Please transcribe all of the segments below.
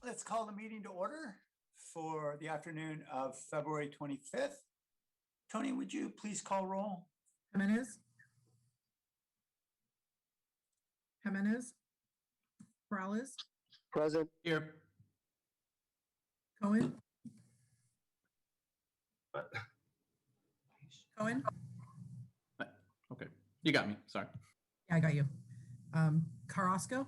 Let's call the meeting to order for the afternoon of February 25th. Tony, would you please call roll? Jimenez, Morales, Present. Here. Cohen. Cohen. Okay, you got me. Sorry. Yeah, I got you. Carrasco.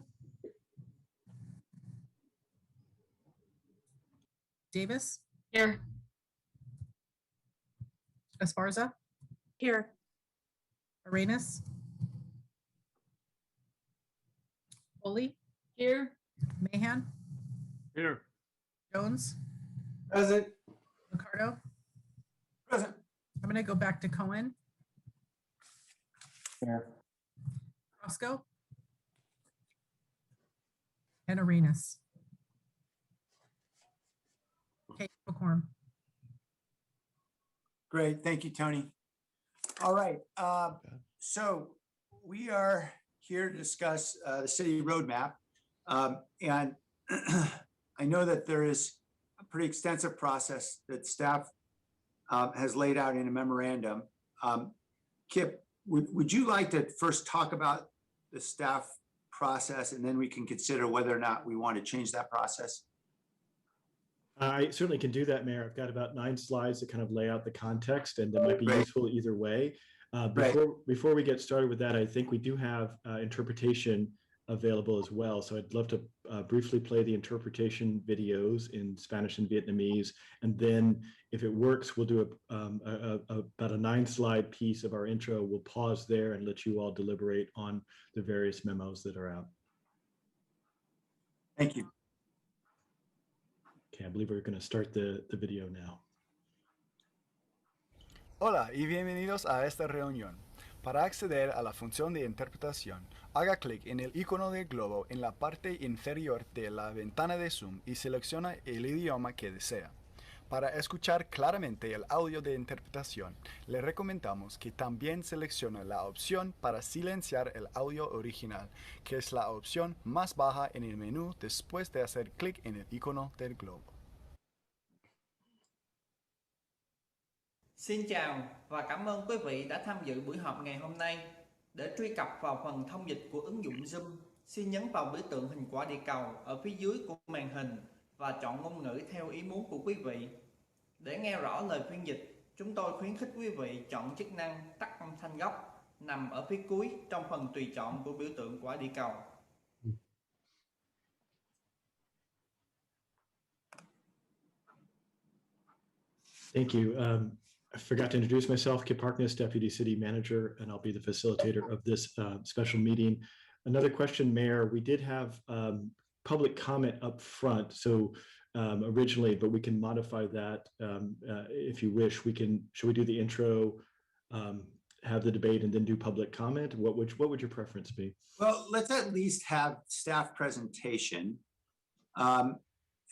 Davis. Here. Esparza. Here. Arenas. Foley. Here. Mahan. Here. Jones. Present. Ricardo. Present. I'm going to go back to Cohen. Here. Roscoe. And Arenas. Okay, quorum. Great, thank you, Tony. All right, so we are here to discuss the city roadmap. And I know that there is a pretty extensive process that staff has laid out in a memorandum. Kip, would you like to first talk about the staff process, and then we can consider whether or not we want to change that process? I certainly can do that, Mayor. I've got about 9 slides that kind of lay out the context, and that might be Right. useful either way. Right. Before we get started with that, I think we do have interpretation available as well. So I'd love to briefly play the interpretation videos in Spanish and Vietnamese, and then if it works, we'll do about a 9-slide piece of our intro. We'll pause there and let you all deliberate on the various memos that are out. Thank you. Okay, I believe we're going to start the video now. Hola y bienvenidos a esta reunión. Para acceder a la función de interpretación, haga clic en el icono del globo en la parte inferior de la ventana de Zoom y selecciona el idioma que desea. Para escuchar claramente el audio de interpretación, le recomendamos que también seleccione la opción para silenciar el audio original, que es la opción más baja en el menú después de hacer clic en el icono del globo. Xin chào và cảm ơn quý vị đã tham dự buổi họp ngày hôm nay. Để truy cập vào phần thông dịch của ứng dụng Zoom, xin nhấn vào biểu tượng hình quả địa cầu ở phía dưới của màn hình và chọn ngôn ngữ theo ý muốn của quý vị. Để nghe rõ lời phiên dịch, chúng tôi khuyến khích quý vị chọn chức năng tắt âm thanh gốc nằm ở phía cuối trong phần tùy chọn của biểu tượng quả địa cầu. Thank you. I forgot to introduce myself, Kip Harkness, Deputy City Manager, and I'll be the facilitator of this special meeting. Another question, Mayor, we did have public comment up front, so originally, but we can modify that if you wish. Should we do the intro, have the debate, and then do public comment? What would your preference be? Well, let's at least have staff presentation. And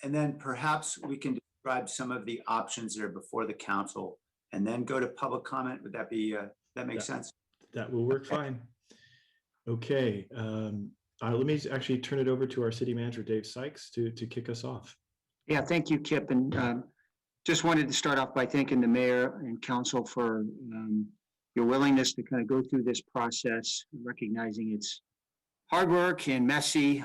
then perhaps we can describe some of the options that are before the council and then go to public comment. Would that be, that make sense? That will work fine. Okay, let me actually turn it over to our city manager, Dave Sykes, to kick us off. Yeah, thank you, Kip. And just wanted to start off by thanking the mayor and council for your willingness to kind of go through this process, recognizing it's hard work and messy.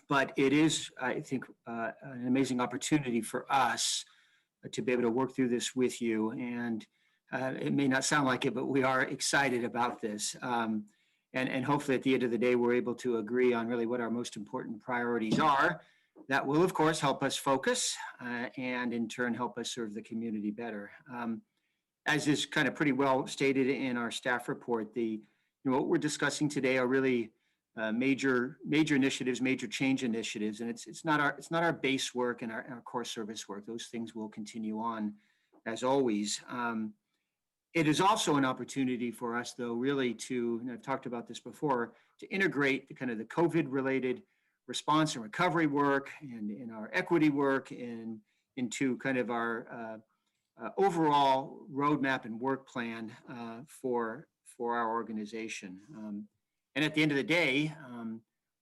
But it is, I think, an amazing opportunity for us to be able to work through this with you. And it may not sound like it, but we are excited about this. And hopefully at the end of the day, we're able to agree on really what our most important priorities are. That will, of course, help us focus and in turn help us serve the community better. As is kind of pretty well stated in our staff report, what we're discussing today are really major initiatives, major change initiatives, and it's not our base work and our core service work. Those things will continue on as always. It is also an opportunity for us, though, really to, and I've talked about this before, to integrate the kind of the COVID-related response and recovery work and in our equity work and into kind of our overall roadmap and work plan for our organization. And at the end of the day,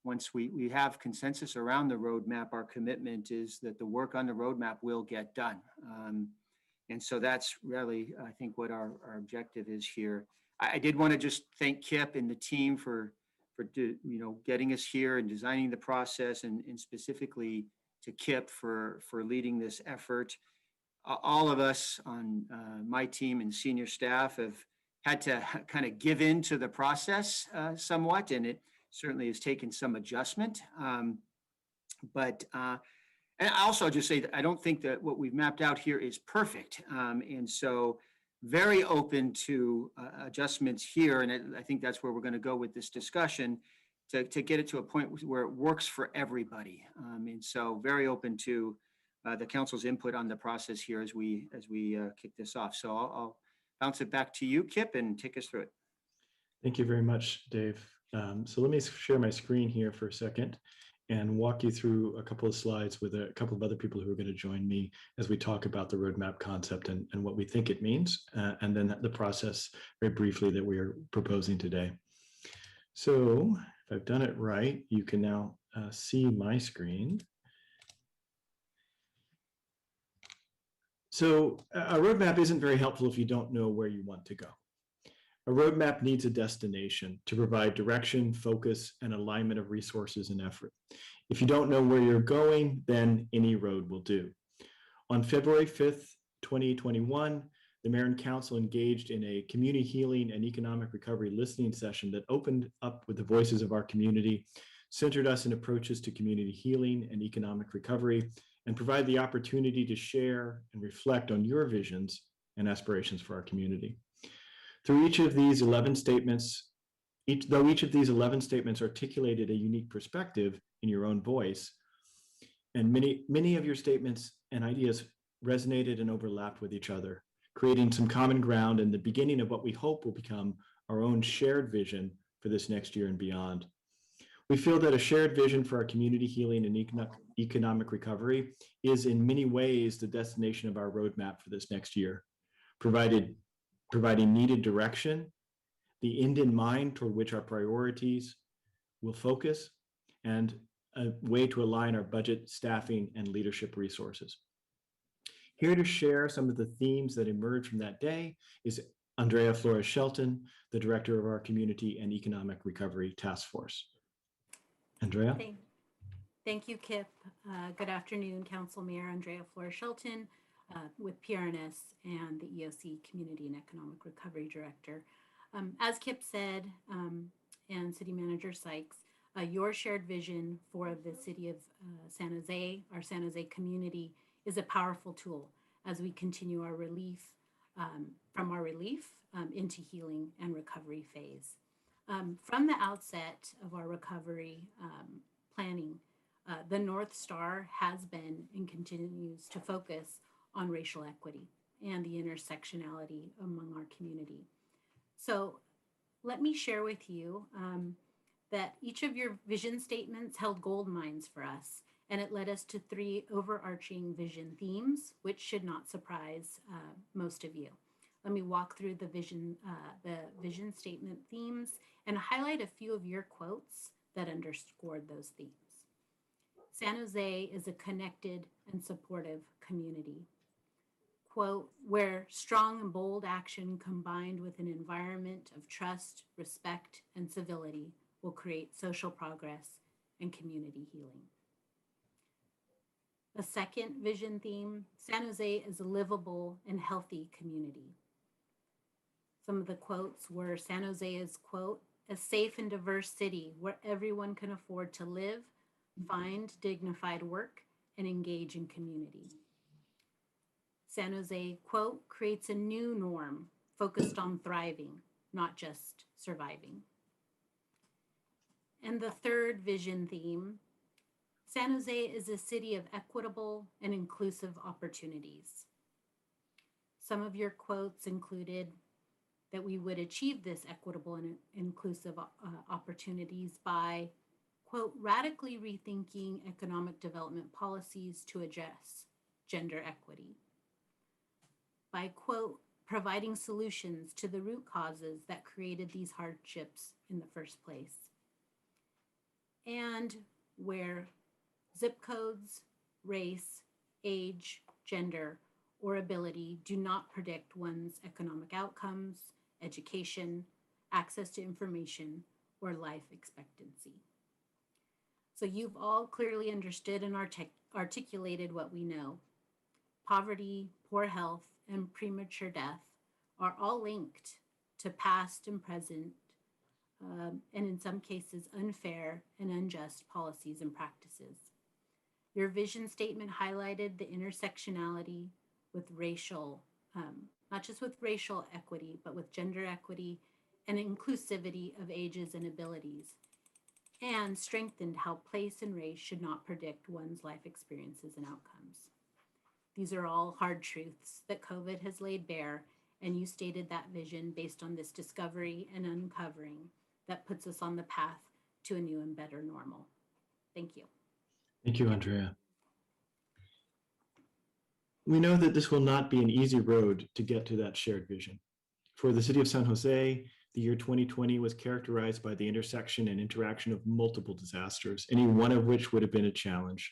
once we have consensus around the roadmap, our commitment is that the work on the roadmap will get done. And so that's really, I think, what our objective is here. I did want to just thank Kip and the team for getting us here and designing the process, and specifically to Kip for leading this effort. All of us on my team and senior staff have had to kind of give in to the process somewhat, and it certainly has taken some adjustment. And I also just say that I don't think that what we've mapped out here is perfect. And so very open to adjustments here. And I think that's where we're going to go with this discussion to get it to a point where it works for everybody. And so very open to the council's input on the process here as we kick this off. So I'll bounce it back to you, Kip, and take us through it. Thank you very much, Dave. So let me share my screen here for a second and walk you through a couple of slides with a couple of other people who are going to join me as we talk about the roadmap concept and what we think it means, and then the process very briefly that we are proposing today. So if I've done it right, you can now see my screen. So a roadmap isn't very helpful if you don't know where you want to go. A roadmap needs a destination to provide direction, focus, and alignment of resources and effort. If you don't know where you're going, then any road will do. On February 5th, 2021, the Mayor and Council engaged in a community healing and economic recovery listening session that opened up with the voices of our community, centered us in approaches to community healing and economic recovery, and provide the opportunity to share and reflect on your visions and aspirations for our community. Through each of these 11 statements, though each of these 11 statements articulated a unique perspective in your own voice, and many of your statements and ideas resonated and overlapped with each other, creating some common ground and the beginning of what we hope will become our own shared vision for this next year and beyond. We feel that a shared vision for our community healing and economic recovery is in many ways the destination of our roadmap for this next year, providing needed direction, the end in mind toward which our priorities will focus, and a way to align our budget, staffing, and leadership resources. Here to share some of the themes that emerged from that day is Andrea Flores-Shelton, the director of our Community and Economic Recovery Task Force. Andrea? Thank you, Kip. Good afternoon, Council Mayor Andrea Flores-Shelton with PRNS and the EOC Community and Economic Recovery Director. As Kip said, and City Manager Sykes, your shared vision for the city of San Jose, our San Jose community, is a powerful tool as we continue our relief, from our relief into healing and recovery phase. From the outset of our recovery planning, the North Star has been and continues to focus on racial equity and the intersectionality among our community. So let me share with you that each of your vision statements held gold mines for us, and it led us to 3 overarching vision themes, which should not surprise most of you. Let me walk through the vision statement themes and highlight a few of your quotes that underscored those themes. San Jose is a connected and supportive community. Quote, where strong and bold action combined with an environment of trust, respect, and civility will create social progress and community healing. The second vision theme, San Jose is a livable and healthy community. Some of the quotes were, San Jose is, quote, a safe and diverse city where everyone can afford to live, find dignified work, and engage in community. San Jose, quote, creates a new norm focused on thriving, not just surviving. And the third vision theme, San Jose is a city of equitable and inclusive opportunities. Some of your quotes included that we would achieve this equitable and inclusive opportunities by, quote, radically rethinking economic development policies to address gender equity. By, quote, providing solutions to the root causes that created these hardships in the first place. and where zip codes, race, age, gender, or ability do not predict one's economic outcomes, education, access to information, or life expectancy. So you've all clearly understood and articulated what we know. Poverty, poor health, and premature death are all linked to past and present, and in some cases, unfair and unjust policies and practices. Your vision statement highlighted the intersectionality with racial, not just with racial equity, but with gender equity and inclusivity of ages and abilities, and strengthened how place and race should not predict one's life experiences and outcomes. These are all hard truths that COVID has laid bare, and you stated that vision based on this discovery and uncovering that puts us on the path to a new and better normal. Thank you. Thank you, Andrea. We know that this will not be an easy road to get to that shared vision. For the city of San Jose, the year 2020 was characterized by the intersection and interaction of multiple disasters, any one of which would have been a challenge.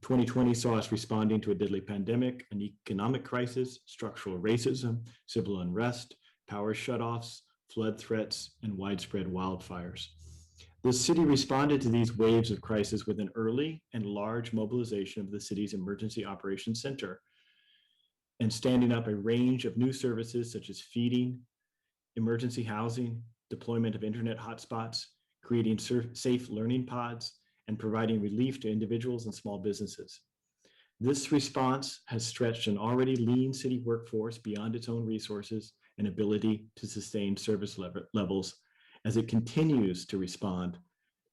2020 saw us responding to a deadly pandemic, an economic crisis, structural racism, civil unrest, power shutoffs, flood threats, and widespread wildfires. The city responded to these waves of crisis with an early and large mobilization of the city's Emergency Operations Center, and standing up a range of new services such as feeding, emergency housing, deployment of internet hotspots, creating safe learning pods, and providing relief to individuals and small businesses. This response has stretched an already lean city workforce beyond its own resources and ability to sustain service levels as it continues to respond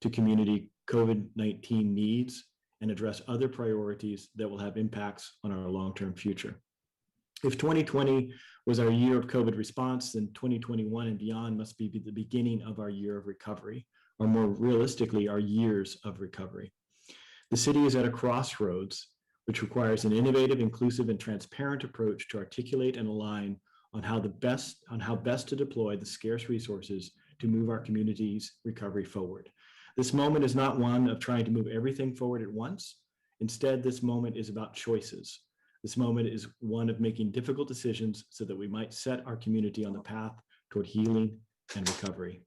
to community COVID-19 needs and address other priorities that will have impacts on our long-term future. If 2020 was our year of COVID response, then 2021 and beyond must be the beginning of our year of recovery, or more realistically, our years of recovery. The city is at a crossroads, which requires an innovative, inclusive, and transparent approach to articulate and align on how best to deploy the scarce resources to move our community's recovery forward. This moment is not one of trying to move everything forward at once. Instead, this moment is about choices. This moment is one of making difficult decisions so that we might set our community on the path toward healing and recovery.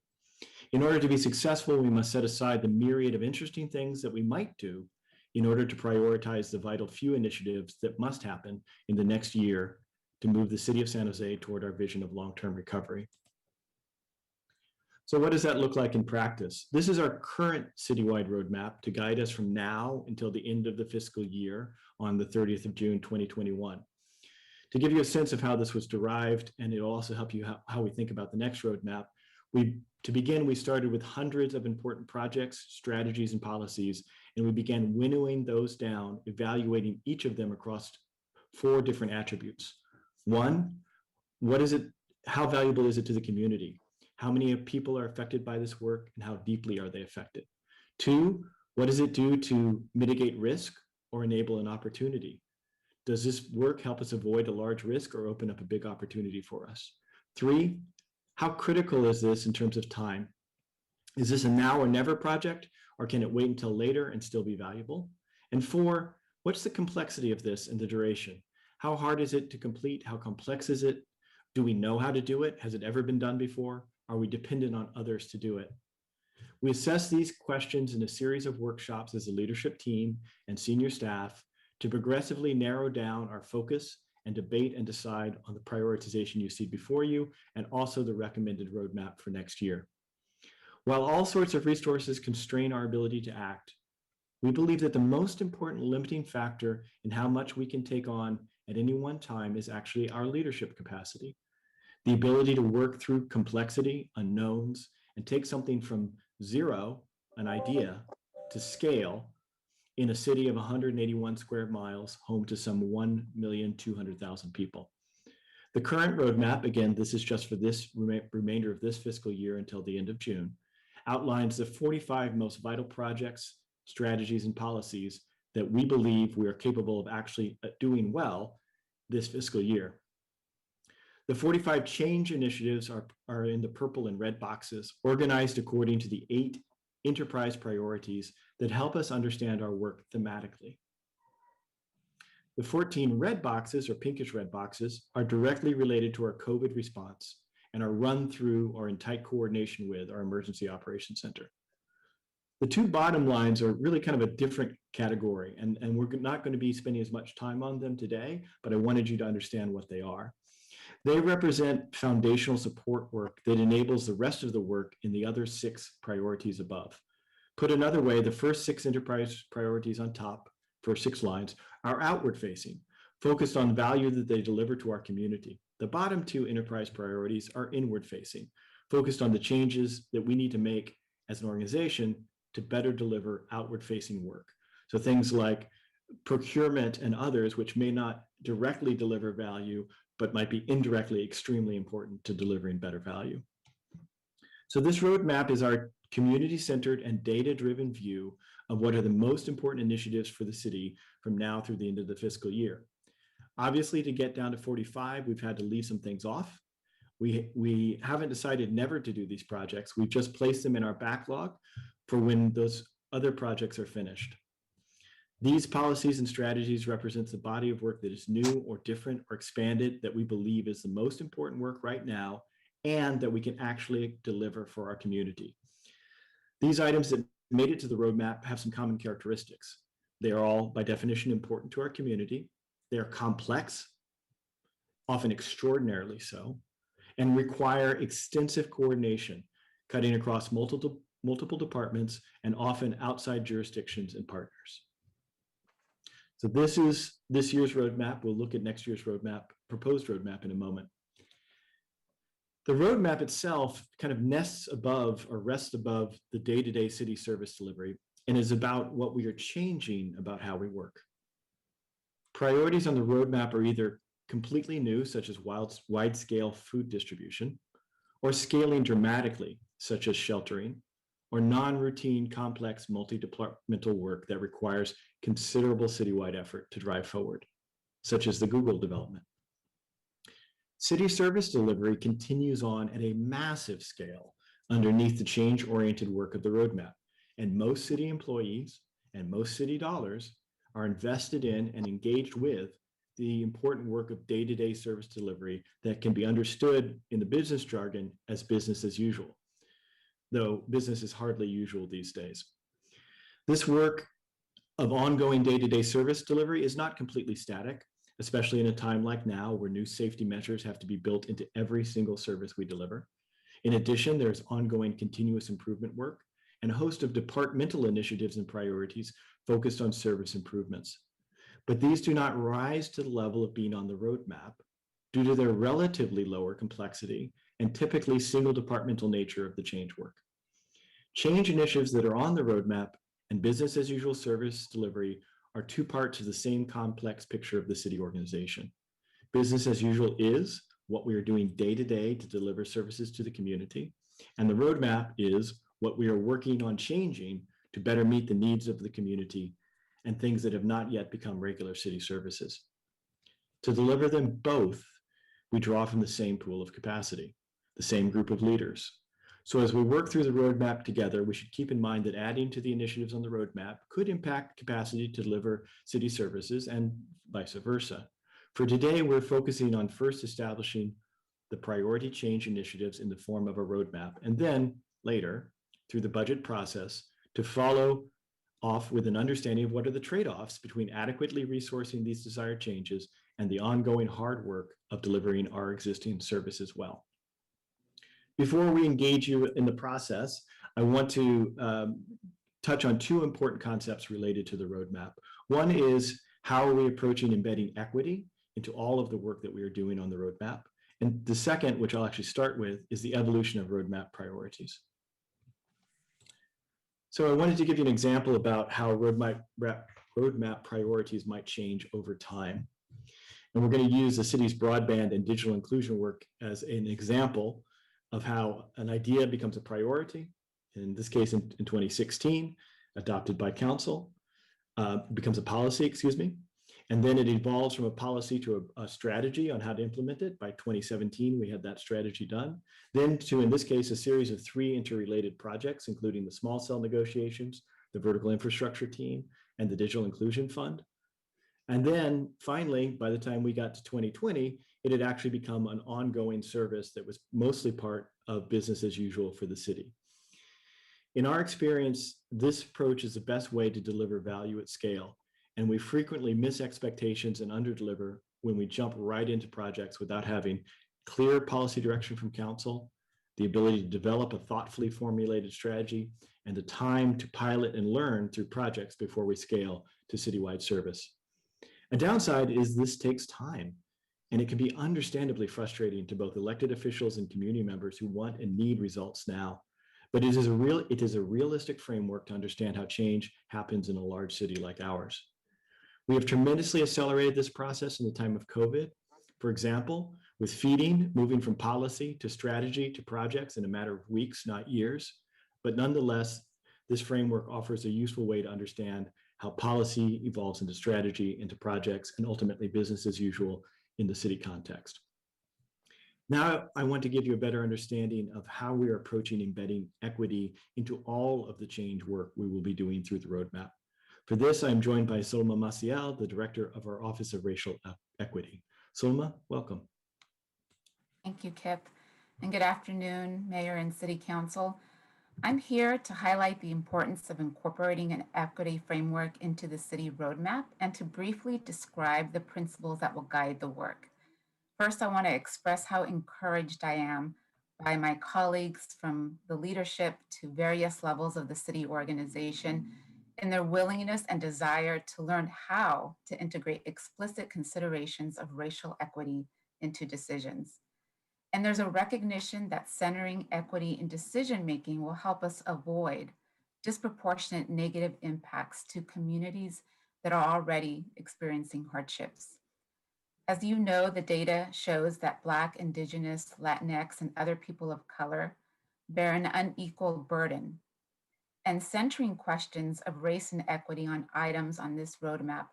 In order to be successful, we must set aside the myriad of interesting things that we might do in order to prioritize the vital few initiatives that must happen in the next year to move the city of San Jose toward our vision of long-term recovery. So what does that look like in practice? This is our current citywide roadmap to guide us from now until the end of the fiscal year on the 30th of June, 2021. To give you a sense of how this was derived, and it'll also help you how we think about the next roadmap, to begin, we started with hundreds of important projects, strategies, and policies, and we began winnowing those down, evaluating each of them across 4 different attributes. 1, how valuable is it to the community? How many people are affected by this work, and how deeply are they affected? 2, what does it do to mitigate risk or enable an opportunity? Does this work help us avoid a large risk or open up a big opportunity for us? 3, how critical is this in terms of time? Is this a now or never project, or can it wait until later and still be valuable? And 4, what's the complexity of this and the duration? How hard is it to complete? How complex is it? Do we know how to do it? Has it ever been done before? Are we dependent on others to do it? We assess these questions in a series of workshops as a leadership team and senior staff to progressively narrow down our focus and debate and decide on the prioritization you see before you, and also the recommended roadmap for next year. While all sorts of resources constrain our ability to act, we believe that the most important limiting factor in how much we can take on at any one time is actually our leadership capacity. The ability to work through complexity, unknowns, and take something from zero, an idea, to scale in a city of 181 square miles, home to some 1,200,000 people. The current roadmap, again, this is just for this remainder of this fiscal year until the end of June, outlines the 45 most vital projects, strategies, and policies that we believe we are capable of actually doing well this fiscal year. The 45 change initiatives are in the purple and red boxes, organized according to the 8 enterprise priorities that help us understand our work thematically. The 14 red boxes, or pinkish red boxes, are directly related to our COVID response and are run through or in tight coordination with our Emergency Operations Center. The two bottom lines are really kind of a different category, and we're not going to be spending as much time on them today, but I wanted you to understand what they are. They represent foundational support work that enables the rest of the work in the other 6 priorities above. Put another way, the first 6 enterprise priorities on top, for 6 lines, are outward facing, focused on value that they deliver to our community. The bottom 2 enterprise priorities are inward facing, focused on the changes that we need to make as an organization to better deliver outward facing work. So things like procurement and others, which may not directly deliver value, but might be indirectly extremely important to delivering better value. So this roadmap is our community-centered and data-driven view of what are the most important initiatives for the city from now through the end of the fiscal year. Obviously, to get down to 45, we've had to leave some things off. We haven't decided never to do these projects. We've just placed them in our backlog for when those other projects are finished. These policies and strategies represent the body of work that is new or different or expanded that we believe is the most important work right now and that we can actually deliver for our community. These items that made it to the roadmap have some common characteristics. They are all, by definition, important to our community. They are complex, often extraordinarily so, and require extensive coordination, cutting across multiple departments and often outside jurisdictions and partners. So this is this year's roadmap. We'll look at next year's roadmap, proposed roadmap, in a moment. The roadmap itself kind of nests above or rests above the day-to-day city service delivery and is about what we are changing about how we work. Priorities on the roadmap are either completely new, such as wide-scale food distribution, or scaling dramatically, such as sheltering, or non-routine, complex, multi-departmental work that requires considerable citywide effort to drive forward, such as the Google development. City service delivery continues on at a massive scale underneath the change-oriented work of the roadmap, and most city employees and most city dollars are invested in and engaged with the important work of day-to-day service delivery that can be understood in the business jargon as business as usual, though business is hardly usual these days. This work of ongoing day-to-day service delivery is not completely static, especially in a time like now where new safety measures have to be built into every single service we deliver. In addition, there's ongoing continuous improvement work and a host of departmental initiatives and priorities focused on service improvements. But these do not rise to the level of being on the roadmap due to their relatively lower complexity and typically single departmental nature of the change work. Change initiatives that are on the roadmap and business as usual service delivery are 2 parts of the same complex picture of the city organization. Business as usual is what we are doing day to day to deliver services to the community, and the roadmap is what we are working on changing to better meet the needs of the community and things that have not yet become regular city services. To deliver them both, we draw from the same pool of capacity, the same group of leaders. So as we work through the roadmap together, we should keep in mind that adding to the initiatives on the roadmap could impact capacity to deliver city services and vice versa. For today, we're focusing on first establishing the priority change initiatives in the form of a roadmap, and then later, through the budget process, to follow off with an understanding of what are the trade-offs between adequately resourcing these desired changes and the ongoing hard work of delivering our existing services well. Before we engage you in the process, I want to touch on 2 important concepts related to the roadmap. One is, how are we approaching embedding equity into all of the work that we are doing on the roadmap? And the second, which I'll actually start with, is the evolution of roadmap priorities. So I wanted to give you an example about how roadmap priorities might change over time. And we're going to use the city's broadband and digital inclusion work as an example of how an idea becomes a priority, in this case in 2016, adopted by council, becomes a policy, And then it evolves from a policy to a strategy on how to implement it. By 2017, we had that strategy done. Then to, in this case, a series of 3 interrelated projects, including the small cell negotiations, the vertical infrastructure team, and the digital inclusion fund. And then finally, by the time we got to 2020, it had actually become an ongoing service that was mostly part of business as usual for the city. In our experience, this approach is the best way to deliver value at scale. And we frequently miss expectations and underdeliver when we jump right into projects without having clear policy direction from council, the ability to develop a thoughtfully formulated strategy, and the time to pilot and learn through projects before we scale to citywide service. A downside is this takes time, and it can be understandably frustrating to both elected officials and community members who want and need results now. But it is a realistic framework to understand how change happens in a large city like ours. We have tremendously accelerated this process in the time of COVID. For example, with feeding, moving from policy to strategy to projects in a matter of weeks, not years. But nonetheless, this framework offers a useful way to understand how policy evolves into strategy, into projects, and ultimately business as usual in the city context. Now, I want to give you a better understanding of how we are approaching embedding equity into all of the change work we will be doing through the roadmap. For this, I'm joined by Solma Maciel, the director of our Office of Racial Equity. Solma, welcome. Thank you, Kip, and good afternoon, Mayor and City Council. I'm here to highlight the importance of incorporating an equity framework into the city roadmap and to briefly describe the principles that will guide the work. First, I want to express how encouraged I am by my colleagues from the leadership to various levels of the city organization in their willingness and desire to learn how to integrate explicit considerations of racial equity into decisions. And there's a recognition that centering equity in decision-making will help us avoid disproportionate negative impacts to communities that are already experiencing hardships. As you know, the data shows that Black, Indigenous, Latinx, and other people of color bear an unequal burden. And centering questions of race and equity on items on this roadmap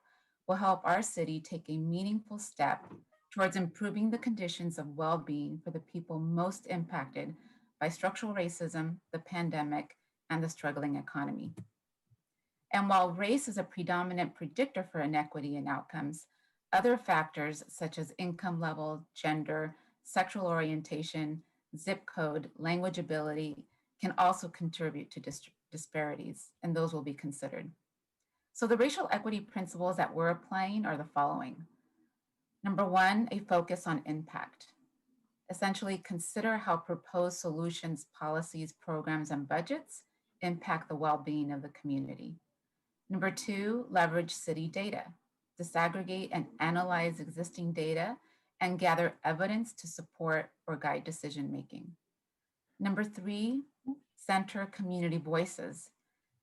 will help our city take a meaningful step towards improving the conditions of well-being for the people most impacted by structural racism, the pandemic, and the struggling economy. And while race is a predominant predictor for inequity in outcomes, other factors such as income level, gender, sexual orientation, zip code, language ability can also contribute to disparities, and those will be considered. So the racial equity principles that we're applying are the following. Number one, a focus on impact. Essentially, consider how proposed solutions, policies, programs, and budgets impact the well-being of the community. Number two, leverage city data. Disaggregate and analyze existing data and gather evidence to support or guide decision-making. Number three, center community voices,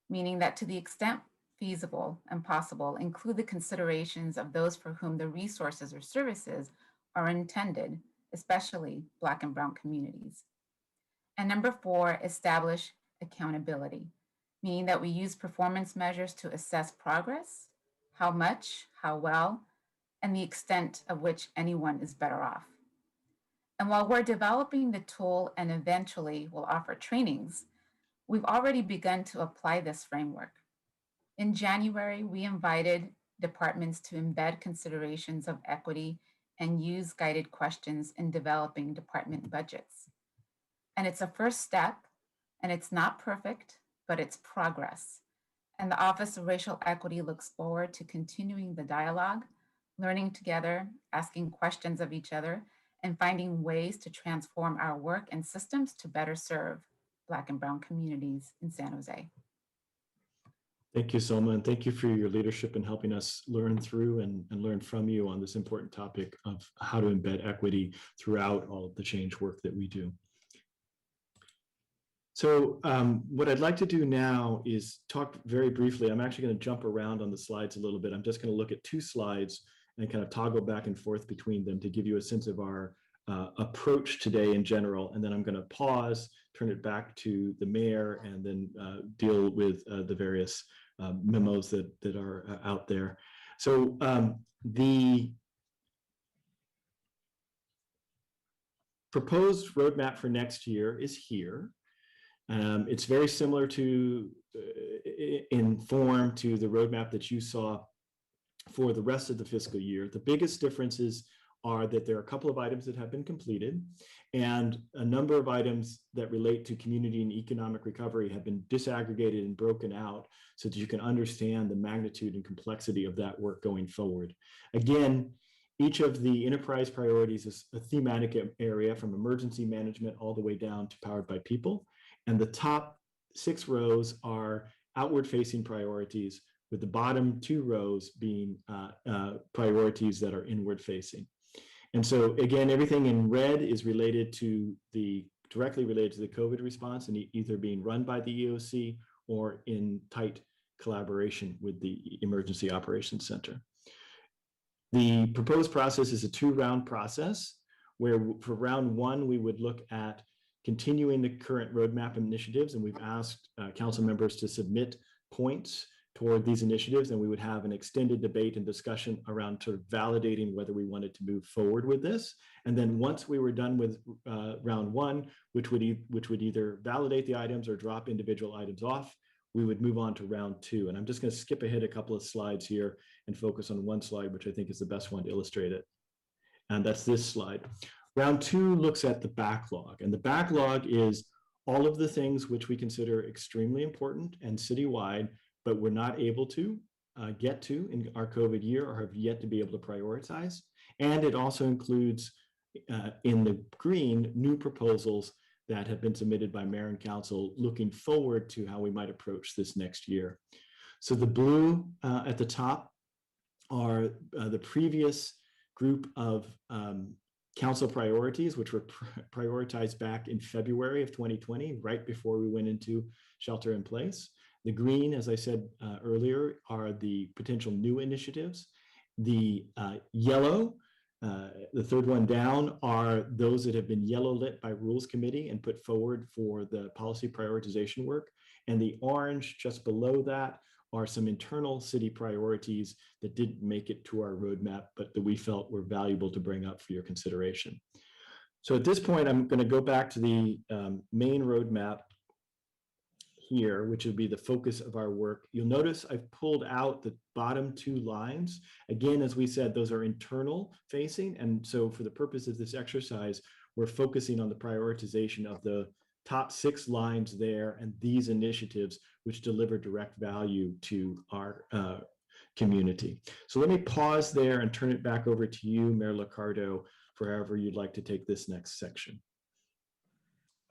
meaning that to the extent feasible and possible, include the considerations of those for whom the resources or services are intended, especially Black and Brown communities. And number four, establish accountability, meaning that we use performance measures to assess progress, how much, how well, and the extent of which anyone is better off. And while we're developing the tool and eventually will offer trainings, we've already begun to apply this framework. In January, we invited departments to embed considerations of equity and use guided questions in developing department budgets. And it's a first step, and it's not perfect, but it's progress. And the Office of Racial Equity looks forward to continuing the dialogue, learning together, asking questions of each other, and finding ways to transform our work and systems to better serve Black and Brown communities in San Jose. Thank you, Solma, and thank you for your leadership in helping us learn through and learn from you on this important topic of how to embed equity throughout all of the change work that we do. So what I'd like to do now is talk very briefly. I'm actually going to jump around on the slides a little bit. I'm just going to look at 2 slides and kind of toggle back and forth between them to give you a sense of our approach today in general. And then I'm going to pause, turn it back to the mayor, and then deal with the various memos that are out there. So the proposed roadmap for next year is here. It's very similar to, in form, to the roadmap that you saw for the rest of the fiscal year. The biggest differences are that there are a couple of items that have been completed, and a number of items that relate to community and economic recovery have been disaggregated and broken out so that you can understand the magnitude and complexity of that work going forward. Again, each of the enterprise priorities is a thematic area, from emergency management all the way down to powered by people. And the top 6 rows are outward-facing priorities, with the bottom 2 rows being priorities that are inward-facing. And so again, everything in red is directly related to the COVID response, and either being run by the EOC or in tight collaboration with the Emergency Operations Center. The proposed process is a 2-round process, where for round 1, we would look at continuing the current roadmap initiatives, and we've asked council members to submit points toward these initiatives, and we would have an extended debate and discussion around sort of validating whether we wanted to move forward with this. And then once we were done with round 1, which would either validate the items or drop individual items off, we would move on to round 2. And I'm just going to skip ahead a couple of slides here and focus on one slide, which I think is the best one to illustrate it. And that's this slide. Round 2 looks at the backlog, and the backlog is all of the things which we consider extremely important and citywide, but we're not able to get to in our COVID year, or have yet to be able to prioritize. And it also includes, in the green, new proposals that have been submitted by mayor and council, looking forward to how we might approach this next year. So the blue at the top are the previous group of council priorities, which were prioritized back in February of 2020, right before we went into shelter in place. The green, as I said earlier, are the potential new initiatives. The yellow, the third one down, are those that have been yellow lit by Rules Committee and put forward for the policy prioritization work. And the orange just below that are some internal city priorities that didn't make it to our roadmap, but that we felt were valuable to bring up for your consideration. So at this point, I'm going to go back to the main roadmap here, which would be the focus of our work. You'll notice I've pulled out the bottom 2 lines. Again, as we said, those are internal facing. And so for the purpose of this exercise, we're focusing on the prioritization of the top 6 lines there and these initiatives which deliver direct value to our community. So let me pause there and turn it back over to you, Mayor Liccardo, for however you'd like to take this next section.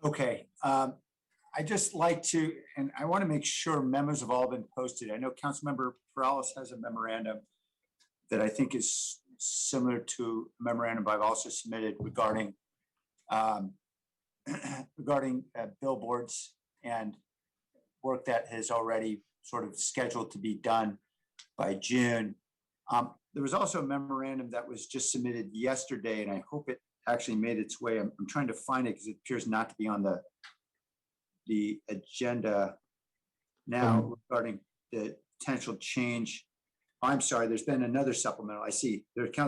Okay. I just like to, and I want to make sure memos have all been posted. I know Councilmember Perales has a memorandum that I think is similar to a memorandum I've also submitted regarding billboards and work that has already sort of scheduled to be done by June. There was also a memorandum that was just submitted yesterday, and I hope it actually made its way. I'm trying to find it because it appears not to be on the agenda now regarding the potential change. I'm sorry, there's been another supplemental. I see there's I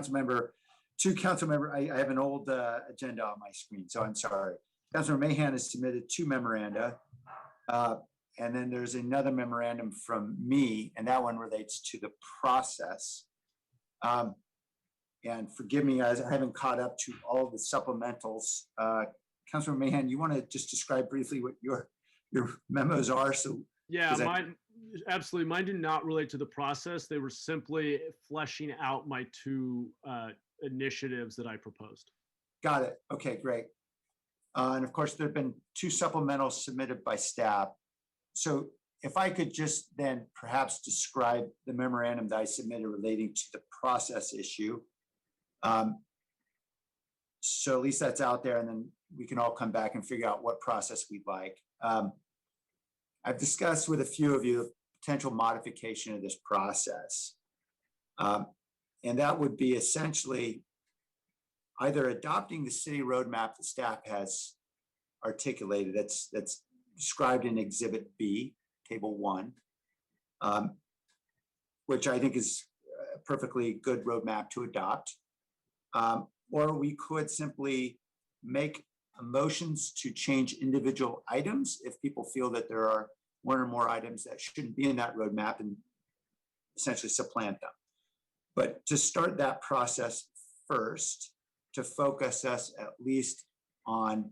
have an old agenda on my screen, so I'm sorry. Councilmember Mahan has submitted 2 memoranda. And then there's another memorandum from me, and that one relates to the process. And forgive me, I haven't caught up to all the supplementals. Councilmember Mahan, you want to just describe briefly what your memos are? So yeah, mine absolutely. Mine did not relate to the process. They were simply fleshing out my 2 initiatives that I proposed. Got it. Okay, great. And of course, there have been 2 supplementals submitted by staff. So if I could just then perhaps describe the memorandum that I submitted relating to the process issue. So at least that's out there, and then we can all come back and figure out what process we'd like. I've discussed with a few of you potential modification of this process. And that would be essentially either adopting the city roadmap that staff has articulated, that's described in Exhibit B, Table 1, which I think is perfectly good roadmap to adopt. Or we could simply make motions to change individual items if people feel that there are one or more items that shouldn't be in that roadmap and essentially supplant them. But to start that process first, to focus us at least on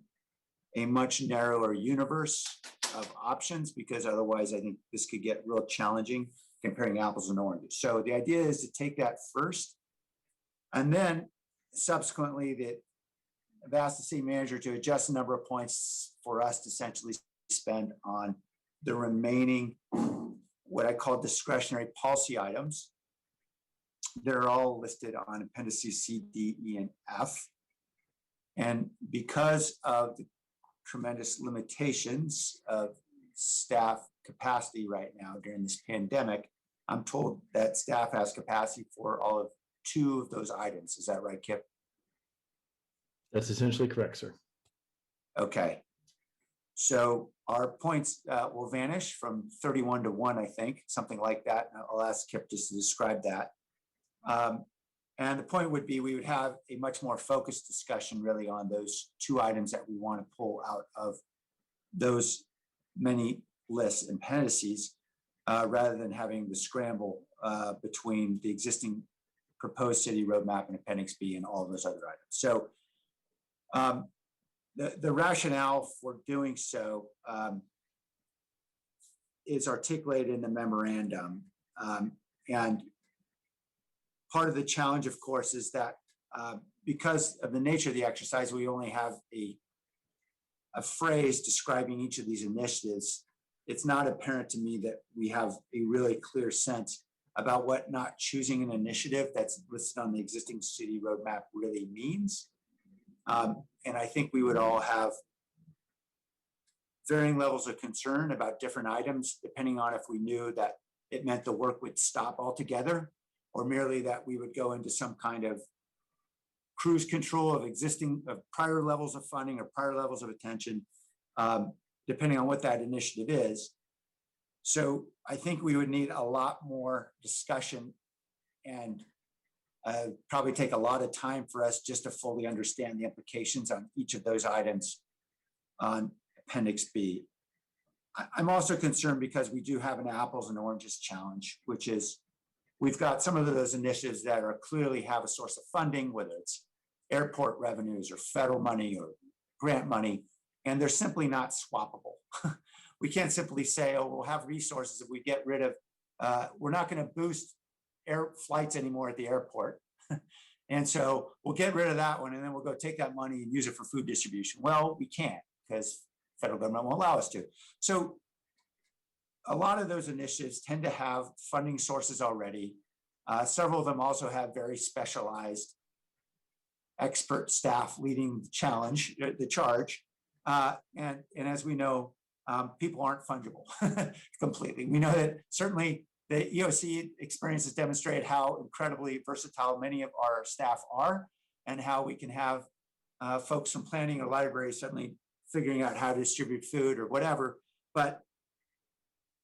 a much narrower universe of options, because otherwise I think this could get real challenging comparing apples and oranges. So the idea is to take that first, and then subsequently I've asked the city manager to adjust the number of points for us to essentially spend on the remaining, what I call discretionary policy items. They're all listed on appendices C, D, E, and F. And because of the tremendous limitations of staff capacity right now during this pandemic, I'm told that staff has capacity for all of 2 of those items. Is that right, Kip? That's essentially correct, sir. Okay. So our points will vanish from 31 to 1, I think, something like that. I'll ask Kip just to describe that. And the point would be we would have a much more focused discussion really on those 2 items that we want to pull out of those many lists and appendices, rather than having the scramble between the existing proposed city roadmap and Appendix B and all of those other items. So the rationale for doing so is articulated in the memorandum. And part of the challenge, of course, is that because of the nature of the exercise, we only have a phrase describing each of these initiatives. It's not apparent to me that we have a really clear sense about what not choosing an initiative that's listed on the existing city roadmap really means. And I think we would all have varying levels of concern about different items, depending on if we knew that it meant the work would stop altogether, or merely that we would go into some kind of cruise control of prior levels of funding or prior levels of attention, depending on what that initiative is. So I think we would need a lot more discussion and probably take a lot of time for us just to fully understand the implications on each of those items on Appendix B. I'm also concerned because we do have an apples and oranges challenge, which is we've got some of those initiatives that are clearly have a source of funding, whether it's airport revenues or federal money or grant money, and they're simply not swappable. We can't simply say, oh, we'll have resources if we get rid of, we're not going to boost air flights anymore at the airport. And so we'll get rid of that one and then we'll go take that money and use it for food distribution. Well, we can't because federal government won't allow us to. So a lot of those initiatives tend to have funding sources already. Several of them also have very specialized expert staff leading the charge. And as we know, people aren't fungible completely. We know that certainly the EOC experience has demonstrated how incredibly versatile many of our staff are and how we can have folks from planning or library suddenly figuring out how to distribute food or whatever. But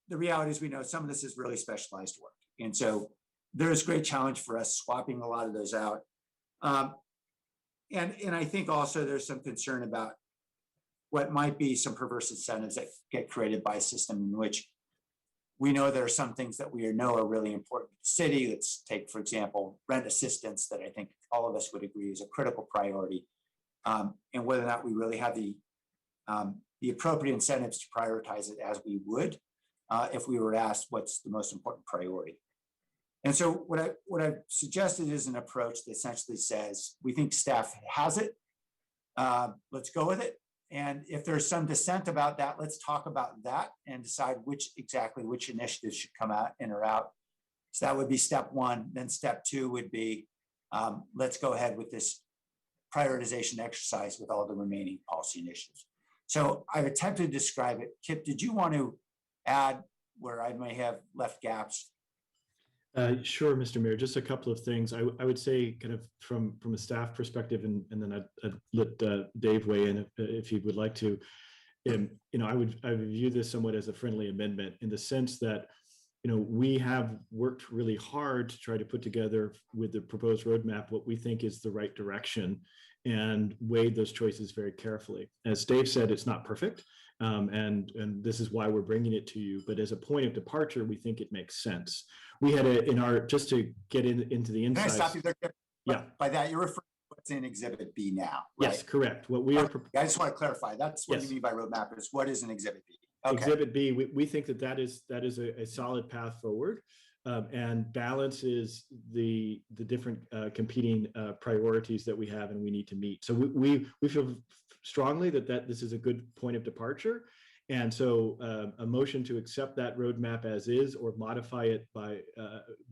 the reality is we know some of this is really specialized work. And so there's great challenge for us swapping a lot of those out. And I think also there's some concern about what might be some perverse incentives that get created by a system in which we know there are some things that we know are really important to the city. Let's take, for example, rent assistance that I think all of us would agree is a critical priority. And whether or not we really have the appropriate incentives to prioritize it as we would if we were asked what's the most important priority. And so what I've suggested is an approach that essentially says, we think staff has it, let's go with it. And if there's some dissent about that, let's talk about that and decide which initiatives should come out in or out. So that would be step 1. Then step 2 would be, let's go ahead with this prioritization exercise with all the remaining policy initiatives. So I've attempted to describe it. Kip, did you want to add where I may have left gaps? Sure, Mr. Mayor, just a couple of things. I would say kind of from a staff perspective, and then I'd let Dave weigh in if he would like to. I would view this somewhat as a friendly amendment in the sense that we have worked really hard to try to put together with the proposed roadmap what we think is the right direction and weighed those choices very carefully. As Dave said, it's not perfect. And this is why we're bringing it to you. But as a point of departure, we think it makes sense. We had just to get into the Can I insights. stop you there? Kip? Yeah. By that, you're referring to what's in Exhibit B now, right? Yes, correct. What we are. I just want to clarify. That's what Yes. you mean by roadmap is what is an Exhibit B? Okay. Exhibit B, we think that is a solid path forward, and balances the different competing priorities that we have and we need to meet. So we feel strongly that this is a good point of departure. And so a motion to accept that roadmap as is or modify it by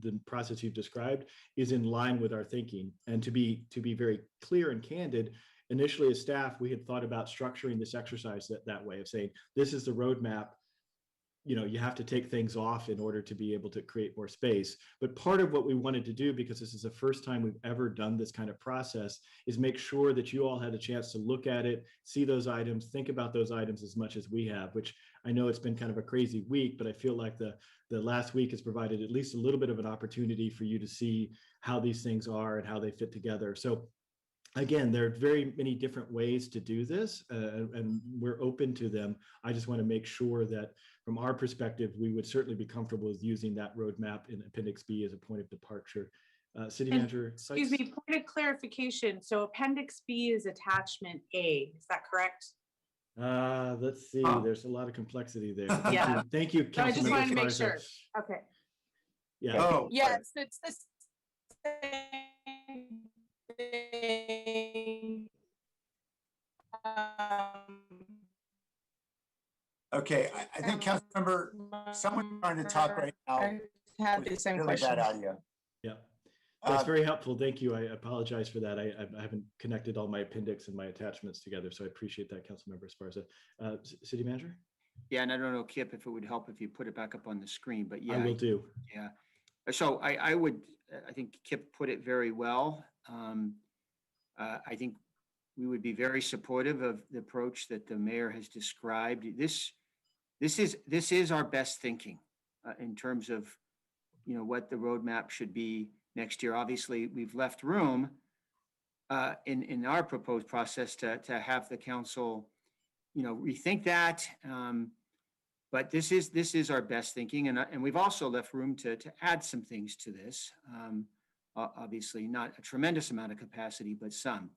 the process you've described is in line with our thinking. And to be very clear and candid, initially as staff, we had thought about structuring this exercise that way of saying, this is the roadmap. You have to take things off in order to be able to create more space. But part of what we wanted to do, because this is the first time we've ever done this kind of process, is make sure that you all had a chance to look at it, see those items, think about those items as much as we have, which I know it's been kind of a crazy week, but I feel like the last week has provided at least a little bit of an opportunity for you to see how these things are and how they fit together. So again, there are very many different ways to do this, and we're open to them. I just want to make sure that from our perspective, we would certainly be comfortable with using that roadmap in Appendix B as a point of departure. City Manager. Excuse me, point of clarification. So Appendix B is attachment A, is that correct? Let's see, there's a lot of complexity there. Yeah. Thank you, I just wanted to make Councilmember sure. Esparza. Okay. Yeah. Oh, Yes, it's the same thing. okay. I think Councilmember, someone's trying to talk right now. I had the with same really question. bad audio. Yeah. That's very helpful. Thank you. I apologize for that. I haven't connected all my appendix and my attachments together, so I appreciate that, Councilmember Esparza. City Manager? Yeah, and I don't know, Kip, if it would help if you put it back up on the screen, but yeah. I will do. Yeah. So I think Kip put it very well. I think we would be very supportive of the approach that the mayor has described. This is our best thinking in terms of, what the roadmap should be next year. Obviously, we've left room in our proposed process to have the council, rethink that. But this is our best thinking, and we've also left room to add some things to this. Obviously, not a tremendous amount of capacity, but some.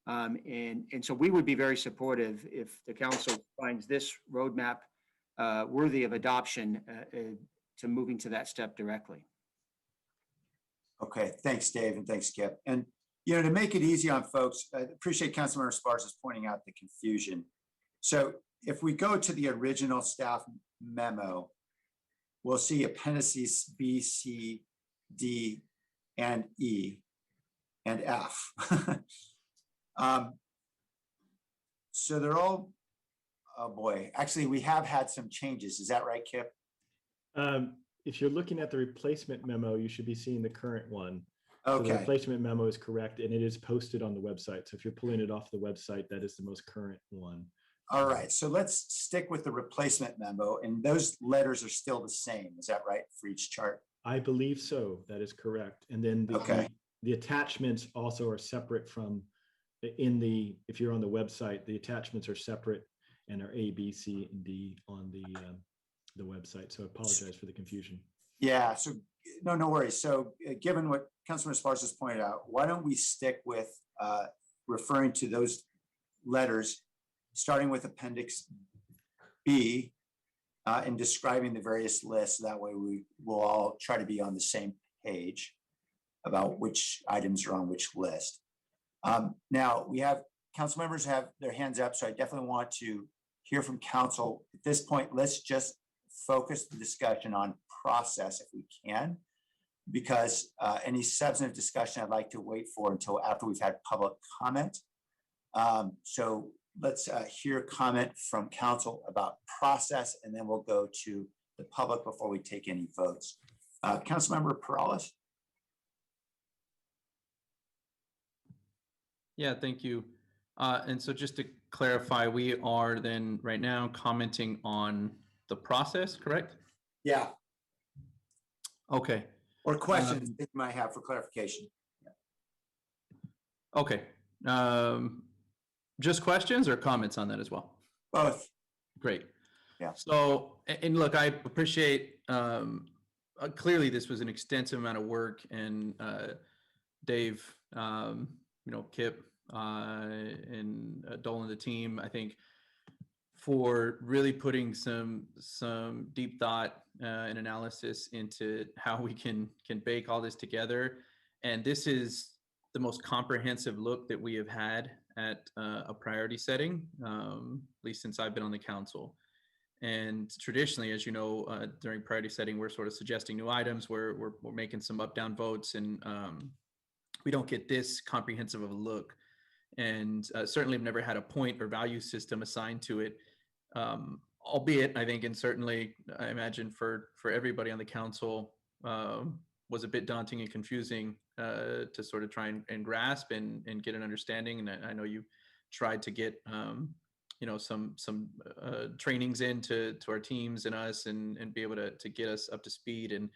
And so we would be very supportive if the council finds this roadmap worthy of adoption to moving to that step directly. Okay, thanks, Dave, and thanks, Kip. And, to make it easy on folks, I appreciate Councilmember Esparza's pointing out the confusion. So if we go to the original staff memo, we'll see appendices B, C, D, and E, and F. So they're all, oh boy, actually, we have had some changes. Is that right, Kip? If you're looking at the replacement memo, you should be seeing the current one. So the Okay, replacement memo is correct, and it is posted on the website. So if you're pulling it off the website, that is the most current one. all right. So let's stick with the replacement memo, and those letters are still the same. Is that right for each chart? I believe so. That is correct. And then the attachments also are separate from if you're on the website, the attachments are separate and are A, B, C, and D on the website. So I apologize for the confusion. Yeah, so no worries. So given what Councilman Esparza has pointed out, why don't we stick with referring to those letters, starting with Appendix B and describing the various lists. That way we will all try to be on the same page about which items are on which list. Now we have council members have their hands up, so I definitely want to hear from council. At this point, let's just focus the discussion on process if we can, because any substantive discussion I'd like to wait for until after we've had public comment. So let's hear comment from council about process, and then we'll go to the public before we take any votes. Councilmember Perales. Yeah, thank you. And so just to clarify, we are then right now commenting on the process, correct? Yeah. Okay. or questions that you might have for clarification. Okay. Just questions or comments on that as well? Both. Great. Yeah. So, and look, I appreciate, clearly this was an extensive amount of work, and Dave, Kip, and Dolan, the team, I think, for really putting some deep thought and analysis into how we can bake all this together. And this is the most comprehensive look that we have had at a priority setting, at least since I've been on the council. And traditionally, as you know, during priority setting, we're sort of suggesting new items, we're making some up down votes, and we don't get this comprehensive of a look. And certainly have never had a point or value system assigned to it, albeit I think, and certainly I imagine for everybody on the council, was a bit daunting and confusing to sort of try and grasp and get an understanding. And I know you tried to get some trainings into our teams and us, and be able to get us up to speed. And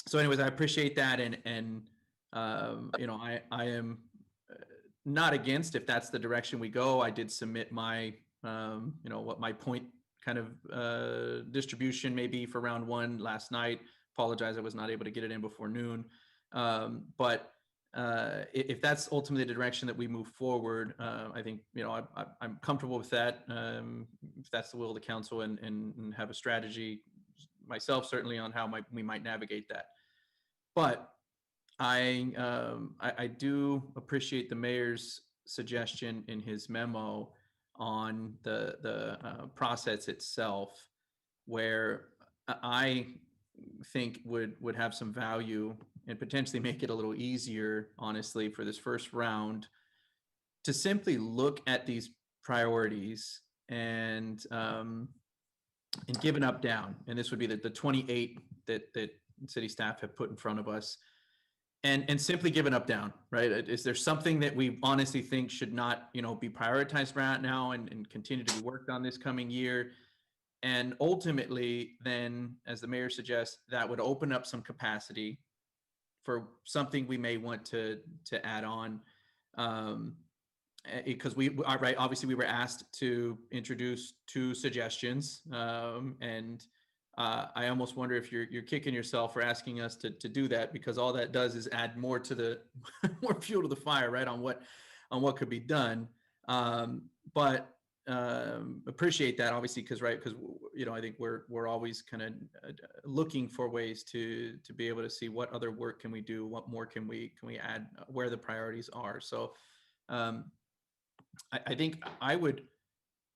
so anyways, I appreciate that. And I am not against if that's the direction we go. I did submit my, what my point kind of distribution may be for round one last night. Apologize, I was not able to get it in before noon. But if that's ultimately the direction that we move forward, I think, I'm comfortable with that. If that's the will of the council, and have a strategy myself, certainly, on how we might navigate that. But I do appreciate the mayor's suggestion in his memo on the process itself, where I think would have some value and potentially make it a little easier, honestly, for this first round, to simply look at these priorities and give an up down. And this would be the 28 that city staff have put in front of us. And simply give an up down, right? Is there something that we honestly think should not, be prioritized right now and continue to be worked on this coming year? And ultimately, then, as the mayor suggests, that would open up some capacity for something we may want to add on. Because obviously we were asked to introduce 2 suggestions, and I almost wonder if you're kicking yourself for asking us to do that, because all that does is add more to the more fuel to the fire, right, on what could be done. But appreciate that, obviously, because I think we're always kind of looking for ways to be able to see what other work can we do, what more can we add, where the priorities are. So I think I would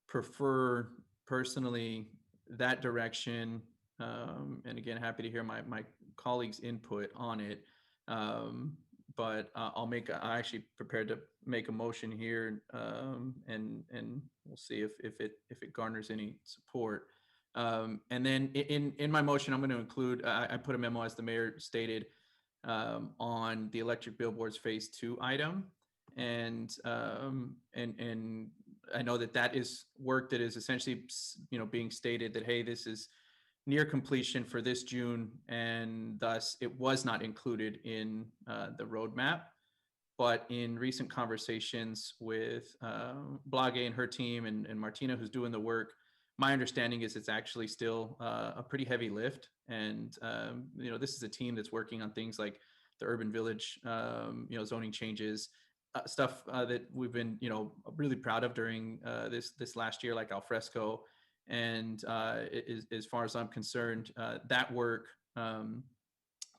prefer personally that direction. And again, happy to hear my colleagues' input on it. But I'm actually prepared to make a motion here, and we'll see if it garners any support. And then in my motion, I'm going to include, I put a memo, as the mayor stated, on the electric billboards phase 2 item. And I know that is work that is essentially, being stated that, hey, this is near completion for this June, and thus it was not included in the roadmap. But in recent conversations with Blage and her team, and Martina, who's doing the work, my understanding is it's actually still a pretty heavy lift. And this is a team that's working on things like the urban village, zoning changes, stuff that we've been, really proud of during this last year, like alfresco. And as far as I'm concerned, that work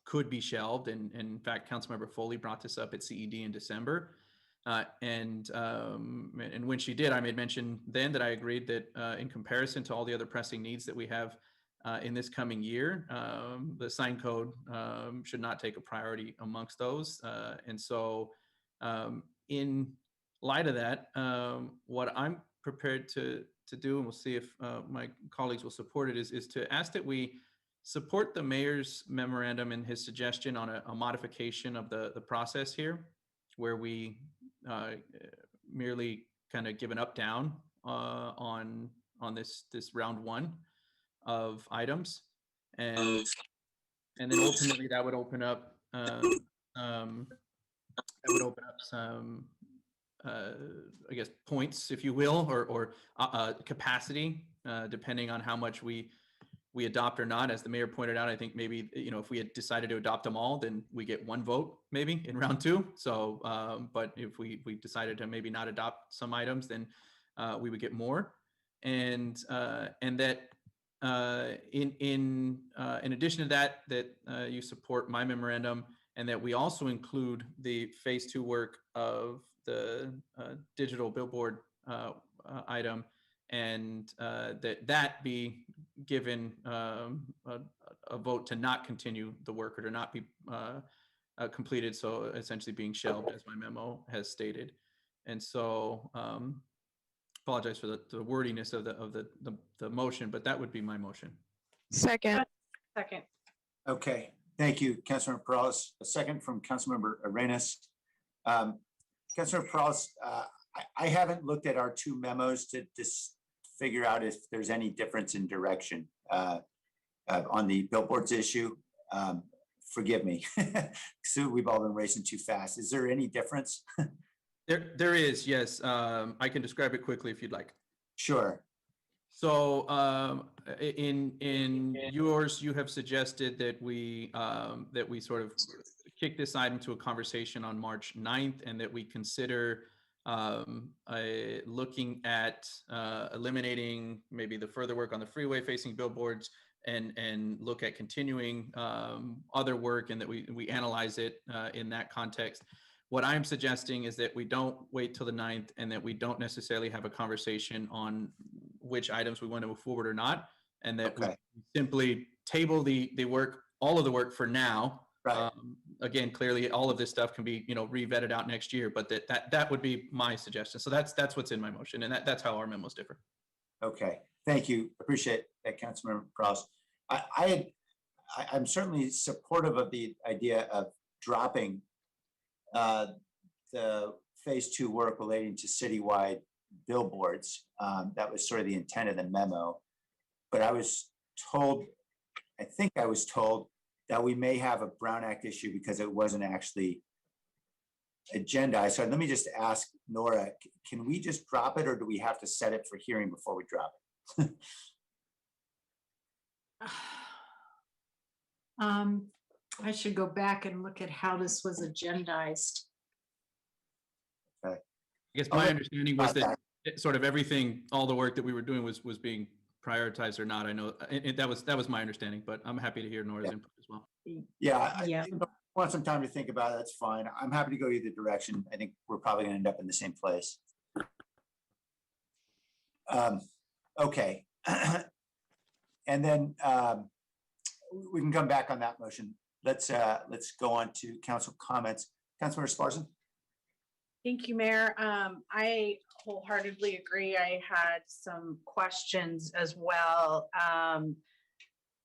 could be shelved. And in fact, Councilmember Foley brought this up at CED in December. And when she did, I made mention then that I agreed that in comparison to all the other pressing needs that we have in this coming year, the sign code should not take a priority amongst those. And so in light of that, what I'm prepared to do, and we'll see if my colleagues will support it, is to ask that we support the mayor's memorandum and his suggestion on a modification of the process here, where we merely kind of give an up down on this round 1 of items, and And then ultimately that would open up, some, I guess, points, if you will, or capacity, depending on how much we adopt or not. As the mayor pointed out, I think maybe, if we had decided to adopt them all, then we get one vote maybe in round 2. So, but if we decided to maybe not adopt some items, then we would get more. And that in addition to that, you support my memorandum, and that we also include the phase 2 work of the digital billboard item, and that be given a vote to not continue the work or to not be completed. So essentially being shelved, as my memo has stated. And so apologize for the wordiness of the motion, but that would be my motion. Second. Okay, thank you, Councilmember Perales. A second from Councilmember Arenas. Councilmember Perales, I haven't looked at our 2 memos to just figure out if there's any difference in direction on the billboards issue. Forgive me, so we've all been racing too fast. Is there any difference? There is, yes. I can describe it quickly if you'd like. Sure. So in yours, you have suggested that we sort of kick this item to a conversation on March 9th, and that we consider looking at eliminating maybe the further work on the freeway facing billboards, and look at continuing other work, and that we analyze it in that context. What I'm suggesting is that we don't wait till the 9th, and that we don't necessarily have a conversation on which items we want to move forward or not, and that we simply table the work, all of the work for now. Right. Again, clearly, all of this stuff can be re-vetted out next year, but that would be my suggestion. So that's what's in my motion, and that's how our memos differ. Okay, thank you. Appreciate that, Councilmember Perales. I'm certainly supportive of the idea of dropping the phase 2 work relating to citywide billboards. That was sort of the intent of the memo. But I think I was told that we may have a Brown Act issue because it wasn't actually agendized. So let me just ask Nora, can we just drop it, or do we have to set it for hearing before we drop it? I should go back and look at how this was agendized. Okay. I guess my understanding was that sort of everything, all the work that we were doing was being prioritized or not. I know that was my understanding, but I'm happy to hear Nora's input as well. Yeah, I want some time to think about it. That's fine. I'm happy to go either direction. I think we're probably going to end up in the same place. Okay. And then we can come back on that motion. Let's go on to council comments. Councilmember Sparson. Thank you, Mayor. I wholeheartedly agree. I had some questions as well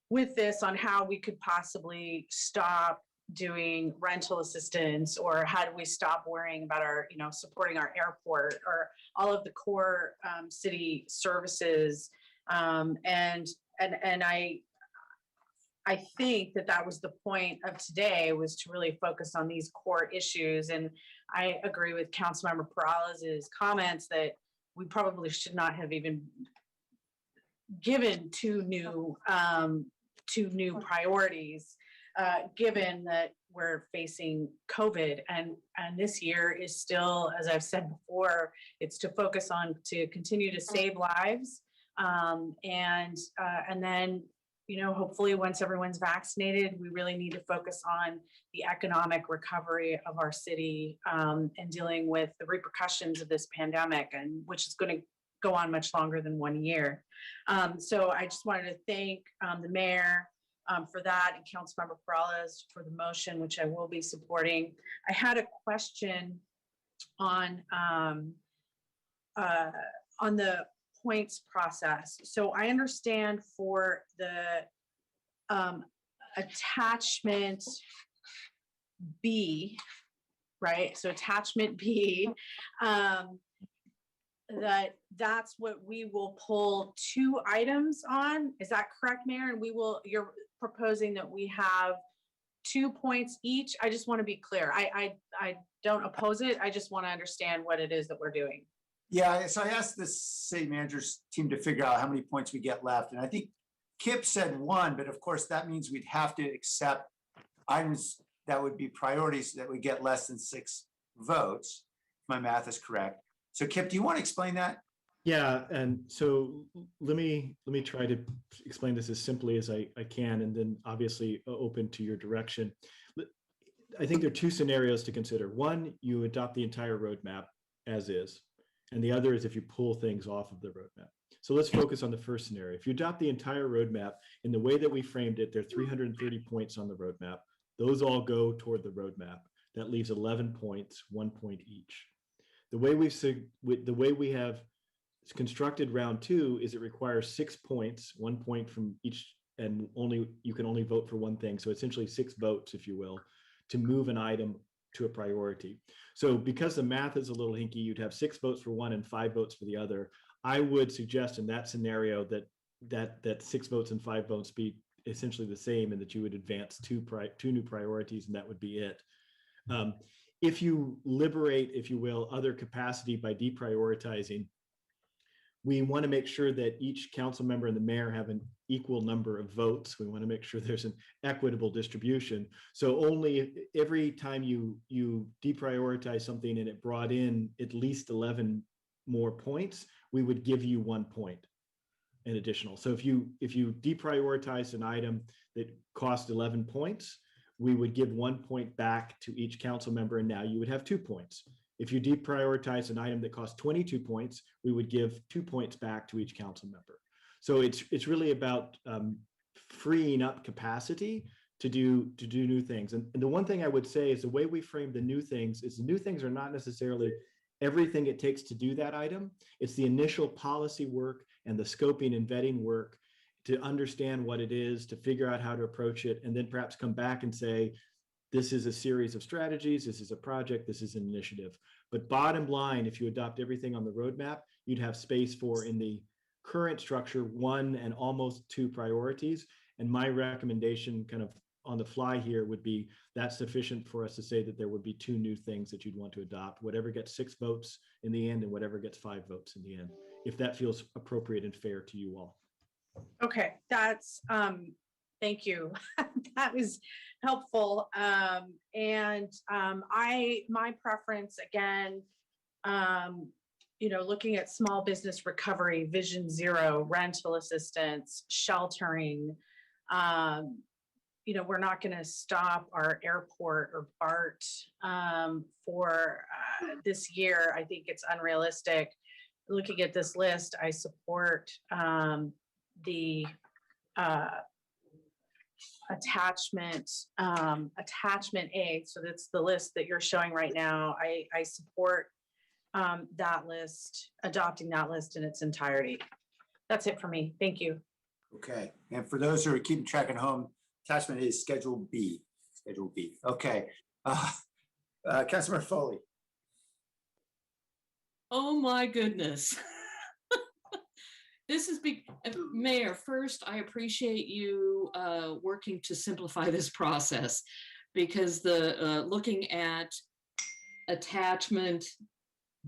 with this on how we could possibly stop doing rental assistance, or how do we stop worrying about our, supporting our airport or all of the core city services. And I think that was the point of today, was to really focus on these core issues. And I agree with Councilmember Peralez's comments that we probably should not have even given two new priorities, given that we're facing COVID, and this year is still, as I've said before, it's to focus on to continue to save lives, and then, hopefully once everyone's vaccinated, we really need to focus on the economic recovery of our city, and dealing with the repercussions of this pandemic, and which is going to go on much longer than 1 year. So I just wanted to thank the mayor for that, and Councilmember Peralez for the motion, which I will be supporting. I had a question on the points process. So I understand for the attachment B, right? So attachment B, that's what we will pull 2 items on. Is that correct, Mayor? And you're proposing that we have 2 points each. I just want to be clear. I don't oppose it. I just want to understand what it is that we're doing. Yeah, so I asked the city manager's team to figure out how many points we get left. And I think Kip said 1, but of course that means we'd have to accept items that would be priorities that would get less than 6 votes. If my math is correct. So Kip, do you want to explain that? Yeah, and so let me try to explain this as simply as I can, and then obviously open to your direction. I think there are 2 scenarios to consider. One, you adopt the entire roadmap as is, and the other is if you pull things off of the roadmap. So let's focus on the first scenario. If you adopt the entire roadmap in the way that we framed it, there are 330 points on the roadmap. Those all go toward the roadmap. That leaves 11 points, 1 point each. The way we have constructed round 2 is it requires 6 points, 1 point from each, and you can only vote for one thing. So essentially 6 votes, if you will, to move an item to a priority. So because the math is a little hinky, you'd have 6 votes for one and 5 votes for the other. I would suggest in that scenario that 6 votes and 5 votes be essentially the same, and that you would advance two new priorities, and that would be it. If you liberate, if you will, other capacity by deprioritizing, we want to make sure that each council member and the mayor have an equal number of votes. We want to make sure there's an equitable distribution. So only every time you deprioritize something and it brought in at least 11 more points, we would give you 1 point in additional. So if you deprioritize an item that cost 11 points, we would give 1 point back to each council member, and now you would have 2 points. If you deprioritize an item that costs 22 points, we would give 2 points back to each council member. So it's really about freeing up capacity to do new things. And the one thing I would say is the way we frame the new things is the new things are not necessarily everything it takes to do that item. It's the initial policy work and the scoping and vetting work to understand what it is, to figure out how to approach it, and then perhaps come back and say, this is a series of strategies, this is a project, this is an initiative. But bottom line, if you adopt everything on the roadmap, you'd have space for, in the current structure, 1 and almost 2 priorities. And my recommendation kind of on the fly here would be that's sufficient for us to say that there would be 2 new things that you'd want to adopt, whatever gets 6 votes in the end and whatever gets 5 votes in the end, if that feels appropriate and fair to you all. Okay, that's, thank you. That was helpful. My preference, again, looking at small business recovery, Vision Zero, rental assistance, sheltering. We're not going to stop our airport or BART for this year. I think it's unrealistic. Looking at this list, I support the attachment A. So that's the list that you're showing right now. I support that list, adopting that list in its entirety. That's it for me. Thank you. Okay, and for those who are keeping track at home, attachment is Schedule B. Schedule B. Okay, Councilmember Foley. Oh my goodness. This is big. Mayor, first, I appreciate you working to simplify this process, because looking at attachment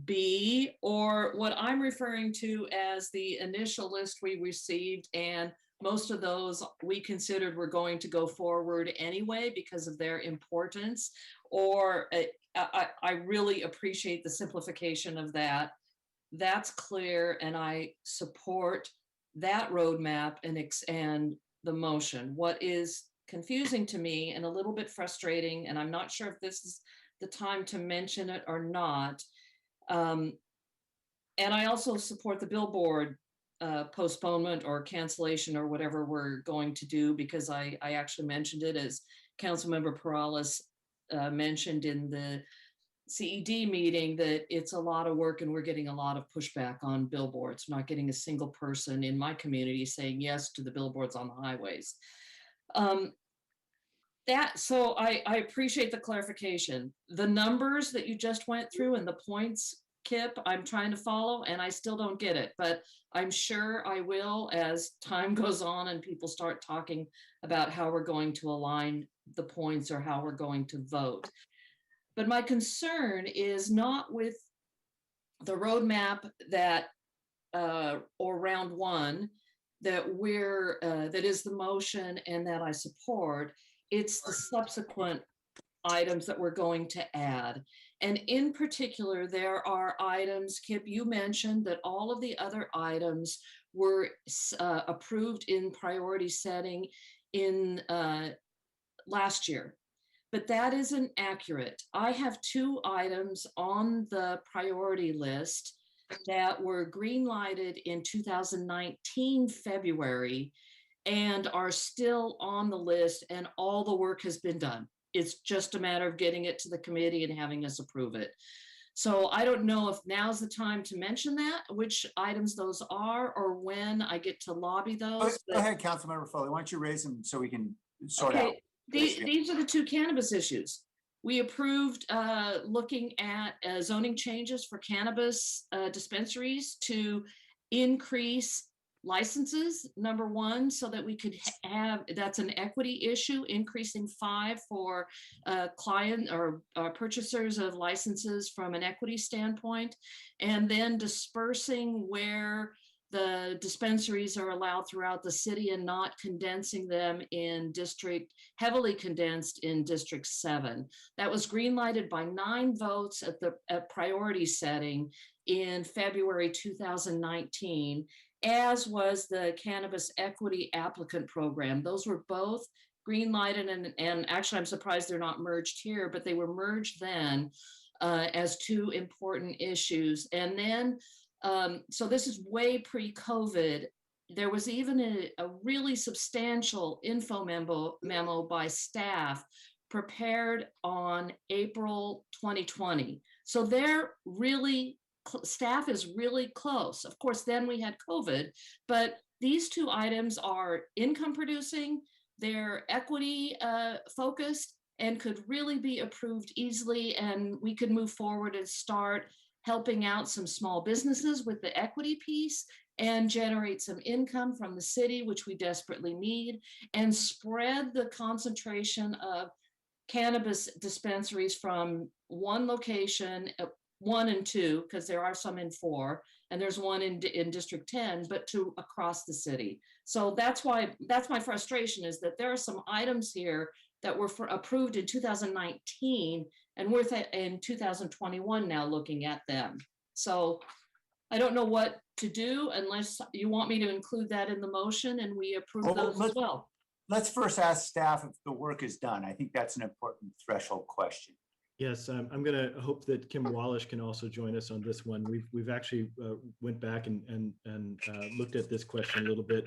B, or what I'm referring to as the initial list we received, and most of those we considered were going to go forward anyway because of their importance, or I really appreciate the simplification of that. That's clear, and I support that roadmap and the motion. What is confusing to me and a little bit frustrating, and I'm not sure if this is the time to mention it or not, and I also support the billboard postponement or cancellation or whatever we're going to do, because I actually mentioned it, as Councilmember Perales mentioned in the CED meeting, that it's a lot of work and we're getting a lot of pushback on billboards. I'm not getting a single person in my community saying yes to the billboards on the highways. So I appreciate the clarification. The numbers that you just went through and the points, Kip, I'm trying to follow and I still don't get it, but I'm sure I will as time goes on and people start talking about how we're going to align the points or how we're going to vote. But my concern is not with the roadmap that or round one that that is the motion and that I support. It's the subsequent items that we're going to add. And in particular, there are items, Kip, you mentioned that all of the other items were approved in priority setting in last year. But that isn't accurate. I have 2 items on the priority list that were green lighted in 2019 February and are still on the list, and all the work has been done. It's just a matter of getting it to the committee and having us approve it. So I don't know if now's the time to mention that, which items those are, or when I get to lobby those. Go ahead, Councilmember Foley. Why don't you raise them so we can sort out? These are the 2 cannabis issues. We approved looking at zoning changes for cannabis dispensaries to increase licenses, number 1, so that we could have, that's an equity issue, increasing 5 for client or purchasers of licenses from an equity standpoint, and then dispersing where the dispensaries are allowed throughout the city and not condensing them in heavily condensed in District 7. That was green lighted by 9 votes at priority setting in February 2019, as was the Cannabis Equity Applicant Program. Those were both green lighted, and actually I'm surprised they're not merged here, but they were merged then as 2 important issues. And then so this is way pre-COVID. There was even a really substantial info memo by staff prepared on April 2020. So they're really, staff is really close. Of course, then we had COVID, but these 2 items are income producing, they're equity focused, and could really be approved easily, and we could move forward and start helping out some small businesses with the equity piece and generate some income from the city, which we desperately need, and spread the concentration of cannabis dispensaries from one location, 1 and 2, because there are some in 4, and there's 1 in District 10, but to across the city. So that's my frustration, is that there are some items here that were approved in 2019 and we're in 2021 now looking at them. So I don't know what to do unless you want me to include that in the motion and we approve those as well. Let's first ask staff if the work is done. I think that's an important threshold question. Yes, I'm going to hope that Kim Wallish can also join us on this one. We've actually went back and looked at this question a little bit.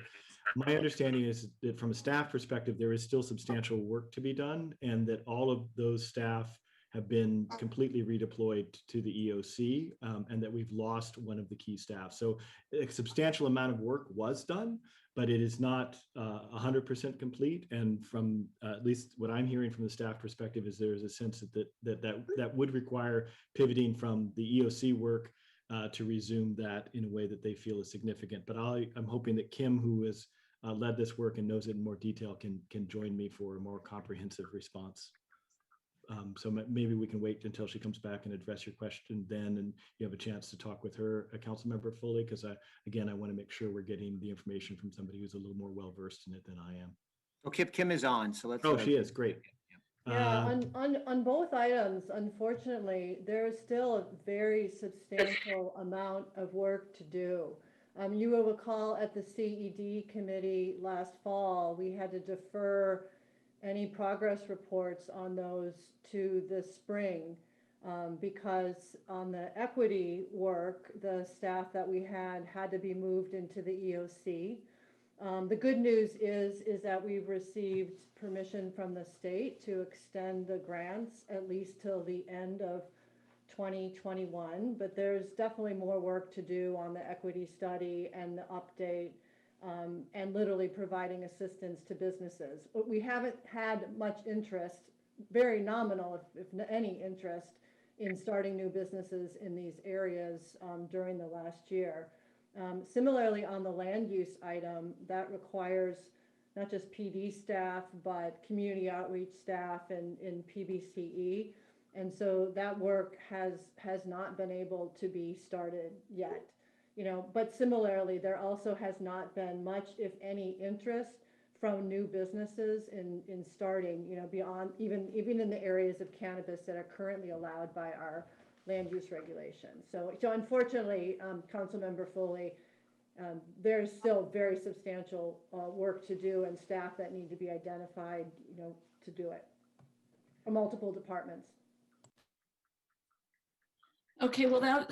My understanding is that from a staff perspective, there is still substantial work to be done, and that all of those staff have been completely redeployed to the EOC, and that we've lost one of the key staff. So a substantial amount of work was done, but it is not 100% complete. And from at least what I'm hearing from the staff perspective is there is a sense that would require pivoting from the EOC work to resume that in a way that they feel is significant. But I'm hoping that Kim, who has led this work and knows it in more detail, can join me for a more comprehensive response. So maybe we can wait until she comes back and address your question then, and you have a chance to talk with her, a council member, fully, because I want to make sure we're getting the information from somebody who's a little more well-versed in it than I am. Okay, Kim is on, so let's. Oh, she is, great. Yeah, on both items, unfortunately, there is still a very substantial amount of work to do. You will recall at the CED committee last fall, we had to defer any progress reports on those to this spring because on the equity work, the staff that we had to be moved into the EOC. The good news is that we've received permission from the state to extend the grants at least till the end of 2021, but there's definitely more work to do on the equity study and the update and literally providing assistance to businesses. We haven't had much interest, very nominal, if any interest, in starting new businesses in these areas during the last year. Similarly, on the land use item, that requires not just PD staff, but community outreach staff and in PBCE. And so that work has not been able to be started yet. But similarly, there also has not been much, if any, interest from new businesses in starting, beyond even in the areas of cannabis that are currently allowed by our land use regulations. So unfortunately, Councilmember Foley, there's still very substantial work to do and staff that need to be identified, to do it from multiple departments. Okay, well,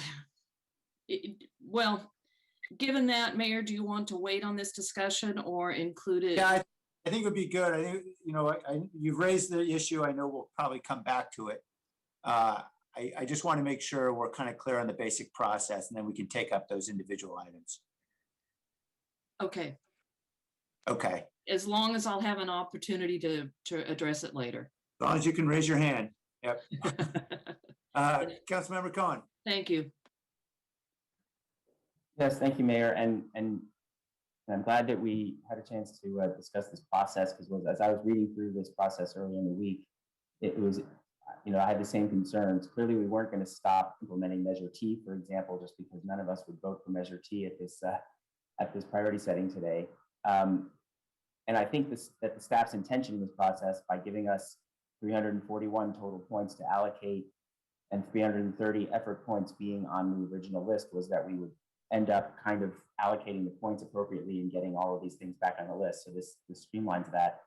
given that, Mayor, do you want to wait on this discussion or include it? Yeah, I think it would be good. I think, you've raised the issue. I know we'll probably come back to it. I just want to make sure we're kind of clear on the basic process, and then we can take up those individual items. Okay. Okay. As long as I'll have an opportunity to address it later. As long as you can raise your hand. Yep. Councilmember Cohen. Thank you. Yes, thank you, Mayor. And I'm glad that we had a chance to discuss this process, because as I was reading through this process earlier in the week, it was, I had the same concerns. Clearly, we weren't going to stop implementing Measure T, for example, just because none of us would vote for Measure T at this priority setting today. And I think that the staff's intention in this process, by giving us 341 total points to allocate and 330 effort points being on the original list, was that we would end up kind of allocating the points appropriately and getting all of these things back on the list. So this streamlines that.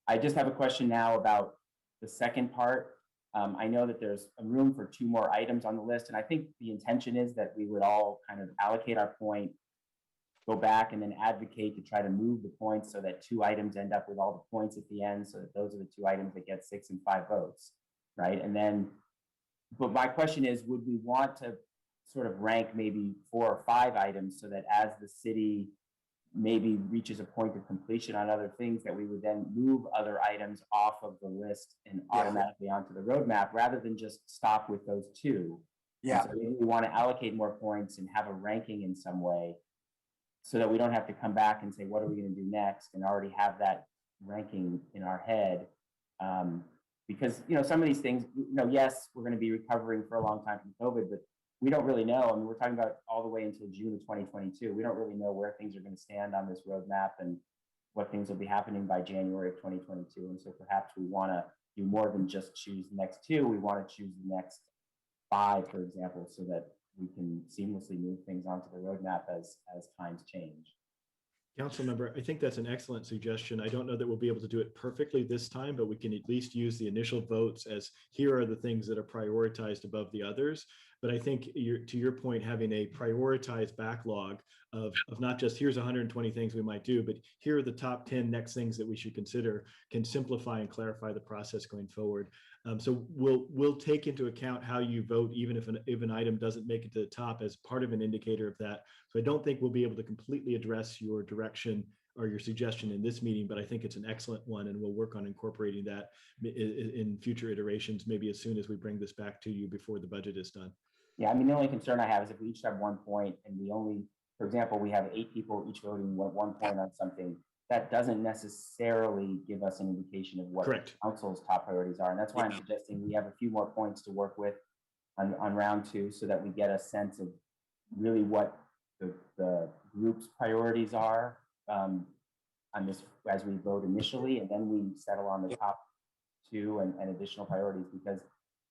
I just have a question now about the second part. I know that there's a room for 2 more items on the list, and I think the intention is that we would all kind of allocate our point, go back and then advocate to try to move the points so that 2 items end up with all the points at the end, so that those are the 2 items that get 6 and 5 votes, right? And then, but my question is, would we want to sort of rank maybe 4 or 5 items so that as the city maybe reaches a point of completion on other things, that we would then move other items off of the list and automatically onto the roadmap, rather than just stop with those 2. Yeah. So maybe we want to allocate more points and have a ranking in some way, so that we don't have to come back and say, what are we going to do next, and already have that ranking in our head. Because, some of these things, yes, we're going to be recovering for a long time from COVID, but we don't really know. I mean, we're talking about all the way until June of 2022. We don't really know where things are going to stand on this roadmap and what things will be happening by January of 2022. And so perhaps we want to do more than just choose the next 2. We want to choose the next 5, for example, so that we can seamlessly move things onto the roadmap as times change. Councilmember, I think that's an excellent suggestion. I don't know that we'll be able to do it perfectly this time, but we can at least use the initial votes as, here are the things that are prioritized above the others. But I think to your point, having a prioritized backlog of not just here's 120 things we might do, but here are the top 10 next things that we should consider, can simplify and clarify the process going forward. So we'll take into account how you vote, even if an item doesn't make it to the top, as part of an indicator of that. So I don't think we'll be able to completely address your direction or your suggestion in this meeting, but I think it's an excellent one, and we'll work on incorporating that in future iterations, maybe as soon as we bring this back to you before the budget is done. Yeah, I mean, the only concern I have is if we each have 1 point, and we only, for example, we have 8 people each voting 1 point on something, that doesn't necessarily give us an indication of what council's top priorities are. And that's why I'm suggesting we have a few more points to work with on round 2, so that we get a sense of really what the group's priorities are on this as we vote initially, and then we settle on the top 2 and additional priorities. Because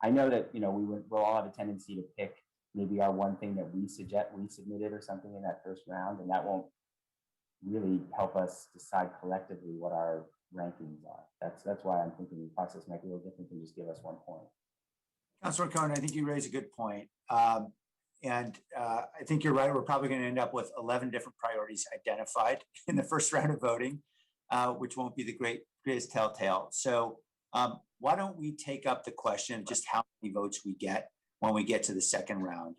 I know that we'll all have a tendency to pick maybe our one thing that we submitted or something in that first round, and that won't really help us decide collectively what our rankings are. That's why I'm thinking the process might be a little different than just give us 1 point. Councilor Cohen, I think you raise a good point. And I think you're right. We're probably going to end up with 11 different priorities identified in the first round of voting, which won't be the greatest telltale. So why don't we take up the question of just how many votes we get when we get to the second round?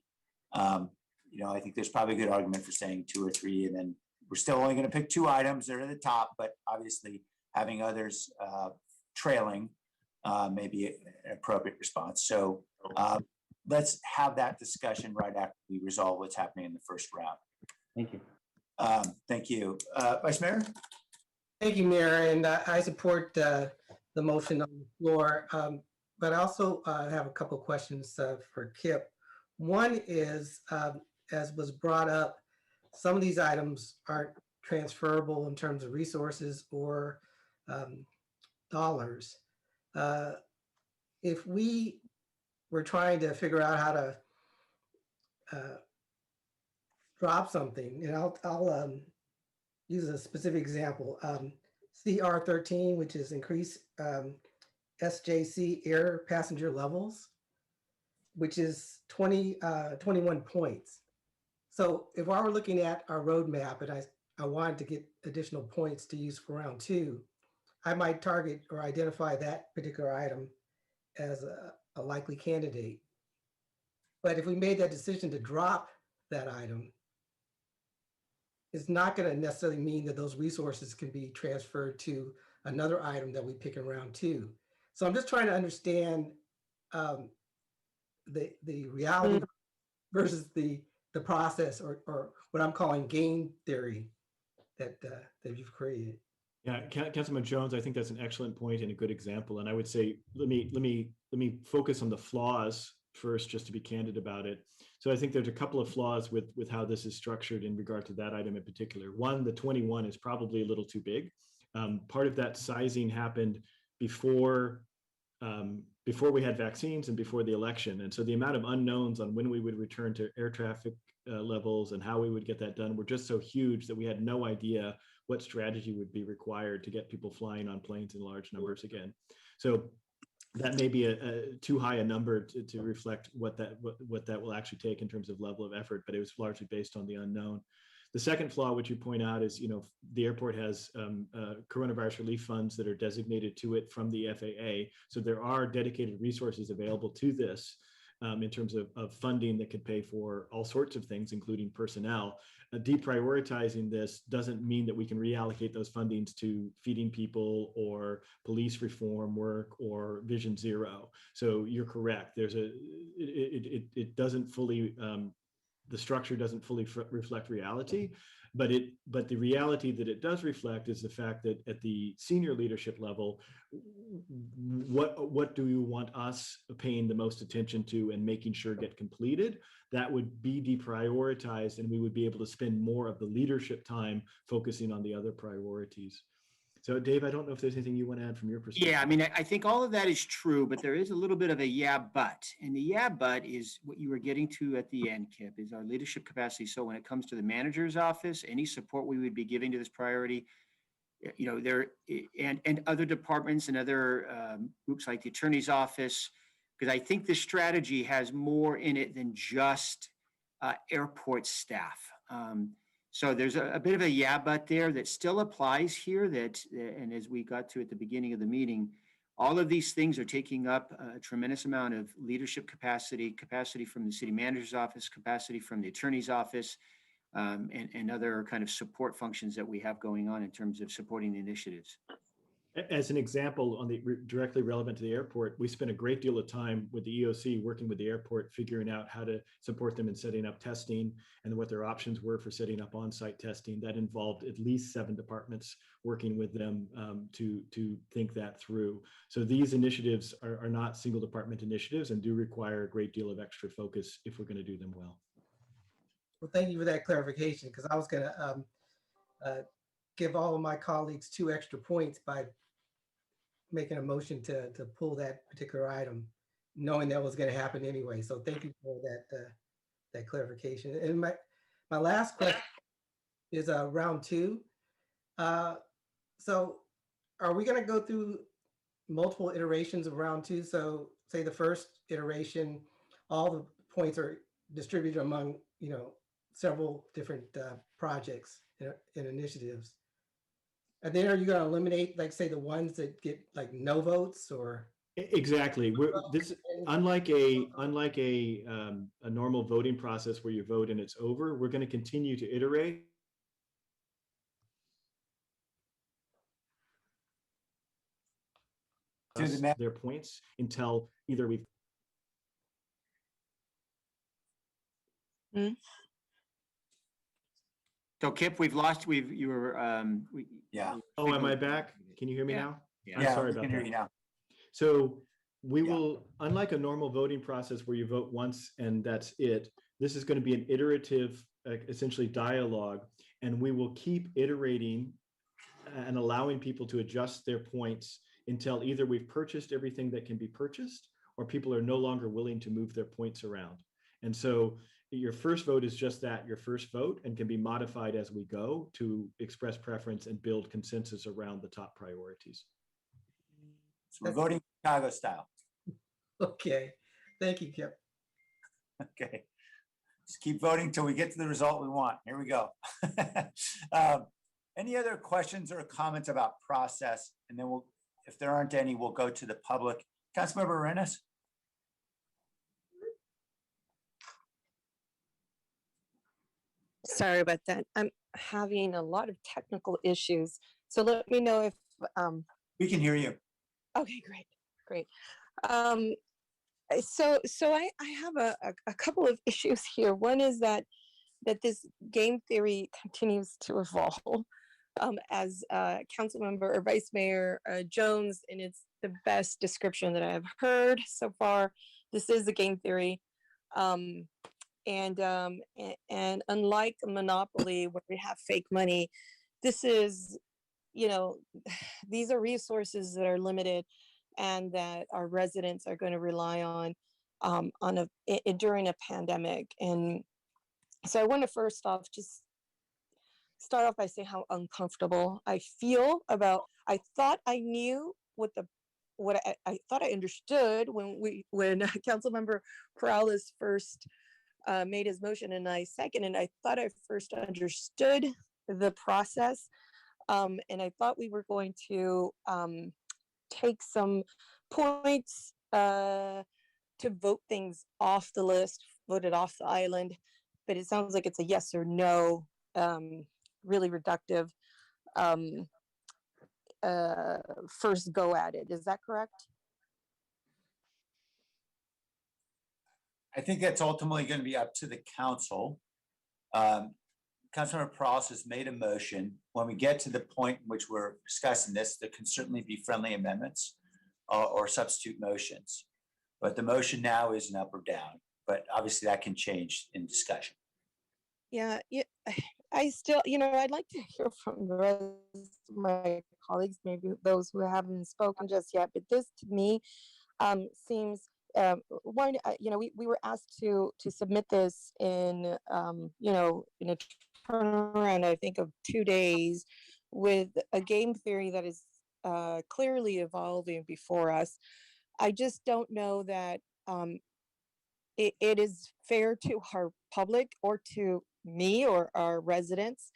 I think there's probably a good argument for saying 2 or 3, and then we're still only going to pick 2 items that are at the top, but obviously having others trailing may be an appropriate response. So let's have that discussion right after we resolve what's happening in the first round. Thank you. Thank you. Vice Mayor? Thank you, Mayor, and I support the motion on the floor. But I also have a couple of questions for Kip. One is, as was brought up, some of these items aren't transferable in terms of resources or dollars. If we were trying to figure out how to drop something, and I'll use a specific example. CR13, which is increase SJC air passenger levels, which is 21 points. So if I were looking at our roadmap and I wanted to get additional points to use for round 2, I might target or identify that particular item as a likely candidate. But if we made that decision to drop that item, it's not going to necessarily mean that those resources can be transferred to another item that we pick in round 2. So I'm just trying to understand the reality versus the process or what I'm calling game theory that you've created. Yeah, Councilman Jones, I think that's an excellent point and a good example. And I would say, let me focus on the flaws first, just to be candid about it. So I think there's a couple of flaws with how this is structured in regard to that item in particular. One, the 21 is probably a little too big. Part of that sizing happened before we had vaccines and before the election. And so the amount of unknowns on when we would return to air traffic levels and how we would get that done were just so huge that we had no idea what strategy would be required to get people flying on planes in large numbers again. So that may be a too high a number to reflect what that will actually take in terms of level of effort, but it was largely based on the unknown. The second flaw, which you point out, is the airport has coronavirus relief funds that are designated to it from the FAA. So there are dedicated resources available to this in terms of funding that could pay for all sorts of things, including personnel. Deprioritizing this doesn't mean that we can reallocate those fundings to feeding people or police reform work or Vision Zero. So you're correct. It doesn't fully, the structure doesn't fully reflect reality, but the reality that it does reflect is the fact that at the senior leadership level, what do you want us paying the most attention to and making sure get completed? That would be deprioritized, and we would be able to spend more of the leadership time focusing on the other priorities. So Dave, I don't know if there's anything you want to add from your perspective. Yeah, I mean, I think all of that is true, but there is a little bit of a yeah, but. And the yeah, but is what you were getting to at the end, Kip, is our leadership capacity. So when it comes to the manager's office, any support we would be giving to this priority, there and other departments and other groups like the attorney's office, because I think the strategy has more in it than just airport staff. So there's a bit of a yeah, but there that still applies here and as we got to at the beginning of the meeting, all of these things are taking up a tremendous amount of leadership capacity from the city manager's office, capacity from the attorney's office, and other kind of support functions that we have going on in terms of supporting the initiatives. As an example, directly relevant to the airport, we spent a great deal of time with the EOC working with the airport, figuring out how to support them in setting up testing and what their options were for setting up on-site testing. That involved at least 7 departments working with them to think that through. So these initiatives are not single department initiatives and do require a great deal of extra focus if we're going to do them well. Well, thank you for that clarification, because I was going to give all of my colleagues 2 extra points by making a motion to pull that particular item, knowing that was going to happen anyway. So thank you for that clarification. And my last question is round 2. So are we going to go through multiple iterations of round 2? So say the first iteration, all the points are distributed among several different projects and initiatives. And then are you going to eliminate, like, say, the ones that get like no votes or? Exactly. This unlike a normal voting process where you vote and it's over. We're going to continue to iterate. Their points until either we've So Kip, we've lost, you were, Yeah. Oh, am I back? Can you hear me Yeah. now? I'm Yeah, sorry we about can hear that. you now. So we Yeah. will, unlike a normal voting process where you vote once and that's it, this is going to be an iterative, essentially dialogue, and we will keep iterating and allowing people to adjust their points until either we've purchased everything that can be purchased or people are no longer willing to move their points around. And so your first vote is just that, your first vote, and can be modified as we go to express preference and build consensus around the top priorities. So we're voting Chicago style. Okay, thank you, Kip. Okay. Just keep voting till we get to the result we want. Here we go. Any other questions or comments about process? And then we'll, if there aren't any, we'll go to the public. Councilmember Arenas? Sorry about that. I'm having a lot of technical issues. So let me know if, We can hear you. okay, great. So I have a couple of issues here. One is that this game theory continues to evolve. As Councilmember or Vice Mayor Jones, and it's the best description that I've heard so far. This is a game theory. And unlike a monopoly where we have fake money, this is, these are resources that are limited and that our residents are going to rely on during a pandemic. And so I want to first off just start off by saying how uncomfortable I feel about. I thought I knew what I thought I understood when Councilmember Perales first made his motion and I seconded, and I thought I first understood the process. And I thought we were going to take some points to vote things off the list, vote it off the island. But it sounds like it's a yes or no, really reductive first go at it. Is that correct? I think that's ultimately going to be up to the council. Councilmember Perales has made a motion. When we get to the point in which we're discussing this, there can certainly be friendly amendments or substitute motions. But the motion now is an up or down, but obviously that can change in discussion. Yeah, I still, I'd like to hear from the rest of my colleagues, maybe those who haven't spoken just yet, but this to me seems, one, we were asked to submit this in, in a turnaround, I think, of 2 days with a game theory that is clearly evolving before us. I just don't know that it is fair to our public or to me or our residents,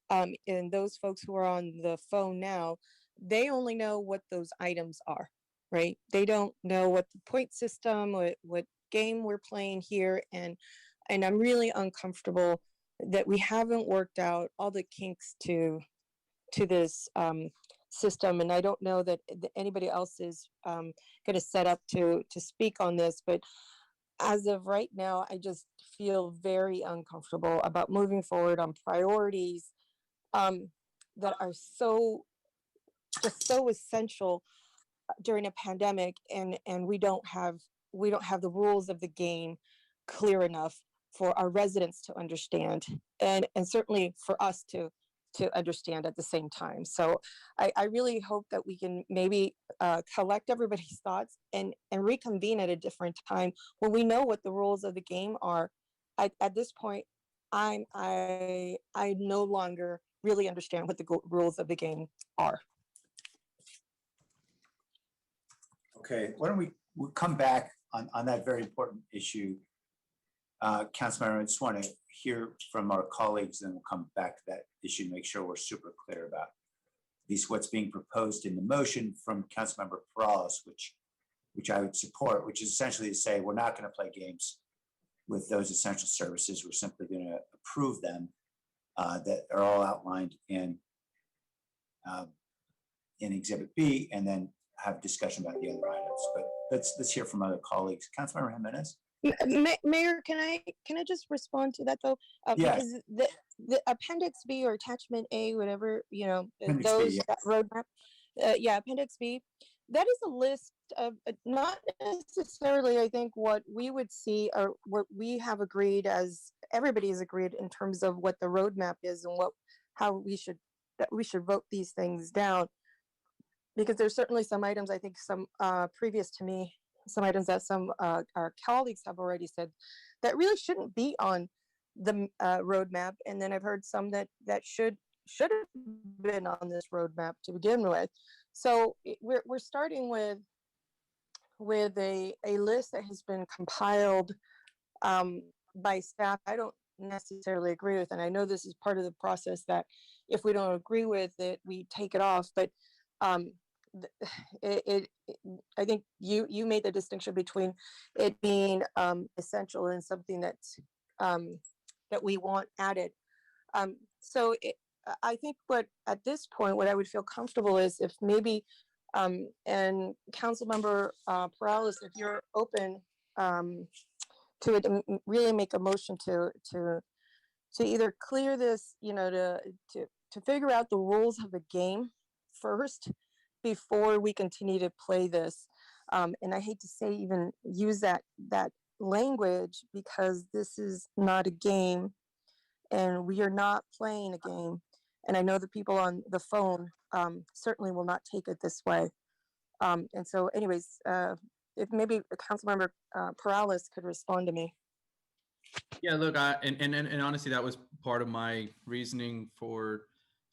and those folks who are on the phone now. They only know what those items are, right? They don't know what the point system, what game we're playing here, and I'm really uncomfortable that we haven't worked out all the kinks to this system. And I don't know that anybody else is going to set up to speak on this, but as of right now, I just feel very uncomfortable about moving forward on priorities that are so essential during a pandemic, and we don't have the rules of the game clear enough for our residents to understand, and certainly for us to understand at the same time. So I really hope that we can maybe collect everybody's thoughts and reconvene at a different time when we know what the rules of the game are. At this point, I no longer really understand what the rules of the game are. Okay, why don't we'll come back on that very important issue. Councilmember, I just want to hear from our colleagues, and we'll come back to that issue, make sure we're super clear about at least what's being proposed in the motion from Councilmember Perales, which I would support, which is essentially to say we're not going to play games with those essential services. We're simply going to approve them that are all outlined in Exhibit B, and then have discussion about the other items. But let's hear from other colleagues. Councilmember Jimenez. Mayor, can I just respond to that though? Yes. Because the Appendix B or Attachment A, whatever, Appendix B, those, yeah. that roadmap, yeah, Appendix B, that is a list of not necessarily, I think, what we would see or what we have agreed as everybody has agreed in terms of what the roadmap is and how we should vote these things down. Because there's certainly some items, I think some previous to me, some items that some our colleagues have already said that really shouldn't be on the roadmap. And then I've heard some that should have been on this roadmap to begin with. So we're starting with a list that has been compiled by staff. I don't necessarily agree with, and I know this is part of the process that if we don't agree with it, we take it off. But I think you made the distinction between it being essential and something that's that we want added. So I think at this point, what I would feel comfortable is if maybe, and Councilmember Perales, if you're open to it, really make a motion to either clear this, to figure out the rules of the game first before we continue to play this. And I hate to say even use that language because this is not a game and we are not playing a game. And I know the people on the phone certainly will not take it this way. And so anyways, if maybe Councilmember Perales could respond to me. Yeah, look, and honestly, that was part of my reasoning for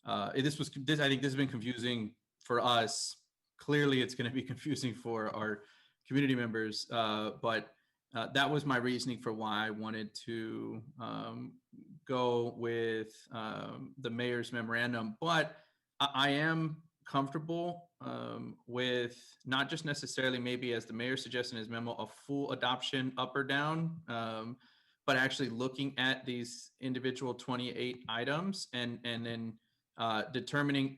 I think this has been confusing for us. Clearly, it's going to be confusing for our community members, but that was my reasoning for why I wanted to go with the mayor's memorandum. But I am comfortable with not just necessarily maybe as the mayor suggested in his memo, a full adoption up or down, but actually looking at these individual 28 items and then determining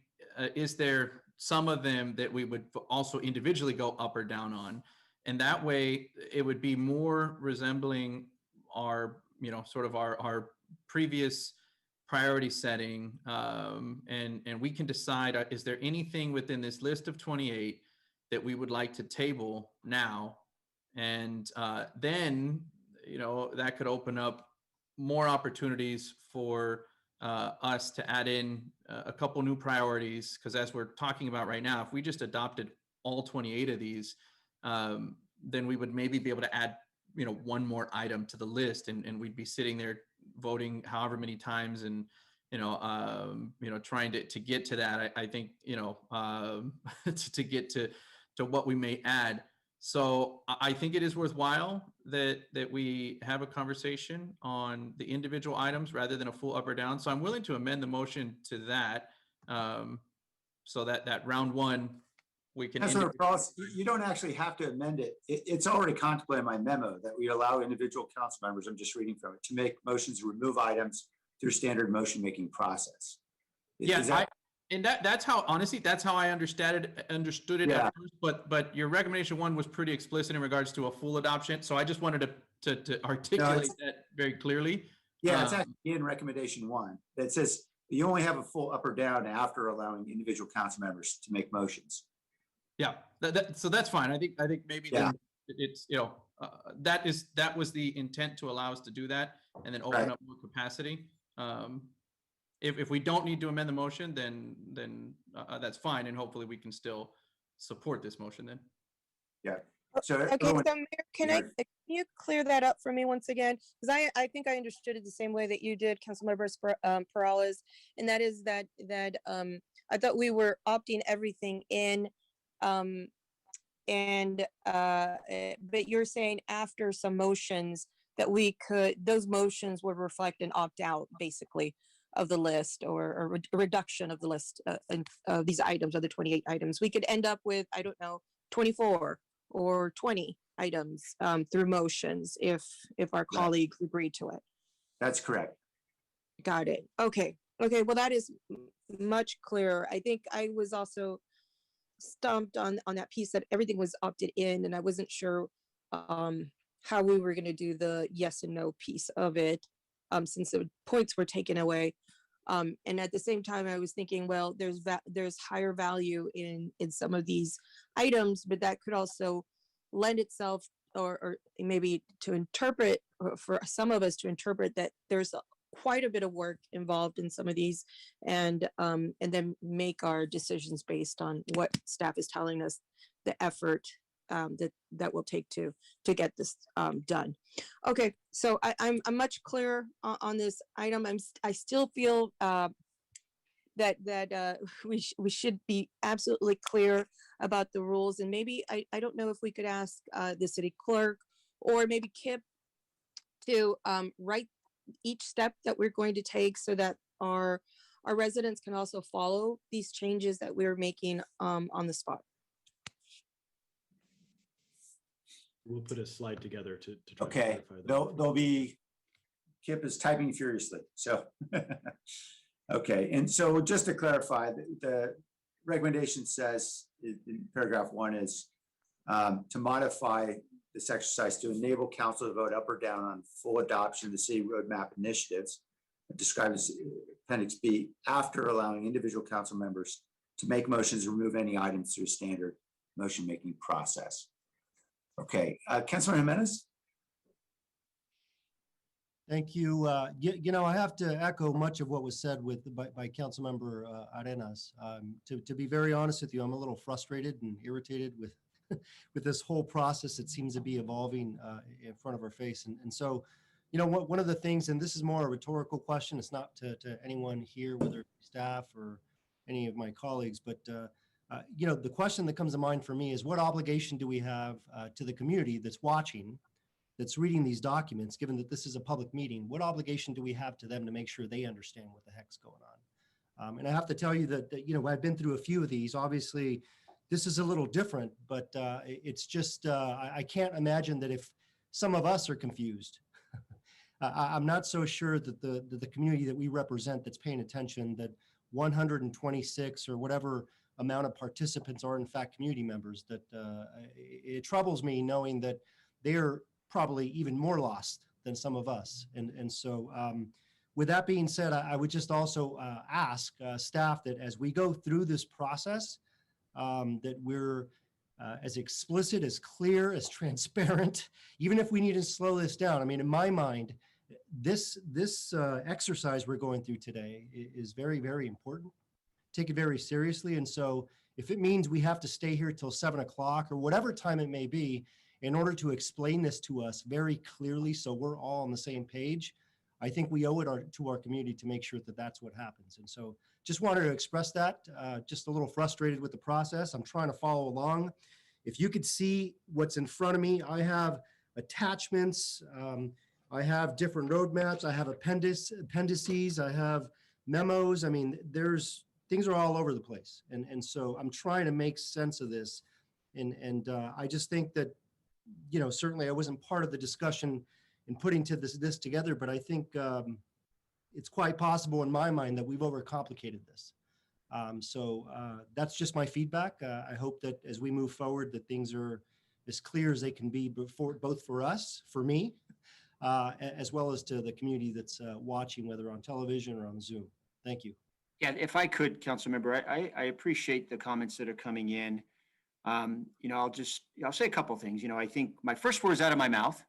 is there some of them that we would also individually go up or down on. And that way it would be more resembling our, sort of our previous priority setting. And we can decide, is there anything within this list of 28 that we would like to table now? And then, that could open up more opportunities for us to add in a couple new priorities. Because as we're talking about right now, if we just adopted all 28 of these, then we would maybe be able to add, one more item to the list, and we'd be sitting there voting however many times, and trying to get to that. I think to get to what we may add. So I think it is worthwhile that we have a conversation on the individual items rather than a full up or down. So I'm willing to amend the motion to that, so that round one we can. You don't actually have to amend it. It's already contemplated in my memo that we allow individual council members, I'm just reading from it, to make motions to remove items through standard motion making process. Yeah, that's how, honestly, that's how I understood it Yeah. at first, but your recommendation one was pretty explicit in regards to a full adoption. So I just wanted to articulate that very clearly. Yeah, it's actually in recommendation one that says you only have a full up or down after allowing individual council members to make motions. Yeah, so that's fine. I think maybe then it's, that was the intent, to allow us to do that and then open up more capacity. If we don't need to amend the motion, then that's fine, and hopefully we can still support this motion then. Yeah. So okay, so Mayor, can you clear that up for me once again? Because I think I understood it the same way that you did, Councilmember Perales, and that is that I thought we were opting everything in, but you're saying after some motions that those motions would reflect an opt out, basically, of the list, or a reduction of the list of these items, of the 28 items. We could end up with, I don't know, 24 or 20 items through motions if our colleagues agree to it. That's correct. Got it. Okay. Well, that is much clearer. I think I was also stumped on that piece that everything was opted in, and I wasn't sure how we were going to do the yes and no piece of it, since the points were taken away. And at the same time, I was thinking, well, there's higher value in some of these items, but that could also lend itself, or maybe to interpret, or for some of us to interpret, that there's quite a bit of work involved in some of these, and then make our decisions based on what staff is telling us the effort that will take to get this done. Okay, so I'm much clearer on this item. I still feel that we should be absolutely clear about the rules, and maybe I don't know if we could ask the city clerk or maybe Kip to write each step that we're going to take, so that our residents can also follow these changes that we're making on the spot. We'll put a slide together to try to Okay, clarify that. they'll be, Kip is typing furiously, so. Okay, and so just to clarify, the recommendation says in paragraph 1 is to modify this exercise to enable council to vote up or down on full adoption of the city roadmap initiatives described as Appendix B, after allowing individual council members to make motions or remove any items through standard motion-making process. Okay, Councilman Jimenez? Thank you. You know, I have to echo much of what was said by Councilmember Arenas. To be very honest with you, I'm a little frustrated and irritated with with this whole process that seems to be evolving in front of our face. And so, you know, one of the things, and this is more a rhetorical question, it's not to anyone here, whether it be staff or any of my colleagues, but you know, the question that comes to mind for me is, what obligation do we have to the community that's watching, that's reading these documents, given that this is a public meeting? What obligation do we have to them to make sure they understand what the heck's going on? And I have to tell you that, you know, I've been through a few of these. Obviously, this is a little different, but it's just, I can't imagine that if some of us are confused, I'm not so sure that the community that we represent that's paying attention, that 126 or whatever amount of participants are in fact community members, that it troubles me knowing that they're probably even more lost than some of us. And so with that being said, I would just also ask staff that as we go through this process, that we're as explicit, as clear, as transparent, even if we need to slow this down. I mean, in my mind, this exercise we're going through today is very, very important. Take it very seriously. And so if it means we have to stay here till 7 o'clock or whatever time it may be, in order to explain this to us very clearly so we're all on the same page, I think we owe it to our community to make sure that that's what happens. And so just wanted to express that, just a little frustrated with the process. I'm trying to follow along. If you could see what's in front of me, I have attachments, I have different roadmaps, I have appendices, I have memos. I mean, things are all over the place. And so I'm trying to make sense of this. And I just think that, you know, certainly I wasn't part of the discussion in putting this together, but I think it's quite possible in my mind that we've overcomplicated this. So that's just my feedback. I hope that as we move forward, that things are as clear as they can be both for us, for me, as well as to the community that's watching, whether on television or on Zoom. Thank you. Yeah, if I could, Councilmember, I appreciate the comments that are coming in. You know, I'll say a couple of things. You know, I think my first words out of my mouth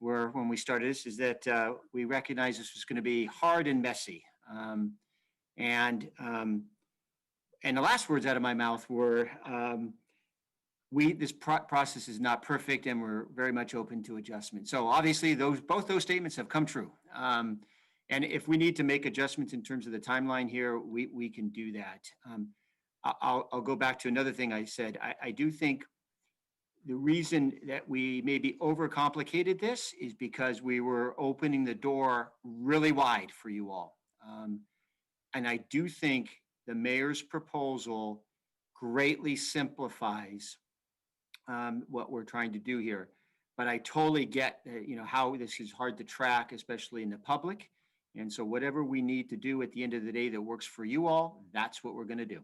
were, when we started this, is that we recognize this was going to be hard and messy. And the last words out of my mouth were, this process is not perfect, and we're very much open to adjustment. So obviously, both those statements have come true. And if we need to make adjustments in terms of the timeline here, we can do that. I'll go back to another thing I said. I do think the reason that we maybe overcomplicated this is because we were opening the door really wide for you all. And I do think the mayor's proposal greatly simplifies what we're trying to do here. But I totally get, you know, how this is hard to track, especially in the public. And so whatever we need to do at the end of the day that works for you all, that's what we're going to do.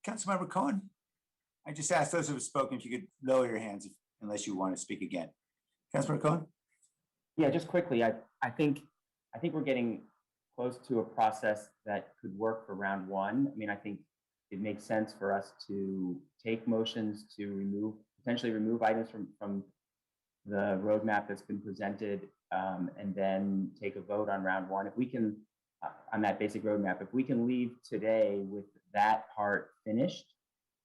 Councilmember Cohen? I just asked those who have spoken if you could lower your hands unless you want to speak again. Councilmember Cohen? Yeah, just quickly, I think we're getting close to a process that could work for round one. I mean, I think it makes sense for us to take motions to potentially remove items from the roadmap that's been presented, and then take a vote on round one. If we can, on that basic roadmap, if we can leave today with that part finished,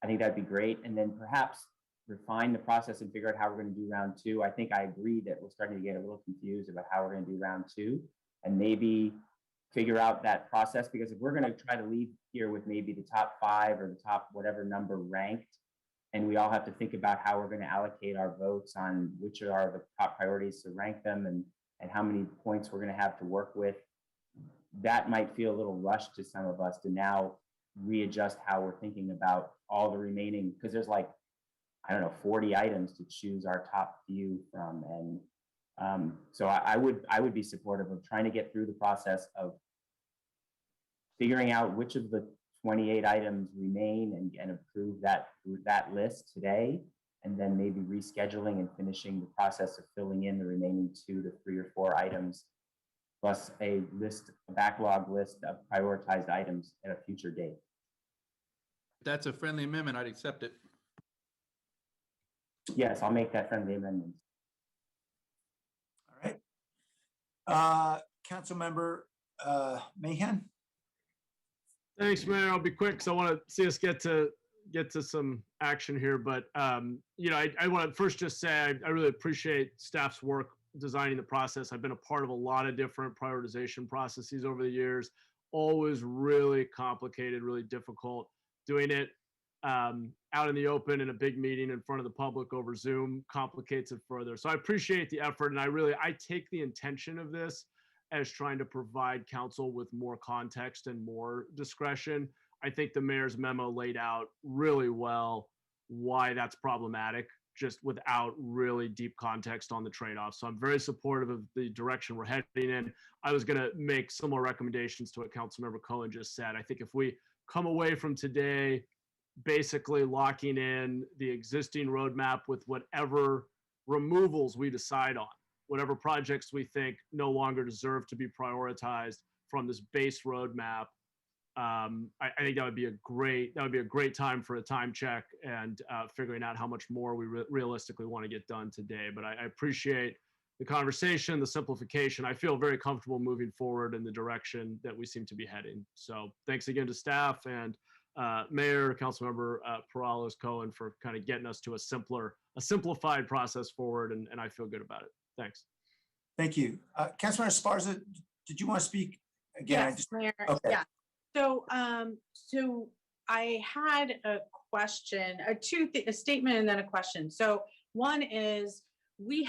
I think that'd be great. And then perhaps refine the process and figure out how we're going to do round two. I think I agree that we're starting to get a little confused about how we're going to do round two, and maybe figure out that process, because if we're going to try to leave here with maybe the top 5 or the top whatever number ranked, and we all have to think about how we're going to allocate our votes on which are the top priorities to rank them, and how many points we're going to have to work with, that might feel a little rushed to some of us to now readjust how we're thinking about all the remaining, because there's like, I don't know, 40 items to choose our top few from. And so I would be supportive of trying to get through the process of figuring out which of the 28 items remain and approve that list today, and then maybe rescheduling and finishing the process of filling in the remaining 2 to 3 or 4 items, plus a backlog list of prioritized items at a future date. That's a friendly amendment. I'd accept it. Yes, I'll make that friendly amendment. All right. Councilmember Mahan? Thanks, Mayor. I'll be quick because I want to see us get to some action here. But you know, I want to first just say I really appreciate staff's work designing the process. I've been a part of a lot of different prioritization processes over the years. Always really complicated, really difficult. Doing it out in the open in a big meeting in front of the public over Zoom complicates it further. So I appreciate the effort, and I take the intention of this as trying to provide council with more context and more discretion. I think the mayor's memo laid out really well why that's problematic, just without really deep context on the trade-offs. So I'm very supportive of the direction we're heading in. I was going to make similar recommendations to what Councilmember Cohen just said. I think if we come away from today basically locking in the existing roadmap with whatever removals we decide on, whatever projects we think no longer deserve to be prioritized from this base roadmap, I think that would be a great time for a time check and figuring out how much more we realistically want to get done today. But I appreciate the conversation, the simplification. I feel very comfortable moving forward in the direction that we seem to be heading. So thanks again to staff and Mayor, Councilmember Perales, Cohen for kind of getting us to a simplified process forward, and I feel good about it. Thanks. Thank you. Councilmember Esparza, did you want to speak again? Yes, Mayor. Okay. Yeah. So, so I had a question, a statement and then a question. So one is we've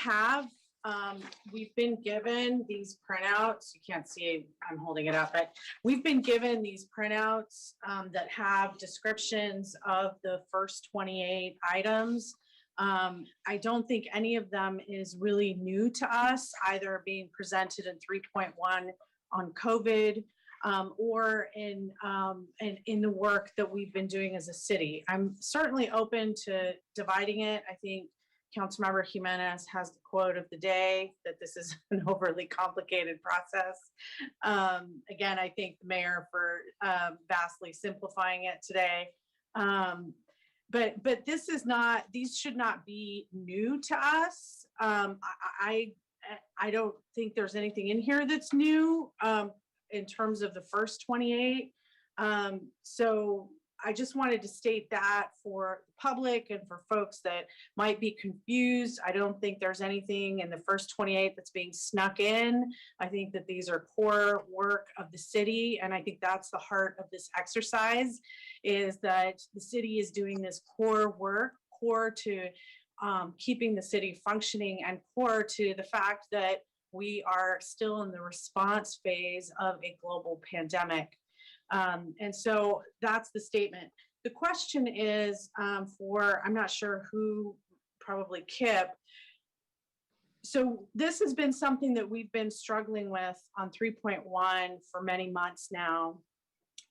been given these printouts. You can't see, I'm holding it up, but we've been given these printouts that have descriptions of the first 28 items. I don't think any of them is really new to us, either being presented in 3.1 on COVID, or in the work that we've been doing as a city. I'm certainly open to dividing it. I think Councilmember Jimenez has the quote of the day that this is an overly complicated process. Again, I thank the mayor for vastly simplifying it today. But this is not; these should not be new to us. I don't think there's anything in here that's new. In terms of the first 28. So I just wanted to state that for the public and for folks that might be confused. I don't think there's anything in the first 28 that's being snuck in. I think that these are core work of the city. And I think that's the heart of this exercise, is that the city is doing this core work, core to keeping the city functioning, and core to the fact that we are still in the response phase of a global pandemic. And so that's the statement. The question is I'm not sure who, probably Kip. So this has been something that we've been struggling with on 3.1 for many months now.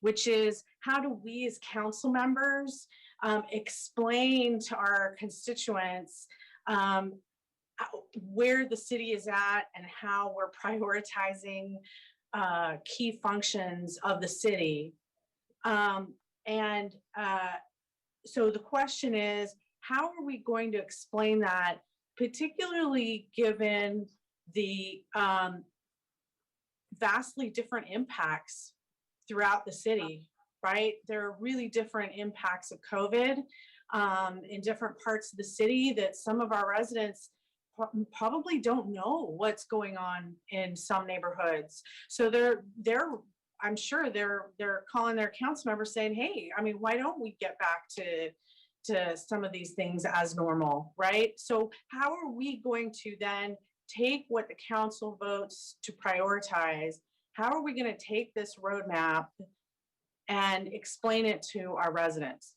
which is how do we as council members explain to our constituents where the city is at and how we're prioritizing key functions of the city. So the question is, how are we going to explain that, particularly given the vastly different impacts throughout the city, right? There are really different impacts of COVID in different parts of the city that some of our residents probably don't know what's going on in some neighborhoods. So I'm sure they're calling their council members saying, hey, I mean, why don't we get back to some of these things as normal, right? So how are we going to then take what the council votes to prioritize? How are we going to take this roadmap and explain it to our residents?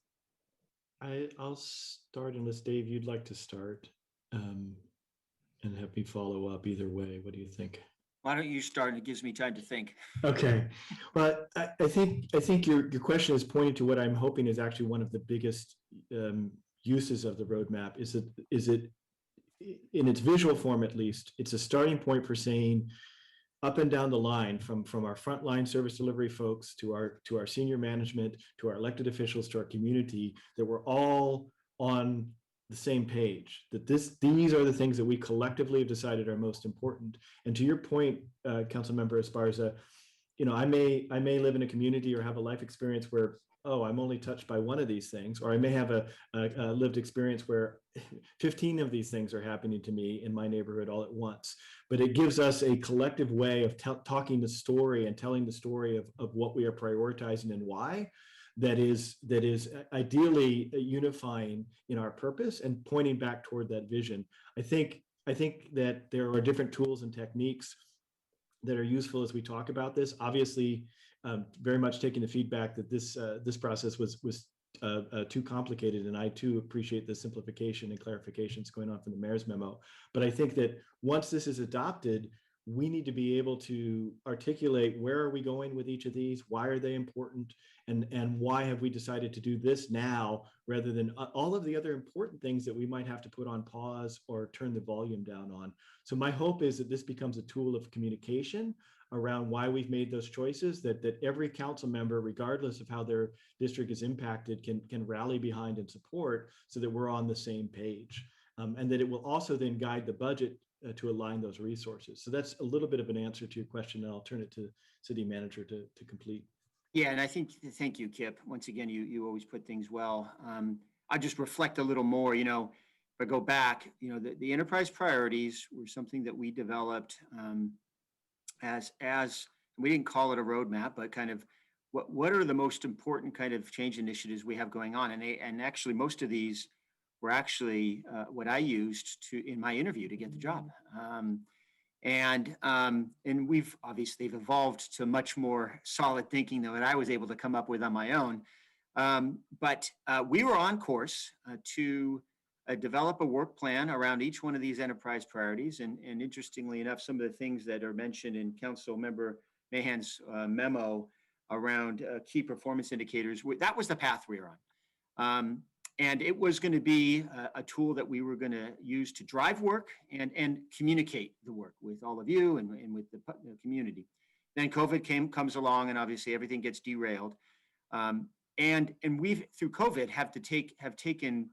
I'll start unless Dave, you'd like to start, and have me follow up either way. What do you think? Why don't you start? It gives me time to think. Okay. Well, I think your question is pointing to what I'm hoping is actually one of the biggest uses of the roadmap. Is it in its visual form, at least, it's a starting point for saying up and down the line, from our frontline service delivery folks to our senior management, to our elected officials, to our community, that we're all on the same page, that these are the things that we collectively have decided are most important. And to your point, Councilmember Esparza, I may live in a community or have a life experience where, oh, I'm only touched by one of these things, or I may have a lived experience where 15 of these things are happening to me in my neighborhood all at once. But it gives us a collective way of talking the story and telling the story of what we are prioritizing and why. That is ideally unifying in our purpose and pointing back toward that vision. I think that there are different tools and techniques that are useful as we talk about this. Obviously, very much taking the feedback that this process was too complicated, and I too appreciate the simplification and clarifications going on from the mayor's memo. But I think that once this is adopted, we need to be able to articulate where are we going with each of these, why are they important, and why have we decided to do this now rather than all of the other important things that we might have to put on pause or turn the volume down on. So my hope is that this becomes a tool of communication around why we've made those choices, that every council member, regardless of how their district is impacted, can rally behind and support, so that we're on the same page. And that it will also then guide the budget to align those resources. So that's a little bit of an answer to your question, and I'll turn it to city manager to complete. Yeah, and thank you, Kip. Once again, you always put things well. I just reflect a little more, if I go back, the enterprise priorities were something that we developed as we didn't call it a roadmap, but kind of what are the most important kind of change initiatives we have going on. And actually most of these were actually what I used in my interview to get the job. And they've evolved to much more solid thinking than what I was able to come up with on my own. But we were on course to develop a work plan around each one of these enterprise priorities. And interestingly enough, some of the things that are mentioned in Council Member Mahan's memo around key performance indicators, that was the path we were on. And it was going to be a tool that we were going to use to drive work and communicate the work with all of you and with the community. Then COVID comes along, and obviously everything gets derailed. And we've, through COVID, have taken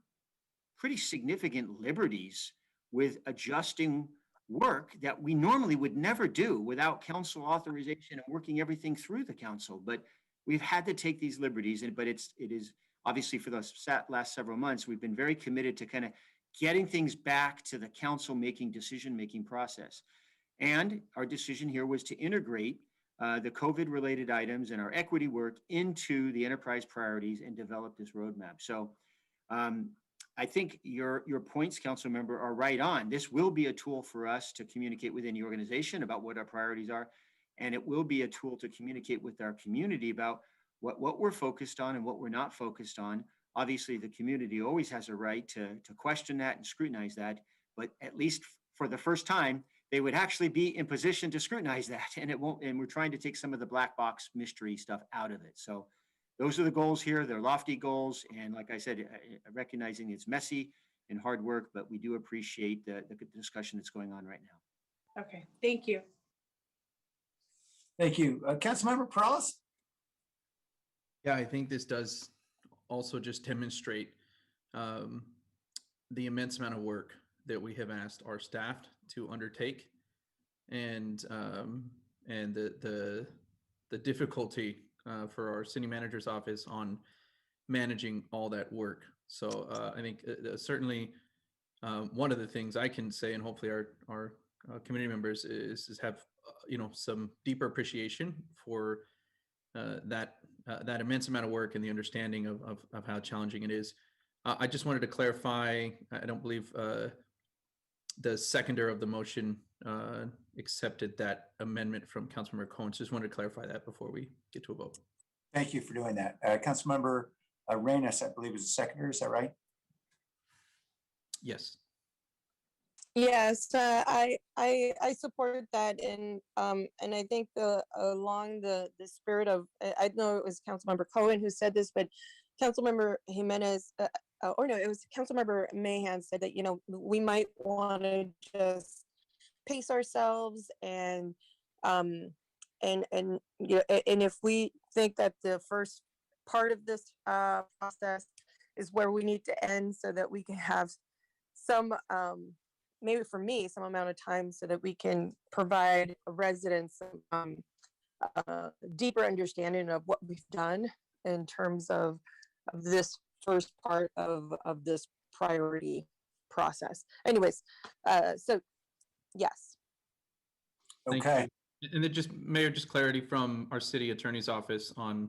pretty significant liberties with adjusting work that we normally would never do without council authorization and working everything through the council. But we've had to take these liberties, but it is obviously for the last several months, we've been very committed to kind of getting things back to the council decision-making process. And our decision here was to integrate the COVID-related items and our equity work into the enterprise priorities and develop this roadmap. So I think your points, council member, are right on. This will be a tool for us to communicate within the organization about what our priorities are. And it will be a tool to communicate with our community about what we're focused on and what we're not focused on. Obviously, the community always has a right to question that and scrutinize that, but at least for the first time, they would actually be in position to scrutinize that, and it won't. And we're trying to take some of the black box mystery stuff out of it. So those are the goals here. They're lofty goals, and like I said, recognizing it's messy and hard work, but we do appreciate the discussion that's going on right now. Okay, thank you. Thank you. Councilmember Perales? Yeah, I think this does also just demonstrate the immense amount of work that we have asked our staff to undertake, and the difficulty for our city manager's office on managing all that work. So I think certainly one of the things I can say, and hopefully our community members is have some deeper appreciation for that immense amount of work and the understanding of how challenging it is. I just wanted to clarify, I don't believe the seconder of the motion accepted that amendment from Councilmember Cohen. So just wanted to clarify that before we get to a vote. Thank you for doing that. Councilmember Reyes, I believe, is the seconder. Is that right? Yes. Yes, I support that, and I think along the spirit of, I know it was Councilmember Cohen who said this, but Councilmember Jimenez, or no, it was Councilmember Mahan said that we might want to just pace ourselves, and if we think that the first part of this process is where we need to end, so that we can have some maybe for me, some amount of time so that we can provide residents deeper understanding of what we've done in terms of this first part of this priority process. Anyways, so yes. Okay. And then just, Mayor, just clarity from our city attorney's office on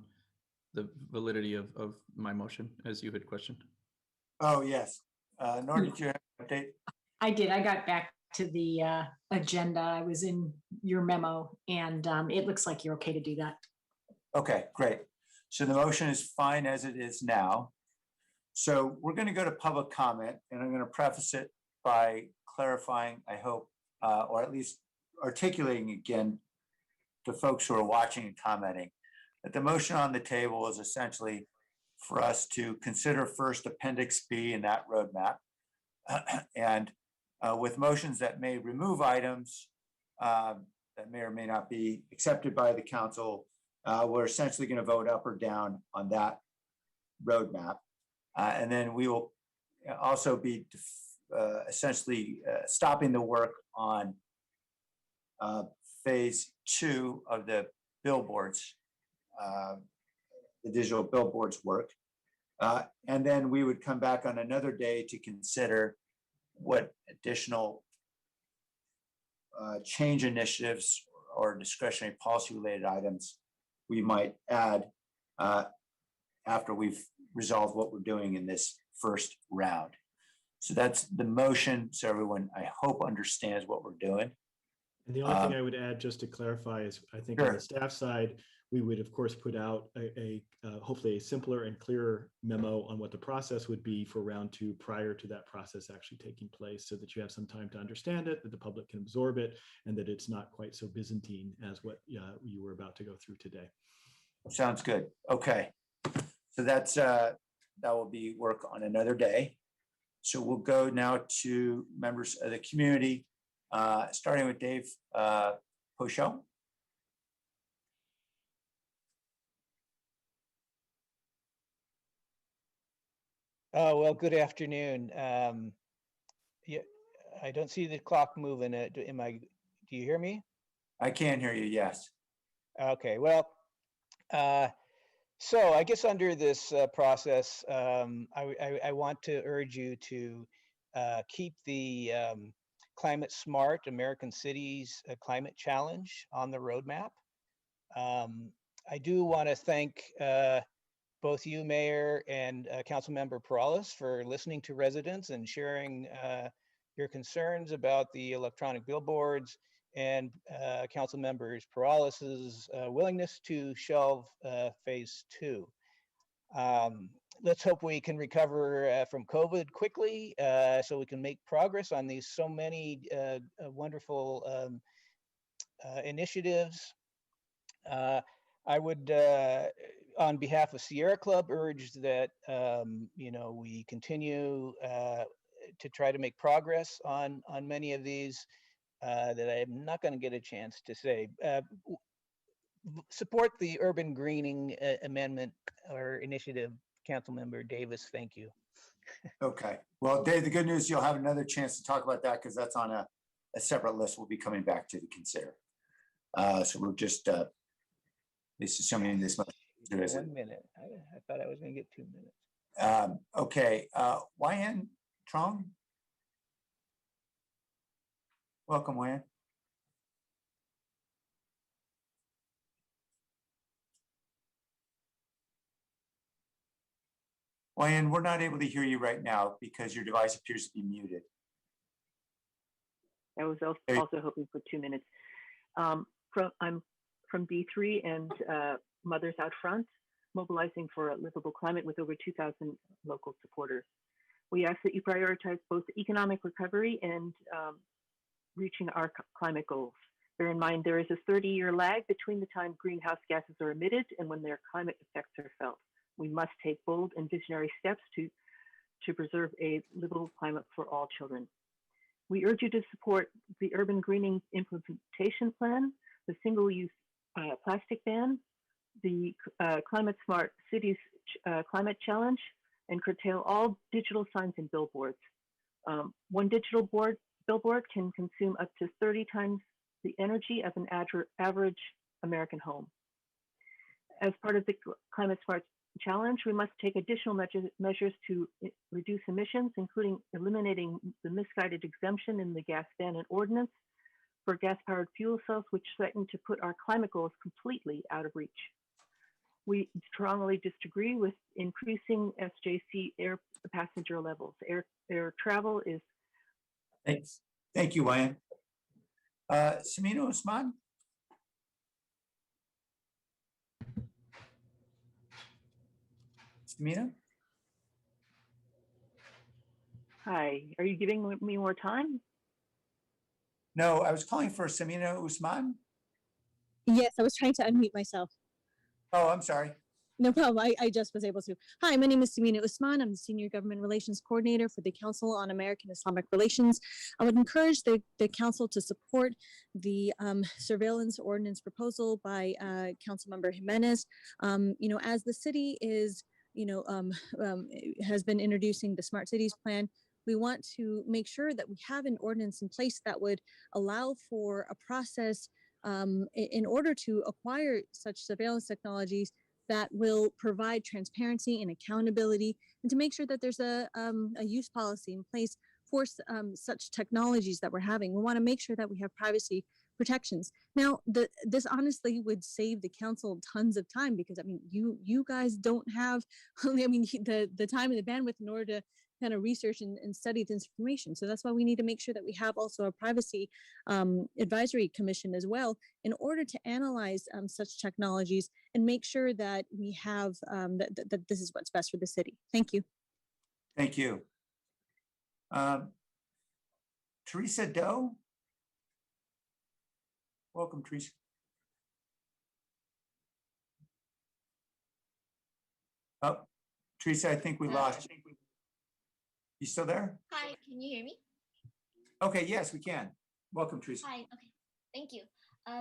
the validity of my motion, as you had questioned. Oh, yes. Nor, did you have an update? I did. I got back to the agenda. I was in your memo, and it looks like you're okay to do that. Okay, great. So the motion is fine as it is now. So we're going to go to public comment, and I'm going to preface it by clarifying, I hope, or at least articulating again to folks who are watching and commenting, that the motion on the table is essentially for us to consider first Appendix B in that roadmap. And with motions that may remove items that may or may not be accepted by the council, we're essentially going to vote up or down on that roadmap. And then we will also be essentially stopping the work on phase 2 of the billboards, the digital billboards work. And then we would come back on another day to consider what additional change initiatives or discretionary policy related items we might add after we've resolved what we're doing in this first round. So that's the motion. So everyone, I hope, understands what we're doing. And the only thing I would add, just to clarify, is I think on the staff side, we would of course put out a hopefully a simpler and clearer memo on what the process would be for round 2 prior to that process actually taking place, so that you have some time to understand it, that the public can absorb it, and that it's not quite so Byzantine as what you were about to go through today. Sounds good. Okay. So that's that will be work on another day. So we'll go now to members of the community, starting with Dave Pochon. Oh, well, good afternoon. Yeah, I don't see the clock moving. Do you hear me? I can hear you, yes. Okay, well, so I guess under this process, I want to urge you to keep the Climate Smart American Cities Climate Challenge on the roadmap. I do want to thank both you, Mayor, and Councilmember Perales, for listening to residents and sharing your concerns about the electronic billboards, and Councilmember Perales's willingness to shelve phase 2. let's hope we can recover from COVID quickly, so we can make progress on these so many wonderful initiatives. I would, on behalf of Sierra Club, urge that we continue to try to make progress on many of these that I'm not going to get a chance to say. Support the urban greening amendment or initiative, Councilmember Davis. Thank you. Okay. Well, Dave, the good news, you'll have another chance to talk about that because that's on a separate list we'll be coming back to consider. So we're just, at least assuming this much. 1 minute. I thought I was going to get 2 minutes. Okay. YN Trong. Welcome, YN. YN, we're not able to hear you right now because your device appears to be muted. I was also hoping for 2 minutes. I'm from B3 and Mothers Out Front, mobilizing for a livable climate with over 2,000 local supporters. We ask that you prioritize both economic recovery and reaching our climate goals. Bear in mind, there is a 30-year lag between the time greenhouse gases are emitted and when their climate effects are felt. We must take bold and visionary steps to preserve a livable climate for all children. We urge you to support the Urban Greening Implementation Plan, the single-use plastic ban, the Climate Smart Cities Climate Challenge, and curtail all digital signs and billboards. One digital billboard can consume up to 30 times the energy of an average American home. As part of the Climate Smart Challenge, we must take additional measures to reduce emissions, including eliminating the misguided exemption in the gas ban and ordinance for gas-powered fuel cells, which threaten to put our climate goals completely out of reach. We strongly disagree with increasing SJC air passenger levels. Air travel is. Thanks. Thank you, YN. Samina Usman. Samina? Hi, are you giving me more time? No, I was calling for Samina Usman. Yes, I was trying to unmute myself. Oh, I'm sorry. No problem. I just was able to. Hi, my name is Samina Usman. I'm the Senior Government Relations Coordinator for the Council on American Islamic Relations. I would encourage the Council to support the surveillance ordinance proposal by Councilmember Jimenez. As the city is, has been introducing the Smart Cities Plan, we want to make sure that we have an ordinance in place that would allow for a process in order to acquire such surveillance technologies that will provide transparency and accountability, and to make sure that there's a use policy in place for such technologies that we're having. We want to make sure that we have privacy protections. Now, this honestly would save the council tons of time because, I mean, you guys don't have, the time and the bandwidth in order to kind of research and study this information. So that's why we need to make sure that we have also a privacy advisory commission as well in order to analyze such technologies and make sure that we have, that this is what's best for the city. Thank you. Thank you. Teresa Doe. Welcome, Teresa. Oh, Teresa, I think we lost you. You still there? Hi, can you hear me? Okay, yes, we can. Welcome, Teresa. Hi, okay, thank you.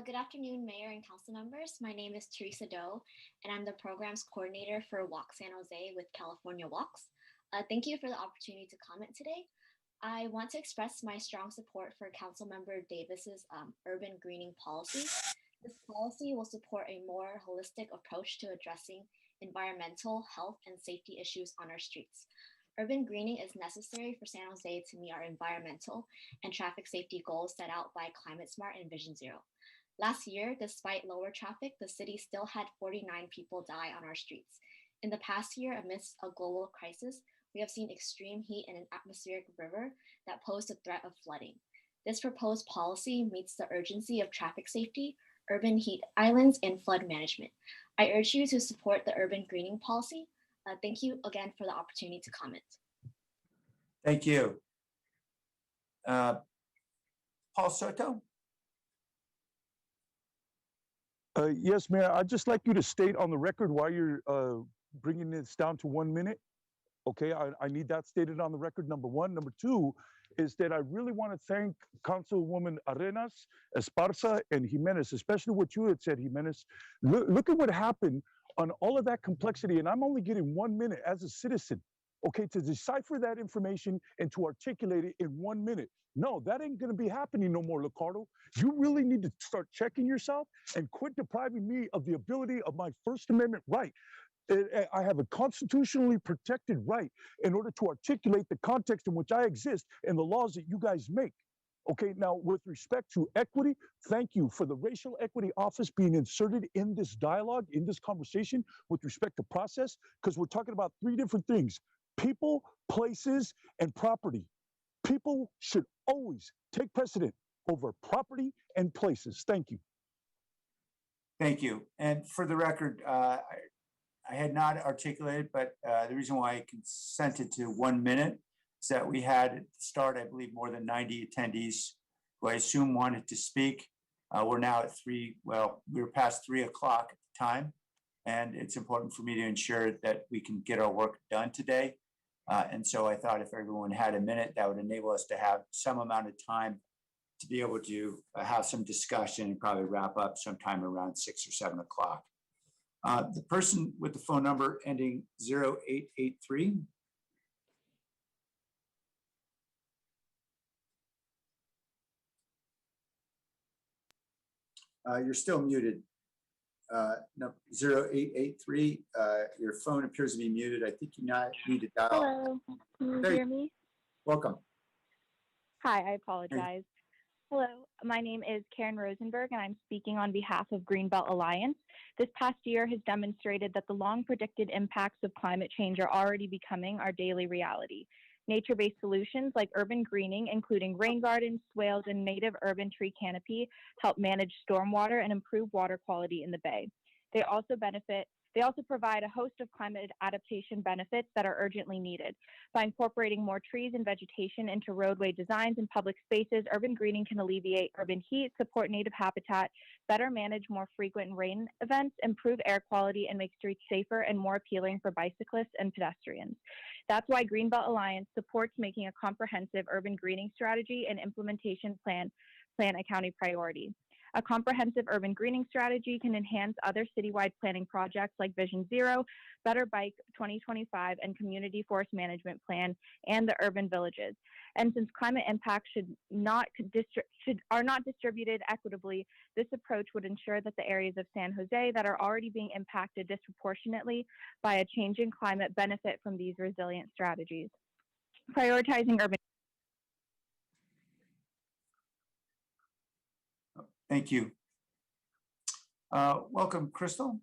Good afternoon, Mayor and Council members. My name is Teresa Doe, and I'm the Programs Coordinator for Walk San Jose with California Walks. Thank you for the opportunity to comment today. I want to express my strong support for Councilmember Davis's urban greening policy. This policy will support a more holistic approach to addressing environmental, health, and safety issues on our streets. Urban greening is necessary for San Jose to meet our environmental and traffic safety goals set out by Climate Smart and Vision Zero. Last year, despite lower traffic, the city still had 49 people die on our streets. In the past year, amidst a global crisis, we have seen extreme heat in an atmospheric river that posed a threat of flooding. This proposed policy meets the urgency of traffic safety, urban heat islands, and flood management. I urge you to support the urban greening policy. Thank you again for the opportunity to comment. Thank you. Paul Soto? Yes, Mayor, I'd just like you to state on the record why you're bringing this down to 1 minute. Okay, I need that stated on the record, number one. Number two is that I really want to thank Councilwoman Arenas, Esparza, and Jimenez, especially what you had said, Jimenez. Look at what happened on all of that complexity, and I'm only getting 1 minute as a citizen, okay, to decipher that information and to articulate it in 1 minute. No, that ain't gonna be happening no more, Ricardo. You really need to start checking yourself and quit depriving me of the ability of my First Amendment right. I have a constitutionally protected right in order to articulate the context in which I exist and the laws that you guys make. Okay, now with respect to equity, thank you for the racial equity office being inserted in this dialogue, in this conversation with respect to process, because we're talking about three different things: people, places, and property. People should always take precedent over property and places. Thank you. Thank you. And for the record, I had not articulated, but the reason why I consented to 1 minute is that we had at the start, I believe, more than 90 attendees who I assume wanted to speak. We're now at we were past 3 o'clock at the time, and it's important for me to ensure that we can get our work done today. And so I thought if everyone had a minute, that would enable us to have some amount of time to be able to have some discussion and probably wrap up sometime around 6 or 7 o'clock. The person with the phone number ending 0883. You're still muted. No, 0883. Your phone appears to be muted. I think you need to dial. Hello, can you hear me? Welcome. Hi, I apologize. Hello, my name is Karen Rosenberg, and I'm speaking on behalf of Greenbelt Alliance. This past year has demonstrated that the long-predicted impacts of climate change are already becoming our daily reality. Nature-based solutions like urban greening, including rain gardens, swales, and native urban tree canopy, help manage stormwater and improve water quality in the Bay. They also provide a host of climate adaptation benefits that are urgently needed. By incorporating more trees and vegetation into roadway designs and public spaces, urban greening can alleviate urban heat, support native habitat, better manage more frequent rain events, improve air quality, and make streets safer and more appealing for bicyclists and pedestrians. That's why Greenbelt Alliance supports making a comprehensive urban greening strategy and implementation plan a county priority. A comprehensive urban greening strategy can enhance other citywide planning projects like Vision Zero, Better Bike 2025, and Community Forest Management Plan, and the urban villages. And since climate impacts are not distributed equitably, this approach would ensure that the areas of San Jose that are already being impacted disproportionately by a changing climate benefit from these resilient strategies. Prioritizing urban. Thank you. Welcome, Crystal.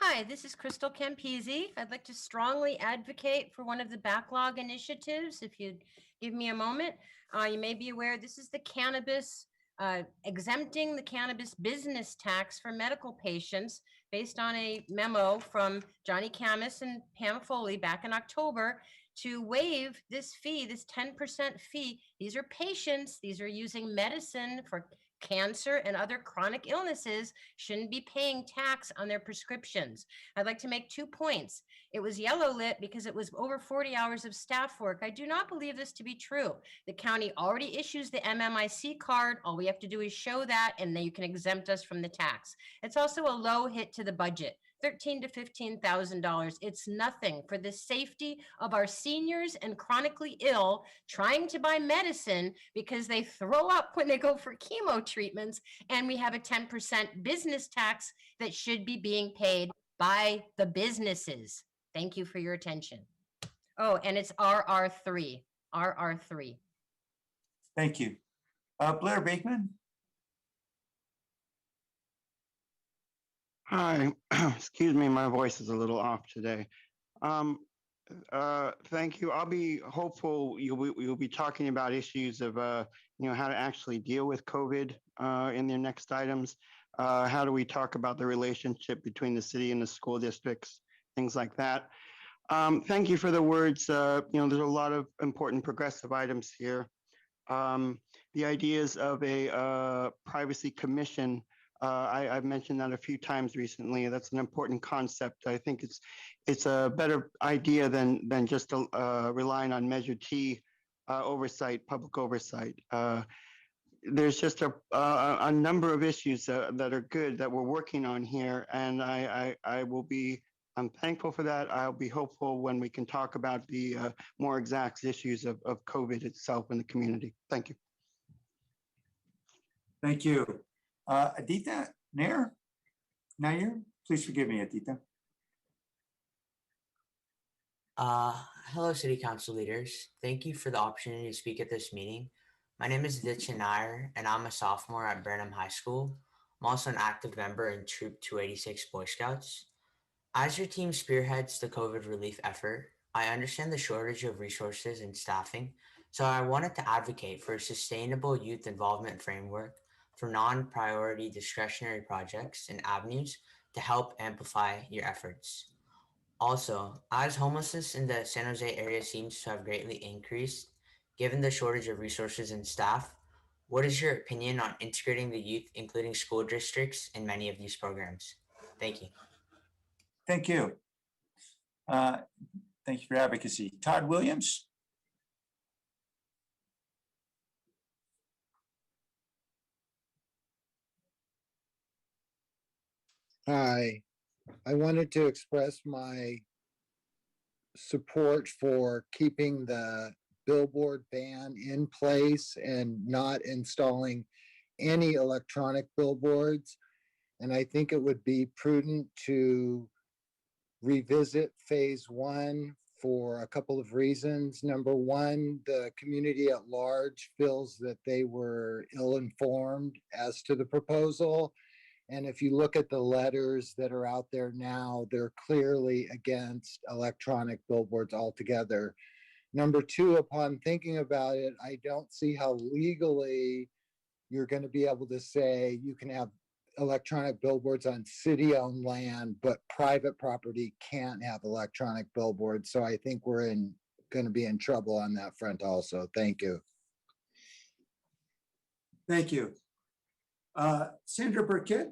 Hi, this is Crystal Campisi. I'd like to strongly advocate for one of the backlog initiatives. If you'd give me a moment, you may be aware this is the cannabis, exempting the cannabis business tax for medical patients based on a memo from Johnny Camus and Pam Foley back in October to waive this fee, this 10% fee. These are patients, these are using medicine for cancer and other chronic illnesses, shouldn't be paying tax on their prescriptions. I'd like to make 2 points. It was yellow lit because it was over 40 hours of staff work. I do not believe this to be true. The county already issues the MMIC card. All we have to do is show that, and then you can exempt us from the tax. It's also a low hit to the budget. $13,000 to $15,000. It's nothing for the safety of our seniors and chronically ill trying to buy medicine because they throw up when they go for chemo treatments, and we have a 10% business tax that should be being paid by the businesses. Thank you for your attention. Oh, and it's RR3. RR3. Thank you. Blair Bakeman. Hi, excuse me, my voice is a little off today. Thank you. I'll be hopeful you'll be talking about issues of how to actually deal with COVID in their next items. How do we talk about the relationship between the city and the school districts, things like that. Thank you for the words. There's a lot of important progressive items here. The ideas of a privacy commission, I've mentioned that a few times recently. That's an important concept. I think it's a better idea than just relying on Measure T oversight, public oversight. There's just a number of issues that are good that we're working on here, and I'm thankful for that. I'll be hopeful when we can talk about the more exact issues of COVID itself in the community. Thank you. Thank you. Aditya Nair, please forgive me, Aditya. Hello, City Council leaders. Thank you for the opportunity to speak at this meeting. My name is Aditya Nair, and I'm a sophomore at Burnham High School. I'm also an active member in Troop 286 Boy Scouts. As your team spearheads the COVID relief effort, I understand the shortage of resources and staffing, so I wanted to advocate for a sustainable youth involvement framework for non-priority discretionary projects and avenues to help amplify your efforts. Also, as homelessness in the San Jose area seems to have greatly increased, given the shortage of resources and staff, what is your opinion on integrating the youth, including school districts, in many of these programs? Thank you. Thank you. Thank you for advocacy. Todd Williams. Hi, I wanted to express my support for keeping the billboard ban in place and not installing any electronic billboards. And I think it would be prudent to revisit phase one for a couple of reasons. Number one, the community at large feels that they were ill-informed as to the proposal. And if you look at the letters that are out there now, they're clearly against electronic billboards altogether. Number two, upon thinking about it, I don't see how legally you're going to be able to say you can have electronic billboards on city-owned land, but private property can't have electronic billboards. So I think we're going to be in trouble on that front also. Thank you. Thank you. Sandra Burkett.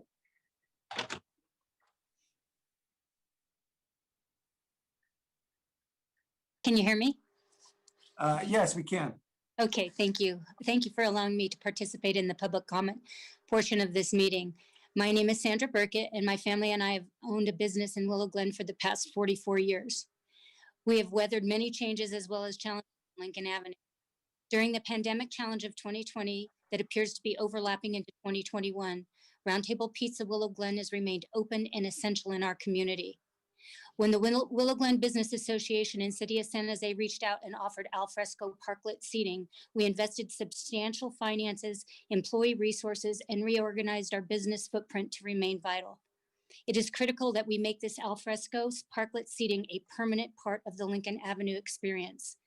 Can you hear me? Yes, we can. Okay, thank you. Thank you for allowing me to participate in the public comment portion of this meeting. My name is Sandra Burkett, and my family and I have owned a business in Willow Glen for the past 44 years. We have weathered many changes as well as challenges on Lincoln Avenue. During the pandemic challenge of 2020 that appears to be overlapping into 2021, Roundtable Pizza Willow Glen has remained open and essential in our community. When the Willow Glen Business Association and City of San Jose reached out and offered alfresco parklet seating, we invested substantial finances, employee resources, and reorganized our business footprint to remain vital. It is critical that we make this alfresco parklet seating a permanent part of the Lincoln Avenue experience.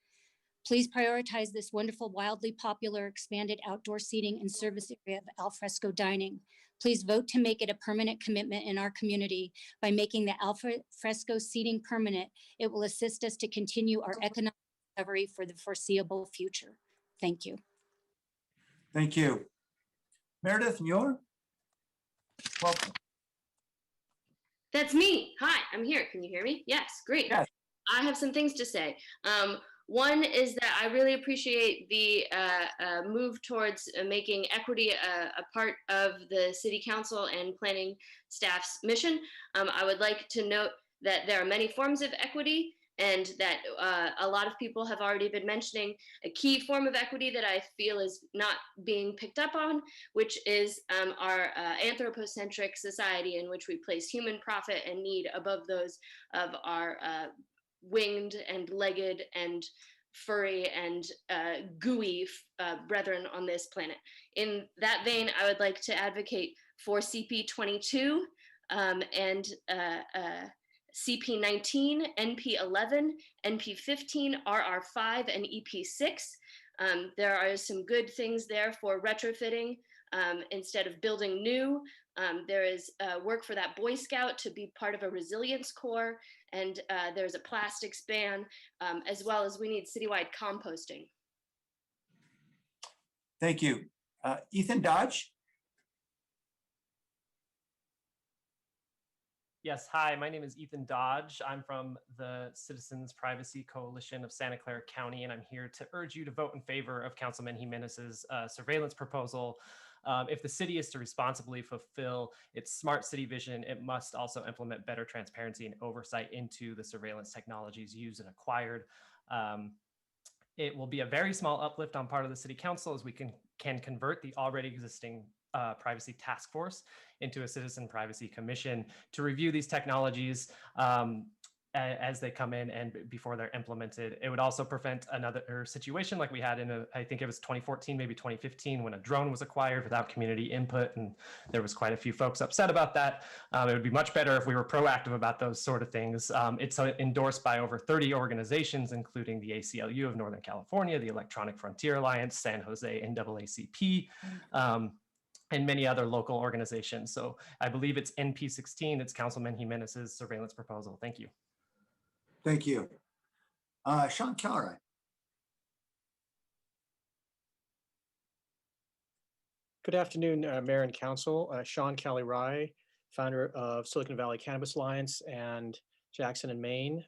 Please prioritize this wonderful, wildly popular, expanded outdoor seating and service area of alfresco dining. Please vote to make it a permanent commitment in our community. By making the alfresco seating permanent, it will assist us to continue our economic recovery for the foreseeable future. Thank you. Thank you. Meredith Mueller. Welcome. That's me. Hi, I'm here. Can you hear me? Yes, great. Yes. I have some things to say. One is that I really appreciate the move towards making equity a part of the city council and planning staff's mission. I would like to note that there are many forms of equity, and that a lot of people have already been mentioning a key form of equity that I feel is not being picked up on, which is our anthropocentric society, in which we place human profit and need above those of our winged and legged and furry and gooey brethren on this planet. In that vein, I would like to advocate for CP22 and CP19, NP11, NP15, RR5, and EP6. There are some good things there for retrofitting instead of building new. There is work for that Boy Scout to be part of a resilience corps, and there's a plastics ban, as well as we need citywide composting. Thank you. Ethan Dodge? Yes, hi, my name is Ethan Dodge. I'm from the Citizens Privacy Coalition of Santa Clara County, and I'm here to urge you to vote in favor of Councilman Jimenez's surveillance proposal. If the city is to responsibly fulfill its smart city vision, it must also implement better transparency and oversight into the surveillance technologies used and acquired. It will be a very small uplift on part of the city council as we can convert the already existing privacy task force into a citizen privacy commission to review these technologies as they come in and before they're implemented. It would also prevent another situation like we had in I think it was 2014, maybe 2015, when a drone was acquired without community input, and there was quite a few folks upset about that. It would be much better if we were proactive about those sort of things. It's endorsed by over 30 organizations, including the ACLU of Northern California, the Electronic Frontier Alliance, San Jose NAACP, and many other local organizations. So I believe it's NP16, it's Councilman Jimenez's surveillance proposal. Thank you. Thank you. Sean Kellery. Good afternoon, Mayor and Council. Sean Kellery, founder of Silicon Valley Cannabis Alliance and Jackson and Maine.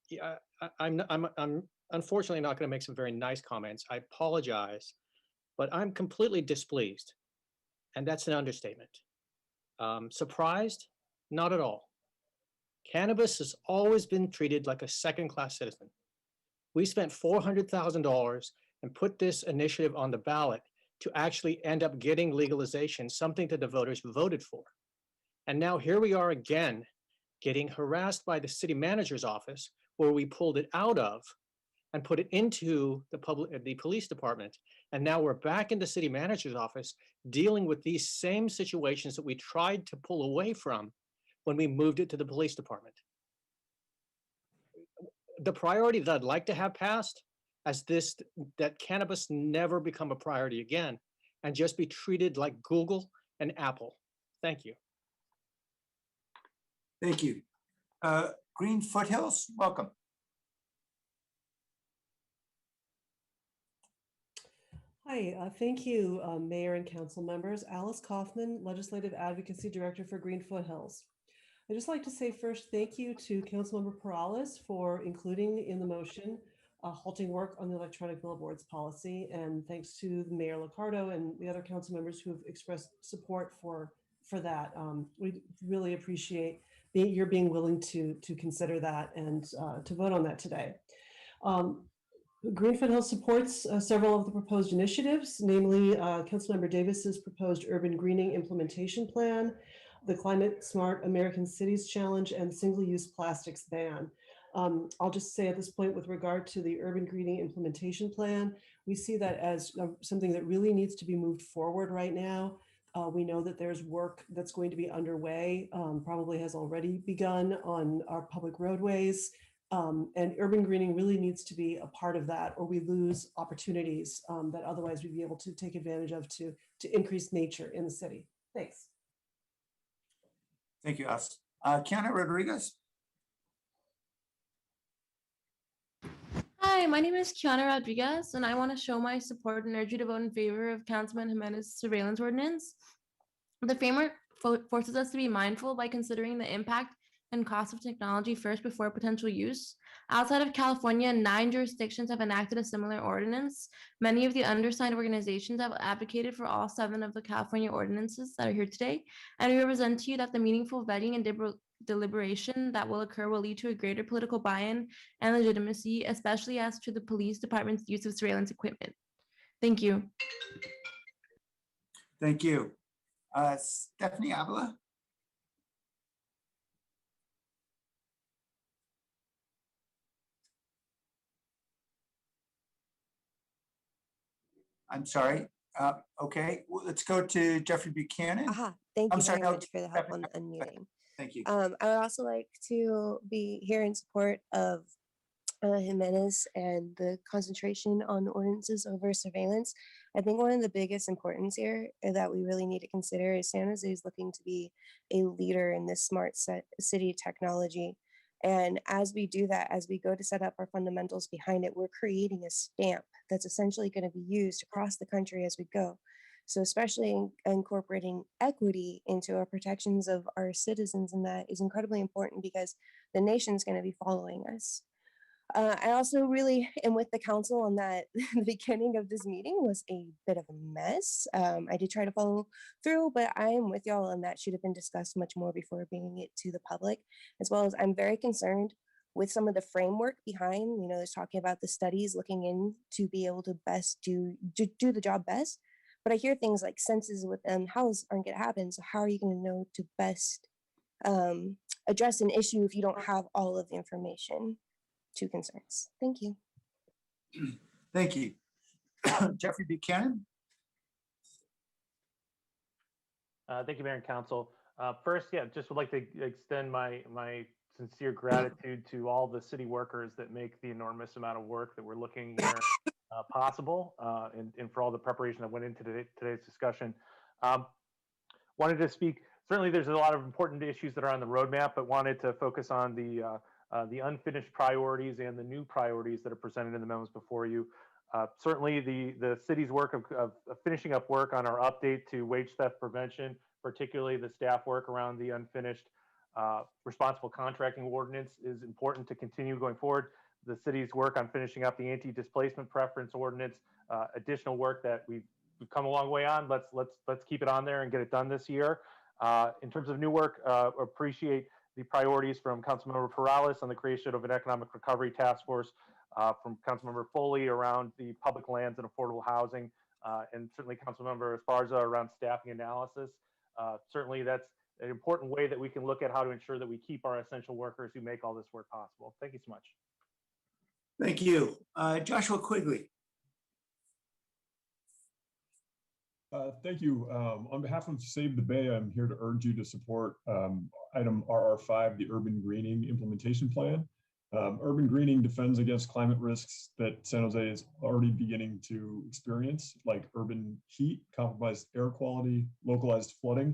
Yeah, I'm unfortunately not going to make some very nice comments. I apologize, but I'm completely displeased, and that's an understatement. Surprised? Not at all. Cannabis has always been treated like a second-class citizen. We spent $400,000 and put this initiative on the ballot to actually end up getting legalization, something that the voters voted for. And now here we are again, getting harassed by the city manager's office, where we pulled it out of and put it into the police department. And now we're back in the city manager's office dealing with these same situations that we tried to pull away from when we moved it to the police department. The priority that I'd like to have passed as this, that cannabis never become a priority again and just be treated like Google and Apple. Thank you. Thank you. Green Foothills, welcome. Hi, thank you, Mayor and Council members. Alice Kaufman, Legislative Advocacy Director for Green Foothills. I'd just like to say first, thank you to Councilmember Perales for including in the motion halting work on the electronic billboards policy, and thanks to Mayor Liccardo and the other council members who have expressed support for that. We really appreciate your being willing to consider that and to vote on that today. Green Foothills supports several of the proposed initiatives, namely Councilmember Davis's proposed urban greening implementation plan, the Climate Smart American Cities Challenge, and single-use plastics ban. I'll just say at this point, with regard to the urban greening implementation plan, we see that as something that really needs to be moved forward right now. We know that there's work that's going to be underway, probably has already begun on our public roadways. And urban greening really needs to be a part of that, or we lose opportunities that otherwise we'd be able to take advantage of to increase nature in the city. Thanks. Thank you, Alice. Kiana Rodriguez. Hi, my name is Kiana Rodriguez, and I want to show my support and urge you to vote in favor of Councilman Jimenez's surveillance ordinance. The framework forces us to be mindful by considering the impact and cost of technology first before potential use. Outside of California, 9 jurisdictions have enacted a similar ordinance. Many of the undersigned organizations have advocated for all 7 of the California ordinances that are here today, and we represent to you that the meaningful vetting and deliberation that will occur will lead to a greater political buy-in and legitimacy, especially as to the police department's use of surveillance equipment. Thank you. Thank you. Stephanie Avila. I'm sorry. Okay, well, let's go to Jeffrey Buchanan. Thank I'm you sorry, very no, much for the help on unmuting. Thank you. I would also like to be here in support of Jimenez and the concentration on ordinances over surveillance. I think one of the biggest importance here that we really need to consider is San Jose is looking to be a leader in this city technology. And as we do that, as we go to set up our fundamentals behind it, we're creating a stamp that's essentially going to be used across the country as we go. So especially incorporating equity into our protections of our citizens, and that is incredibly important because the nation's going to be following us. I also really am with the council on that. The beginning of this meeting was a bit of a mess. I did try to follow through, but I am with y'all on that should have been discussed much more before bringing it to the public, as well as I'm very concerned with some of the framework behind, there's talking about the studies looking in to be able to best do the job best. But I hear things like census with houses aren't going to happen. So how are you going to know to best address an issue if you don't have all of the information? Two concerns. Thank you. Thank you. Jeffrey Buchanan. Thank you, Mayor and Council. First, just would like to extend my sincere gratitude to all the city workers that make the enormous amount of work that we're looking here possible, and for all the preparation that went into today's discussion. Wanted to speak. Certainly, there's a lot of important issues that are on the roadmap, but wanted to focus on the unfinished priorities and the new priorities that are presented in the memos before you. Certainly the city's work of finishing up work on our update to wage theft prevention, particularly the staff work around the unfinished responsible contracting ordinance, is important to continue going forward. The city's work on finishing up the anti-displacement preference ordinance, additional work that we've come a long way on. Let's keep it on there and get it done this year. In terms of new work, appreciate the priorities from Councilmember Perales on the creation of an economic recovery task force, from Councilmember Foley around the public lands and affordable housing, and certainly Councilmember Esparza around staffing analysis. Certainly that's an important way that we can look at how to ensure that we keep our essential workers who make all this work possible. Thank you so much. Thank you. Joshua Quigley. Thank you. On behalf of Save the Bay, I'm here to urge you to support item RR5, the Urban Greening Implementation Plan. Urban greening defends against climate risks that San Jose is already beginning to experience, like urban heat, compromised air quality, localized flooding.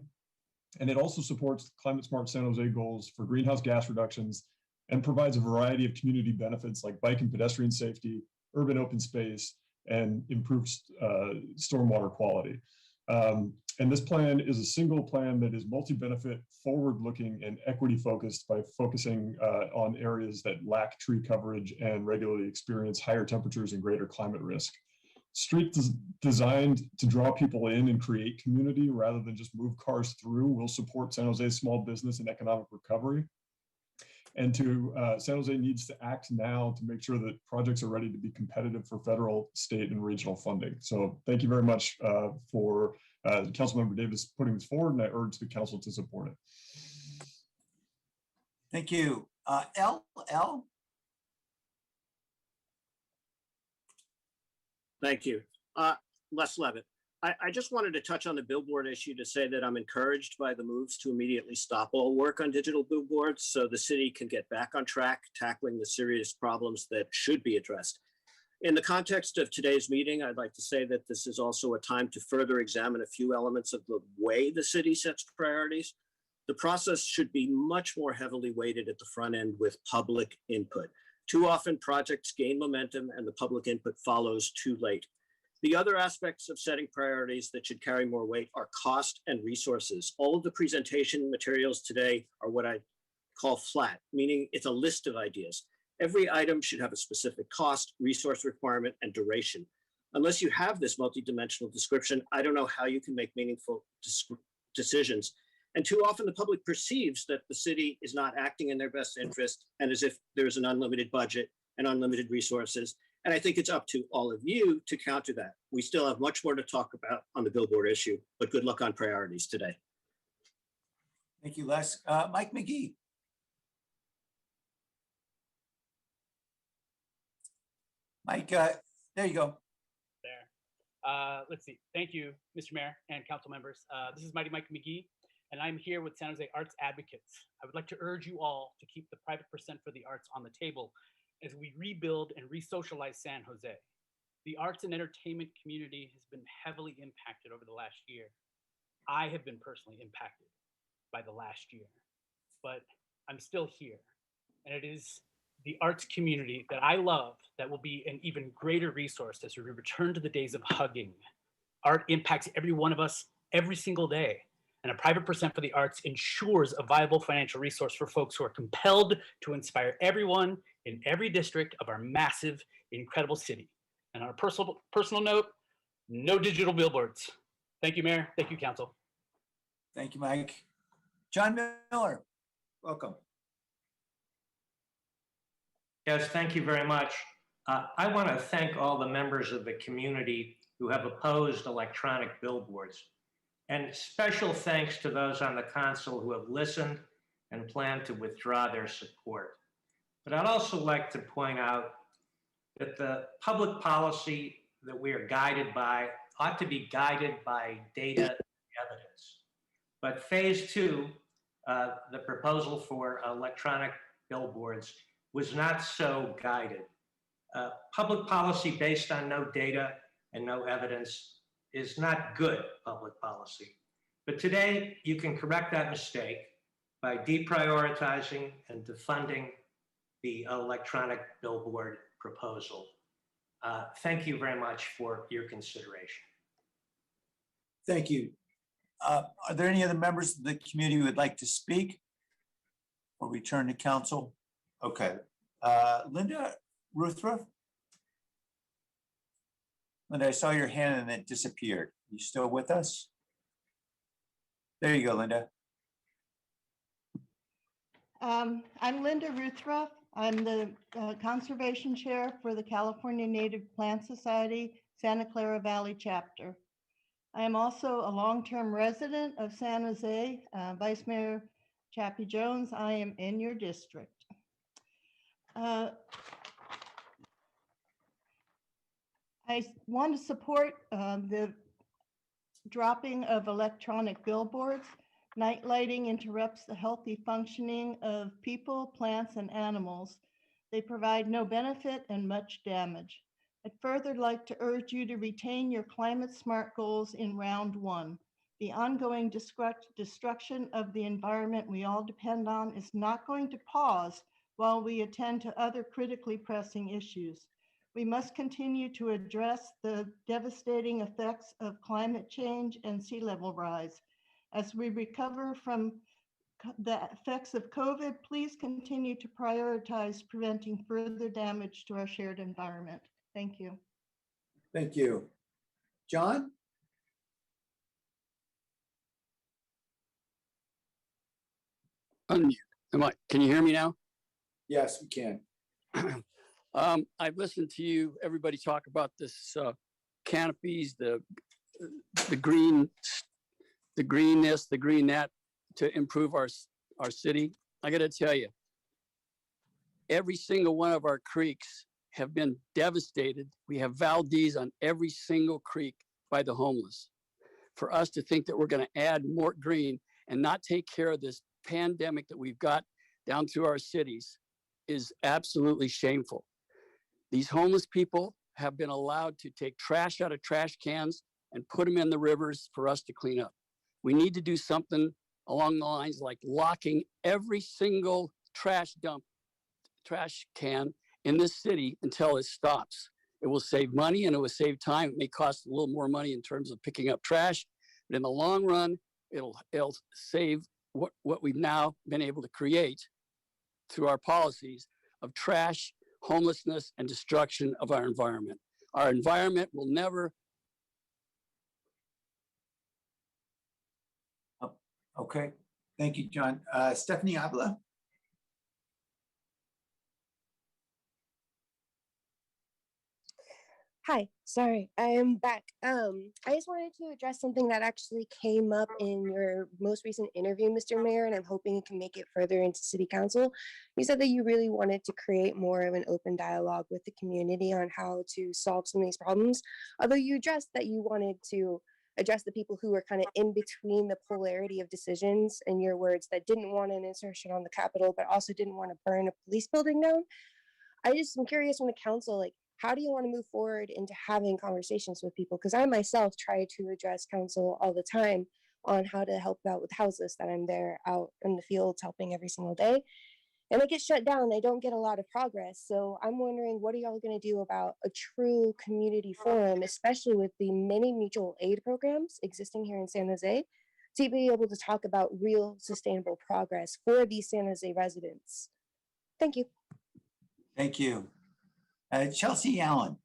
And it also supports climate smart San Jose goals for greenhouse gas reductions and provides a variety of community benefits like bike and pedestrian safety, urban open space, and improved stormwater quality. And this plan is a single plan that is multi-benefit, forward-looking, and equity-focused by focusing on areas that lack tree coverage and regularly experience higher temperatures and greater climate risk. Streets designed to draw people in and create community rather than just move cars through will support San Jose's small business and economic recovery. And San Jose needs to act now to make sure that projects are ready to be competitive for federal, state, and regional funding. So thank you very much for Councilmember Davis putting this forward, and I urge the council to support it. Thank you. L. Thank you. Les Levitt. I just wanted to touch on the billboard issue to say that I'm encouraged by the moves to immediately stop all work on digital billboards so the city can get back on track, tackling the serious problems that should be addressed. In the context of today's meeting, I'd like to say that this is also a time to further examine a few elements of the way the city sets priorities. The process should be much more heavily weighted at the front end with public input. Too often projects gain momentum and the public input follows too late. The other aspects of setting priorities that should carry more weight are cost and resources. All of the presentation materials today are what I call flat, meaning it's a list of ideas. Every item should have a specific cost, resource requirement, and duration. Unless you have this multidimensional description, I don't know how you can make meaningful decisions. And too often the public perceives that the city is not acting in their best interest and as if there's an unlimited budget and unlimited resources. And I think it's up to all of you to counter that. We still have much more to talk about on the billboard issue, but good luck on priorities today. Thank you, Les. Mike McGee. Mike, there you go. There. Let's see. Thank you, Mr. Mayor and council members. This is Mighty Mike McGee, and I'm here with San Jose Arts Advocates. I would like to urge you all to keep the private percent for the arts on the table. as we rebuild and re-socialize San Jose. The arts and entertainment community has been heavily impacted over the last year. I have been personally impacted by the last year, but I'm still here. And it is the arts community that I love that will be an even greater resource as we return to the days of hugging. Art impacts every one of us every single day. And a private percent for the arts ensures a viable financial resource for folks who are compelled to inspire everyone in every district of our massive, incredible city. And on a personal note, no digital billboards. Thank you, Mayor. Thank you, Council. Thank you, Mike. John Miller, welcome. Yes, thank you very much. I want to thank all the members of the community who have opposed electronic billboards. And special thanks to those on the council who have listened and plan to withdraw their support. But I'd also like to point out that the public policy that we are guided by ought to be guided by data and evidence. But phase two, the proposal for electronic billboards, was not so guided. Public policy based on no data and no evidence is not good public policy. But today, you can correct that mistake by deprioritizing and defunding the electronic billboard proposal. Thank you very much for your consideration. Thank you. Are there any other members of the community who would like to speak or return to council? Okay. Linda Ruthroff? Linda, I saw your hand and it disappeared. You still with us? There you go, Linda. I'm Linda Ruthroff. I'm the Conservation Chair for the California Native Plant Society, Santa Clara Valley Chapter. I am also a long-term resident of San Jose. Vice Mayor Chappie Jones, I am in your district. I want to support the dropping of electronic billboards. Night lighting interrupts the healthy functioning of people, plants, and animals. They provide no benefit and much damage. I'd further like to urge you to retain your climate smart goals in round one. The ongoing destruction of the environment we all depend on is not going to pause while we attend to other critically pressing issues. We must continue to address the devastating effects of climate change and sea level rise. As we recover from the effects of COVID, please continue to prioritize preventing further damage to our shared environment. Thank you. Thank you. John? Unmute. Can you hear me now? Yes, we can. I've listened to you, everybody talk about this canopies, the green, the greenness, the green that to improve our city. I got to tell you, every single one of our creeks have been devastated. We have Valdez on every single creek by the homeless. For us to think that we're going to add more green and not take care of this pandemic that we've got down through our cities is absolutely shameful. These homeless people have been allowed to take trash out of trash cans and put them in the rivers for us to clean up. We need to do something along the lines like locking every single trash can in this city until it stops. It will save money and it will save time. It may cost a little more money in terms of picking up trash, but in the long run, it'll save what we've now been able to create through our policies of trash, homelessness, and destruction of our environment. Our environment will never. Okay, thank you, John. Stephanie Abla. Hi, sorry, I am back. I just wanted to address something that actually came up in your most recent interview, Mr. Mayor, and I'm hoping you can make it further into City Council. You said that you really wanted to create more of an open dialogue with the community on how to solve some of these problems, although you addressed that you wanted to address the people who were kind of in between the polarity of decisions, in your words, that didn't want an insertion on the Capitol, but also didn't want to burn a police building down. I just am curious from the council, like, how do you want to move forward into having conversations with people? Because I myself try to address council all the time on how to help out with houses that I'm there out in the fields helping every single day. And it gets shut down. They don't get a lot of progress. So I'm wondering, what are y'all going to do about a true community forum, especially with the many mutual aid programs existing here in San Jose, to be able to talk about real sustainable progress for these San Jose residents? Thank you. Thank you. Chelsea Allen.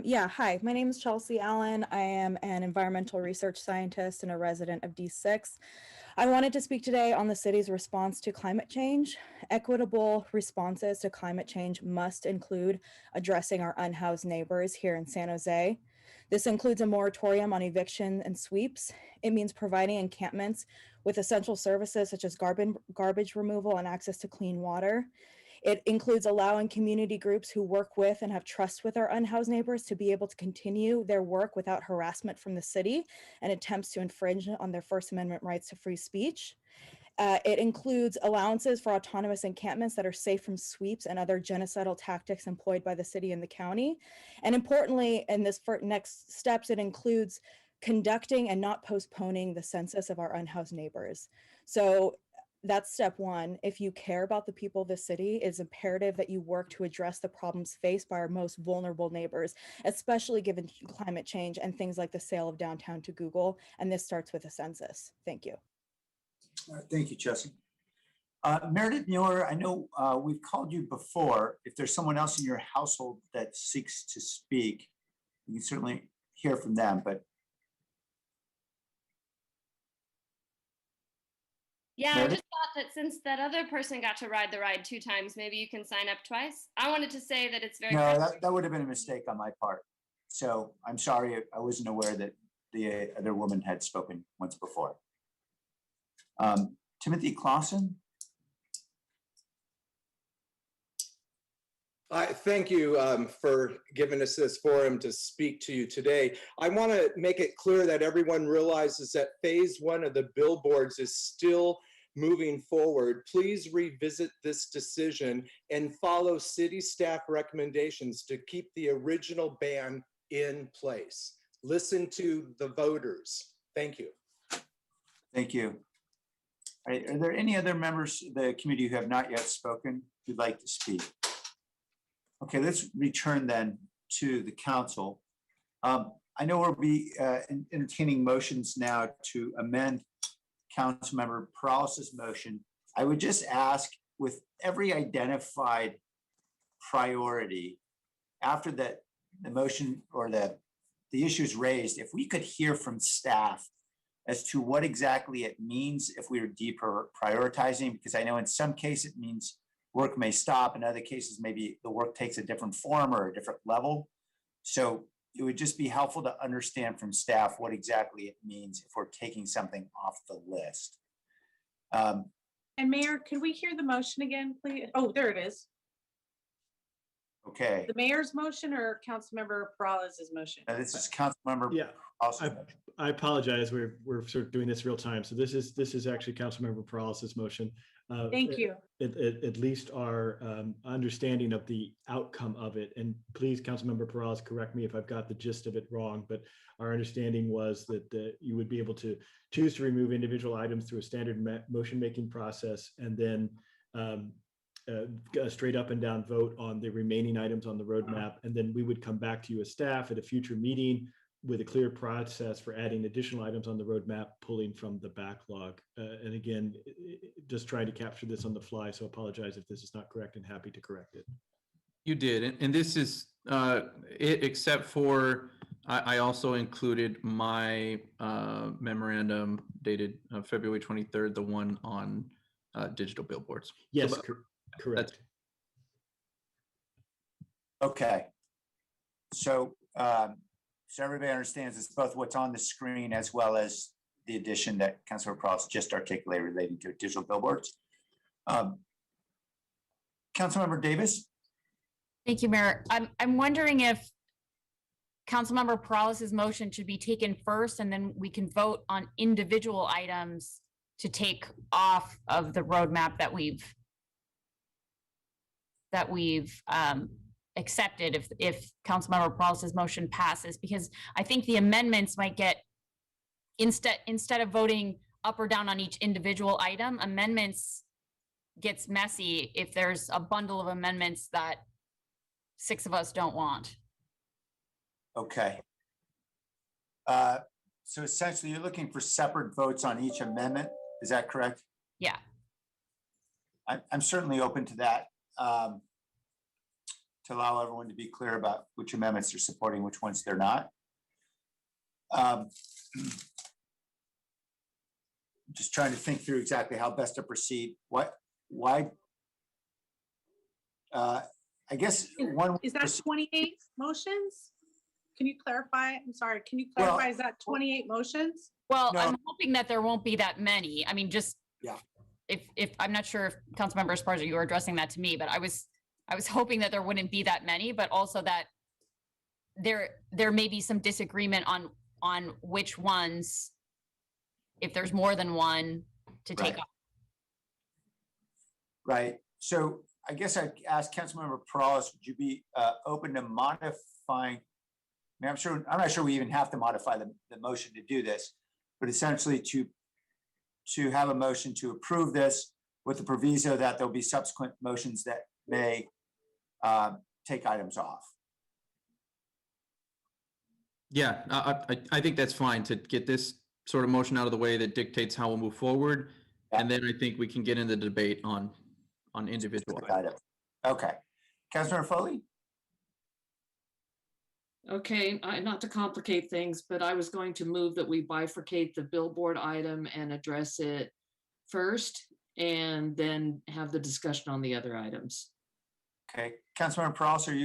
Yeah, hi, my name is Chelsea Allen. I am an environmental research scientist and a resident of D6. I wanted to speak today on the city's response to climate change. Equitable responses to climate change must include addressing our unhoused neighbors here in San Jose. This includes a moratorium on eviction and sweeps. It means providing encampments with essential services such as garbage removal and access to clean water. It includes allowing community groups who work with and have trust with our unhoused neighbors to be able to continue their work without harassment from the city and attempts to infringe on their First Amendment rights to free speech. It includes allowances for autonomous encampments that are safe from sweeps and other genocidal tactics employed by the city and the county. And importantly, in this next steps, it includes conducting and not postponing the census of our unhoused neighbors. So that's step one. If you care about the people of the city, it's imperative that you work to address the problems faced by our most vulnerable neighbors, especially given climate change and things like the sale of downtown to Google. And this starts with a census. Thank you. All right, thank you, Chelsea. Meredith Mueller, I know we've called you before. If there's someone else in your household that seeks to speak, you can certainly hear from them, but Yeah, I Meredith? just thought that since that other person got to ride the ride 2 times, maybe you can sign up twice. I wanted to say that it's very No, that would have been a mistake on my part. So I'm sorry, I wasn't aware that the other woman had spoken once before. Timothy Clausen. Thank you for giving us this forum to speak to you today. I want to make it clear that everyone realizes that phase 1 of the billboards is still moving forward. Please revisit this decision and follow city staff recommendations to keep the original ban in place. Listen to the voters. Thank you. Thank you. All right, are there any other members of the committee who have not yet spoken who'd like to speak? Okay, let's return then to the council. I know we'll be entertaining motions now to amend Councilmember Peralez's motion. I would just ask, with every identified priority, after the motion or the issues raised, if we could hear from staff as to what exactly it means if we are deprioritizing, because I know in some cases it means work may stop. In other cases, maybe the work takes a different form or a different level. So it would just be helpful to understand from staff what exactly it means if we're taking something off the list. And Mayor, can we hear the motion again, please? Oh, there it is. Okay. The mayor's motion or Councilmember Peralez's motion? This is Councilmember Peralez's motion. I apologize. We're sort of doing this real time. So this is actually Councilmember Peralez's motion. Thank you. At least our understanding of the outcome of it. And please, Councilmember Peralez, correct me if I've got the gist of it wrong, but our understanding was that you would be able to choose to remove individual items through a standard motion-making process, and then a straight up and down vote on the remaining items on the roadmap. And then we would come back to you as staff at a future meeting with a clear process for adding additional items on the roadmap, pulling from the backlog. And again, just trying to capture this on the fly. So apologize if this is not correct, and happy to correct it. You did. And this is it, except for I also included my memorandum dated February 23rd, the one on digital billboards. Yes, So, correct. Okay. So, so everybody understands it's both what's on the screen as well as the addition that Councilor Peralez just articulated relating to digital billboards. Councilmember Davis. Thank you, Mayor. I'm wondering if Councilmember Peralez's motion should be taken first, and then we can vote on individual items to take off of the roadmap that we've accepted if Councilmember Peralez's motion passes, because I think the amendments might get, instead of voting up or down on each individual item, amendments gets messy if there's a bundle of amendments that 6 of us don't want. Okay. So essentially you're looking for separate votes on each amendment. Is that correct? Yeah. I'm certainly open to that, to allow everyone to be clear about which amendments they're supporting, which ones they're not. Just trying to think through exactly how best to proceed. Why? I guess one. Is that 28 motions? Can you clarify? I'm sorry. Can you clarify? Is that 28 motions? Well, no. I'm hoping that there won't be that many. I mean, just yeah. If I'm not sure if Councilmember Esparza, you were addressing that to me, but I was hoping that there wouldn't be that many, but also that there may be some disagreement on which ones, if there's more than one, to take off. Right. So I guess I'd ask Councilmember Peralez, would you be open to modifying? I mean, I'm not sure we even have to modify the motion to do this, but essentially to have a motion to approve this with the proviso that there'll be subsequent motions that may take items off. Yeah, I think that's fine to get this sort of motion out of the way that dictates how we'll move forward. Yeah. And then I think we can get into the debate on individual items. Okay. Councilmember Foley? Okay, not to complicate things, but I was going to move that we bifurcate the billboard item and address it first, and then have the discussion on the other items. Okay, Councilmember Peralez, are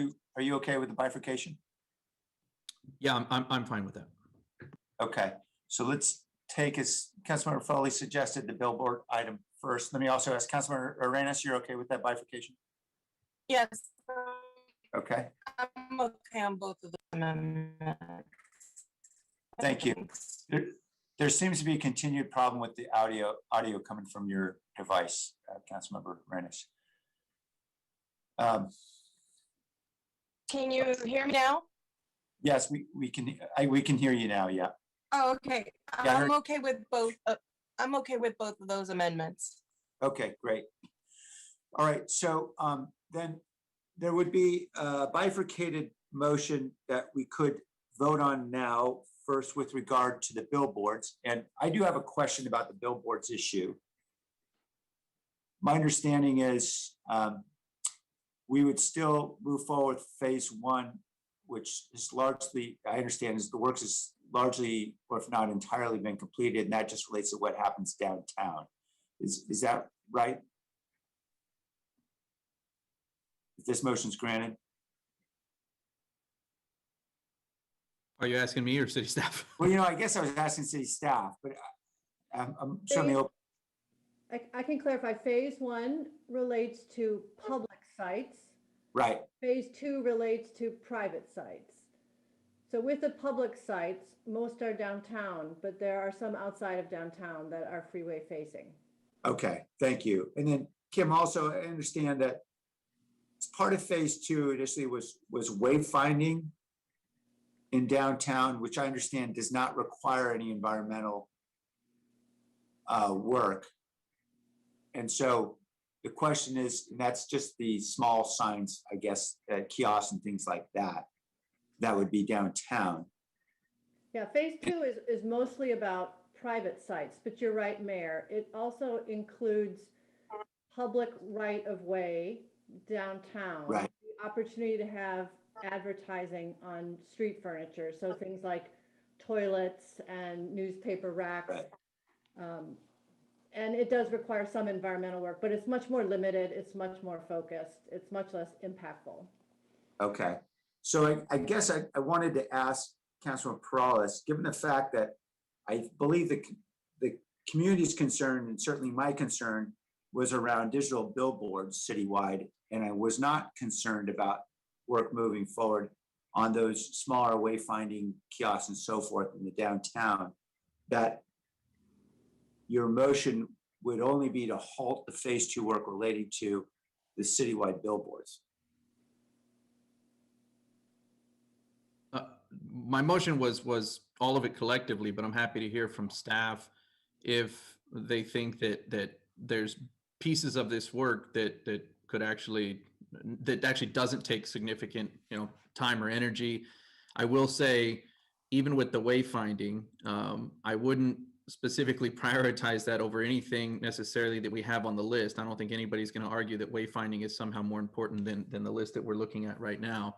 you okay with the bifurcation? Yeah, I'm fine with that. Okay, so let's take, as Councilmember Foley suggested, the billboard item first. Let me also ask Councilmember Arenas, you're okay with that bifurcation? Yes. Okay. I'm okay on both of them. Thank you. There seems to be a continued problem with the audio coming from your device, Councilmember Arenas. Can you hear me now? Yes, we can hear you now. Yeah. Oh, okay. Yeah, I'm okay with both. I'm okay with both of those amendments. Okay, great. All right. So then there would be a bifurcated motion that we could vote on now, first with regard to the billboards. And I do have a question about the billboards issue. My understanding is we would still move forward with phase 1, which is largely, I understand, is the works is largely, or if not entirely, been completed, and that just relates to what happens downtown. Is that right? If this motion's granted? Are you asking me or city staff? Well, I guess I was asking city staff, but I'm certainly open. I can clarify. Phase 1 relates to public sites. Right. Phase 2 relates to private sites. So with the public sites, most are downtown, but there are some outside of downtown that are freeway facing. Okay, thank you. And then Kim, also I understand that part of phase 2 initially was wayfinding in downtown, which I understand does not require any environmental work. And so the question is, and that's just the small signs, I guess, kiosks and things like that, that would be downtown. Yeah, phase 2 is mostly about private sites, but you're right, Mayor. It also includes public right of way downtown. Right. The opportunity to have advertising on street furniture. So things like toilets and newspaper racks. Right. And it does require some environmental work, but it's much more limited. It's much more focused. It's much less impactful. Okay. So I guess I wanted to ask Councilman Peralez, given the fact that I believe the community's concern, and certainly my concern, was around digital billboards citywide, and I was not concerned about work moving forward on those smaller wayfinding kiosks and so forth in the downtown, that your motion would only be to halt the phase 2 work relating to the citywide billboards. My motion was all of it collectively, but I'm happy to hear from staff if they think that there's pieces of this work that actually doesn't take significant time or energy. I will say, even with the wayfinding, I wouldn't specifically prioritize that over anything necessarily that we have on the list. I don't think anybody's going to argue that wayfinding is somehow more important than the list that we're looking at right now,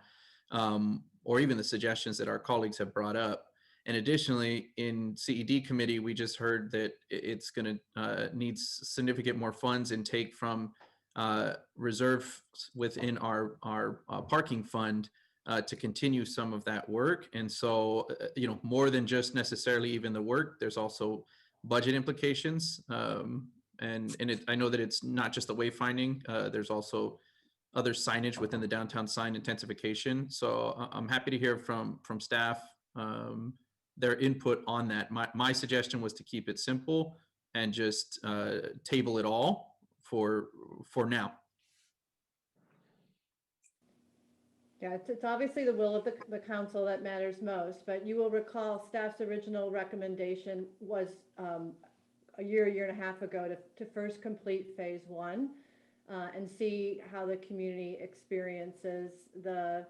or even the suggestions that our colleagues have brought up. And additionally, in CED committee, we just heard that it's going to need significant more funds and take from reserves within our parking fund to continue some of that work. And so, more than just necessarily even the work, there's also budget implications. I know that it's not just the wayfinding. There's also other signage within the downtown sign intensification. So I'm happy to hear from staff their input on that. My suggestion was to keep it simple and just table it all for now. Yeah, it's obviously the will of the council that matters most, but you will recall staff's original recommendation was a year and a half ago to first complete phase 1 and see how the community experiences the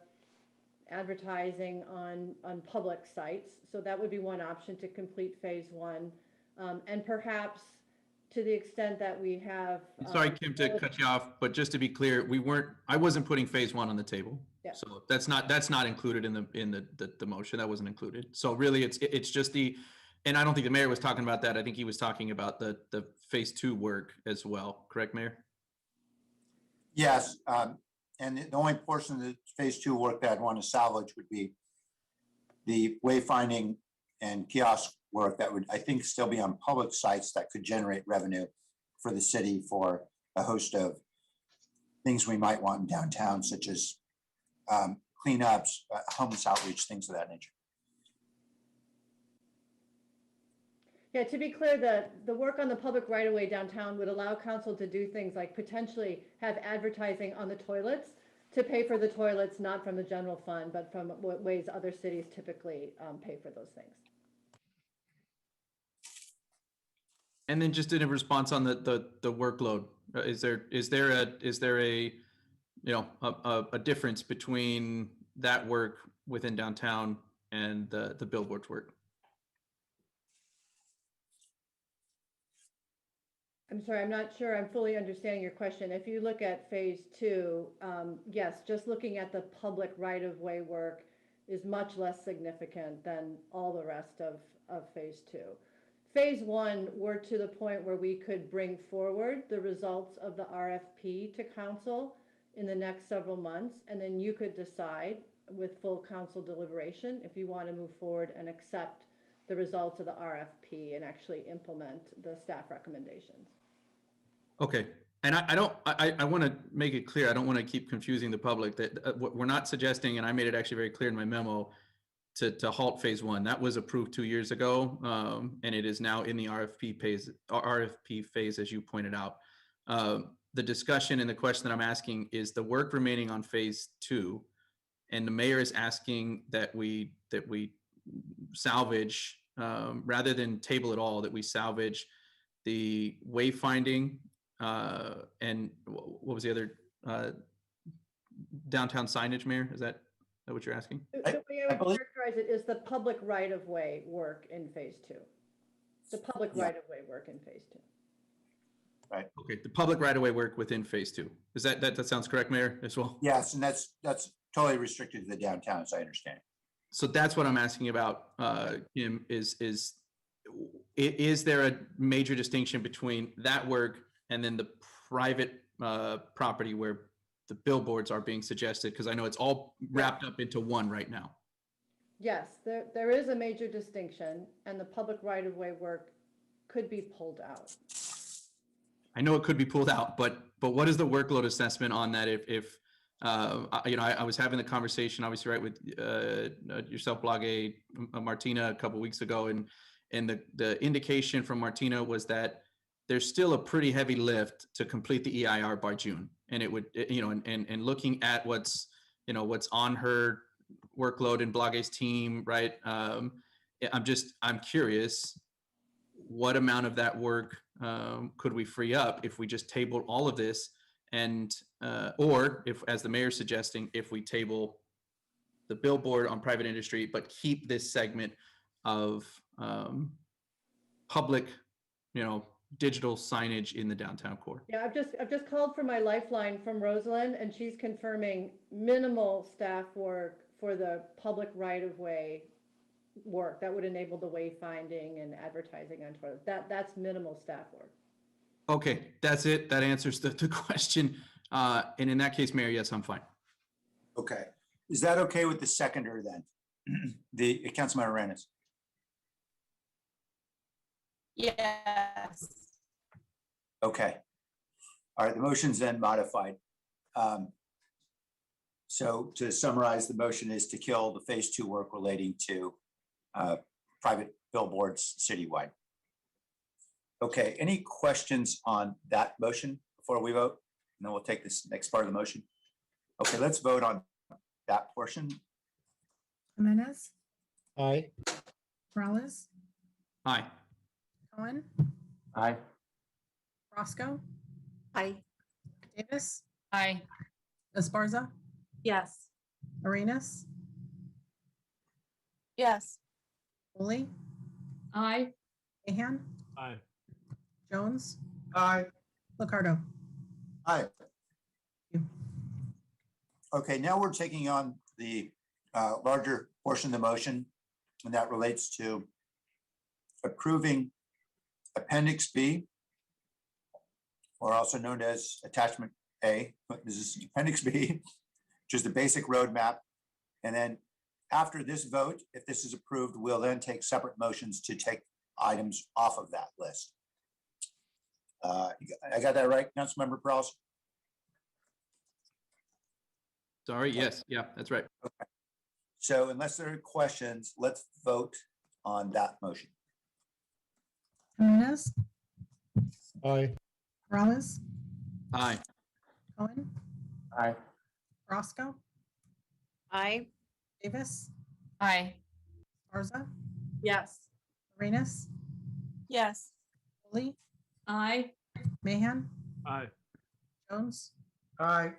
advertising on public sites. So that would be one option, to complete phase 1. And perhaps to the extent that we have. Sorry, Kim, to cut you off, but just to be clear, I wasn't putting phase 1 on the table. Yeah. So that's not included in the motion. That wasn't included. So really it's just and I don't think the mayor was talking about that. I think he was talking about the phase 2 work as well. Correct, Mayor? Yes. And the only portion of the phase 2 work that I'd want to salvage would be the wayfinding and kiosk work that would, I think, still be on public sites that could generate revenue for the city for a host of things we might want in downtown, such as cleanups, homeless outreach, things of that nature. Yeah, to be clear, the work on the public right-of-way downtown would allow council to do things like potentially have advertising on the toilets to pay for the toilets, not from the general fund, but from ways other cities typically pay for those things. And then just in a response on the workload, is there a difference between that work within downtown and the billboards work? I'm sorry, I'm not sure I'm fully understanding your question. If you look at phase 2, yes, just looking at the public right-of-way work is much less significant than all the rest of phase 2. Phase 1, we're to the point where we could bring forward the results of the RFP to council in the next several months, and then you could decide with full council deliberation if you want to move forward and accept the results of the RFP and actually implement the staff recommendations. Okay. And I want to make it clear, I don't want to keep confusing the public that we're not suggesting, and I made it actually very clear in my memo, to halt phase 1. That was approved 2 years ago, and it is now in the RFP phase, as you pointed out. The discussion and the question that I'm asking is the work remaining on phase 2, and the mayor is asking that we salvage, rather than table it all, that we salvage the wayfinding and what was the other downtown signage, Mayor? Is that what you're asking? The way I would characterize it is the public right-of-way work in phase 2. The public right-of-way work in phase 2. Right. Okay, the public right-of-way work within phase 2. Is that sounds correct, Mayor, as well? Yes, and that's totally restricted to the downtown, as I understand. So that's what I'm asking about, Kim, is there a major distinction between that work and then the private property where the billboards are being suggested? Because I know it's all wrapped up into one right now. Yes, there is a major distinction, and the public right-of-way work could be pulled out. I know it could be pulled out, but what is the workload assessment on that? If I was having the conversation, obviously, right, with yourself, Blage, Martina, a couple of weeks ago, And the indication from Martina was that there's still a pretty heavy lift to complete the EIR by June. And it would, and looking at what's on her workload and Blage's team, right? I'm curious, what amount of that work could we free up if we just tabled all of this, and or if, as the mayor's suggesting, if we table the billboard on private industry, but keep this segment of public, digital signage in the downtown core. Yeah, I've just called for my lifeline from Rosalind, and she's confirming minimal staff work for the public right-of-way work that would enable the wayfinding and advertising on Twitter. That's minimal staff work. Okay, that's it. That answers the question. And in that case, Mayor, yes, I'm fine. Okay. Is that okay with the seconder then? The Councilmember Arenas? Yes. Okay. All right, the motion's then modified. So to summarize, the motion is to kill the phase 2 work relating to private billboards citywide. Okay, any questions on that motion before we vote? And then we'll take this next part of the motion. Okay, let's vote on that portion. Jimenez, Aye. Morales, Aye. Cohen, Aye. Roscoe, Aye. Davis, Aye. Esparza, Yes. Arenas, Yes. Foley, Aye. Mahan, Aye. Jones, Aye. Ricardo. Aye. Okay, now we're taking on the larger portion of the motion, and that relates to approving Appendix B, or also known as Attachment A. This is Appendix B, which is the basic roadmap. And then after this vote, if this is approved, we'll then take separate motions to take items off of that list. I got that right, Councilmember Prowse? Sorry, yes, yeah, that's right. Okay. So unless there are questions, let's vote on that motion. Jimenez, Aye. Morales, Aye. Cohen, Aye. Roscoe, Aye. Davis, Aye. Esparza, Yes. Arenas, Yes. Foley, Aye. Mahan, Aye. Jones, Aye.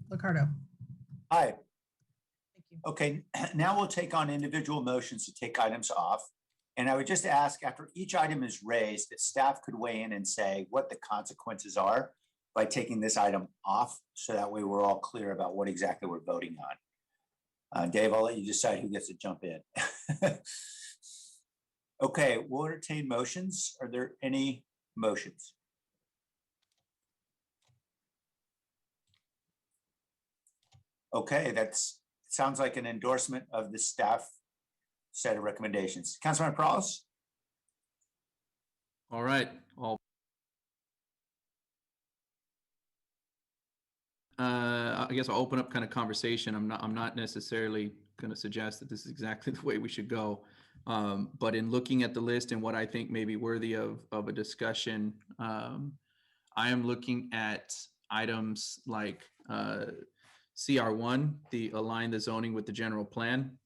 Ricardo. Aye. Thank you. Okay, now we'll take on individual motions to take items off. And I would just ask, after each item is raised, that staff could weigh in and say what the consequences are by taking this item off, so that way we're all clear about what exactly we're voting on. Dave, I'll let you decide who gets to jump in. Okay, we'll entertain motions. Are there any motions? Okay, sounds like an endorsement of the staff set of recommendations. Councilman Prowse? All right. I guess I'll open up kind of conversation. I'm not necessarily going to suggest that this is exactly the way we should go. But in looking at the list and what I think may be worthy of a discussion, I am looking at items like CR1, the align the zoning with the general plan.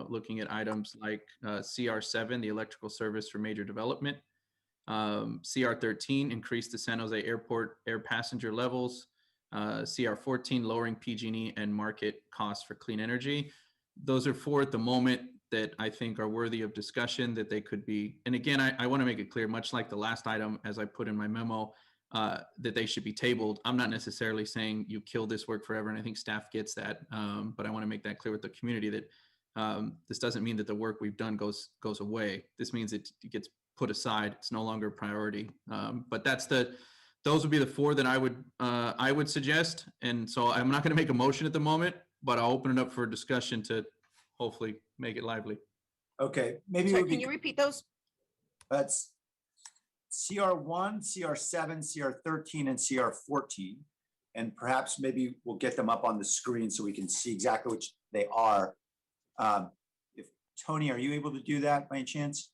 Looking at items like CR7, the electrical service for major development. CR13, increase the San Jose Airport air passenger levels. CR14, lowering PG&E and market costs for clean energy. Those are 4 at the moment that I think are worthy of discussion, that they could be. And again, I want to make it clear, much like the last item, as I put in my memo, that they should be tabled. I'm not necessarily saying you kill this work forever, and I think staff gets that. But I want to make that clear with the community that this doesn't mean that the work we've done goes away. This means it gets put aside. It's no longer a priority. But those would be the 4 that I would suggest. And so I'm not going to make a motion at the moment, but I'll open it up for discussion to hopefully make it lively. Okay, maybe Sorry, can you repeat those? That's CR1, CR7, CR13, and CR14. And perhaps maybe we'll get them up on the screen so we can see exactly which they are. If Tony, are you able to do that by any chance?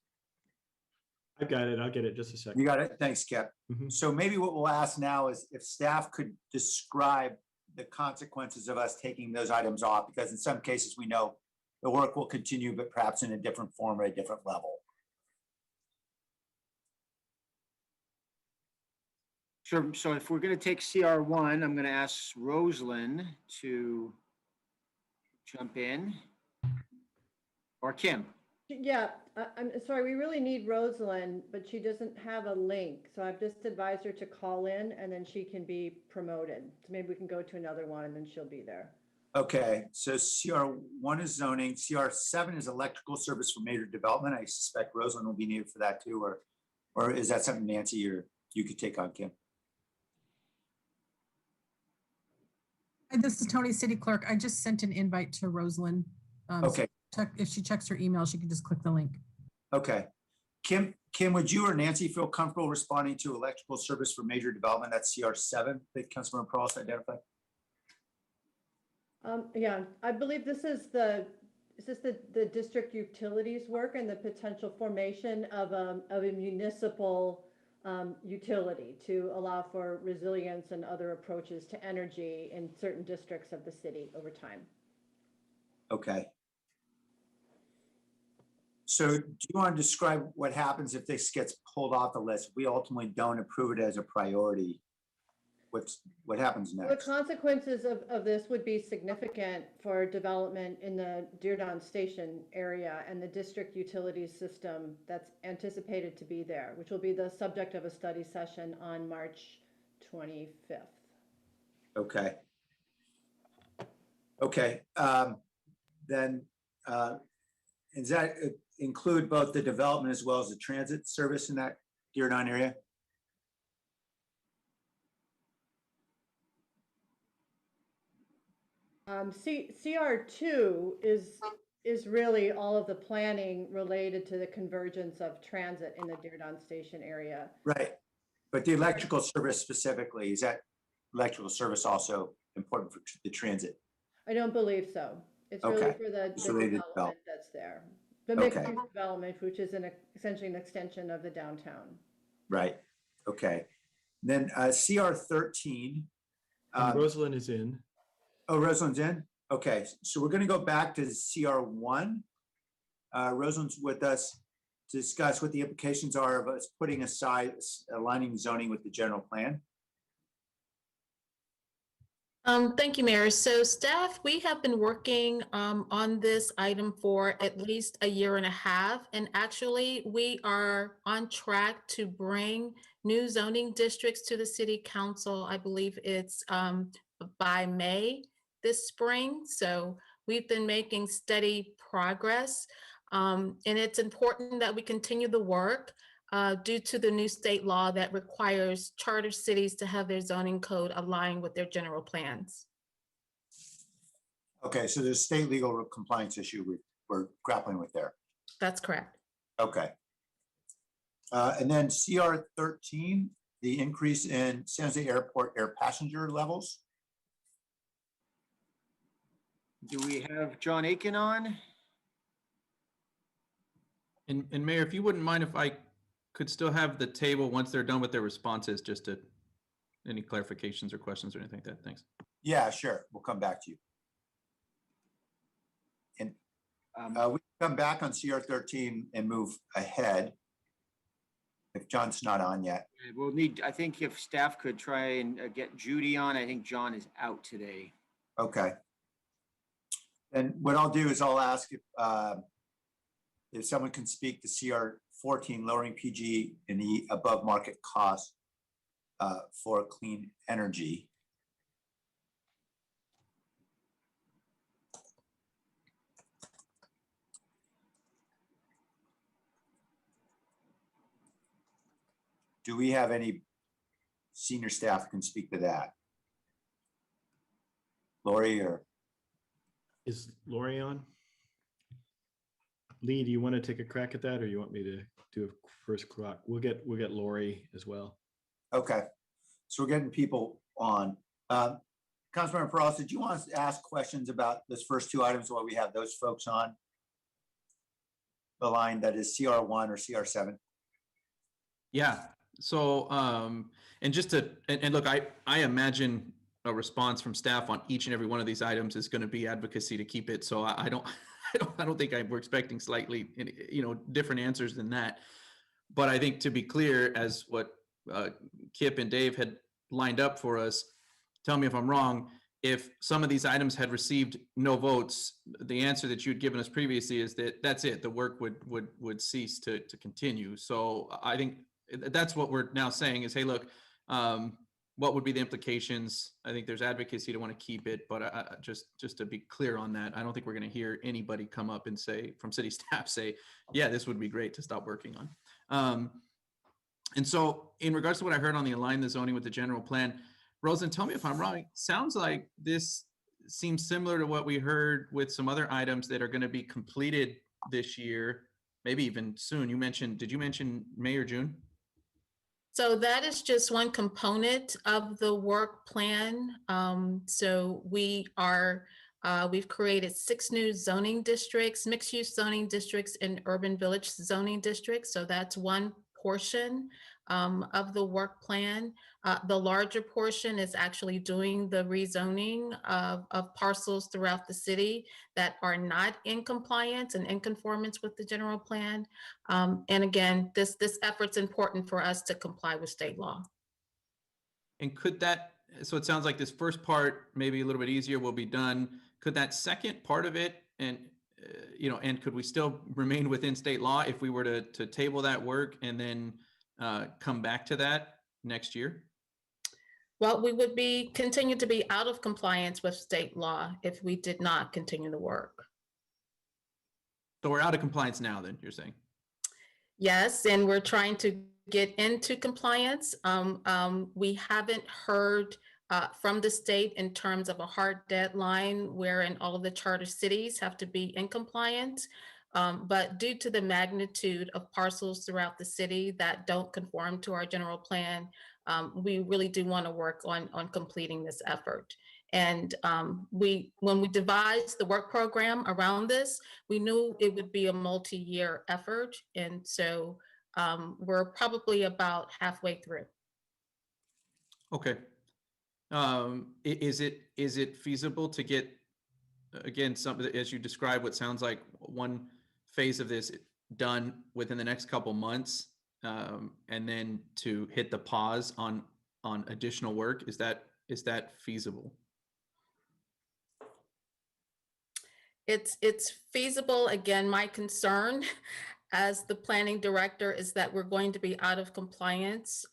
I've got it. I'll get it just a second. You got it? Thanks, Kip. Mhm. So maybe what we'll ask now is if staff could describe the consequences of us taking those items off, because in some cases we know the work will continue, but perhaps in a different form or a different level. Sure. So if we're going to take CR1, I'm going to ask Rosalind to jump in, or Kim. Yeah, I'm sorry, we really need Rosalind, but she doesn't have a link. So I've just advised her to call in and then she can be promoted. So maybe we can go to another one and then she'll be there. Okay, so CR1 is zoning, CR7 is electrical service for major development. I suspect Rosalind will be needed for that too, or is that something Nancy or you could take on, Kim? Hi, this is Tony, City Clerk. I just sent an invite to Rosalind. Okay. If she checks her email, she can just click the link. Okay. Kim, would you or Nancy feel comfortable responding to electrical service for major development? That's CR7 that Councilmember Peralta identified. Yeah, I believe this is the district utilities work and the potential formation of a municipal utility to allow for resilience and other approaches to energy in certain districts of the city over time. Okay. So do you want to describe what happens if this gets pulled off the list? We ultimately don't approve it as a priority. What happens next? The consequences of this would be significant for development in the Dearborn Station area and the district utilities system that's anticipated to be there, which will be the subject of a study session on March 25th. Okay. Okay. Then does that include both the development as well as the transit service in that Dearborn area? CR2 is really all of the planning related to the convergence of transit in the Dearborn Station area. Right. But the electrical service specifically, is that electrical service also important for the transit? I don't believe so. It's really for the development that's there. The mixed use development, which is essentially an extension of the downtown. Right. Okay. Then CR13. Rosalind is in. Oh, Rosalind's in? Okay, so we're gonna go back to CR1. Rosalind's with us to discuss what the implications are of us putting aside aligning zoning with the general plan. Thank you, Mayor. So staff, we have been working on this item for at least a year and a half. And actually, we are on track to bring new zoning districts to the city council. I believe it's by May this spring. So we've been making steady progress. And it's important that we continue the work due to the new state law that requires charter cities to have their zoning code aligned with their general plans. Okay, so there's a state legal compliance issue we're grappling with there. That's correct. Okay. And then CR13, the increase in San Jose Airport air passenger levels. Do we have John Aiken on? And Mayor, if you wouldn't mind if I could still have the table once they're done with their responses, just to any clarifications or questions or anything like that. Thanks. Yeah, sure. We'll come back to you. And we come back on CR13 and move ahead if John's not on yet. We'll need, I think if staff could try and get Judy on. I think John is out today. Okay. And what I'll do is I'll ask if someone can speak to CR14, lowering PG and the above market cost for clean energy. Do we have any senior staff who can speak to that? Lori or? Is Lori on? Lee, do you want to take a crack at that, or you want me to do a first crack? We'll get Lori as well. Okay, so we're getting people on. Councilmember Peralta, did you want us to ask questions about this first two items while we have those folks on the line, that is CR1 or CR7? Yeah. So, and just to, and look, I imagine a response from staff on each and every one of these items is going to be advocacy to keep it. So I don't, I don't think we're expecting slightly, different answers than that. But I think to be clear, as what Kip and Dave had lined up for us, tell me if I'm wrong, if some of these items had received no votes, the answer that you'd given us previously is that that's it, the work would cease to continue. So I think that's what we're now saying is, hey, look, what would be the implications? I think there's advocacy to want to keep it, but just to be clear on that, I don't think we're going to hear anybody come up and say, from city staff, say, yeah, this would be great to stop working on. And so in regards to what I heard on the align the zoning with the general plan, Rosalind, tell me if I'm wrong. Sounds like this seems similar to what we heard with some other items that are going to be completed this year, maybe even soon. Did you mention May or June? So that is just one component of the work plan. So we've created 6 new zoning districts, mixed use zoning districts and urban village zoning districts. So that's one portion of the work plan. The larger portion is actually doing the rezoning of parcels throughout the city that are not in compliance and in conformance with the general plan. And again, this effort's important for us to comply with state law. And so it sounds like this first part, maybe a little bit easier, will be done. Could that second part of it, and could we still remain within state law if we were to table that work and then come back to that next year? Well, we would continue to be out of compliance with state law if we did not continue the work. So we're out of compliance now, then, you're saying? Yes, and we're trying to get into compliance. We haven't heard from the state in terms of a hard deadline wherein all of the charter cities have to be in compliance. But due to the magnitude of parcels throughout the city that don't conform to our general plan, we really do want to work on completing this effort. And when we devised the work program around this, we knew it would be a multi-year effort. And so we're probably about halfway through. Okay. Is it feasible to get, again, as you describe what sounds like one phase of this done within the next couple months, and then to hit the pause on additional work? Is that feasible? It's feasible. Again, my concern as the planning director is that we're going to be out of compliance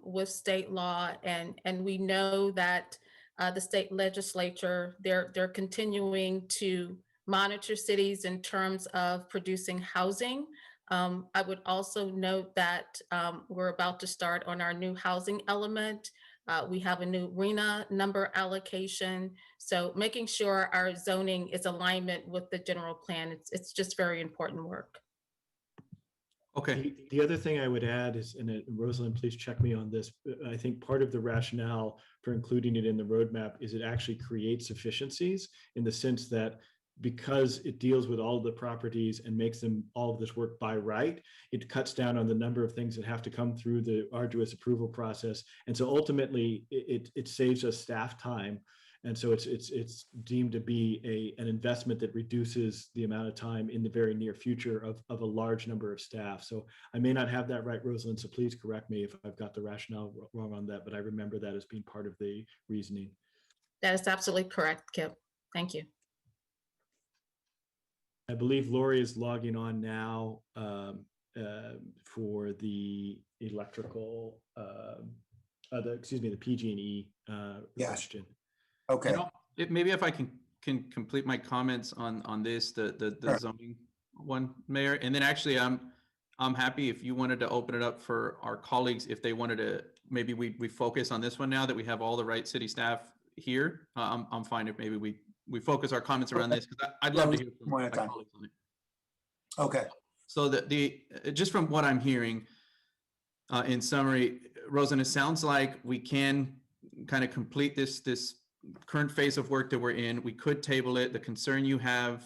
with state law, and we know that the state legislature, they're continuing to monitor cities in terms of producing housing. I would also note that we're about to start on our new housing element. We have a new RENA number allocation. So making sure our zoning is alignment with the general plan, it's just very important work. Okay. The other thing I would add is, and Rosalind, please check me on this, I think part of the rationale for including it in the roadmap is it actually creates efficiencies in the sense that because it deals with all of the properties and makes them all of this work by right, it cuts down on the number of things that have to come through the arduous approval process. And so ultimately it saves us staff time. And so it's deemed to be an investment that reduces the amount of time in the very near future of a large number of staff. So I may not have that right, Rosalind, so please correct me if I've got the rationale wrong on that, but I remember that as being part of the reasoning. That is absolutely correct, Kip. Thank you. I believe Lori is logging on now for the electrical, the PG&E question. Okay. Maybe if I can complete my comments on this, the Sure. zoning one, Mayor, and then actually I'm happy if you wanted to open it up for our colleagues if they wanted to. Maybe we focus on this one now that we have all the right city staff here. I'm fine if maybe we focus our comments around this because I'd love to hear from my colleagues on it. Okay. So the just from what I'm hearing, in summary, Rosen, it sounds like we can kind of complete this current phase of work that we're in. We could table it. The concern you have,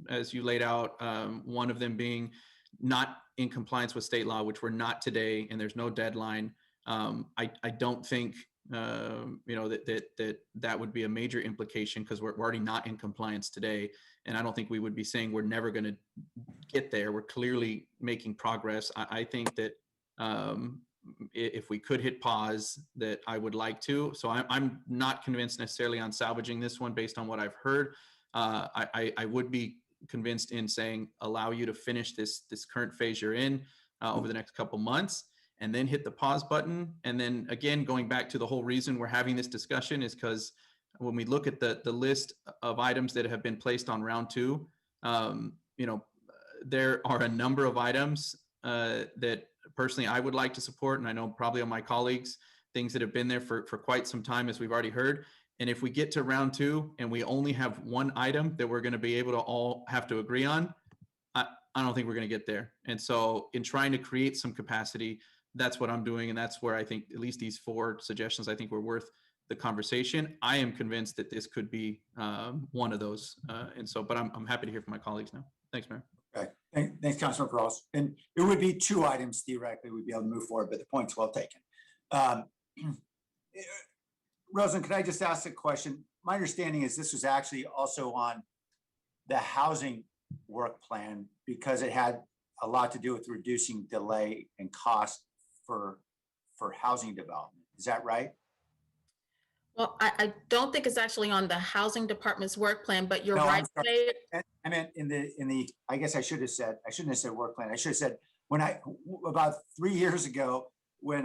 as you laid out, one of them being not in compliance with state law, which we're not today, and there's no deadline. I don't think that would be a major implication because we're already not in compliance today, and I don't think we would be saying we're never going to get there. We're clearly making progress. I think that if we could hit pause, that I would like to. So I'm not convinced necessarily on salvaging this one based on what I've heard. I would be convinced in saying allow you to finish this current phase you're in over the next couple months, and then hit the pause button. And then again, going back to the whole reason we're having this discussion is because when we look at the list of items that have been placed on round 2, there are a number of items that personally I would like to support, and I know probably on my colleagues, things that have been there for quite some time, as we've already heard. And if we get to round 2 and we only have one item that we're going to be able to all have to agree on, I don't think we're going to get there. And so in trying to create some capacity, that's what I'm doing. And that's where I think at least these 4 suggestions, I think were worth the conversation. I am convinced that this could be one of those. And so, but I'm happy to hear from my colleagues now. Thanks, Mayor. Okay, thanks, Councilor Cross. And it would be 2 items theoretically we'd be able to move forward, but the point's well taken. Rosalind, could I just ask a question? My understanding is this was actually also on the housing work plan because it had a lot to do with reducing delay and cost for housing development. Is that right? Well, I don't think it's actually on the housing department's work plan, but you're No, right. I'm sorry. I meant in the, I guess I shouldn't have said work plan. I should have said about 3 years ago, or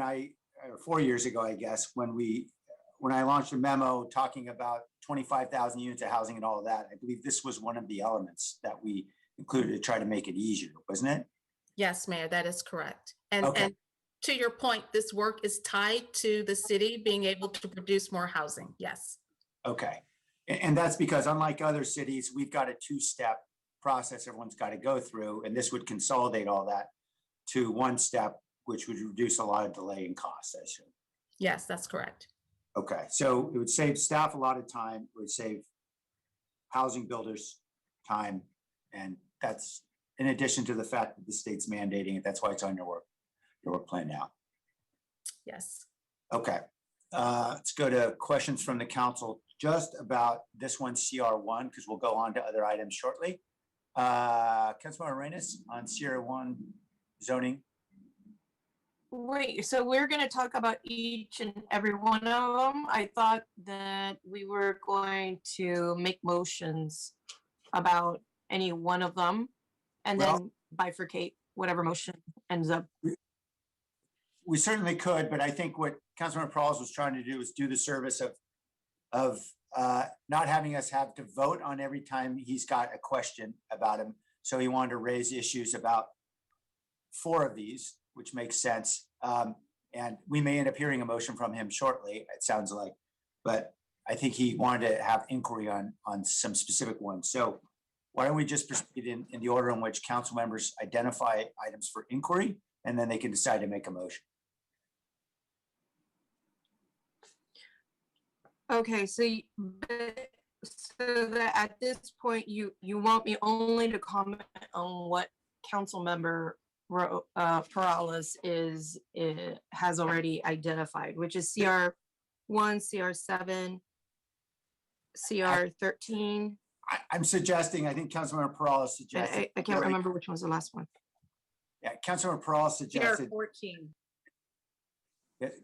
4 years ago, I guess, when I launched a memo talking about 25,000 units of housing and all of that, I believe this was one of the elements that we included to try to make it easier, wasn't it? Yes, Mayor, that is correct. And, Okay. and to your point, this work is tied to the city being able to produce more housing. Yes. Okay. And that's because unlike other cities, we've got a 2-step process everyone's got to go through, and this would consolidate all that to 1 step, which would reduce a lot of delay and costs, I assume. Yes, that's correct. Okay, so it would save staff a lot of time, it would save housing builders time, and that's in addition to the fact that the state's mandating it. That's why it's on your work plan now. Yes. Okay, let's go to questions from the council just about this one, CR1, because we'll go on to other items shortly. Councilmember Arenas on CR1 zoning. Wait, so we're going to talk about each and every one of them? I thought that we were going to make motions about any one of them and then bifurcate whatever motion ends up. We certainly could, but I think what Councilmember Prowls was trying to do is do the service of not having us have to vote on every time he's got a question about him. So he wanted to raise issues about 4 of these, which makes sense. And we may end up hearing a motion from him shortly, it sounds like, but I think he wanted to have inquiry on some specific ones. So why don't we just proceed in the order in which council members identify items for inquiry, and then they can decide to make a motion. Okay, so that at this point, you want me only to comment on what council member Perales has already identified, which is CR1, CR7, CR13. I'm suggesting, I think Councilmember Perales suggested. I can't remember which one's the last one. Yeah, Councilmember Perales suggested. CR14.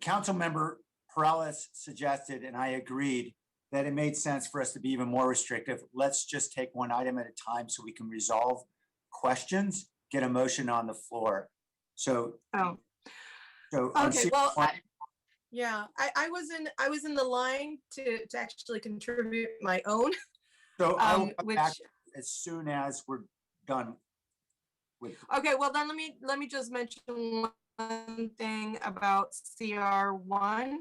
Councilmember Perales suggested, and I agreed, that it made sense for us to be even more restrictive. Let's just take one item at a time so we can resolve questions, get a motion on the floor. So, okay, well, I was in the line to actually contribute my own. So I will come back as soon as we're done with. Okay, well then let me just mention one thing about CR1.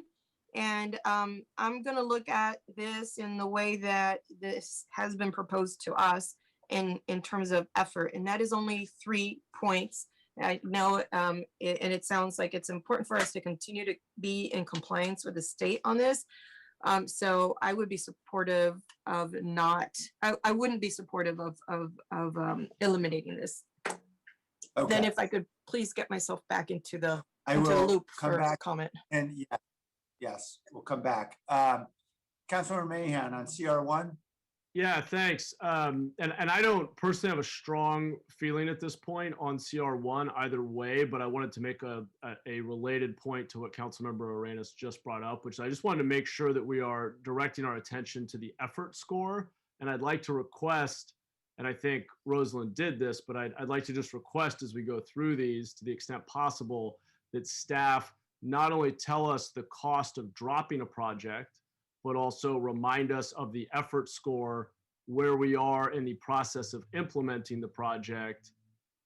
And I'm going to look at this in the way that this has been proposed to us in terms of effort. And that is only 3 points. I know, and it sounds like it's important for us to continue to be in compliance with the state on this. So I would be supportive of I wouldn't be supportive of eliminating this. Okay. then if I could please get myself back into the I into the will loop come for back comment. and yes, we'll come back. Councilmember Mahan on CR1. Yeah, thanks. And I don't personally have a strong feeling at this point on CR1 either way, but I wanted to make a related point to what Councilmember Arenas just brought up, which I just wanted to make sure that we are directing our attention to the effort score. And I'd like to request, and I think Rosalind did this, but I'd like to just request as we go through these, to the extent possible, that staff not only tell us the cost of dropping a project, but also remind us of the effort score, where we are in the process of implementing the project,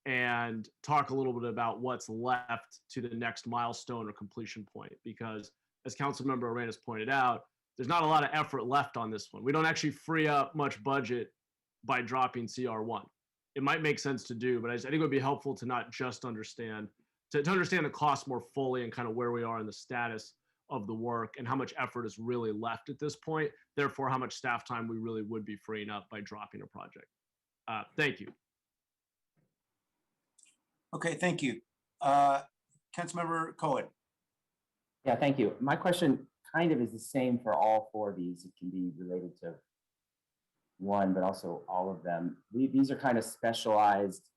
and talk a little bit about what's left to the next milestone or completion point. Because as Councilmember Arenas pointed out, there's not a lot of effort left on this one. We don't actually free up much budget by dropping CR1. It might make sense to do, but I think it would be helpful to not just understand, to understand the cost more fully and kind of where we are in the status of the work and how much effort is really left at this point. Therefore, how much staff time we really would be freeing up by dropping a project. Thank you. Okay, thank you. Councilmember Cohen. Yeah, thank you. My question kind of is the same for all four of these. It can be related to one, but also all of them. These are kind of specialized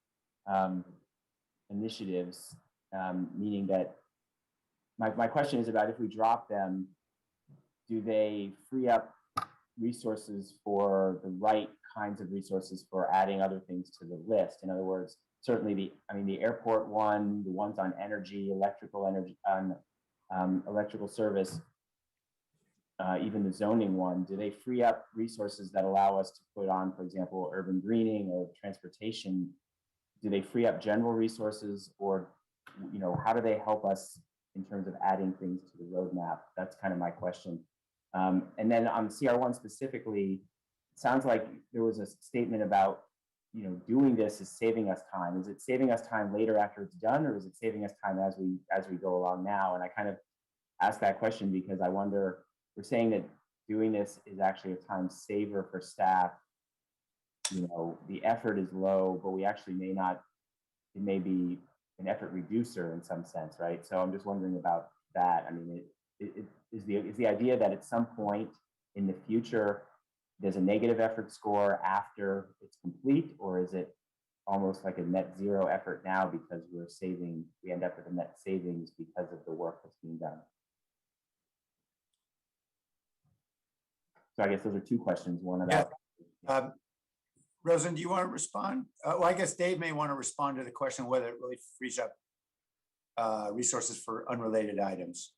initiatives, meaning that my question is about if we drop them, do they free up resources for the right kinds of resources for adding other things to the list? In other words, certainly the airport one, the ones on energy, electrical service, even the zoning one, do they free up resources that allow us to put on, for example, urban greening or transportation? Do they free up general resources, or how do they help us in terms of adding things to the roadmap? That's kind of my question. And then on CR1 specifically, it sounds like there was a statement about, doing this is saving us time. Is it saving us time later after it's done, or is it saving us time as we go along now? And I kind of ask that question because I wonder, we're saying that doing this is actually a time saver for staff. The effort is low, but we actually it may be an effort reducer in some sense, right? So I'm just wondering about that. I mean, is the idea that at some point in the future, there's a negative effort score after it's complete, or is it almost like a net zero effort now because we end up with a net savings because of the work that's being done? So I guess those are two questions. One about. Rosen, do you want to respond? Well, I guess Dave may want to respond to the question whether it really frees up resources for unrelated items,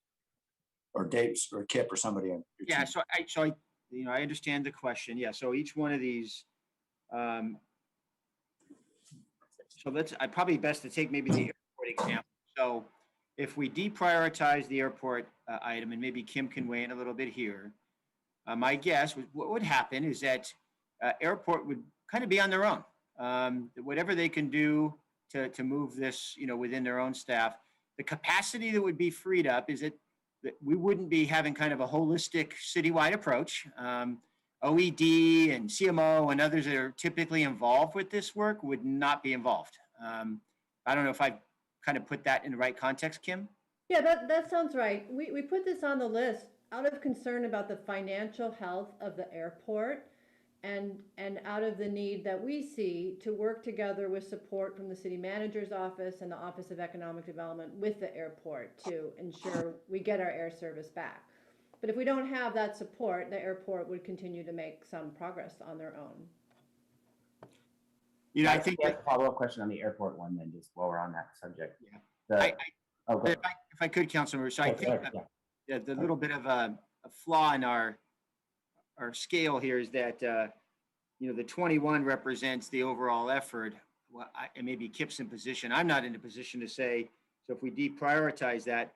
or Dave or Kip or somebody on your Yeah, team. I understand the question. Yeah, so each one of these, I probably best to take maybe the airport example. So if we deprioritize the airport item, and maybe Kim can weigh in a little bit here, my guess what would happen is that airport would kind of be on their own. Whatever they can do to move this, within their own staff, the capacity that would be freed up is that we wouldn't be having kind of a holistic citywide approach. OED and CMO and others that are typically involved with this work would not be involved. I don't know if I kind of put that in the right context, Kim? Yeah, that sounds right. We put this on the list out of concern about the financial health of the airport, and out of the need that we see to work together with support from the city manager's office and the Office of Economic Development with the airport to ensure we get our air service back. But if we don't have that support, the airport would continue to make some progress on their own. I think that's a follow-up question on the airport one, then, just while we're on that subject. Yeah. If I could, Councilmember, so I think the little bit of a flaw in our scale here is that the 21 represents the overall effort. Well, and maybe Kip's in position. I'm not in a position to say. So if we deprioritize that,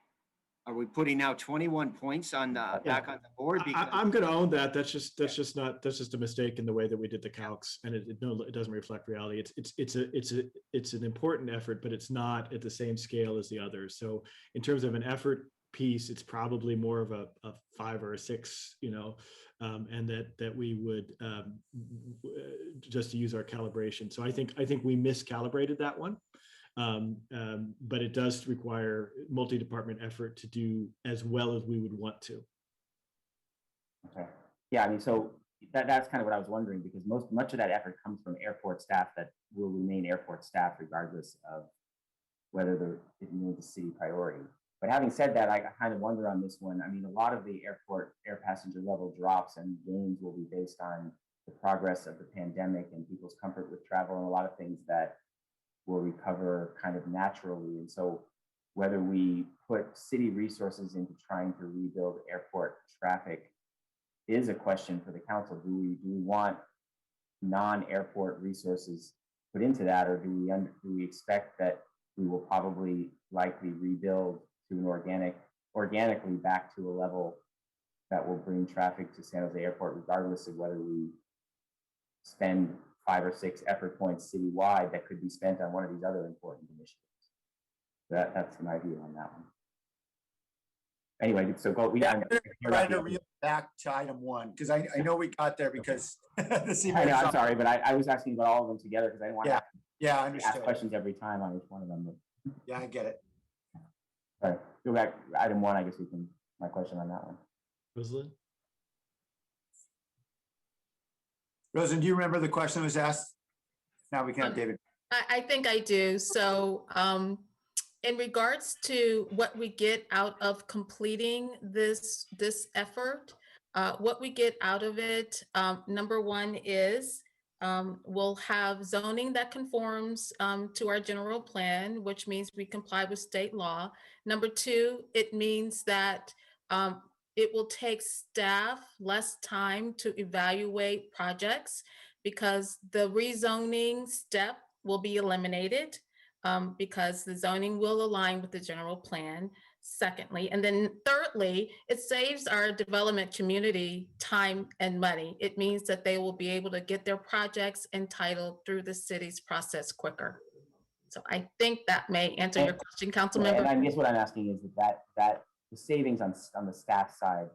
are we putting now 21 points on the back on the board? Because I'm going to own that. That's just a mistake in the way that we did the calcs, and it doesn't reflect reality. It's an important effort, but it's not at the same scale as the others. So in terms of an effort piece, it's probably more of a 5 or a 6, and that we would just to use our calibration. So I think we miscalibrated that one. But it does require multi-department effort to do as well as we would want to. Okay. Yeah, I mean, so that's kind of what I was wondering, because much of that effort comes from airport staff that will remain airport staff regardless of whether it remains a city priority. But having said that, I kind of wonder on this one. I mean, a lot of the airport air passenger level drops and gains will be based on the progress of the pandemic and people's comfort with travel, and a lot of things that will recover kind of naturally. And so whether we put city resources into trying to rebuild airport traffic is a question for the council. Do we want non-airport resources put into that, or do we expect that we will probably likely rebuild to an organically back to a level that will bring traffic to San Jose Airport, regardless of whether we spend 5 or 6 effort points citywide that could be spent on one of these other important initiatives. That's my view on that one. Anyway, so go. I'm trying to reel back to item 1 because I know we got there because the I know, I'm sorry, but I was asking about all of them together because I didn't want to I understood. ask questions every time on each one of them. Yeah, I get it. All right, go back item 1. I guess my question on that one. Rosalind? Rosalind, do you remember the question that was asked? Now we can have David. I think I do. So in regards to what we get out of completing this effort, what we get out of it, number one is we'll have zoning that conforms to our general plan, which means we comply with state law. Number two, it means that it will take staff less time to evaluate projects because the rezoning step will be eliminated because the zoning will align with the general plan. Secondly, and then thirdly, it saves our development community time and money. It means that they will be able to get their projects entitled through the city's process quicker. So I think that may answer your question, council member. And I guess what I'm asking is that the savings on the staff side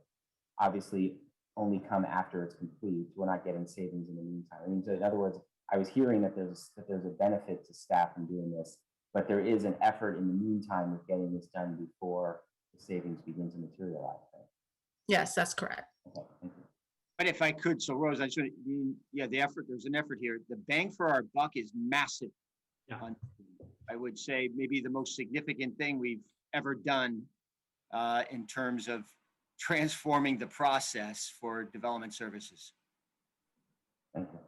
obviously only come after it's complete. We're not getting savings in the meantime. I mean, so in other words, I was hearing that there's a benefit to staff in doing this, but there is an effort in the meantime with getting this done before the savings begin to materialize. Right? Yes, that's correct. Okay, thank you. But if I could, so Rose, the effort, there's an effort here. The bang for our buck is massive. Yeah. I would say maybe the most significant thing we've ever done in terms of transforming the process for development services. Thank you.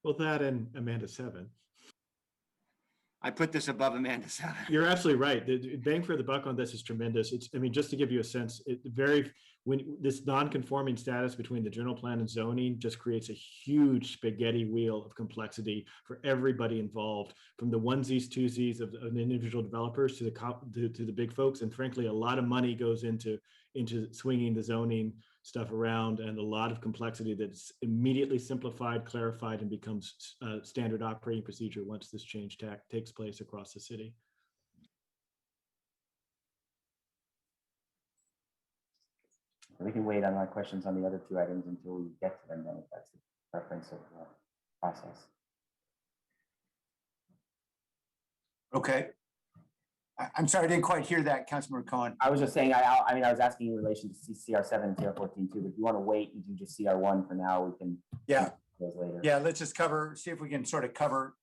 Well, that and Amanda 7. I put this above Amanda 7. You're absolutely right. The bang for the buck on this is tremendous. I mean, just to give you a sense, when this non-conforming status between the general plan and zoning just creates a huge spaghetti wheel of complexity for everybody involved, from the onesies, twosies of individual developers to the big folks. And frankly, a lot of money goes into swinging the zoning stuff around, and a lot of complexity that's immediately simplified, clarified, and becomes standard operating procedure once this change takes place across the city. We can wait on my questions on the other 2 items until we get to them then, if that's the preference of the process. Okay. I'm sorry, I didn't quite hear that, Councilmember Cohen. I was just saying, I mean, I was asking in relation to CR7 and CR14 too, but if you want to wait and do just CR1 for now, we can do those later. Yeah, let's just see if we can sort of cover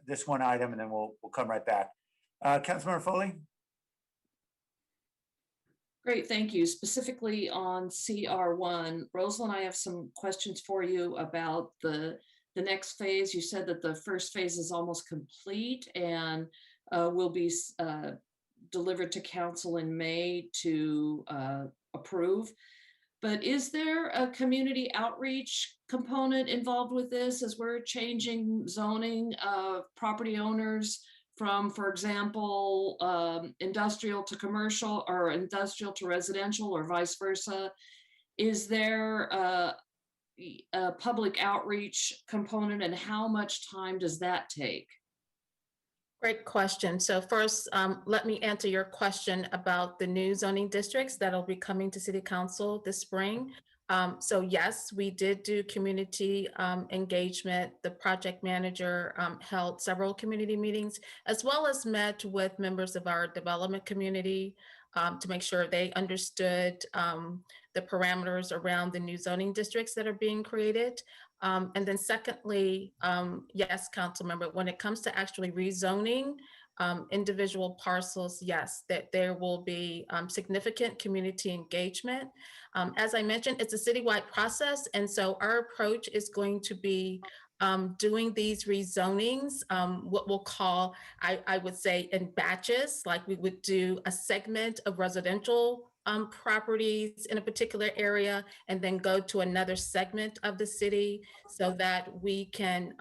this one item, and then we'll come right back. Councilmember Foley? Great, thank you. Specifically on CR1, Rosalind, I have some questions for you about the next phase. You said that the first phase is almost complete and will be delivered to council in May to approve. But is there a community outreach component involved with this as we're changing zoning of property owners from, for example, industrial to commercial or industrial to residential or vice versa? Is there a public outreach component, and how much time does that take? Great question. So first, let me answer your question about the new zoning districts that'll be coming to City Council this spring. So yes, we did do community engagement. The project manager held several community meetings, as well as met with members of our development community to make sure they understood the parameters around the new zoning districts that are being created. And then secondly, yes, council member, when it comes to actually rezoning individual parcels, yes, that there will be significant community engagement. As I mentioned, it's a citywide process. And so our approach is going to be doing these rezonings, what we'll call, I would say in batches, like we would do a segment of residential properties in a particular area and then go to another segment of the city so that we can,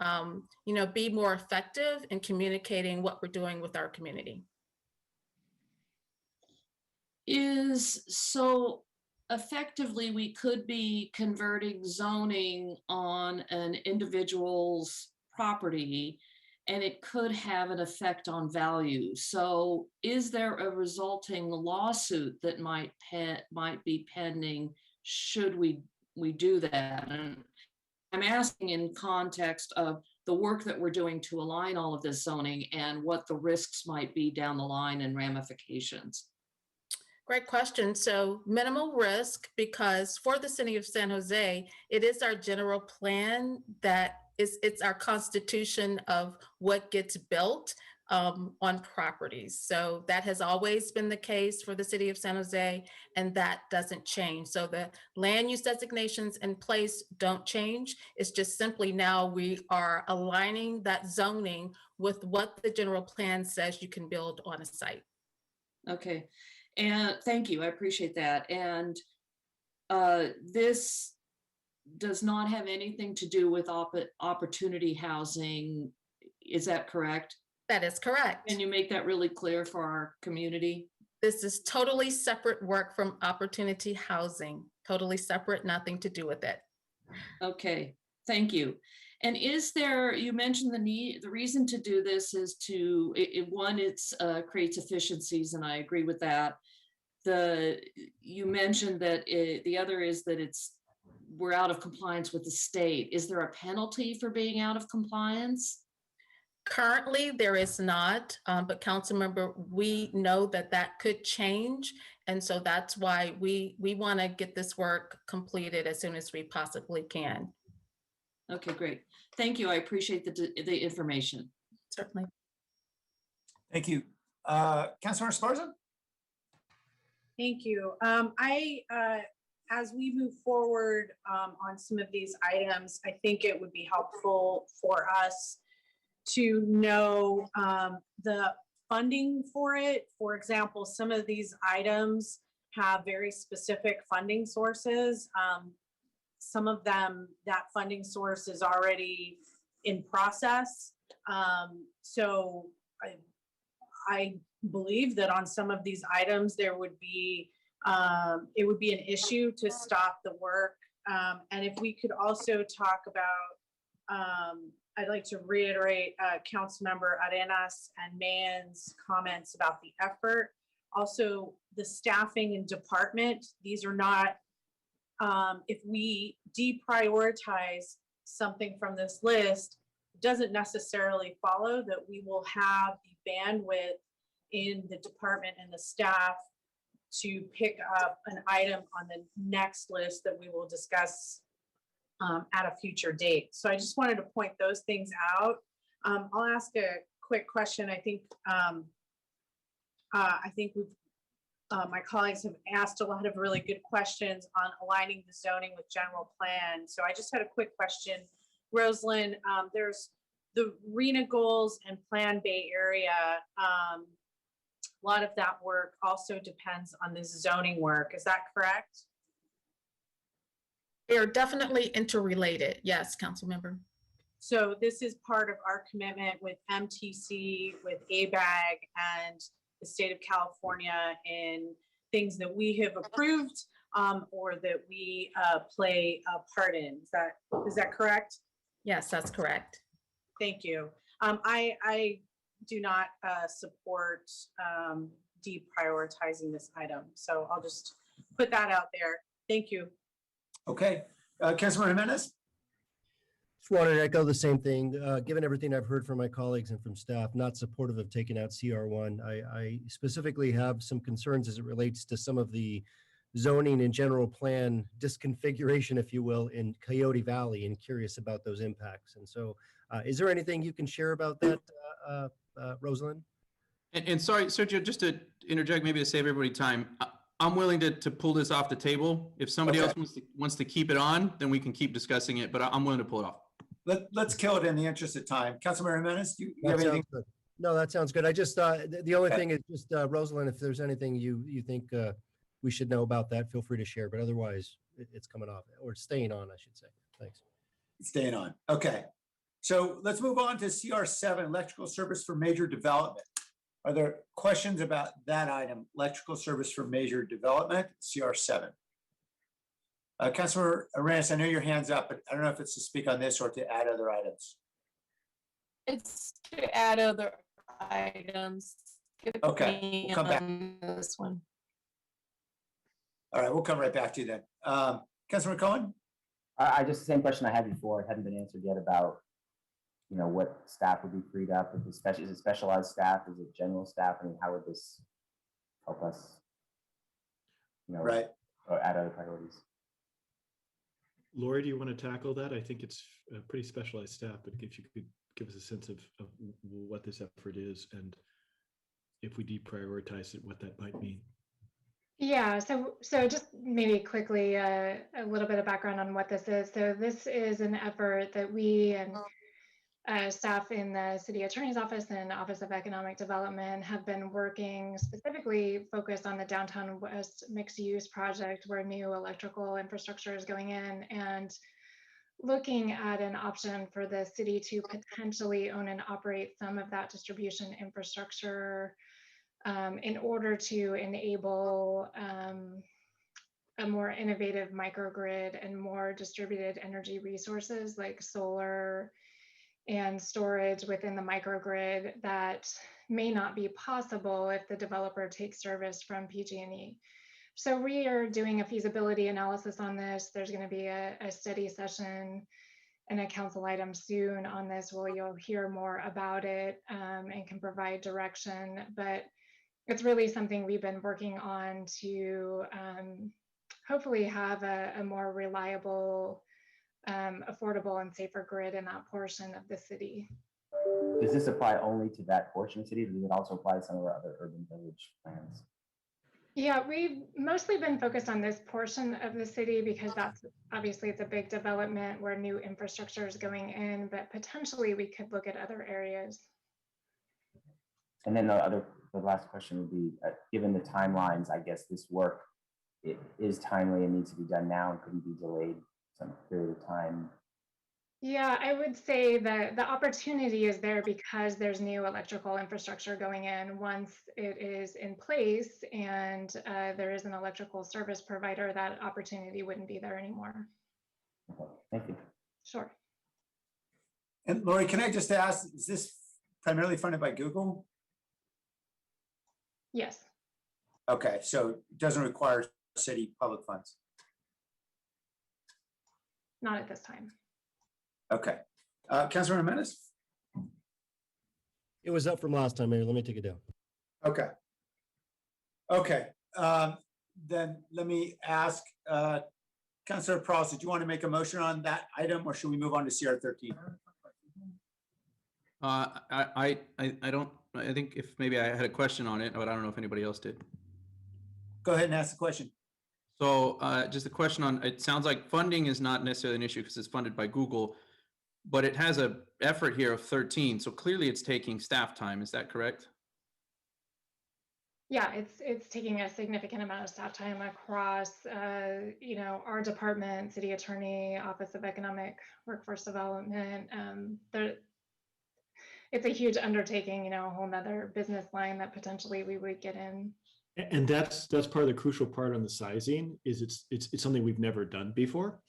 be more effective in communicating what we're doing with our community. So effectively, we could be converting zoning on an individual's property, and it could have an effect on value. So is there a resulting lawsuit that might be pending should we do that? And I'm asking in context of the work that we're doing to align all of this zoning and what the risks might be down the line and ramifications. Great question. So minimal risk, because for the city of San Jose, it is our general plan that it's our constitution of what gets built on properties. So that has always been the case for the city of San Jose, and that doesn't change. So the land use designations in place don't change. It's just simply now we are aligning that zoning with what the general plan says you can build on a site. Okay. And thank you, I appreciate that. And this does not have anything to do with opportunity housing. Is that correct? That is correct. Can you make that really clear for our community? This is totally separate work from opportunity housing, totally separate, nothing to do with it. Okay, thank you. And is there, you mentioned the reason to do this is to, one, it's creates efficiencies, and I agree with that. You mentioned that the other is that we're out of compliance with the state. Is there a penalty for being out of compliance? Currently, there is not, but council member, we know that could change. And so that's why we want to get this work completed as soon as we possibly can. Okay, great. Thank you. I appreciate the information. Certainly. Thank you. Councilor Esparza? Thank you. As we move forward on some of these items, I think it would be helpful for us to know the funding for it. For example, some of these items have very specific funding sources. Some of them, that funding source is already in process. So I believe that on some of these items, there would be, it would be an issue to stop the work. And if we could also talk about, I'd like to reiterate Councilmember Arenas and Mann's comments about the effort. Also, the staffing and department, these are not, if we deprioritize something from this list, it doesn't necessarily follow that we will have the bandwidth in the department and the staff to pick up an item on the next list that we will discuss at a future date. So I just wanted to point those things out. I'll ask a quick question. I think my colleagues have asked a lot of really good questions on aligning the zoning with general plan. So I just had a quick question. Rosalind, there's the RENA goals and Plan Bay Area. A lot of that work also depends on the zoning work. Is that correct? They are definitely interrelated. Yes, council member. So this is part of our commitment with MTC, with ABAG, and the state of California in things that we have approved or that we play a part in. Is that correct? Yes, that's correct. Thank you. I do not support deprioritizing this item. So I'll just put that out there. Thank you. Okay, Councilmember Jimenez? Just wanted to echo the same thing. Given everything I've heard from my colleagues and from staff, not supportive of taking out CR1. I specifically have some concerns as it relates to some of the zoning and general plan disconfiguration, if you will, in Coyote Valley, and curious about those impacts. And so is there anything you can share about that, Rosalind? And sorry, Sergio, just to interject, maybe to save everybody time, I'm willing to pull this off the table. If somebody else wants to keep it on, then we can keep discussing it, but I'm willing to pull it off. Let's kill it in the interest of time. Councilmember Jimenez, do you have anything? Good. No, that sounds good. I just, the only thing is just, Rosalind, if there's anything you think we should know about that, feel free to share, but otherwise it's coming off, or staying on, I should say. Thanks. Staying on. Okay. So let's move on to CR7, electrical service for major development. Are there questions about that item, electrical service for major development, CR7? Councilor Arenas, I know your hand's up, but I don't know if it's to speak on this or to add other items. It's to add other items. Okay, we'll come back. This one. All right, we'll come right back to you then. Councilor Cohen? I just, the same question I had before, it hadn't been answered yet about, you know, what staff would be freed up. If it's is it specialized staff? Is it general staff? I mean, how would this help us, you know, right, or add other priorities? Lori, do you want to tackle that? I think it's a pretty specialized staff, but if you could give us a sense of what this effort is and if we deprioritize it, what that might mean. Yeah, so just maybe quickly a little bit of background on what this is. So this is an effort that we and staff in the City Attorney's Office and Office of Economic Development have been working specifically focused on the Downtown West mixed use project where new electrical infrastructure is going in, and looking at an option for the city to potentially own and operate some of that distribution infrastructure in order to enable a more innovative microgrid and more distributed energy resources like solar and storage within the microgrid that may not be possible if the developer takes service from PG&E. So we are doing a feasibility analysis on this. There's going to be a study session and a council item soon on this where you'll hear more about it and can provide direction. But it's really something we've been working on to hopefully have a more reliable, affordable and safer grid in that portion of the city. Does this apply only to that portion of the city? Does it also apply to some of our other urban village plans? Yeah, we've mostly been focused on this portion of the city because that's obviously it's a big development where new infrastructure is going in, but potentially we could look at other areas. And then the last question would be, given the timelines, I guess this work, it is timely and needs to be done now and couldn't be delayed some period of time. Yeah, I would say that the opportunity is there because there's new electrical infrastructure going in. Once it is in place and there is an electrical service provider, that opportunity wouldn't be there anymore. Okay, thank you. Sure. And Lori, can I just ask, is this primarily funded by Google? Yes. Okay, so it doesn't require city public funds? Not at this time. Okay. Councilor Jimenez? It was up from last time, Mayor. Let me take it down. Okay. Okay. Then let me ask Councilor Pross, do you want to make a motion on that item or should we move on to CR 13? I don't, I think if maybe I had a question on it, but I don't know if anybody else did. Go ahead and ask the question. So just a question on, it sounds like funding is not necessarily an issue because it's funded by Google, but it has a effort here of 13. So clearly it's taking staff time. Is that correct? Yeah, it's taking a significant amount of staff time across, you know, our department, city attorney, Office of Economic Workforce Development. It's a huge undertaking, you know, a whole nother business line that potentially we would get in. And that's part of the crucial part on the sizing is it's something we've never done before.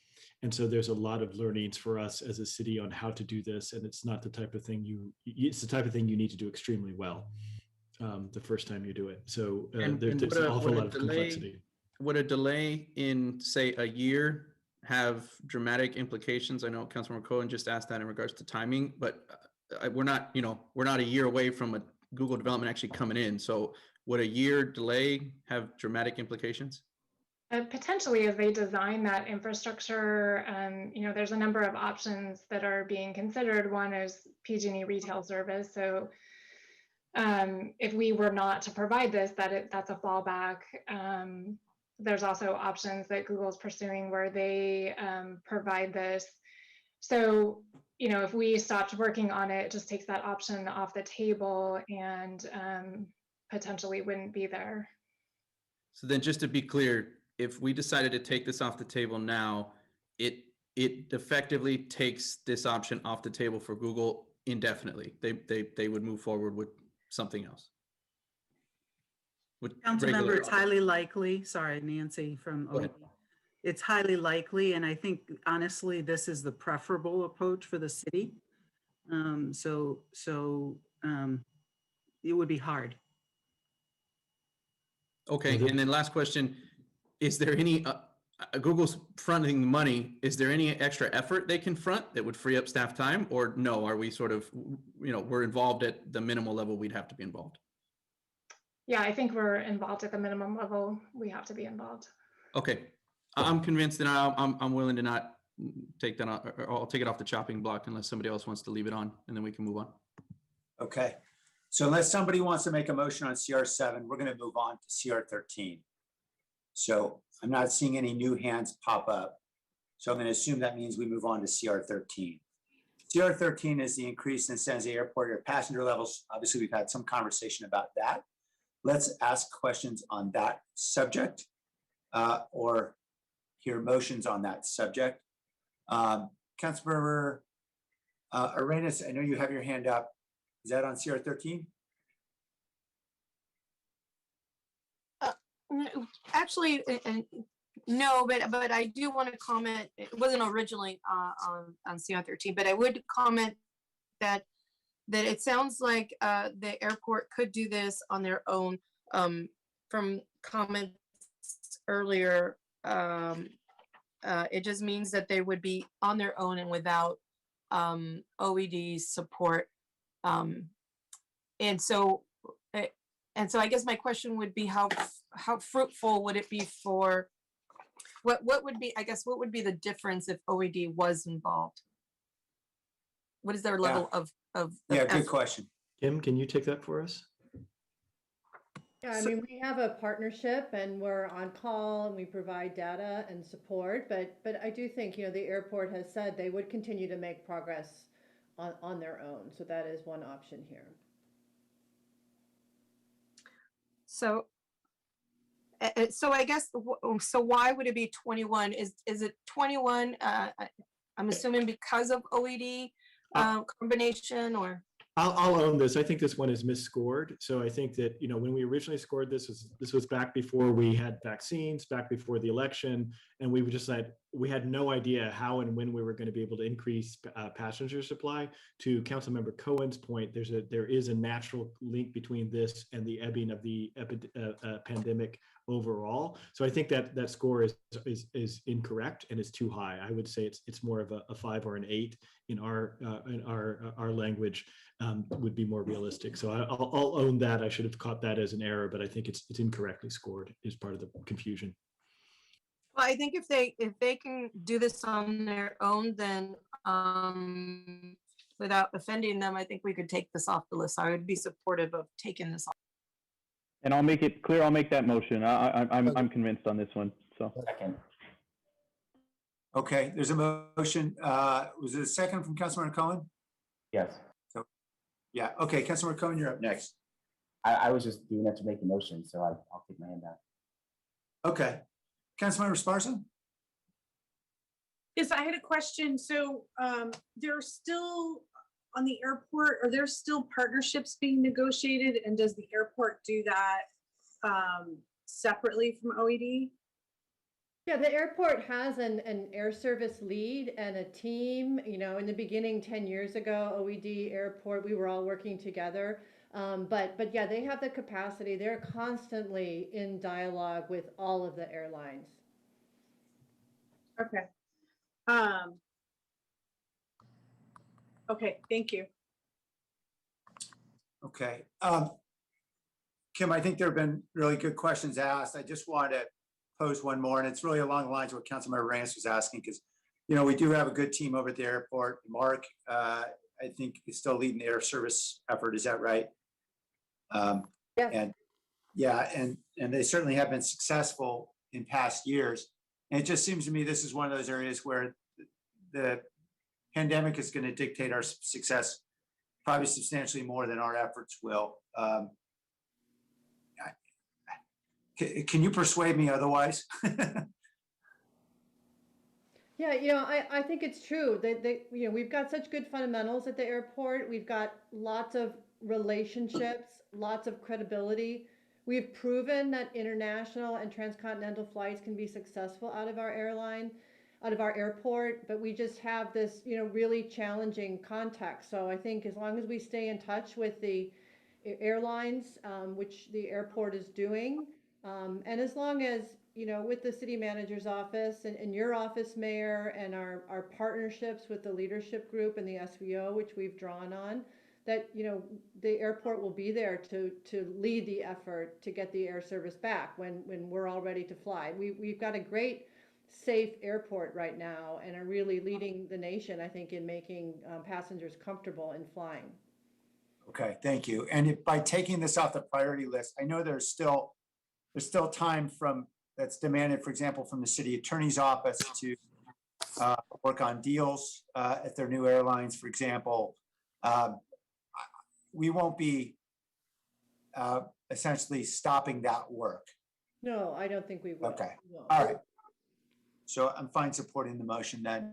And so there's a lot of learnings for us as a city on how to do this. And it's not the type of thing it's the type of thing you need to do extremely well the first time you do it. So there's an awful lot of complexity. Would a delay in say a year have dramatic implications? I know Councilmember Cohen just asked that in regards to timing, but we're not, we're not a year away from a Google development actually coming in. So would a year delay have dramatic implications? Potentially, as they design that infrastructure, there's a number of options that are being considered. One is PG&E retail service. So if we were not to provide this, that's a fallback. There's also options that Google's pursuing where they provide this. So, if we stopped working on it, it just takes that option off the table and potentially wouldn't be there. So then just to be clear, if we decided to take this off the table now, it effectively takes this option off the table for Google indefinitely. They would move forward with something else. Councilmember, it's highly likely, sorry, Nancy from OD. It's highly likely, and I think honestly, this is the preferable approach for the city. So it would be hard. Okay, and then last question, is there any, Google's fronting the money, is there any extra effort they can front that would free up staff time, or no, are we sort of, we're involved at the minimal level we'd have to be involved? Yeah, I think we're involved at the minimum level. We have to be involved. Okay, I'm convinced, and I'm willing to not take that off, or I'll take it off the chopping block unless somebody else wants to leave it on, and then we can move on. Okay, so unless somebody wants to make a motion on CR7, we're going to move on to CR13. So I'm not seeing any new hands pop up. So I'm going to assume that means we move on to CR13. CR13 is the increase in San Jose Airport air passenger levels. Obviously, we've had some conversation about that. Let's ask questions on that subject or hear motions on that subject. Councilmember Arenas, I know you have your hand up. Is that on CR13? Actually, no, but I do want to comment. It wasn't originally on CR13, but I would comment that it sounds like the airport could do this on their own. From comments earlier, it just means that they would be on their own and without OED's support. And so I guess my question would be how fruitful would it be for what would be, I guess, what would be the difference if OED was involved? What is their level of yeah, good question. Kim, can you take that for us? Yeah, I mean, we have a partnership and we're on call and we provide data and support, but I do think, the airport has said they would continue to make progress on their own. So that is one option here. So I guess, so why would it be 21? Is it 21? I'm assuming because of OED combination, or? I'll own this. I think this one is misscored. So I think that, when we originally scored this was back before we had vaccines, back before the election, and we just said we had no idea how and when we were going to be able to increase passenger supply. To Councilmember Cohen's point, there is a natural link between this and the ebbing of the pandemic overall. So I think that score is incorrect and is too high. I would say it's more of a 5 or an 8 in our language. Would be more realistic. So I'll own that. I should have caught that as an error, but I think it's incorrectly scored is part of the confusion. Well, I think if they can do this on their own, then without offending them, I think we could take this off the list. I would be supportive of taking this off. And I'll make it clear. I'll make that motion. I'm convinced on this one. So second. Okay, there's a motion. Was it a second from Councilmember Cohen? Yes. So, yeah. Okay, Councilmember Cohen, you're up next. I was just doing that to make a motion, so I'll take my hand down. Okay, Councilmember Sparson. Yes, I had a question. So there's still on the airport, are there still partnerships being negotiated, and does the airport do that separately from OED? Yeah, the airport has an air service lead and a team. In the beginning, 10 years ago, OED airport, we were all working together. But yeah, they have the capacity. They're constantly in dialogue with all of the airlines. Okay. Okay, thank you. Okay. Kim, I think there have been really good questions asked. I just wanted to pose one more, and it's really along the lines of what Councilmember Rance was asking, because, you know, we do have a good team over at the airport. Mark, I think, is still leading the air service effort. Is that right? Yes. And yeah, and they certainly have been successful in past years. And it just seems to me this is one of those areas where the pandemic is going to dictate our success probably substantially more than our efforts will. Can you persuade me otherwise? Yeah, you know, I think it's true. You know, we've got such good fundamentals at the airport. We've got lots of relationships, lots of credibility. We've proven that international and transcontinental flights can be successful out of our airline, out of our airport, but we just have this, you know, really challenging context. So I think as long as we stay in touch with the airlines, which the airport is doing, and as long as, you know, with the city manager's office and your office, Mayor, and our partnerships with the leadership group and the SVO, which we've drawn on, that, you know, the airport will be there to lead the effort to get the air service back when we're all ready to fly. We've got a great, safe airport right now and are really leading the nation, I think, in making passengers comfortable in flying. Okay, thank you. And if by taking this off the priority list, I know there's still time that's demanded, for example, from the city attorney's office to work on deals at their new airlines, for example. We won't be essentially stopping that work. No, I don't think we will. Okay, No. all right. So I'm fine supporting the motion then.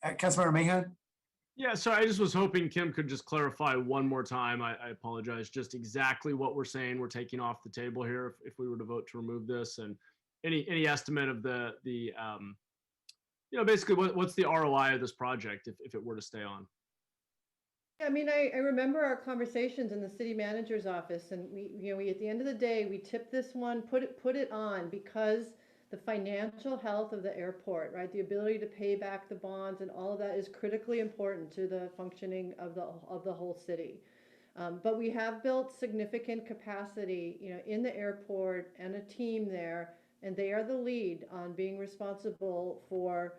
Councilmember Mahan? Yeah, so I just was hoping Kim could just clarify one more time. I apologize, just exactly what we're saying we're taking off the table here if we were to vote to remove this, and any estimate of the you know, basically what's the ROI of this project if it were to stay on? I mean, I remember our conversations in the city manager's office, and we at the end of the day, we tipped this one, put it on because the financial health of the airport, right? The ability to pay back the bonds and all of that is critically important to the functioning of the whole city. But we have built significant capacity, you know, in the airport and a team there, and they are the lead on being responsible for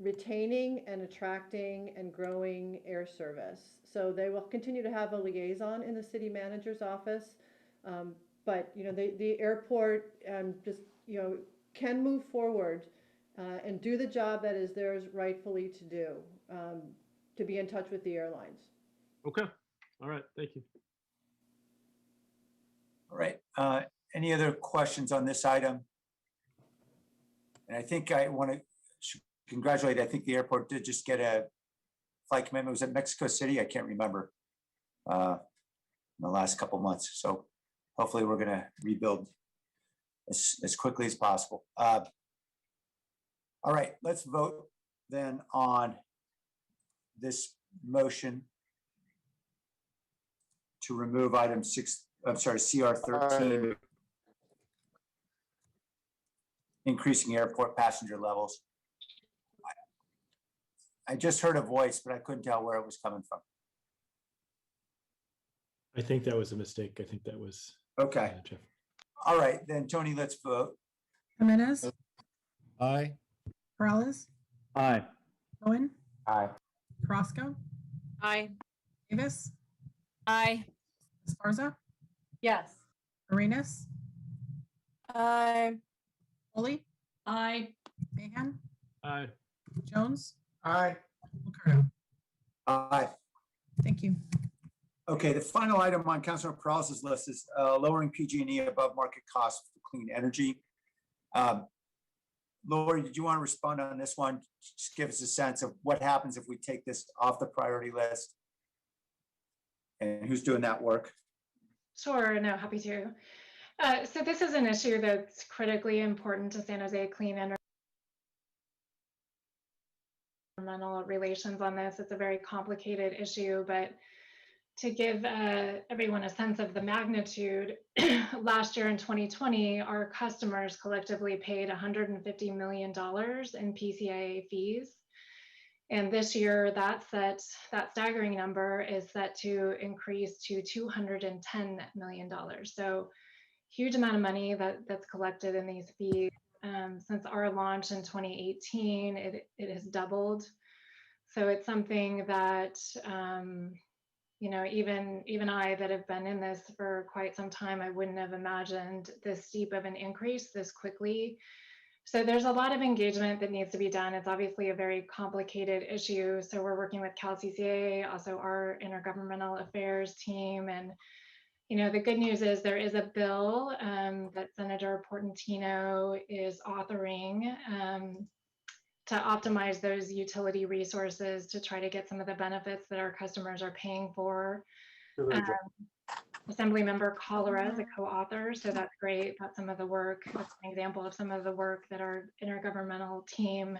retaining and attracting and growing air service. So they will continue to have a liaison in the city manager's office. But, you know, the airport just, you know, can move forward and do the job that is theirs rightfully to do, to be in touch with the airlines. Okay, all right, thank you. All right, any other questions on this item? And I think I want to congratulate, I think the airport did just get a flight commitment. Was it Mexico City? I can't remember in the last couple months. So hopefully we're going to rebuild as quickly as possible. All right, let's vote then on this motion to remove item 6, I'm sorry, CR 13, increasing airport passenger levels. I just heard a voice, but I couldn't tell where it was coming from. I think that was a mistake. I think that was okay. Jeff. All right, then Tony, let's vote. Jimenez, Aye. Peralez, Aye. Cohen, Aye. Carrasco, Aye. Davis, Aye. Esparza, Yes. Arenas, Aye. Foley, Aye. Mahan, Aye. Jones, Aye. Lucardo. Aye. Thank you. Okay, the final item on Councilor Peralez's list is lowering PG&E above market cost for clean energy. Lori, did you want to respond on this one? Just give us a sense of what happens if we take this off the priority list and who's doing that work? Sure, no, happy to. So this is an issue that's critically important to San Jose Clean Energy. Environmental relations on this. It's a very complicated issue, but to give everyone a sense of the magnitude, last year in 2020, our customers collectively paid $150 million in PCIA fees. And this year, that staggering number is set to increase to $210 million. So huge amount of money that's collected in these fees. Since our launch in 2018, it has doubled. So it's something that, you know, even I that have been in this for quite some time, I wouldn't have imagined this steep of an increase this quickly. So there's a lot of engagement that needs to be done. It's obviously a very complicated issue. So we're working with CalCCA, also our intergovernmental affairs team. And, you know, the good news is there is a bill that Senator Portantino is authoring to optimize those utility resources to try to get some of the benefits that our customers are paying for. Assemblymember Cholera is a co-author, so that's great. That's some of the work, that's an example of some of the work that our intergovernmental team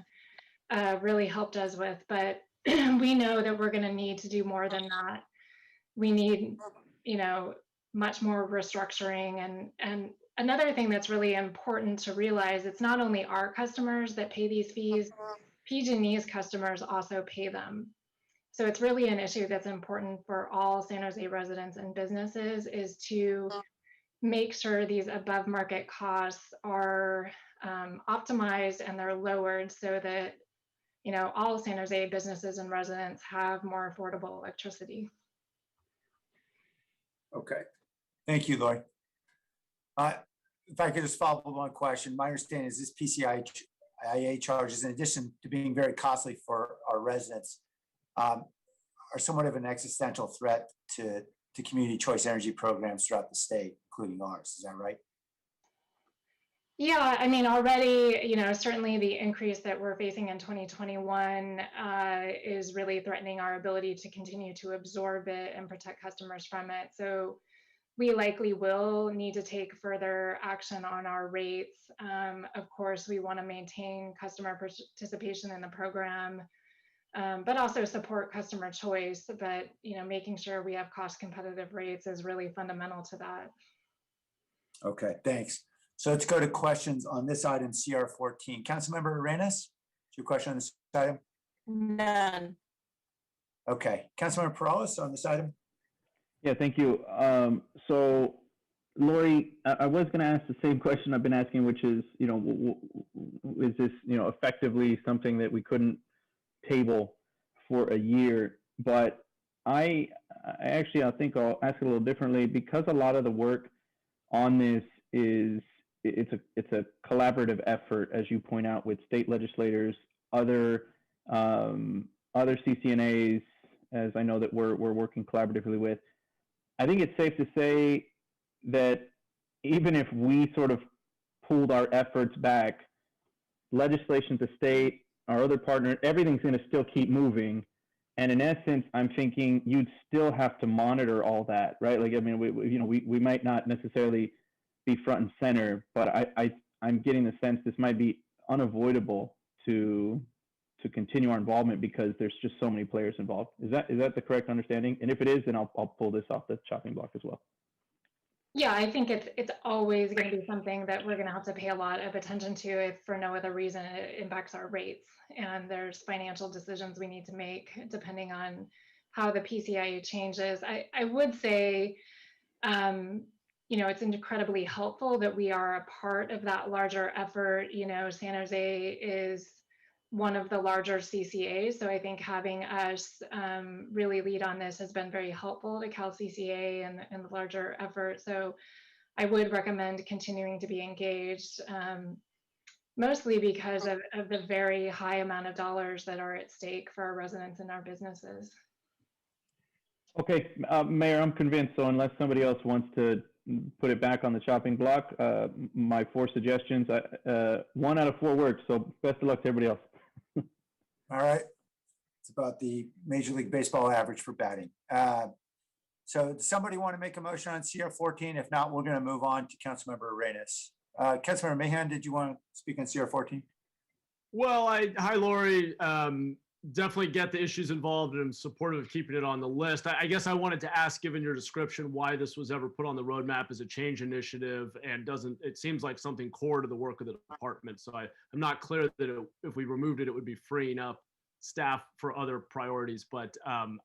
really helped us with. But we know that we're going to need to do more than that. We need, you know, much more restructuring. And another thing that's really important to realize, it's not only our customers that pay these fees, PG&E's customers also pay them. So it's really an issue that's important for all San Jose residents and businesses, is to make sure these above market costs are optimized and they're lowered so that, you know, all San Jose businesses and residents have more affordable electricity. Okay, thank you, Lori. If I could just follow up with one question, my understanding is this PCIA charges, in addition to being very costly for our residents, are somewhat of an existential threat to community choice energy programs throughout the state, including ours. Is that right? Yeah, I mean, already, you know, certainly the increase that we're facing in 2021 is really threatening our ability to continue to absorb it and protect customers from it. So we likely will need to take further action on our rates. Of course, we want to maintain customer participation in the program, but also support customer choice. But, you know, making sure we have cost competitive rates is really fundamental to that. Okay, thanks. So let's go to questions on this item, CR 14. Councilmember Arenas, your question on this item? None. Okay, Councilmember Perales on this item? Yeah, thank you. So, Lori, I was going to ask the same question I've been asking, which is, you know, is this, you know, effectively something that we couldn't table for a year? But I think I'll ask it a little differently, because a lot of the work on this is, it's a collaborative effort, as you point out, with state legislators, other CCNAs, as I know that we're working collaboratively with. I think it's safe to say that even if we sort of pulled our efforts back, legislation at the state, our other partner, everything's going to still keep moving. And in essence, I'm thinking you'd still have to monitor all that, right? Like, I mean, we might not necessarily be front and center, but I'm getting the sense this might be unavoidable to continue our involvement, because there's just so many players involved. Is that the correct understanding? And if it is, then I'll pull this off the chopping block as well. Yeah, I think it's always going to be something that we're going to have to pay a lot of attention to, if for no other reason it impacts our rates. And there's financial decisions we need to make depending on how the PCIA changes. I would say, you know, it's incredibly helpful that we are a part of that larger effort. You know, San Jose is one of the larger CCAs, so I think having us really lead on this has been very helpful to CalCCA and the larger effort. So I would recommend continuing to be engaged, mostly because of the very high amount of dollars that are at stake for our residents and our businesses. Okay, Mayor, I'm convinced. So unless somebody else wants to put it back on the chopping block, my 4 suggestions, 1 out of 4 works. So best of luck to everybody else. All right. It's about the Major League Baseball average for batting. So does somebody want to make a motion on CR 14? If not, we're going to move on to Councilmember Arenas. Councilmember Mahan, did you want to speak on CR 14? Well, hi, Lori. definitely get the issues involved and I'm supportive of keeping it on the list. I guess I wanted to ask, given your description, why this was ever put on the roadmap as a change initiative and it seems like something core to the work of the department. So I'm not clear that if we removed it, it would be freeing up staff for other priorities, but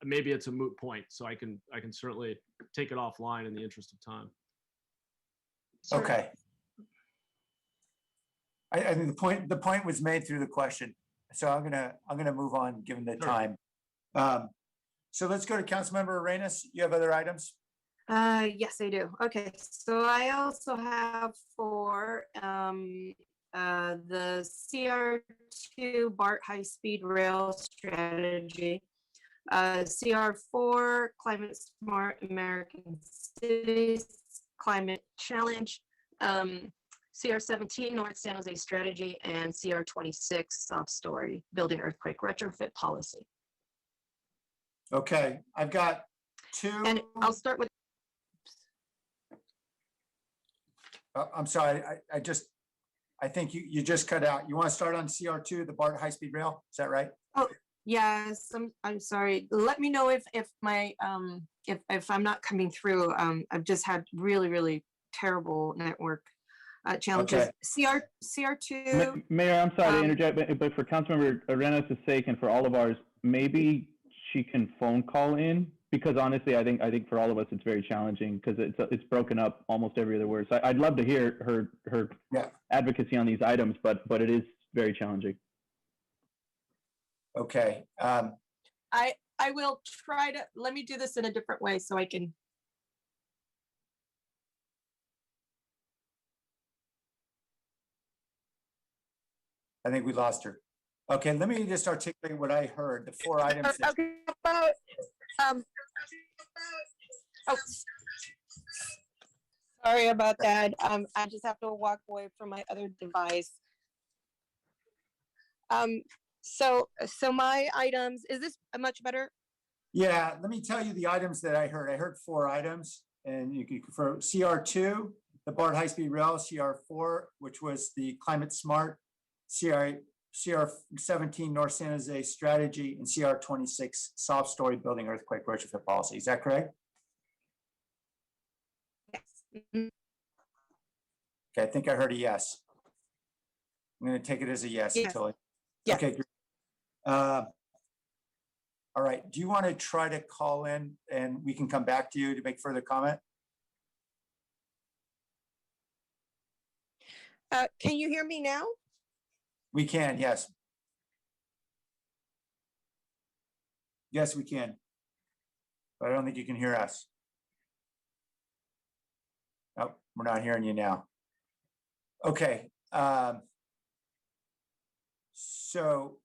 maybe it's a moot point. So I can certainly take it offline in the interest of time. Okay. I think the point was made through the question. So I'm gonna move on given the time. So let's go to Councilmember Arenas. You have other items? Yes, I do. Okay, so I also have for the CR2 BART high-speed rail strategy, CR4 climate smart American cities climate challenge, CR17 North San Jose strategy, and CR26 soft story building earthquake retrofit policy. Okay, I've got two. And I'll start with. I'm sorry, I think you just cut out. You want to start on CR2, the BART high-speed rail? Is that right? Oh, yes, I'm sorry. Let me know if my if I'm not coming through. I've just had really terrible network challenges. Okay. CR2. Mayor, I'm sorry to interject, but for Councilmember Arenas' sake and for all of ours, maybe she can phone call in, because honestly, I think for all of us it's very challenging because it's broken up almost every other word. So I'd love to hear her advocacy on these items, but it is very challenging. Okay. I will try to, let me do this in a different way so I can. I think we lost her. Okay, let me just articulate what I heard, the 4 items. Okay, oh, sorry about that. I just have to walk away from my other device. So my items, is this much better? Yeah, let me tell you the items that I heard. I heard 4 items, and you can for CR2, the BART high-speed rail, CR4, which was the climate smart, CR17 North San Jose strategy, and CR26 soft story building earthquake retrofit policy. Is that correct? Yes. Okay, I think I heard a yes. I'm going to take it as a yes. Yes. Until Yes. Okay, great. All right, do you want to try to call in and we can come back to you to make further comment? Can you hear me now? We can, yes. Yes, we can. But I don't think you can hear us. Oh, we're not hearing you now. Okay. So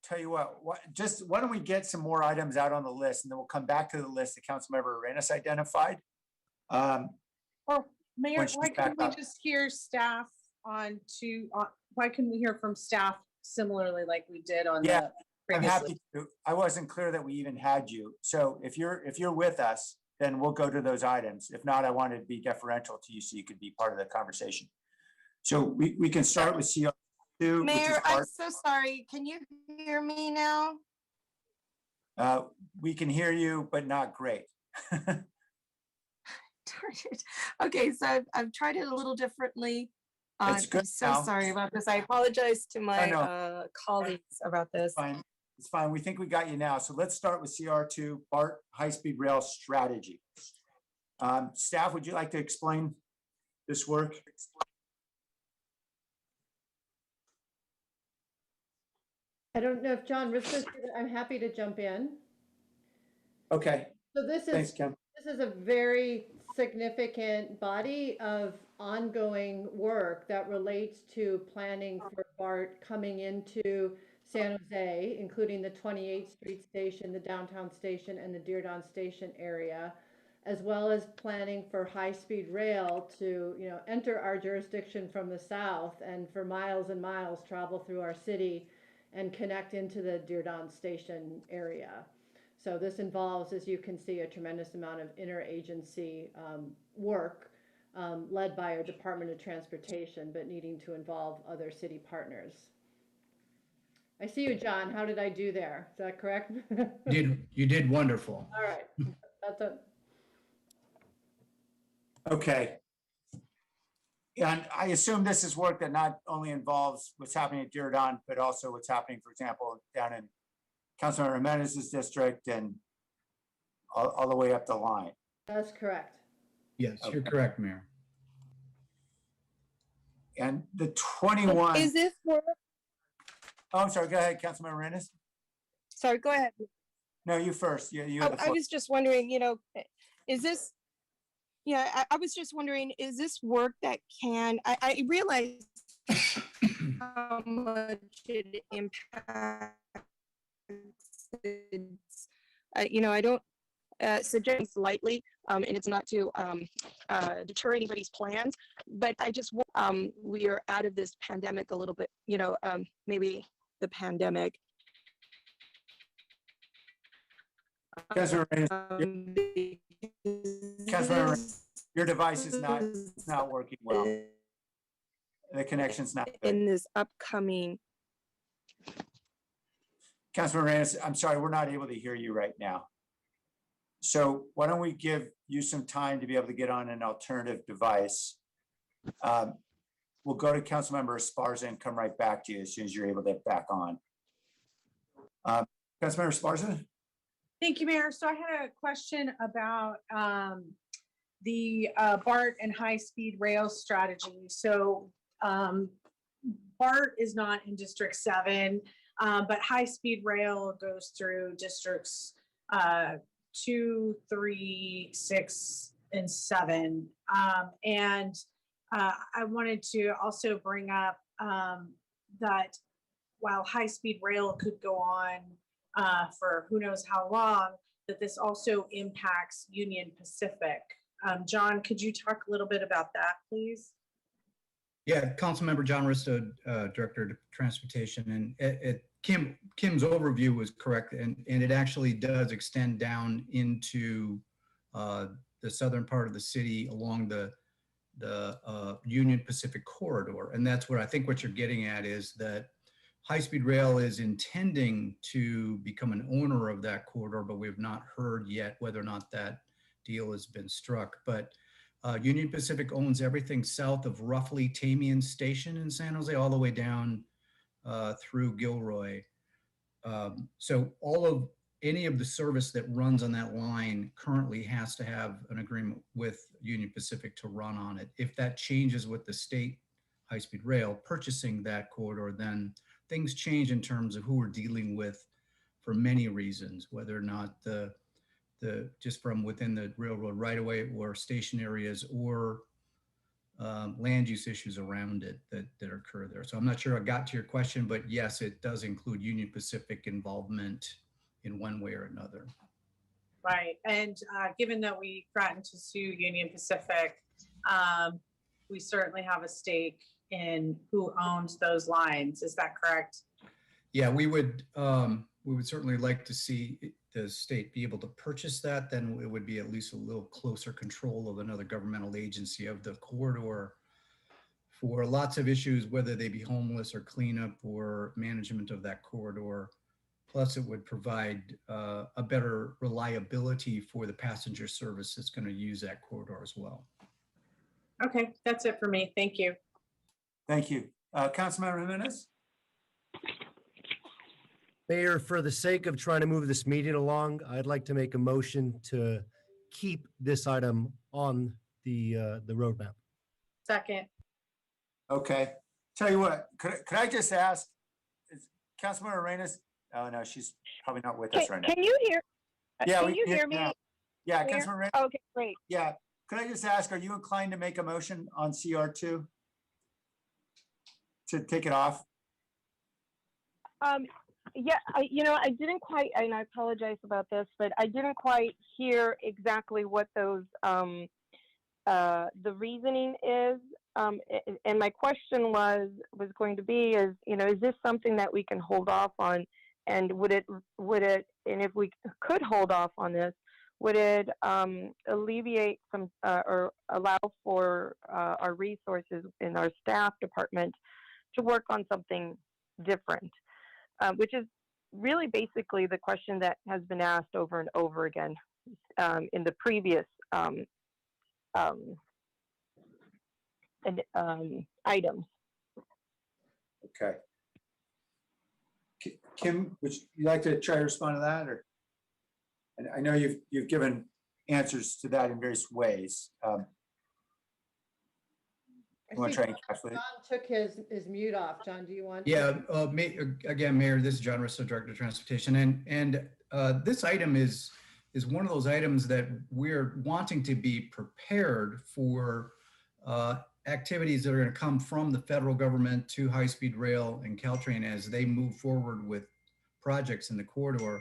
tell you what, just why don't we get some more items out on the list and then we'll come back to the list that Councilmember Arenas identified. Or Mayor, when she's why couldn't we back up. just hear staff on two, why couldn't we hear from staff similarly like we did on Yeah, the I'm previous happy list? to. I wasn't clear that we even had you. So if you're with us, then we'll go to those items. If not, I wanted to be deferential to you so you could be part of the conversation. So we can start with CR2. Mayor, I'm so sorry. Can you hear me now? We can hear you, but not great. Darn it. Okay, so I've tried it a little differently. It's good I'm so now. sorry about this. I apologize to my No. colleagues about this. Fine. It's fine. We think we got you now. So let's start with CR2, BART high-speed rail strategy. Staff, would you like to explain this work? I don't know if John Risco, I'm happy to jump in. Okay. So this Thanks, Kim. This is a very significant body of ongoing work that relates to planning for BART coming into San Jose, including the 28th Street Station, the downtown station, and the Dearborn Station area, as well as planning for high-speed rail to, enter our jurisdiction from the south and for miles and miles travel through our city and connect into the Dearborn Station area. So this involves, as you can see, a tremendous amount of interagency work led by our Department of Transportation, but needing to involve other city partners. I see you, John. How did I do there? Is that correct? You did wonderful. All right. That's it. Okay. And I assume this is work that not only involves what's happening at Diridon, but also what's happening, for example, down in Councilmember Jimenez's district and all the way up the line. That's correct. Yes, you're correct, Mayor. And the 21. Is this work? Oh, I'm sorry. Go ahead, Councilmember Arenas. Sorry, go ahead. No, you first. You have the I floor. was just wondering, is this, I was just wondering, is this work that I realize how much it impacts, I don't suggest lightly, and it's not to deter anybody's plans, but I just, we are out of this pandemic a little bit, maybe the pandemic. Councilmember Arenas, your device is not working well. The connection's not good. In this upcoming. Councilmember Arenas, I'm sorry, we're not able to hear you right now. So why don't we give you some time to be able to get on an alternative device? We'll go to Councilmember Esparza and come right back to you as soon as you're able to get back on. Councilmember Esparza? Thank you, Mayor. So I had a question about the BART and high-speed rail strategy. So BART is not in District 7, but high-speed rail goes through districts 2, 3, 6, and 7. And I wanted to also bring up that while high-speed rail could go on for who knows how long, that this also impacts Union Pacific. John, could you talk a little bit about that, please? Yeah, Councilmember John Risto, Director of Transportation, and Kim's overview was correct, and it actually does extend down into the southern part of the city along the Union Pacific corridor, and that's what I think what you're getting at is that high-speed rail is intending to become an owner of that corridor, but we've not heard yet whether or not that deal has been struck. But Union Pacific owns everything south of roughly Tamian Station in San Jose, all the way down through Gilroy. So any of the service that runs on that line currently has to have an agreement with Union Pacific to run on it. If that changes with the state high-speed rail purchasing that corridor, then things change in terms of who we're dealing with for many reasons, whether or not the just from within the railroad right away or station areas or land use issues around it that occur there. So I'm not sure I got to your question, but yes, it does include Union Pacific involvement in one way or another. Right, and given that we threatened to sue Union Pacific, we certainly have a stake in who owns those lines. Is that correct? Yeah, we would certainly like to see the state be able to purchase that. Then it would be at least a little closer control of another governmental agency of the corridor for lots of issues, whether they be homeless or cleanup or management of that corridor. Plus, it would provide a better reliability for the passenger service that's going to use that corridor as well. Okay, that's it for me. Thank you. Thank you. Councilmember Jimenez? Mayor, for the sake of trying to move this meeting along, I'd like to make a motion to keep this item on the roadmap. Second. Okay. Tell you what, could I just ask, is Councilmember Arenas? Oh, no, she's probably not with us right now. Can you hear? Yeah, Can you hear me? now. Yeah, Mayor? Councilmember Arenas? Okay, great. Yeah. Could I just ask, are you inclined to make a motion on CR2? To take it off? Yeah, I didn't quite, and I apologize about this, but I didn't quite hear exactly what those, the reasoning is. And my question was going to be is this something that we can hold off on? And would it, and if we could hold off on this, would it alleviate some, or allow for our resources in our staff department to work on something different? which is really basically the question that has been asked over and over again in the previous items. Okay. Kim, would you like to try to respond to that, or? And I know you've given answers to that in various ways. You want to try and encapsulate it? John took his mute off. John, do you want? Yeah, again, Mayor, this is John Risto, Director of Transportation, and this item is one of those items that we're wanting to be prepared for activities that are going to come from the federal government to high-speed rail and Caltrain as they move forward with projects in the corridor.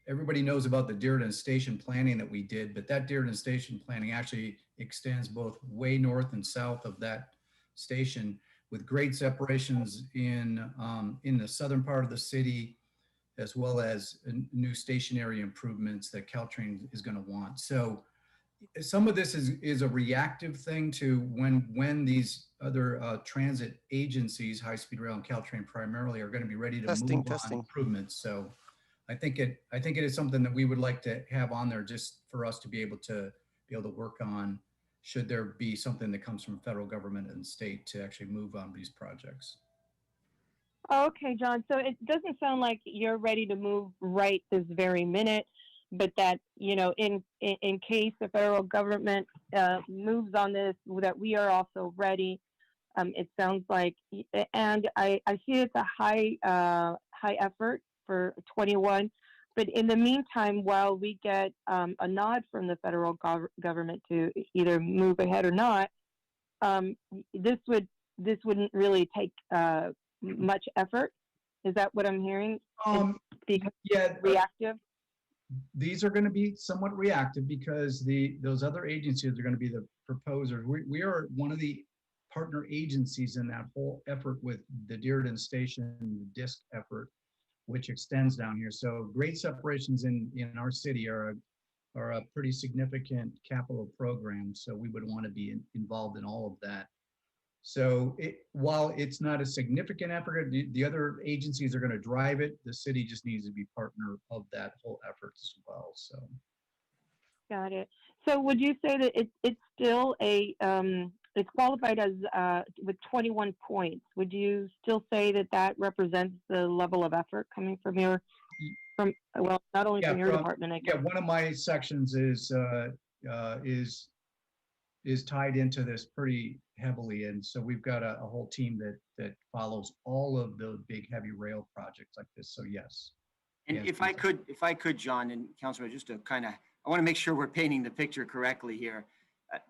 Everybody knows about the Dearden Station planning that we did, but that Dearden Station planning actually extends both way north and south of that station, with great separations in the southern part of the city, as well as new stationary improvements that Caltrain is going to want. So some of this is a reactive thing to when these other transit agencies, high-speed rail and Caltrain primarily, are going to be ready to move on improvements. So I think it is something that we would like to have on there just for us to be able to work on, should there be something that comes from federal government and state to actually move on these projects. Okay, John. So it doesn't sound like you're ready to move right this very minute, but that, in case the federal government moves on this, that we are also ready. It sounds like, and I see it's a high effort for 21. But in the meantime, while we get a nod from the federal government to either move ahead or not, this wouldn't really take much effort. Is that what I'm hearing? Because reactive. These are going to be somewhat reactive because those other agencies are going to be the proposers. We are one of the partner agencies in that whole effort with the Dearden Station DISC effort, which extends down here. So grade separations in our city are a pretty significant capital program. So we would want to be involved in all of that. So while it's not a significant effort, the other agencies are going to drive it. The city just needs to be partner of that whole effort as well. So. Got it. So would you say that it's still it's qualified as with 21 points? Would you still say that represents the level of effort coming from not only from your department? I guess. Yeah, one of my sections is tied into this pretty heavily, and so we've got a whole team that follows all of the big heavy rail projects like this. So yes. And if I could, John and Councilor, just to I want to make sure we're painting the picture correctly here.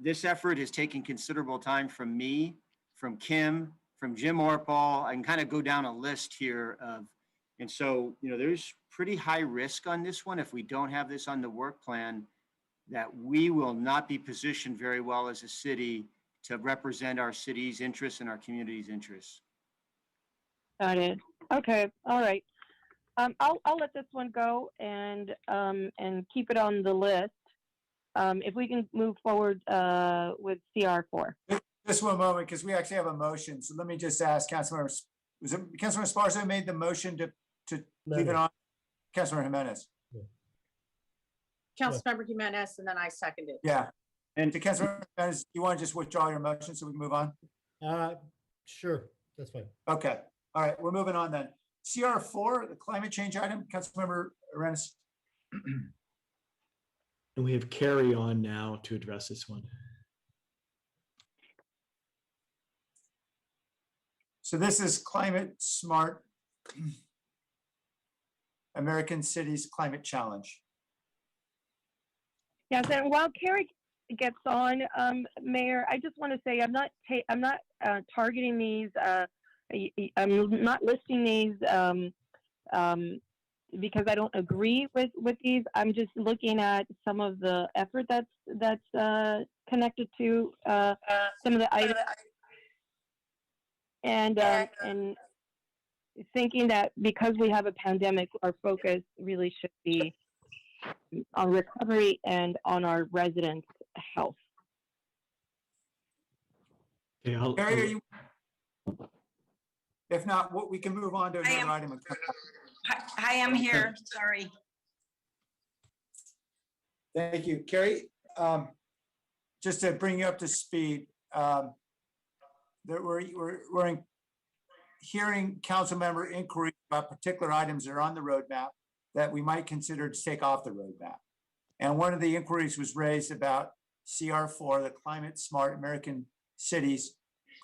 This effort has taken considerable time from me, from Kim, from Jim Orpal. I can kind of go down a list here and so, there's pretty high risk on this one. If we don't have this on the work plan, that we will not be positioned very well as a city to represent our city's interests and our community's interests. Got it. Okay. All right. I'll let this one go and keep it on the list. If we can move forward with CR4. Just one moment, because we actually have a motion. So let me just ask Councilmember, was it Councilmember Esparza made the motion to leave it on? Councilmember Jimenez. Councilmember Jimenez, and then I seconded. Yeah. And to Councilmember Jimenez, you want to just withdraw your motion so we can move on? Sure, that's fine. Okay. All right, we're moving on then. CR4, the climate change item, Councilmember Arenas. And we have Carrie on now to address this one. So this is Climate Smart American Cities Climate Challenge. Yes, and while Carrie gets on, Mayor, I just want to say I'm not targeting these. I'm not listing these because I don't agree with these. I'm just looking at some of the effort that's connected to some of the items, and thinking that because we have a pandemic, our focus really should be on recovery and on our residents' health. Okay, If not, we can move on to another item. And come back. Hi, I'm here. Sorry. Thank you, Carrie. Just to bring you up to speed, that we're hearing council member inquiries about particular items that are on the roadmap that we might consider to take off the roadmap. And one of the inquiries was raised about CR4, the Climate Smart American Cities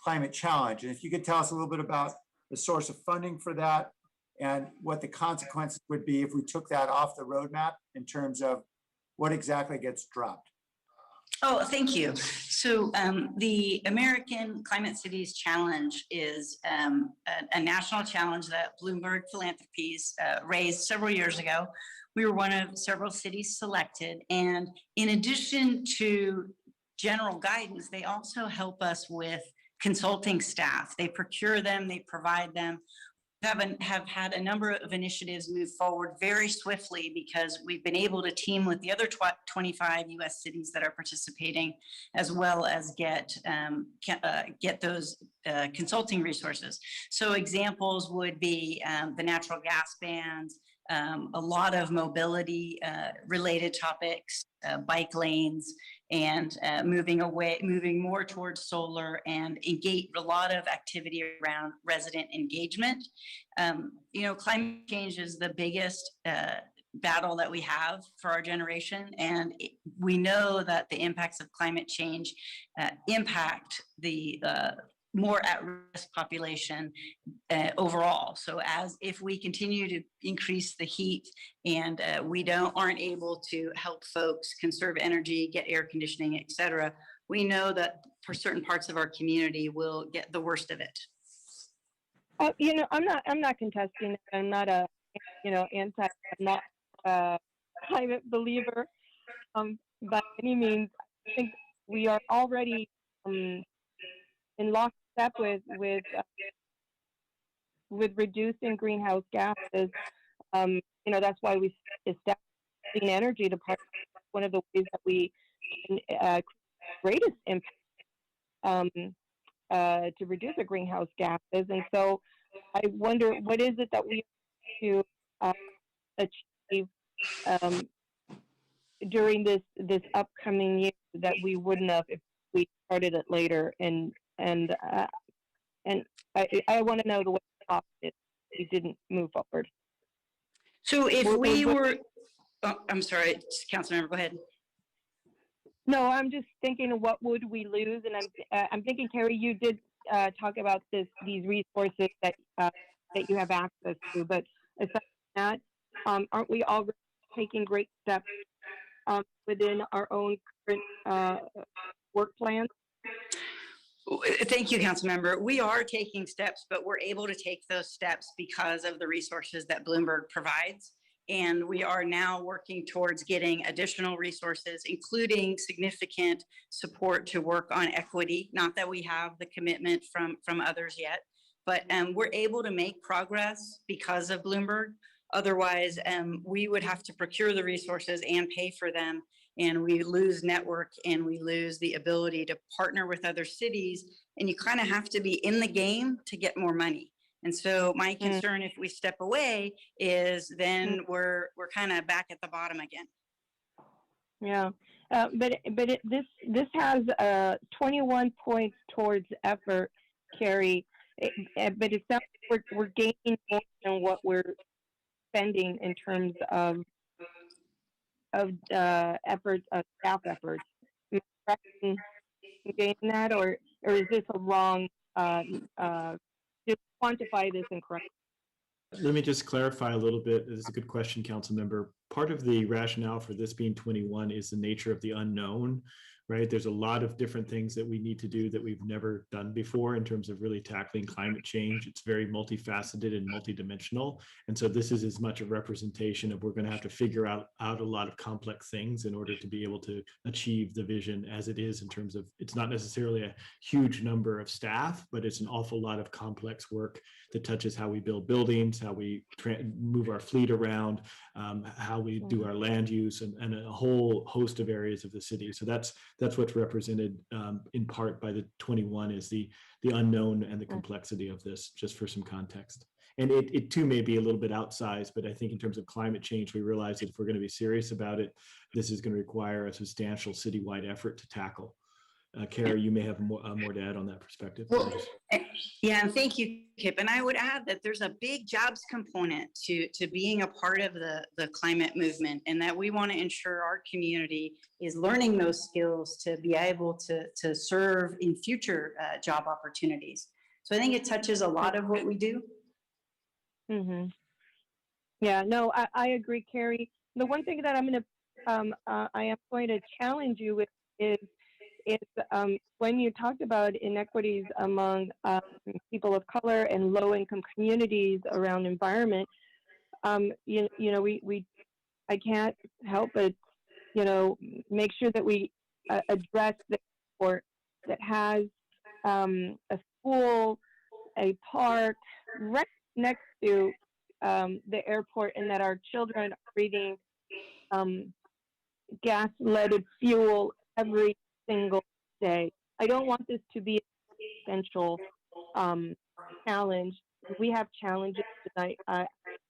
Climate Challenge. And if you could tell us a little bit about the source of funding for that and what the consequences would be if we took that off the roadmap in terms of what exactly gets dropped. Oh, thank you. So the American Climate Cities Challenge is a national challenge that Bloomberg Philanthropies raised several years ago. We were one of several cities selected. And in addition to general guidance, they also help us with consulting staff. They procure them, they provide them. Have had a number of initiatives move forward very swiftly because we've been able to team with the other 25 US cities that are participating, as well as get those consulting resources. So examples would be the natural gas bans, a lot of mobility related topics, bike lanes, and moving more towards solar, and engage a lot of activity around resident engagement. Climate change is the biggest battle that we have for our generation, and we know that the impacts of climate change impact the more at-risk population overall. So if we continue to increase the heat and we aren't able to help folks conserve energy, get air conditioning, et cetera, we know that for certain parts of our community will get the worst of it. I'm not contesting. I'm not a, I'm not a climate believer by any means. I think we are already in lockstep with reducing greenhouse gases. That's why we established clean energy department. One of the ways that we can greatest impact to reduce the greenhouse gases. And so I wonder, what is it that we to achieve during this upcoming year that we wouldn't have if we started it later? And I want to know the way we didn't move forward. So if we were, I'm sorry, Councilmember, go ahead. No, I'm just thinking, what would we lose? And I'm thinking, Carrie, you did talk about these resources that you have access to, but aside from that, aren't we already taking great steps within our own current work plans? Thank you, Councilmember. We are taking steps, but we're able to take those steps because of the resources that Bloomberg provides. And we are now working towards getting additional resources, including significant support to work on equity. Not that we have the commitment from others yet, but we're able to make progress because of Bloomberg. Otherwise, we would have to procure the resources and pay for them. And we lose network and we lose the ability to partner with other cities. And you kind of have to be in the game to get more money. And so my concern, if we step away, is then we're kind of back at the bottom again. Yeah, but this has 21 points towards effort, Carrie. But it sounds like we're gaining more than what we're spending in terms of efforts, staff efforts. Am I correct in gaining that, or is this a wrong? To quantify this incorrectly? Let me just clarify a little bit. This is a good question, Council Member. Part of the rationale for this being 21 is the nature of the unknown, right? There's a lot of different things that we need to do that we've never done before in terms of really tackling climate change. It's very multifaceted and multidimensional. And so this is as much a representation of we're going to have to figure out a lot of complex things in order to be able to achieve the vision as it is, in terms of it's not necessarily a huge number of staff, but it's an awful lot of complex work that touches how we build buildings, how we move our fleet around, how we do our land use and a whole host of areas of the city. So that's what's represented in part by the 21 is the unknown and the complexity of this, just for some context. And it too may be a little bit outsized, but I think in terms of climate change, we realize that if we're going to be serious about it, this is going to require a substantial citywide effort to tackle. Kara, you may have more to add on that perspective. Well, yeah, and thank you, Kip. And I would add that there's a big jobs component to being a part of the climate movement, and that we want to ensure our community is learning those skills to be able to serve in future job opportunities. So I think it touches a lot of what we do. Mm-hmm. Yeah, no, I agree, Carrie. The one thing that I am going to challenge you with is when you talked about inequities among people of color and low-income communities around environment, I can't help but, make sure that we address the airport that has a school, a park right next to the airport, and that our children are breathing gas-leaded fuel every single day. I don't want this to be an essential challenge. We have challenges tonight.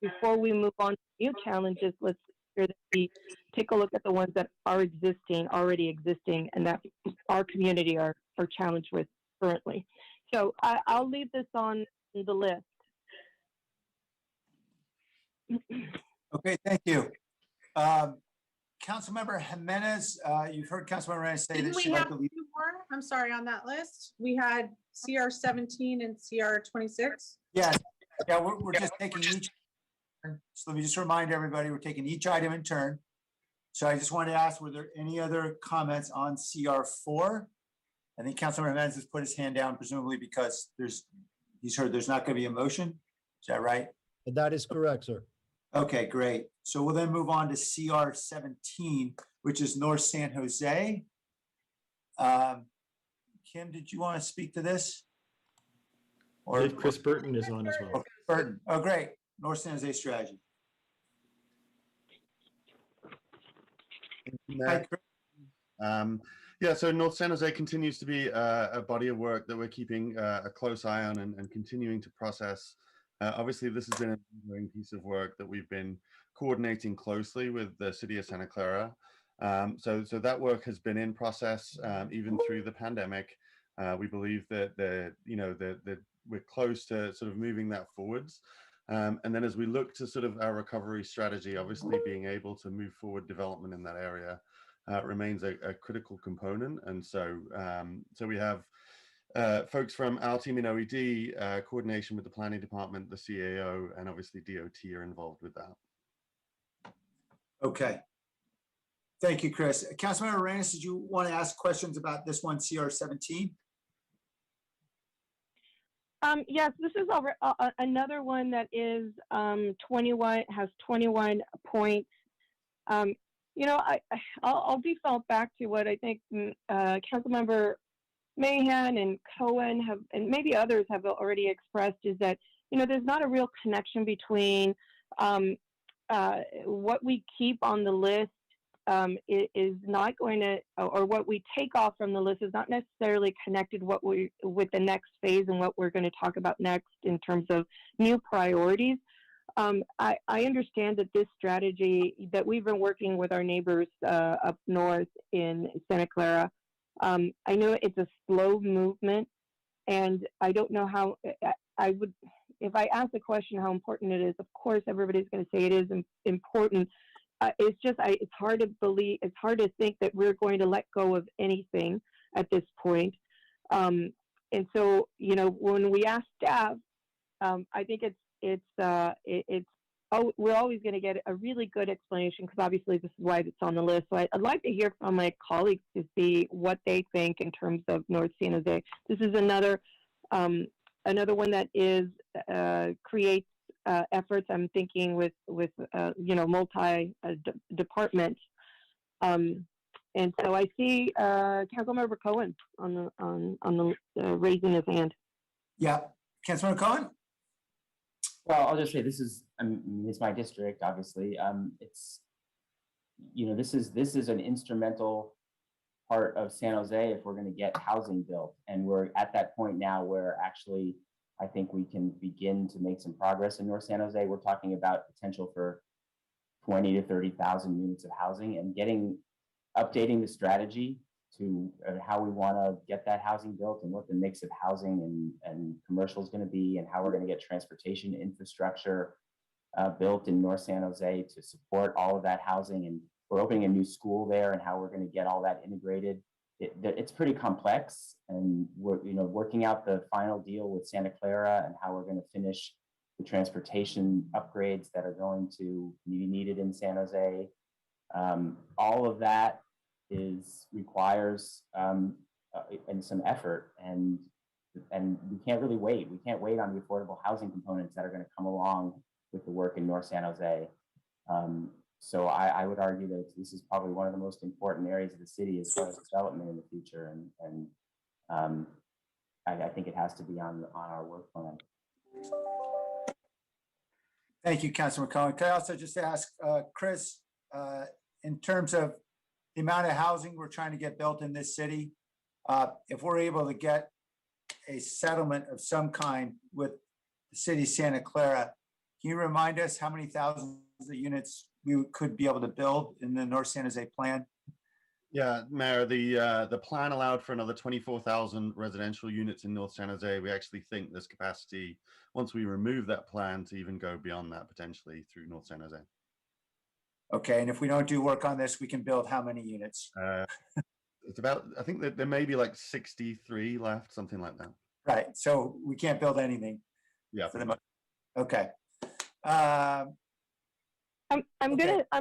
Before we move on to new challenges, let's make sure that we take a look at the ones that are already existing, and that our community are challenged with currently. So I'll leave this on the list. Okay, thank you. Councilmember Jimenez, you've heard Councilmember Jimenez say Didn't that we she'd like have to two leave. more? I'm sorry, on that list. We had CR 17 and CR 26. Yes, yeah, we're just taking each. So let me just remind everybody, we're taking each item in turn. So I just wanted to ask, were there any other comments on CR4? I think Councilmember Jimenez has put his hand down, presumably because he's heard there's not going to be a motion. Is that right? That is correct, sir. Okay, great. So we'll then move on to CR 17, which is North San Jose. Kim, did you want to speak to this? I believe Chris Burton is on as well. Oh, Burton. Oh, great. North San Jose strategy. Hi, Chris. Yeah, so North San Jose continues to be a body of work that we're keeping a close eye on and continuing to process. Obviously, this has been an ongoing piece of work that we've been coordinating closely with the city of Santa Clara. So that work has been in process even through the pandemic. We believe that we're close to sort of moving that forwards. And then as we look to sort of our recovery strategy, obviously being able to move forward development in that area remains a critical component. And so we have folks from our team in OED, coordination with the planning department, the CAO, and obviously DOT are involved with that. Okay. Thank you, Chris. Councilmember Arenas, did you want to ask questions about this one, CR 17? Yes, this is another one that is 21, has 21 points. I'll default back to what I think Councilmember Mahan and Cohen have, and maybe others have already expressed, is that, there's not a real connection between what we keep on the list is not going to, or what we take off from the list is not necessarily connected with the next phase and what we're going to talk about next in terms of new priorities. I understand that this strategy that we've been working with our neighbors up north in Santa Clara, I know it's a slow movement, and I don't know how if I ask the question how important it is, of course everybody's going to say it is important. It's hard to believe, it's hard to think that we're going to let go of anything at this point. And so, when we ask staff, I think we're always going to get a really good explanation, because obviously this is why it's on the list. So I'd like to hear from my colleagues to see what they think in terms of North San Jose. This is another one that is creates efforts. I'm thinking with multi departments, and so I see Councilmember Cohen on the raising his hand. Yeah, Councilmember Cohen. Well, I'll just say this is, it's my district, obviously. you know, this is an instrumental part of San Jose if we're going to get housing built. And we're at that point now where actually I think we can begin to make some progress in North San Jose. We're talking about potential for 20 to 30,000 units of housing, and updating the strategy to how we want to get that housing built and what the mix of housing and commercial is going to be, and how we're going to get transportation infrastructure built in North San Jose to support all of that housing. And we're opening a new school there, and how we're going to get all that integrated. It's pretty complex, and we're working out the final deal with Santa Clara and how we're going to finish the transportation upgrades that are going to be needed in San Jose. All of that requires and some effort, and we can't really wait. We can't wait on the affordable housing components that are going to come along with the work in North San Jose. So I would argue that this is probably one of the most important areas of the city as far as development in the future, and I think it has to be on our work plan. Thank you, Councilman Cohen. Can I also just ask Chris, in terms of the amount of housing we're trying to get built in this city, if we're able to get a settlement of some kind with the city of Santa Clara, can you remind us how many thousands of units we could be able to build in the North San Jose plan? Yeah, Mayor, the plan allowed for another 24,000 residential units in North San Jose. We actually think there's capacity, once we remove that plan, to even go beyond that potentially through North San Jose. Okay, and if we don't do work on this, we can build how many units? It's about, I think that there may be like 63 left, something like that. Right, so we can't build anything. Yeah. Okay. I'm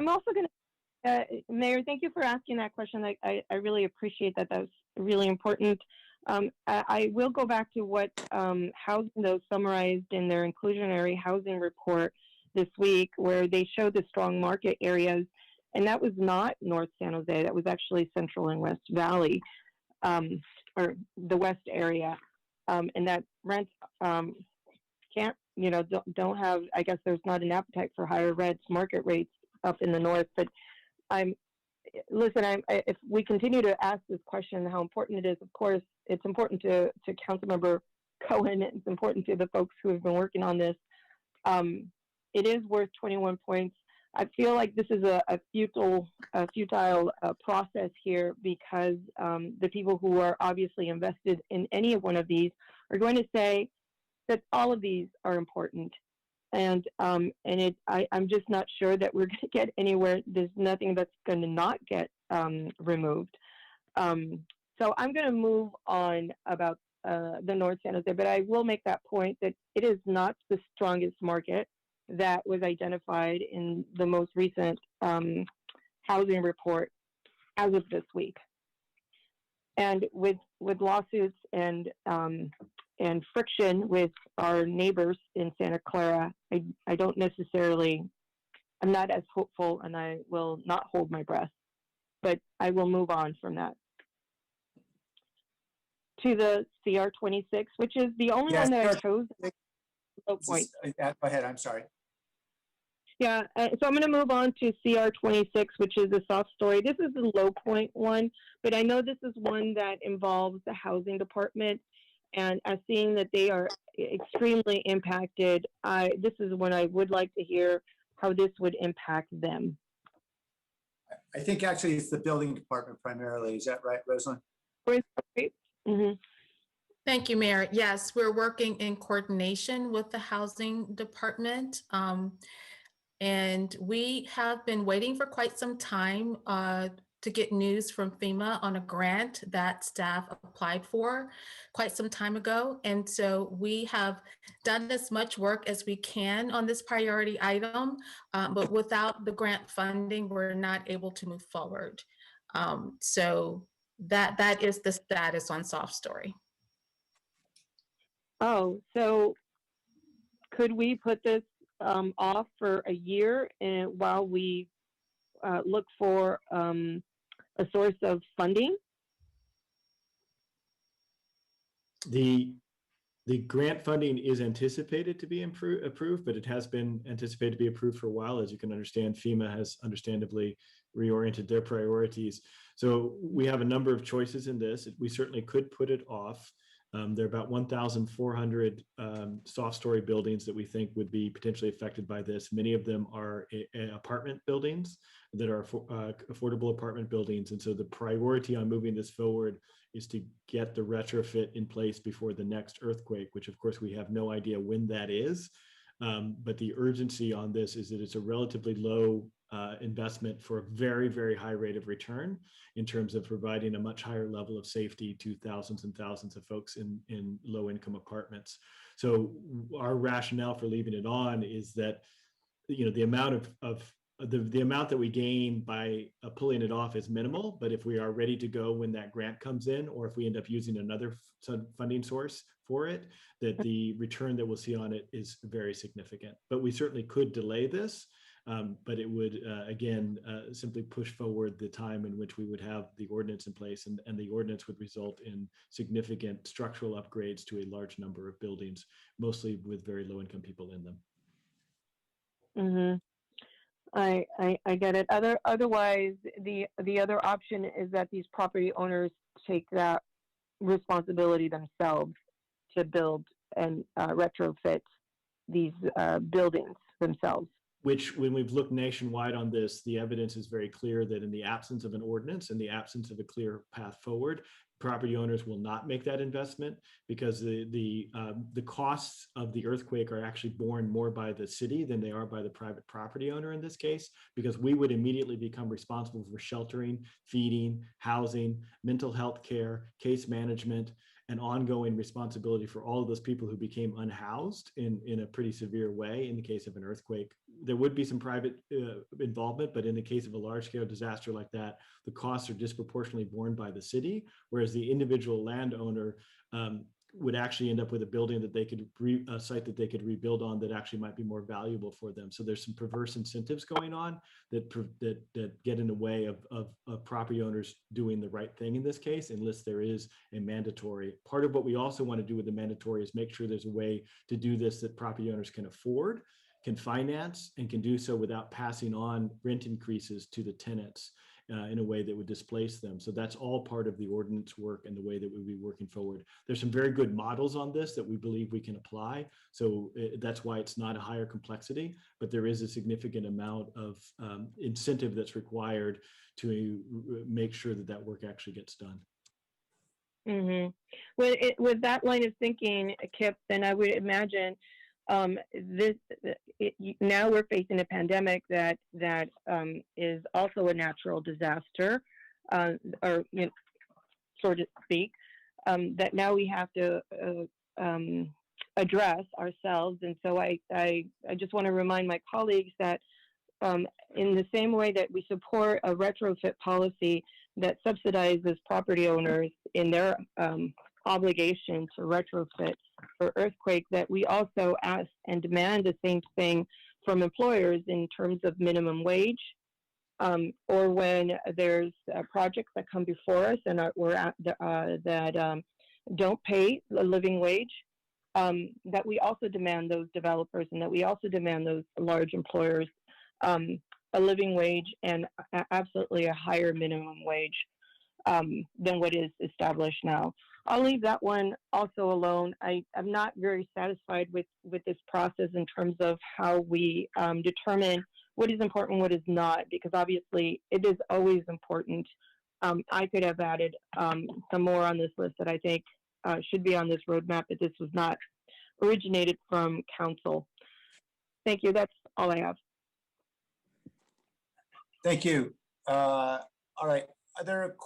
also gonna, Mayor, thank you for asking that question. I really appreciate that. That's really important. I will go back to what Housing Those summarized in their inclusionary housing report this week, where they showed the strong market areas, and that was not North San Jose. That was actually Central and West Valley, or the West area, and that rents can't, don't have, I guess there's not an appetite for higher rents, market rates up in the north. But if we continue to ask this question, how important it is, of course, it's important to Councilmember Cohen. It's important to the folks who have been working on this. It is worth 21 points. I feel like this is a futile process here, because the people who are obviously invested in any one of these are going to say that all of these are important, and I'm just not sure that we're going to get anywhere. There's nothing that's going to not get removed. So I'm going to move on about the North San Jose, but I will make that point that it is not the strongest market that was identified in the most recent housing report as of this week. And with lawsuits and friction with our neighbors in Santa Clara, I don't necessarily, I'm not as hopeful, and I will not hold my breath, but I will move on from that to the CR 26, which is the only one that I chose. Low point. Go ahead, I'm sorry. Yeah, so I'm going to move on to CR 26, which is a soft story. This is the low point one, but I know this is one that involves the housing department, and seeing that they are extremely impacted, this is when I would like to hear how this would impact them. I think actually it's the building department primarily. Is that right, Rosalind? Mm-hmm. Thank you, Mayor. Yes, we're working in coordination with the housing department. And we have been waiting for quite some time to get news from FEMA on a grant that staff applied for quite some time ago. And so we have done as much work as we can on this priority item, but without the grant funding, we're not able to move forward. So that is the status on Soft Story. Oh, so could we put this off for a year while we look for a source of funding? The grant funding is anticipated to be approved, but it has been anticipated to be approved for a while. As you can understand, FEMA has understandably reoriented their priorities. So we have a number of choices in this. We certainly could put it off. There are about 1,400 soft story buildings that we think would be potentially affected by this. Many of them are apartment buildings that are affordable apartment buildings. And so the priority on moving this forward is to get the retrofit in place before the next earthquake, which of course we have no idea when that is. But the urgency on this is that it's a relatively low investment for a very, very high rate of return in terms of providing a much higher level of safety to thousands and thousands of folks in low income apartments. So our rationale for leaving it on is that, you know, the amount the amount that we gain by pulling it off is minimal, but if we are ready to go when that grant comes in, or if we end up using another funding source for it, that the return that we'll see on it is very significant. But we certainly could delay this, but it would, again, simply push forward the time in which we would have the ordinance in place, and the ordinance would result in significant structural upgrades to a large number of buildings, mostly with very low income people in them. Mm-hmm. I get it. Otherwise, the other option is that these property owners take that responsibility themselves to build and retrofit these buildings themselves. Which, when we've looked nationwide on this, the evidence is very clear that in the absence of an ordinance, in the absence of a clear path forward, property owners will not make that investment, because the costs of the earthquake are actually borne more by the city than they are by the private property owner in this case, because we would immediately become responsible for sheltering, feeding, housing, mental health care, case management, and ongoing responsibility for all of those people who became unhoused in a pretty severe way in the case of an earthquake. There would be some private involvement, but in the case of a large-scale disaster like that, the costs are disproportionately borne by the city, whereas the individual landowner would actually end up with a building that they could, a site that they could rebuild on that actually might be more valuable for them. So there's some perverse incentives going on that get in the way of property owners doing the right thing in this case, unless there is a mandatory. Part of what we also want to do with the mandatory is make sure there's a way to do this that property owners can afford, can finance, and can do so without passing on rent increases to the tenants in a way that would displace them. So that's all part of the ordinance work and the way that we'll be working forward. There's some very good models on this that we believe we can apply. So that's why it's not a higher complexity, but there is a significant amount of incentive that's required to make sure that that work actually gets done. Mm-hmm. With that line of thinking, Kip, then I would imagine now we're facing a pandemic that is also a natural disaster, or so to speak, that now we have to address ourselves. And so I just want to remind my colleagues that in the same way that we support a retrofit policy that subsidizes property owners in their obligation to retrofit for earthquake, that we also ask and demand the same thing from employers in terms of minimum wage, or when there's projects that come before us and that don't pay a living wage, that we also demand those developers and that we also demand those large employers a living wage and absolutely a higher minimum wage than what is established now. I'll leave that one also alone. I'm not very satisfied with this process in terms of how we determine what is important, what is not, because obviously it is always important. I could have added some more on this list that I think should be on this roadmap, but this was not originated from council. Thank you. That's all I have. Thank you. All right. Other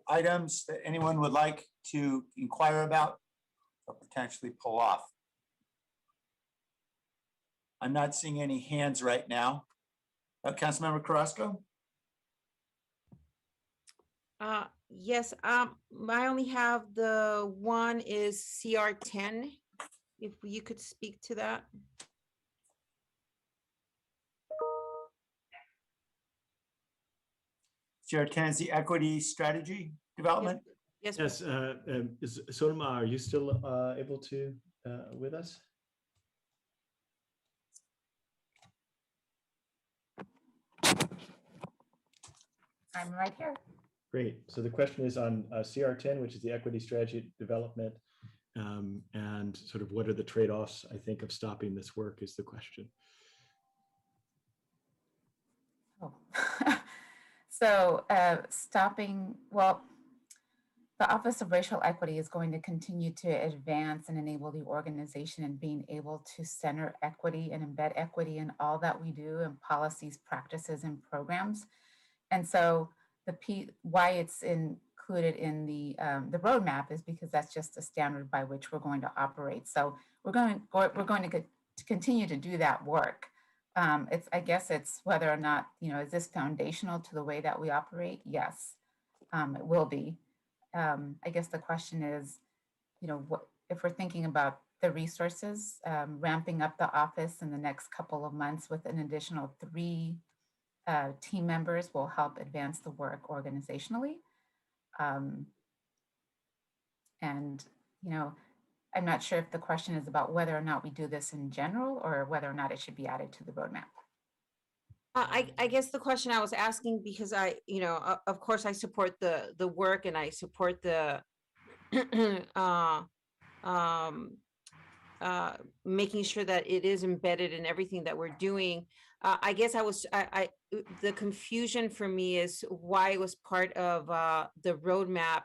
items that anyone would like to inquire about or potentially pull off? I'm not seeing any hands right now. Councilmember Carrasco? Yes, I only have the one is CR 10. If you could speak to that. CR 10 is the equity strategy development? Yes. Yes. Is Sonoma, are you still able to with us? I'm right here. Great. So the question is on CR10, which is the equity strategy development, and sort of what are the trade-offs, I think, of stopping this work is the question. Oh. So stopping, well, the Office of Racial Equity is going to continue to advance and enable the organization in being able to center equity and embed equity in all that we do in policies, practices, and programs. And so why it's included in the roadmap is because that's just the standard by which we're going to operate. So we're going to continue to do that work. I guess it's whether or not, is this foundational to the way that we operate? Yes, it will be. I guess the question is, what if we're thinking about the resources, ramping up the office in the next couple of months with an additional 3 team members will help advance the work organizationally. And, I'm not sure if the question is about whether or not we do this in general or whether or not it should be added to the roadmap. I guess the question I was asking, because of course I support the work and I support the making sure that it is embedded in everything that we're doing. I guess the confusion for me is why it was part of the roadmap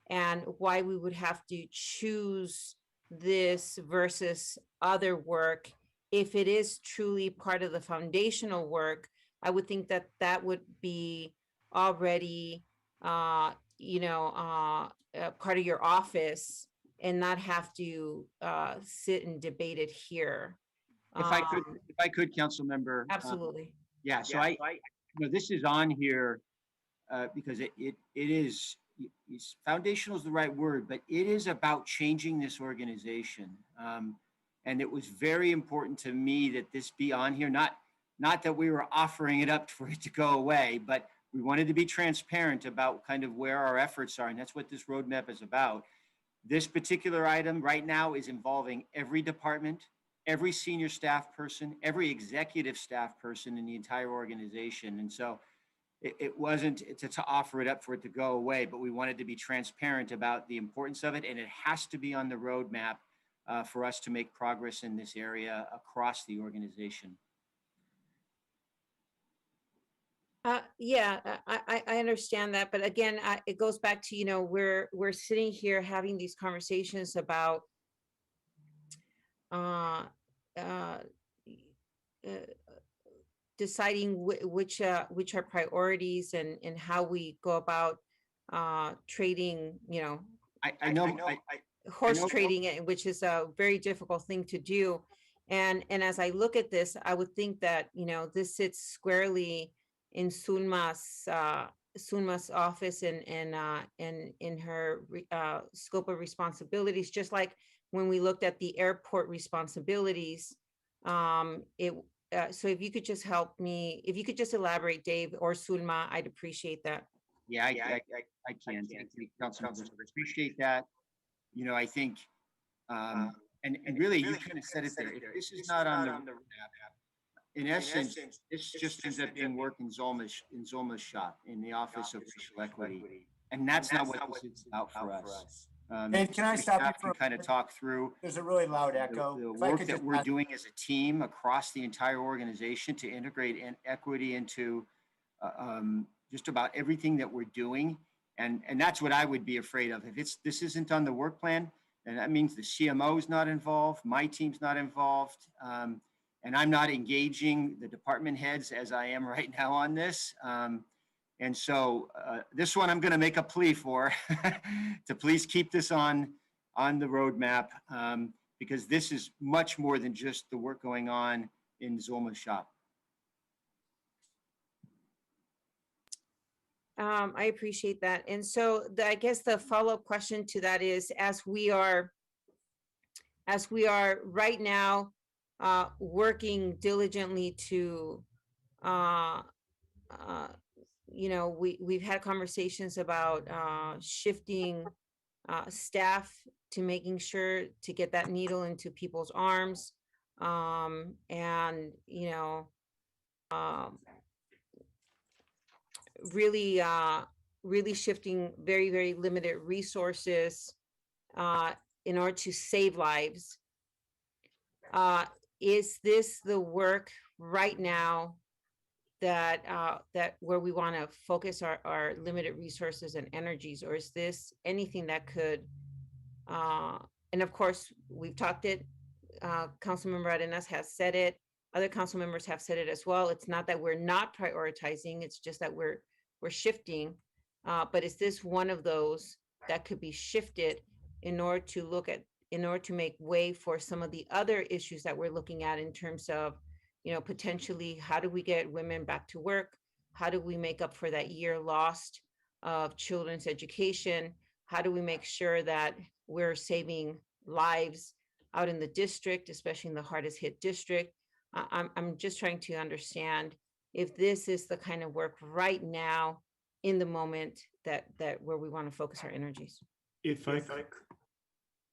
and why we would have to choose this versus other work. If it is truly part of the foundational work, I would think that that would be already, part of your office and not have to sit and debate it here. If I could, council member. Absolutely. Yeah, so this is on here because it is, foundational is the right word, but it is about changing this organization. And it was very important to me that this be on here, not that we were offering it up for it to go away, but we wanted to be transparent about kind of where our efforts are. And that's what this roadmap is about. This particular item right now is involving every department, every senior staff person, every executive staff person in the entire organization. And so it wasn't to offer it up for it to go away, but we wanted to be transparent about the importance of it. And it has to be on the roadmap for us to make progress in this area across the organization. Yeah, I understand that, but again, it goes back to, we're sitting here having these conversations about deciding which are priorities and how we go about trading, horse trading, which is a very difficult thing to do. And as I look at this, I would think that, this sits squarely in Sunma's office and in her scope of responsibilities, just like when we looked at the airport responsibilities. So if you could just help me, if you could just elaborate, Dave or Sunma, I'd appreciate that. Yeah, I can. Councilmembers, appreciate that. I think, and really, you kind of said it there. If this is not on the roadmap, in essence, this just ends up being work in Zolma's shop, in the Office of Racial Equity. And that's not what this is about for us. And can I stop you for kind of talk through? There's a really loud echo. The work that we're doing as a team across the entire organization to integrate equity into just about everything that we're doing. And that's what I would be afraid of. If this isn't on the work plan, then that means the CMO is not involved, my team's not involved, and I'm not engaging the department heads as I am right now on this. And so this one I'm going to make a plea for to please keep this on the roadmap because this is much more than just the work going on in Zolma's shop. I appreciate that. And so I guess the follow-up question to that is, as we are right now working diligently to, we've had conversations about shifting staff to making sure to get that needle into people's arms. And, you know, really, really shifting very, very limited resources in order to save lives. Is this the work right now that that where we want to focus our limited resources and energies, or is this anything that could and of course we've talked it, Councilmember Arenas has said it, other council members have said it as well. It's not that we're not prioritizing, it's just that we're shifting. But is this one of those that could be shifted in order to make way for some of the other issues that we're looking at in terms of, you know, potentially how do we get women back to work? How do we make up for that year lost of children's education? How do we make sure that we're saving lives out in the district, especially in the hardest hit district? I'm just trying to understand if this is the kind of work right now in the moment that where we want to focus our energies. If I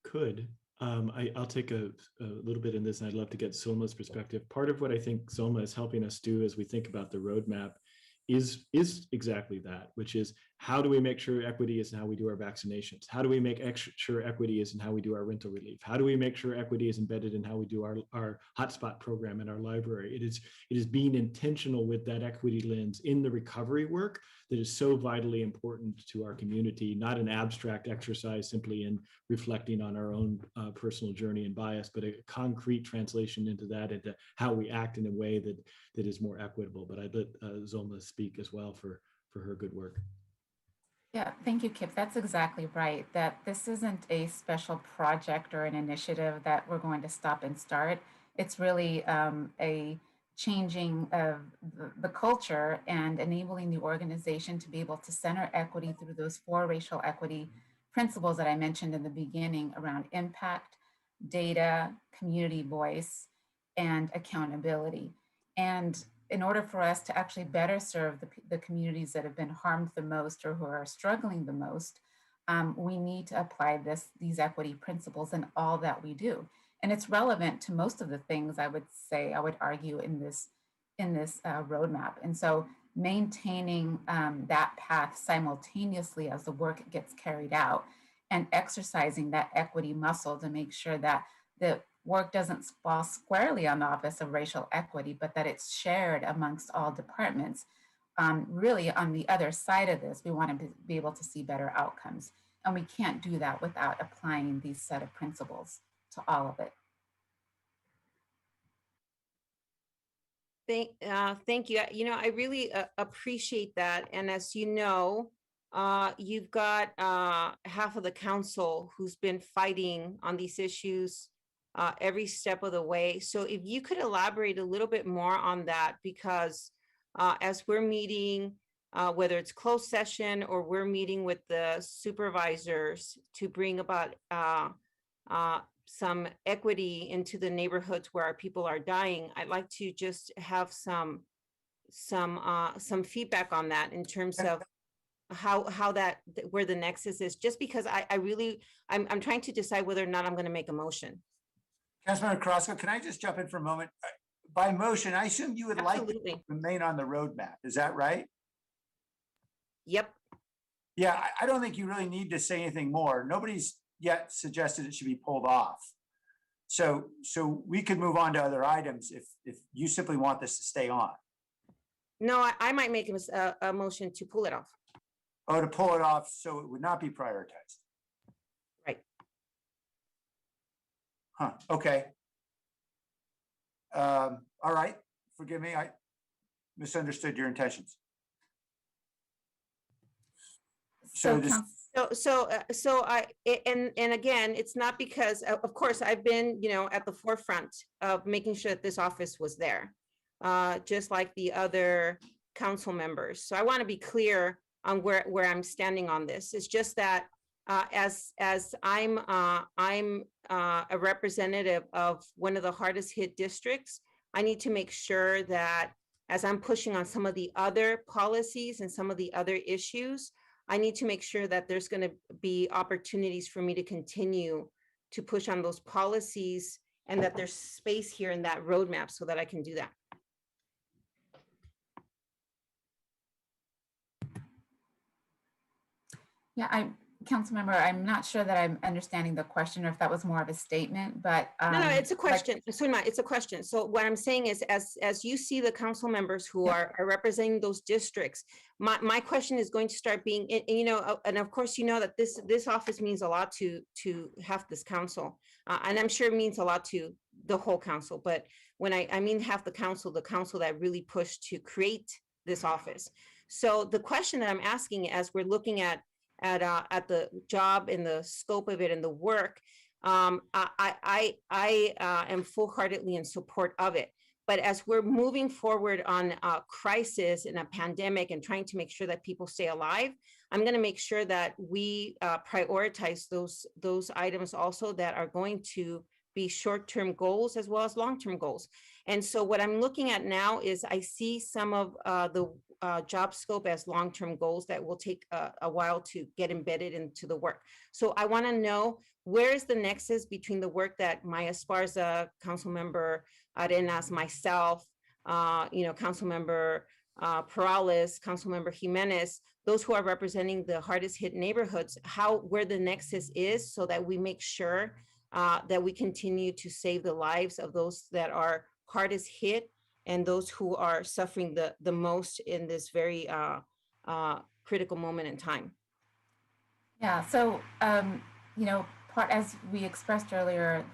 could, I'll take a little bit in this, and I'd love to get Zulma's perspective. Part of what I think Zulma is helping us do as we think about the roadmap is exactly that, which is how do we make sure equity is in how we do our vaccinations? How do we make sure equity is in how we do our rental relief? How do we make sure equity is embedded in how we do our hotspot program in our library? It is being intentional with that equity lens in the recovery work that is so vitally important to our community, not an abstract exercise simply in reflecting on our own personal journey and bias, but a concrete translation into that, into how we act in a way that is more equitable. But I'd let Zulma speak as well for her good work. Yeah, thank you, Kip. That's exactly right. That this isn't a special project or an initiative that we're going to stop and start. It's really a changing of the culture and enabling the organization to be able to center equity through those 4 racial equity principles that I mentioned in the beginning around impact, data, community voice, and accountability. And in order for us to actually better serve the communities that have been harmed the most or who are struggling the most, we need to apply these equity principles in all that we do. And it's relevant to most of the things I would argue in this roadmap. And so maintaining that path simultaneously as the work gets carried out and exercising that equity muscle to make sure that the work doesn't fall squarely on the Office of Racial Equity, but that it's shared amongst all departments. Really, on the other side of this, we want to be able to see better outcomes. And we can't do that without applying these set of principles to all of it. Thank you. You know, I really appreciate that. And as you know, you've got half of the council who's been fighting on these issues every step of the way. So if you could elaborate a little bit more on that, because as we're meeting, whether it's closed session or we're meeting with the supervisors to bring about some equity into the neighborhoods where our people are dying, I'd like to just have some feedback on that in terms of how that, where the nexus is, just because I'm trying to decide whether or not I'm going to make a motion. Councilmember Carrasco, can I just jump in for a moment? By motion, I assume you would like to remain on the roadmap. Is that right? Yep. Yeah, I don't think you really need to say anything more. Nobody's yet suggested it should be pulled off. So we could move on to other items if you simply want this to stay on. No, I might make a motion to pull it off. Oh, to pull it off so it would not be prioritized. Huh, okay. All right, forgive me, I misunderstood your intentions. So again, it's not because, of course, I've been, you know, at the forefront of making sure that this office was there, just like the other council members. So I want to be clear on where I'm standing on this. It's just that as I'm a representative of one of the hardest hit districts, I need to make sure that as I'm pushing on some of the other policies and some of the other issues, I need to make sure that there's going to be opportunities for me to continue to push on those policies, and that there's space here in that roadmap so that I can do that. Yeah, Councilmember, I'm not sure that I'm understanding the question, or if that was more of a statement, but. No, it's a question. It's a question. So what I'm saying is, as you see the council members who are representing those districts, my question is going to start being, and of course, you know that this office means a lot to half this council, and I'm sure it means a lot to the whole council. But when I mean half the council that really pushed to create this office. So the question that I'm asking, as we're looking at the job and the scope of it and the work, I am full-heartedly in support of it. But as we're moving forward on a crisis and a pandemic and trying to make sure that people stay alive, I'm going to make sure that we prioritize those items also that are going to be short-term goals as well as long-term goals. And so what I'm looking at now is I see some of the job scope as long-term goals that will take a while to get embedded into the work. So I want to know, where is the nexus between the work that Maya Esparza, Councilmember Arenas, myself, Councilmember Perales, Councilmember Jimenez, those who are representing the hardest hit neighborhoods, where the nexus is, so that we make sure that we continue to save the lives of those that are hardest hit and those who are suffering the most in this very critical moment in time. Yeah, so, as we expressed earlier,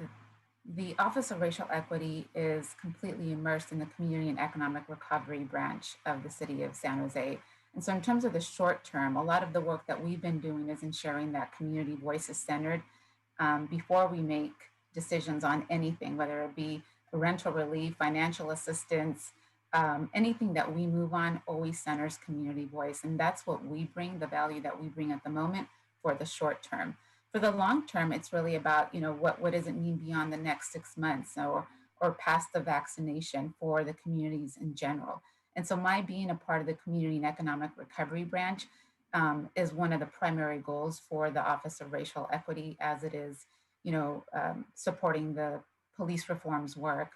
the Office of Racial Equity is completely immersed in the community and economic recovery branch of the city of San Jose. And so in terms of the short term, a lot of the work that we've been doing is ensuring that community voice is centered before we make decisions on anything, whether it be rental relief, financial assistance, anything that we move on always centers community voice. And that's what we bring, the value that we bring at the moment for the short term. For the long term, it's really about, what does it mean beyond the next 6 months or past the vaccination for the communities in general. And so my being a part of the Community and Economic Recovery branch is one of the primary goals for the Office of Racial Equity, as it is, supporting the police reforms work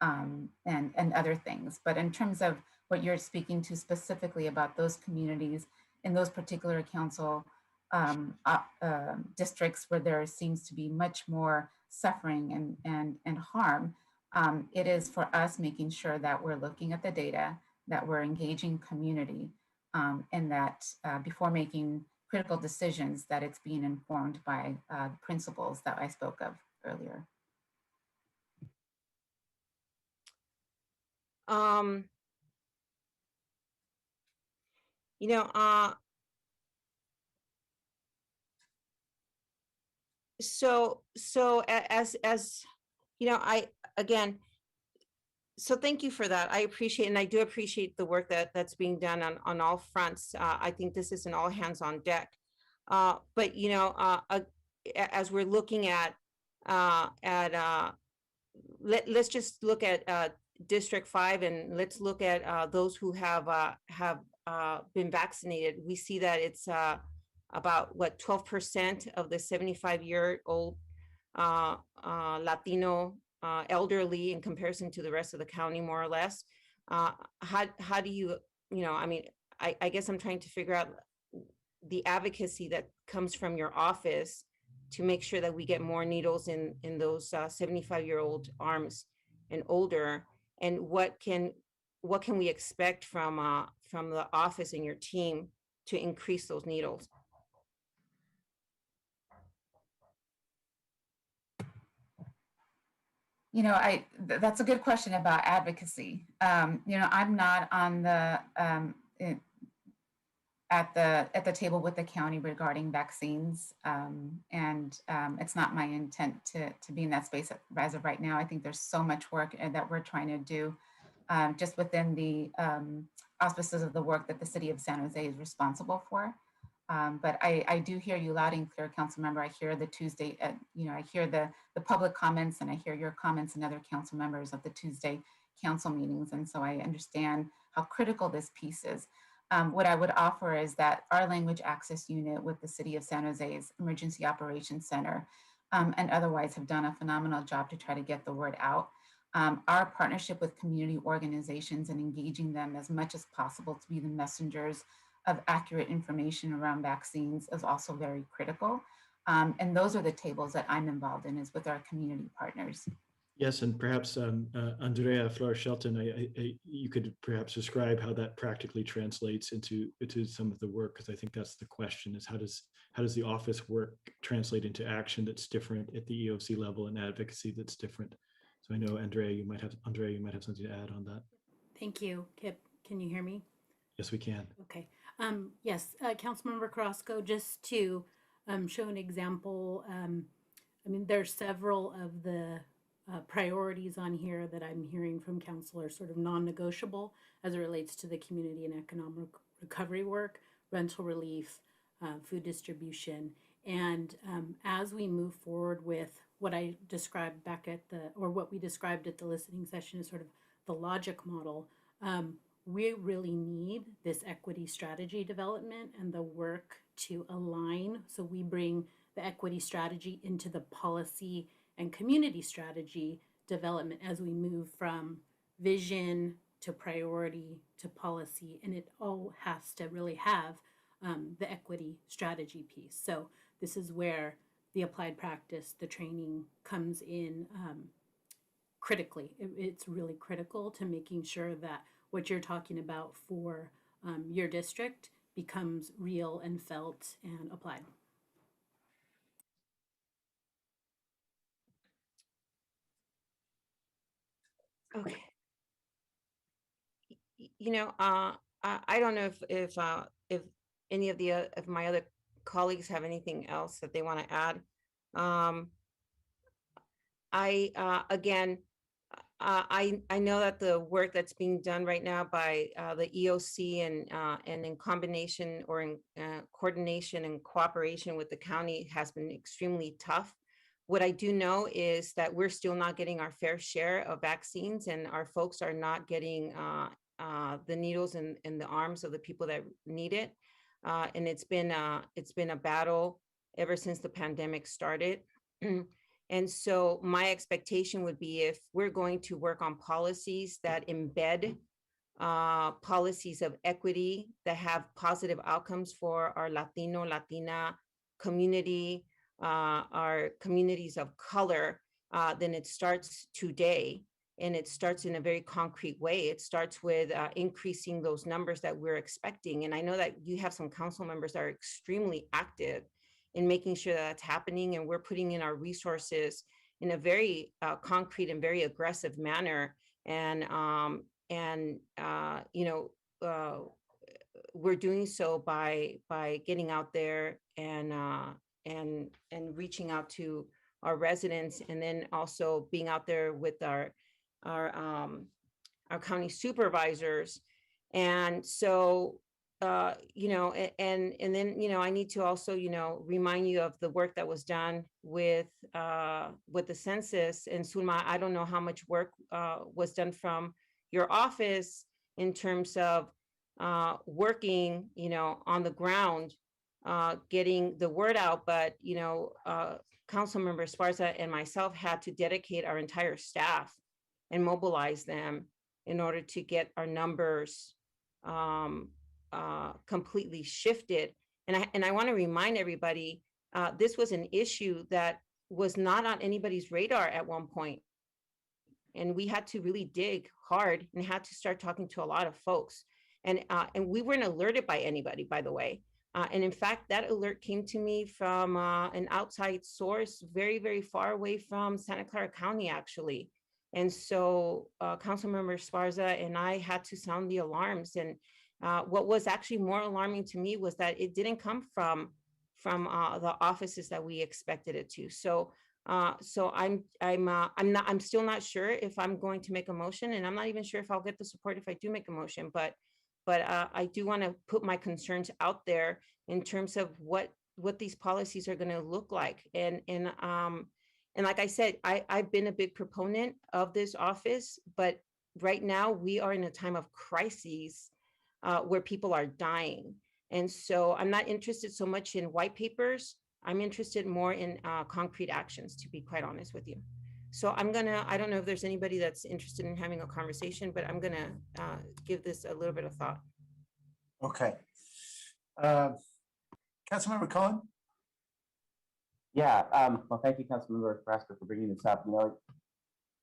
and other things. But in terms of what you're speaking to specifically about those communities in those particular council districts where there seems to be much more suffering and harm, it is for us making sure that we're looking at the data, that we're engaging community, and that before making critical decisions, that it's being informed by the principles that I spoke of earlier. So thank you for that. I appreciate, and I do appreciate the work that's being done on all fronts. I think this is an all hands on deck. But as we're looking at let's just look at District 5, and let's look at those who have been vaccinated. We see that it's about 12% of the 75-year-old Latino elderly in comparison to the rest of the county, more or less. How do you, I guess I'm trying to figure out the advocacy that comes from your office to make sure that we get more needles in those 75-year-old arms and older, and what can we expect from the office and your team to increase those needles? That's a good question about advocacy. I'm not on the at the table with the county regarding vaccines, and it's not my intent to be in that space as of right now. I think there's so much work that we're trying to do just within the auspices of the work that the city of San Jose is responsible for. But I do hear you loud and clear, Councilmember. I hear the Tuesday, I hear the public comments, and I hear your comments and other council members of the Tuesday council meetings. And so I understand how critical this piece is. What I would offer is that our language access unit with the City of San Jose's Emergency Operations Center and otherwise have done a phenomenal job to try to get the word out. Our partnership with community organizations and engaging them as much as possible to be the messengers of accurate information around vaccines is also very critical. And those are the tables that I'm involved in, is with our community partners. Yes, and perhaps Andrea Flores-Shelton, you could perhaps describe how that practically translates into some of the work, because I think that's the question: is how does the office work translate into action that's different at the EOC level and advocacy that's different? So I know Andrea, you might have something to add on that. Thank you, Kip. Can you hear me? Yes, we can. Okay. Yes, Councilmember Carrasco, just to show an example. I mean, there's several of the priorities on here that I'm hearing from council are sort of non-negotiable as it relates to the community and economic recovery work, rental relief, food distribution. And as we move forward with what I described back at what we described at the listening session is sort of the logic model, we really need this equity strategy development and the work to align. So we bring the equity strategy into the policy and community strategy development as we move from vision to priority to policy. And it all has to really have the equity strategy piece. So this is where the applied practice, the training comes in critically. It's really critical to making sure that what you're talking about for your district becomes real and felt and applied. Okay. You know, I don't know if any of of my other colleagues have anything else that they want to add. I know that the work that's being done right now by the EOC and in combination or in coordination and cooperation with the county has been extremely tough. What I do know is that we're still not getting our fair share of vaccines, and our folks are not getting the needles in the arms of the people that need it. And it's been a battle ever since the pandemic started. And so my expectation would be, if we're going to work on policies that embed policies of equity that have positive outcomes for our Latino, Latina community, our communities of color, then it starts today. And it starts in a very concrete way. It starts with increasing those numbers that we're expecting. And I know that you have some council members that are extremely active in making sure that that's happening. And we're putting in our resources in a very concrete and very aggressive manner. And we're doing so by getting out there and reaching out to our residents, and then also being out there with our county supervisors. And so and then I need to also remind you of the work that was done with the census. And Sulma, I don't know how much work was done from your office in terms of working on the ground, getting the word out, but Councilmember Esparza and myself had to dedicate our entire staff and mobilize them in order to get our numbers completely shifted. And I want to remind everybody, this was an issue that was not on anybody's radar at one point. And we had to really dig hard and had to start talking to a lot of folks. And we weren't alerted by anybody, by the way. And in fact, that alert came to me from an outside source very, very far away from Santa Clara County, actually. And so Councilmember Esparza and I had to sound the alarms. And what was actually more alarming to me was that it didn't come from the offices that we expected it to. So I'm still not sure if I'm going to make a motion, and I'm not even sure if I'll get the support if I do make a motion. But I do want to put my concerns out there in terms of what these policies are going to look like. And like I said, I've been a big proponent of this office, but right now we are in a time of crises where people are dying. And so I'm not interested so much in white papers. I'm interested more in concrete actions, to be quite honest with you. So I don't know if there's anybody that's interested in having a conversation, but I'm gonna give this a little bit of thought. Okay. Councilmember Cohen? Yeah, well, thank you, Councilmember Carrasco, for bringing this up.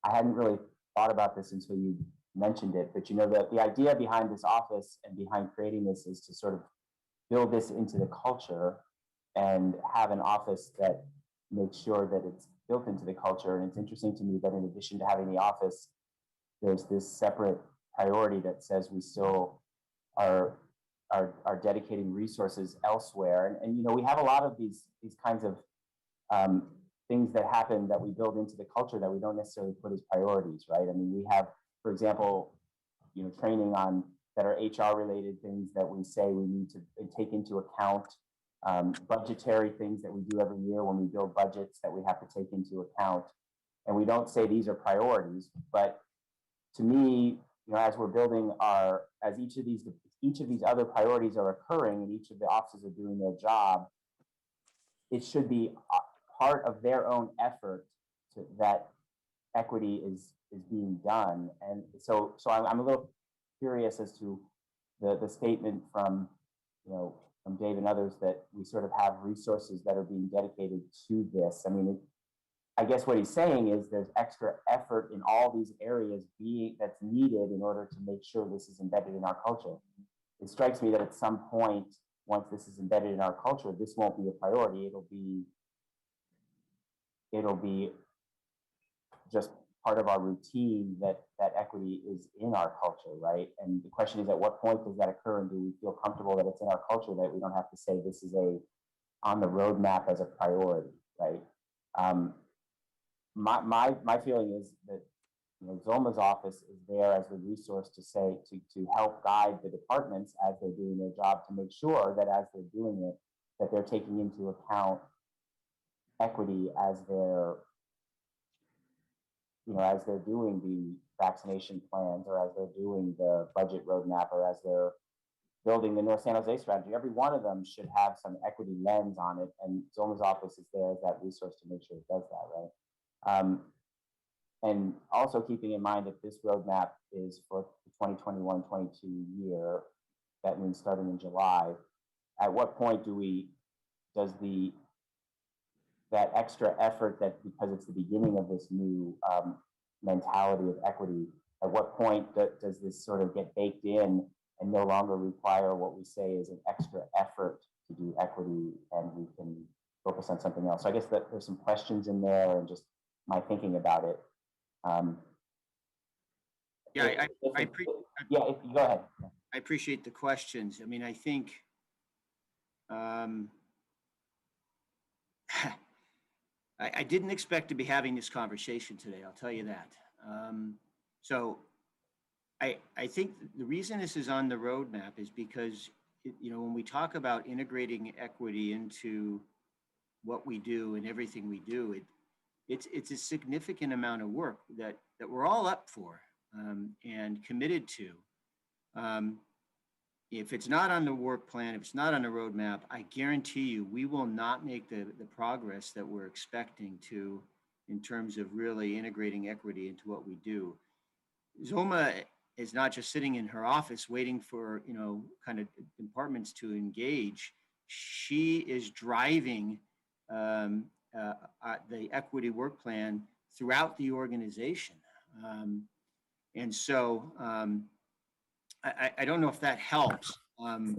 I hadn't really thought about this until you mentioned it, but the idea behind this office and behind creating this is to sort of build this into the culture and have an office that makes sure that it's built into the culture. And it's interesting to me that in addition to having the office, there's this separate priority that says we still are dedicating resources elsewhere. And we have a lot of these kinds of things that happen that we build into the culture that we don't necessarily put as priorities, right? I mean, we have, for example, training on that are HR related things that we say we need to take into account, budgetary things that we do every year when we build budgets that we have to take into account. And we don't say these are priorities, but to me, as we're building as each of these other priorities are occurring and each of the offices are doing their job, it should be part of their own effort that equity is being done. And so I'm a little curious as to the statement from Dave and others that we sort of have resources that are being dedicated to this. I mean, I guess what he's saying is there's extra effort in all these areas that's needed in order to make sure this is embedded in our culture. It strikes me that at some point, once this is embedded in our culture, this won't be a priority. It'll be just part of our routine that equity is in our culture, right? And the question is, at what point does that occur, and do we feel comfortable that it's in our culture that we don't have to say this is on the roadmap as a priority, right? My feeling is that Zoma's office is there as the resource to help guide the departments as they're doing their job, to make sure that as they're doing it, that they're taking into account equity as they're doing the vaccination plans, or as they're doing the budget roadmap, or as they're building the North San Jose strategy. Every one of them should have some equity lens on it, and Zoma's office is there as that resource to make sure it does that, right? And also keeping in mind that this roadmap is for the 2021-22 year, that means starting in July. At what point does that extra effort, that because it's the beginning of this new mentality of equity, at what point does this sort of get baked in and no longer require what we say is an extra effort to do equity, and we can focus on something else? So I guess that there's some questions in there, and just my thinking about it. Go ahead. I appreciate the questions. I mean, I think I didn't expect to be having this conversation today, I'll tell you that. So I think the reason this is on the roadmap is because, when we talk about integrating equity into what we do and everything we do, it's a significant amount of work that we're all up for and committed to. If it's not on the work plan, if it's not on the roadmap, I guarantee you we will not make the progress that we're expecting to in terms of really integrating equity into what we do. Zoma is not just sitting in her office waiting for, kind of departments to engage. She is driving the equity work plan throughout the organization. And so I don't know if that helps. I'm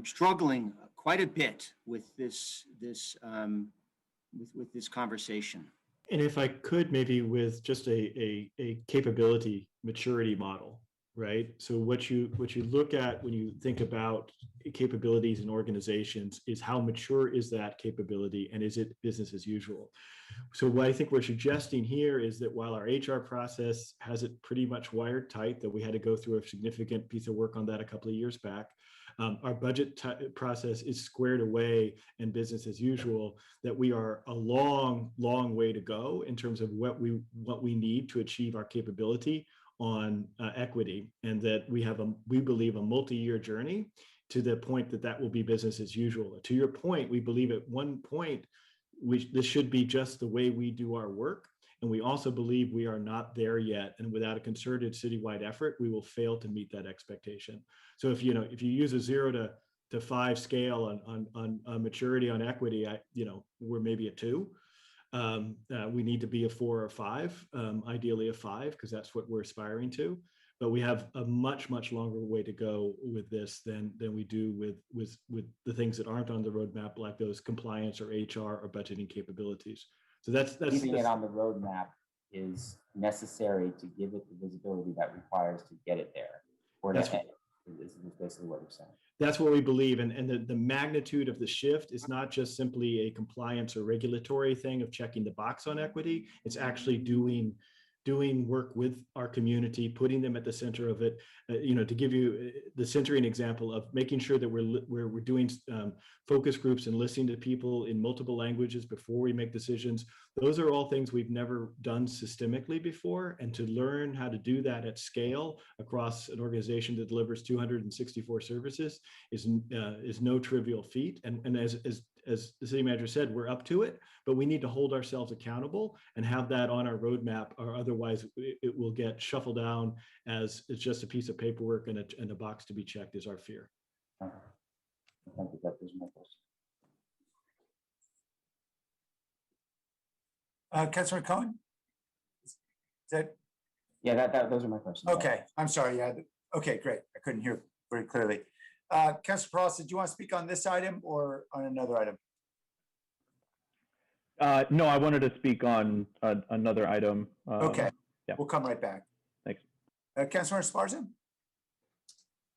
struggling quite a bit with this conversation. And if I could, maybe with just a capability maturity model, right? So what you look at when you think about capabilities in organizations is how mature is that capability, and is it business as usual? So what I think we're suggesting here is that while our HR process has it pretty much wired tight, that we had to go through a significant piece of work on that a couple of years back, our budget process is squared away and business as usual, that we are a long way to go in terms of what we need to achieve our capability on equity, and that we believe a multi-year journey to the point that that will be business as usual. To your point, we believe at one point this should be just the way we do our work. And we also believe we are not there yet. And without a concerted citywide effort, we will fail to meet that expectation. So if you use a 0 to 5 scale on maturity on equity, we're maybe a 2. We need to be a 4 or 5, ideally a 5, because that's what we're aspiring to. But we have a much, much longer way to go with this than we do with the things that aren't on the roadmap, like those compliance or HR or budgeting capabilities. So that's leaving it on the roadmap is necessary to give it the visibility that requires to get it there, or to end. This is basically what you're saying. That's what we believe, and the magnitude of the shift is not just simply a compliance or regulatory thing of checking the box on equity. It's actually doing work with our community, putting them at the center of it. To give you the centering example of making sure that we're doing focus groups and listening to people in multiple languages before we make decisions. Those are all things we've never done systemically before, and to learn how to do that at scale across an organization that delivers 264 services is no trivial feat. And as the city manager said, we're up to it, but we need to hold ourselves accountable and have that on our roadmap, or otherwise it will get shuffled down as it's just a piece of paperwork and a box to be checked, is our fear. Thank you. That was my question. Councilor Cohen? Is that? Yeah, those are my questions. Okay, I'm sorry. Yeah. Okay, great. I couldn't hear very clearly. Councilor Peralta, do you want to speak on this item or on another item? No, I wanted to speak on another item. Okay, yeah. We'll come right back. Thanks. Councilor Esparza?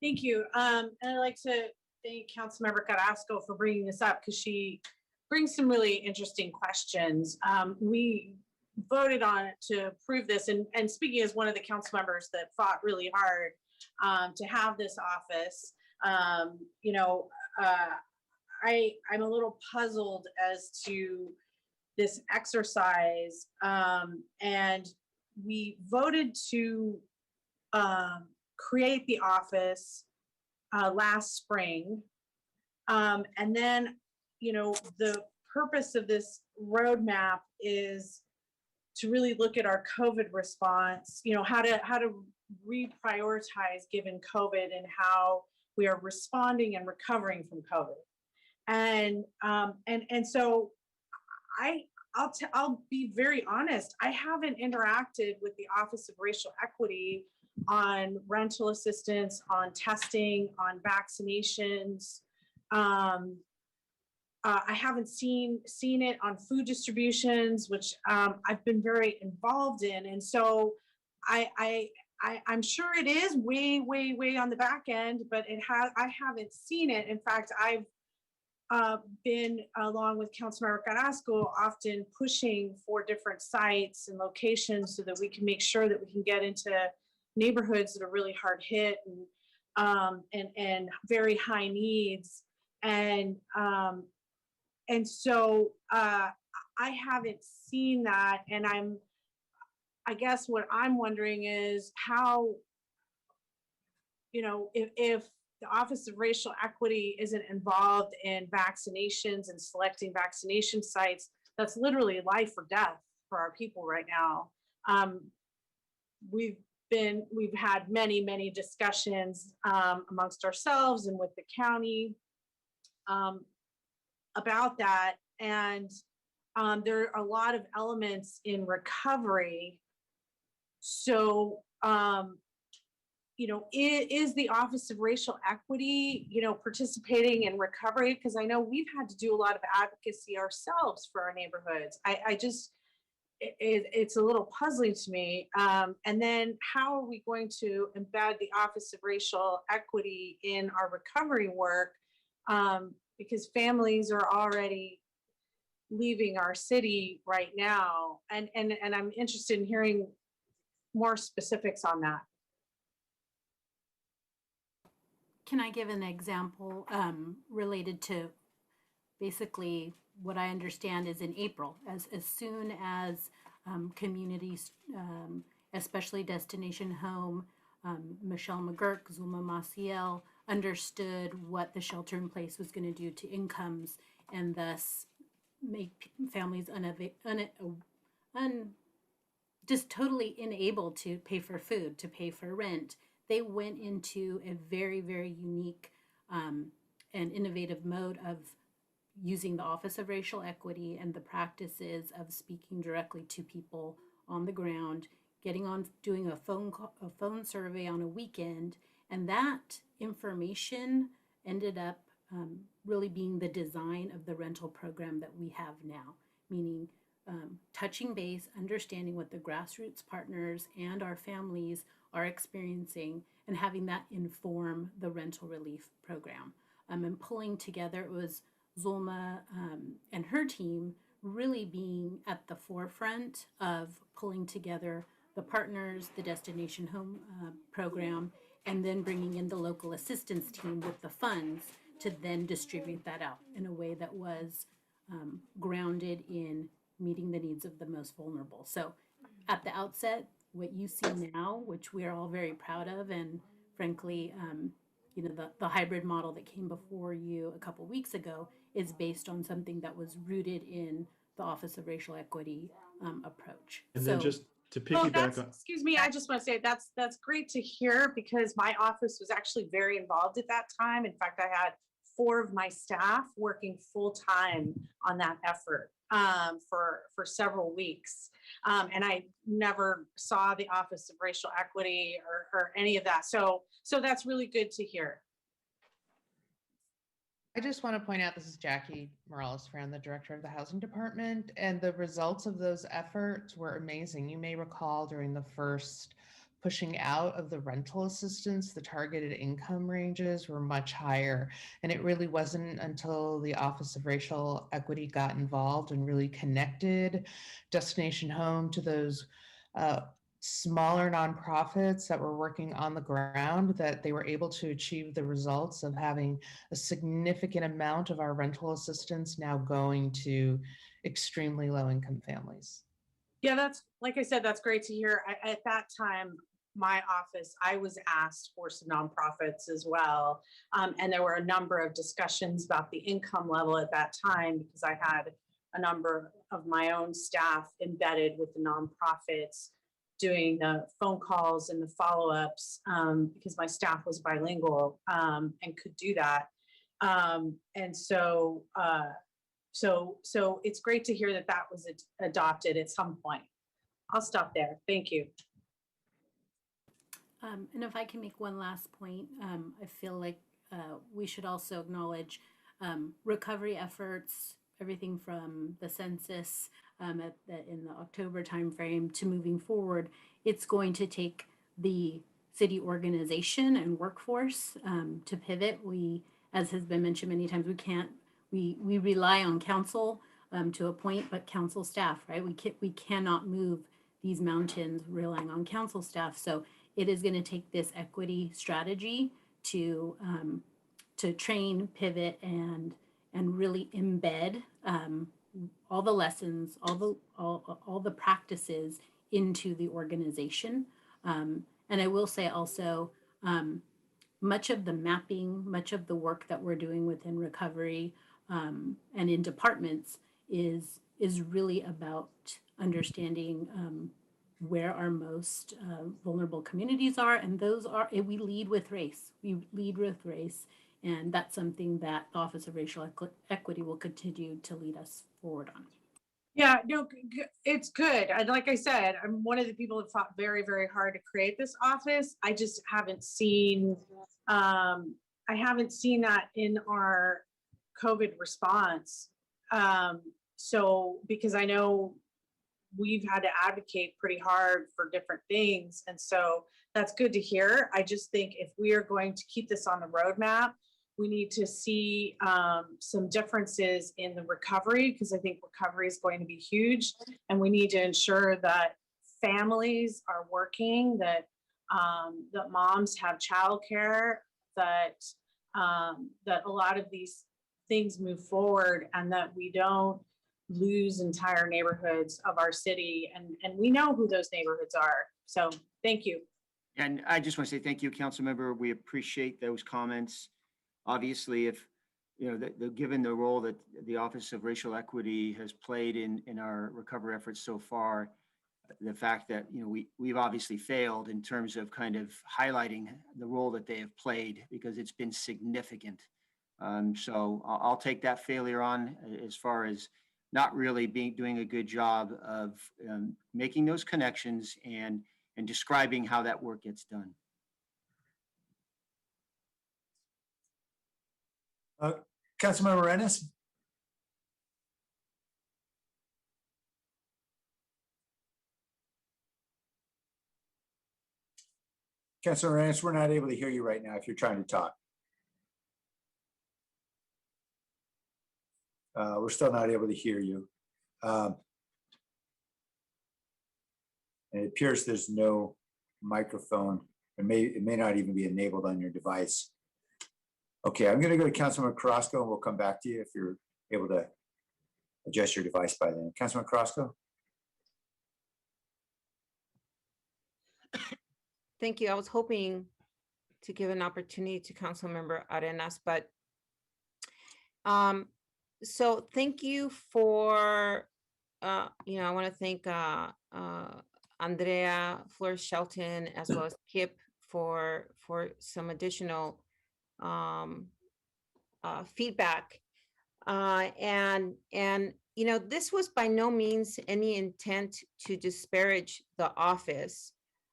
Thank you. And I'd like to thank Councilmember Carrasco for bringing this up, because she brings some really interesting questions. We voted on it to approve this, and speaking as one of the council members that fought really hard to have this office, I'm a little puzzled as to this exercise, and we voted to create the office last spring, and then the purpose of this roadmap is to really look at our COVID response, how to reprioritize given COVID and how we are responding and recovering from COVID. And so I'll be very honest, I haven't interacted with the Office of Racial Equity on rental assistance, on testing, on vaccinations. I haven't seen it on food distributions, which I've been very involved in. And so I'm sure it is way, way, way on the back end, but I haven't seen it. In fact, I've been, along with Councilmember Carrasco, often pushing for different sites and locations so that we can make sure that we can get into neighborhoods that are really hard hit and very high needs. And so I haven't seen that, and I guess what I'm wondering is how, if the Office of Racial Equity isn't involved in vaccinations and selecting vaccination sites, that's literally life or death for our people right now. We've had many, many discussions amongst ourselves and with the county about that. And there are a lot of elements in recovery. So, is the Office of Racial Equity, participating in recovery? Because I know we've had to do a lot of advocacy ourselves for our neighborhoods. It's a little puzzling to me. And then how are we going to embed the Office of Racial Equity in our recovery work? Because families are already leaving our city right now. And I'm interested in hearing more specifics on that. Can I give an example related to basically what I understand is in April, as soon as communities especially Destination Home, Michelle McGurk, Zulma Maciel, understood what the shelter in place was going to do to incomes and thus make families just totally unable to pay for food, to pay for rent. They went into a very, very unique and innovative mode of using the Office of Racial Equity and the practices of speaking directly to people on the ground, getting on, doing a phone survey on a weekend, and that information ended up really being the design of the rental program that we have now, meaning touching base, understanding what the grassroots partners and our families are experiencing, and having that inform the rental relief program. And pulling together, it was Zulma and her team really being at the forefront of pulling together the partners, the Destination Home program, and then bringing in the local assistance team with the funds to then distribute that out in a way that was grounded in meeting the needs of the most vulnerable. So at the outset, what you see now, which we are all very proud of, and frankly, you know, the hybrid model that came before you a couple weeks ago is based on something that was rooted in the Office of Racial Equity approach. And then just to Oh, piggyback on, excuse me, I just want to say that's great to hear, because my office was actually very involved at that time. In fact, I had 4 of my staff working full time on that effort for several weeks. And I never saw the Office of Racial Equity or any of that. So that's really good to hear. I just want to point out, this is Jackie Morales-Fran, the director of the housing department, and the results of those efforts were amazing. You may recall during the first pushing out of the rental assistance, the targeted income ranges were much higher. And it really wasn't until the Office of Racial Equity got involved and really connected Destination Home to those smaller nonprofits that were working on the ground that they were able to achieve the results of having a significant amount of our rental assistance now going to extremely low income families. Yeah, that's, like I said, that's great to hear. At that time, my office, I was asked for some nonprofits as well. And there were a number of discussions about the income level at that time, because I had a number of my own staff embedded with the nonprofits, doing the phone calls and the follow-ups, because my staff was bilingual and could do that. And so it's great to hear that that was adopted at some point. I'll stop there. Thank you. And if I can make one last point, I feel like we should also acknowledge recovery efforts, everything from the census in the October timeframe to moving forward. It's going to take the city organization and workforce to pivot. We, as has been mentioned many times, we rely on council to appoint, but council staff, right? We cannot move these mountains relying on council staff. So it is going to take this equity strategy to train, pivot, and really embed all the lessons, all the practices into the organization. And I will say also, much of the mapping, much of the work that we're doing within recovery and in departments is really about understanding where our most vulnerable communities are, and those are, we lead with race. We lead with race, and that's something that the Office of Racial Equity will continue to lead us forward on. Yeah, no, it's good. And like I said, I'm one of the people that fought very, very hard to create this office. I just haven't seen, I haven't seen that in our COVID response. So, because I know we've had to advocate pretty hard for different things. And so that's good to hear. I just think if we are going to keep this on the roadmap, we need to see some differences in the recovery, because I think recovery is going to be huge. And we need to ensure that families are working, that that moms have childcare, that that a lot of these things move forward, and that we don't lose entire neighborhoods of our city. And we know who those neighborhoods are. So thank you. And I just want to say thank you, Councilmember. We appreciate those comments. Obviously, if, you know, given the role that the Office of Racial Equity has played in our recovery efforts so far, the fact that, you know, we've obviously failed in terms of kind of highlighting the role that they have played, because it's been significant. So I'll take that failure on as far as not really doing a good job of making those connections and describing how that work gets done. Councilmember Rennes? Councilor Rennes, we're not able to hear you right now if you're trying to talk. We're still not able to hear you. And it appears there's no microphone. It may not even be enabled on your device. Okay, I'm going to go to Councilman Carrasco and we'll come back to you if you're able to adjust your device by then. Councilman Carrasco? Thank you. I was hoping to give an opportunity to Councilmember Arenas, but so thank you for, you know, I want to thank Andrea, Flores Shelton, as well as Kip for some additional feedback. And you know, this was by no means any intent to disparage the office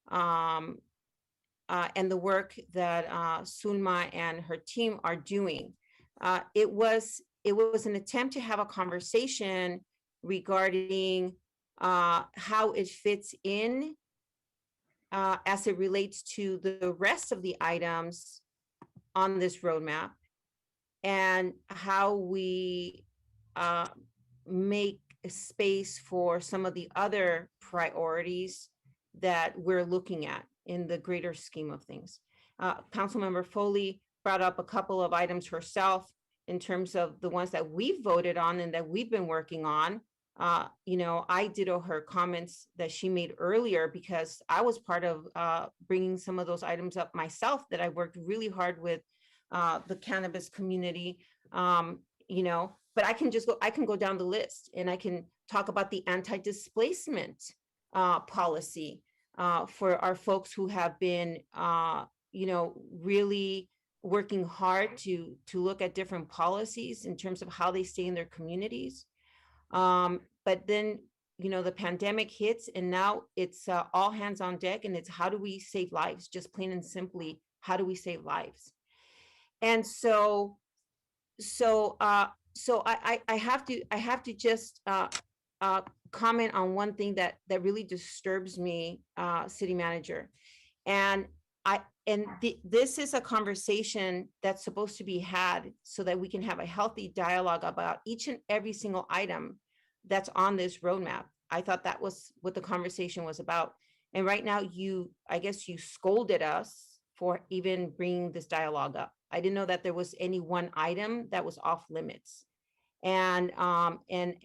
and the work that Sulma and her team are doing. It was an attempt to have a conversation regarding how it fits in as it relates to the rest of the items on this roadmap, and how we make space for some of the other priorities that we're looking at in the greater scheme of things. Councilmember Foley brought up a couple of items herself in terms of the ones that we've voted on and that we've been working on. You know, I ditto her comments that she made earlier, because I was part of bringing some of those items up myself, that I worked really hard with the cannabis community, you know, but I can go down the list and I can talk about the anti-displacement policy for our folks who have been, you know, really working hard to look at different policies in terms of how they stay in their communities. But then, you know, the pandemic hits and now it's all hands on deck, and it's how do we save lives? Just plain and simply, how do we save lives? And so I have to just comment on one thing that really disturbs me, City Manager. And this is a conversation that's supposed to be had so that we can have a healthy dialogue about each and every single item that's on this roadmap. I thought that was what the conversation was about. And right now, I guess you scolded us for even bringing this dialogue up. I didn't know that there was any one item that was off limits, and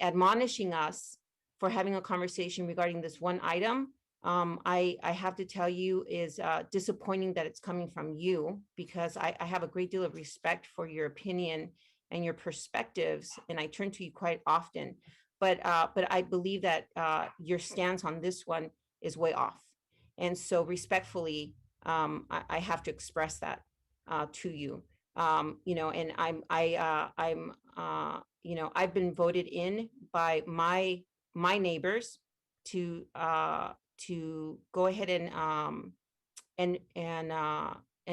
admonishing us for having a conversation regarding this one item. I have to tell you is disappointing that it's coming from you, because I have a great deal of respect for your opinion and your perspectives, and I turn to you quite often. But I believe that your stance on this one is way off, and so respectfully, I have to express that to you. You know, and I'm you know, I've been voted in by my neighbors to go ahead and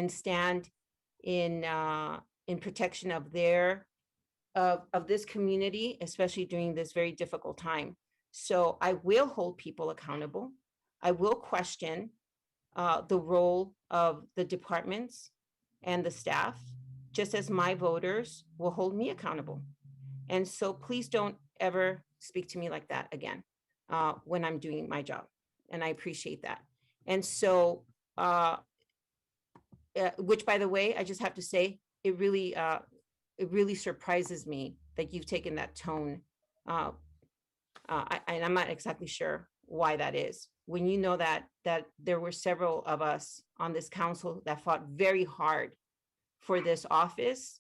stand in protection of of this community, especially during this very difficult time. So I will hold people accountable. I will question the role of the departments and the staff, just as my voters will hold me accountable. And so please don't ever speak to me like that again when I'm doing my job. And I appreciate that. And so, which, by the way, I just have to say, it really surprises me that you've taken that tone. And I'm not exactly sure why that is, when you know that there were several of us on this council that fought very hard for this office.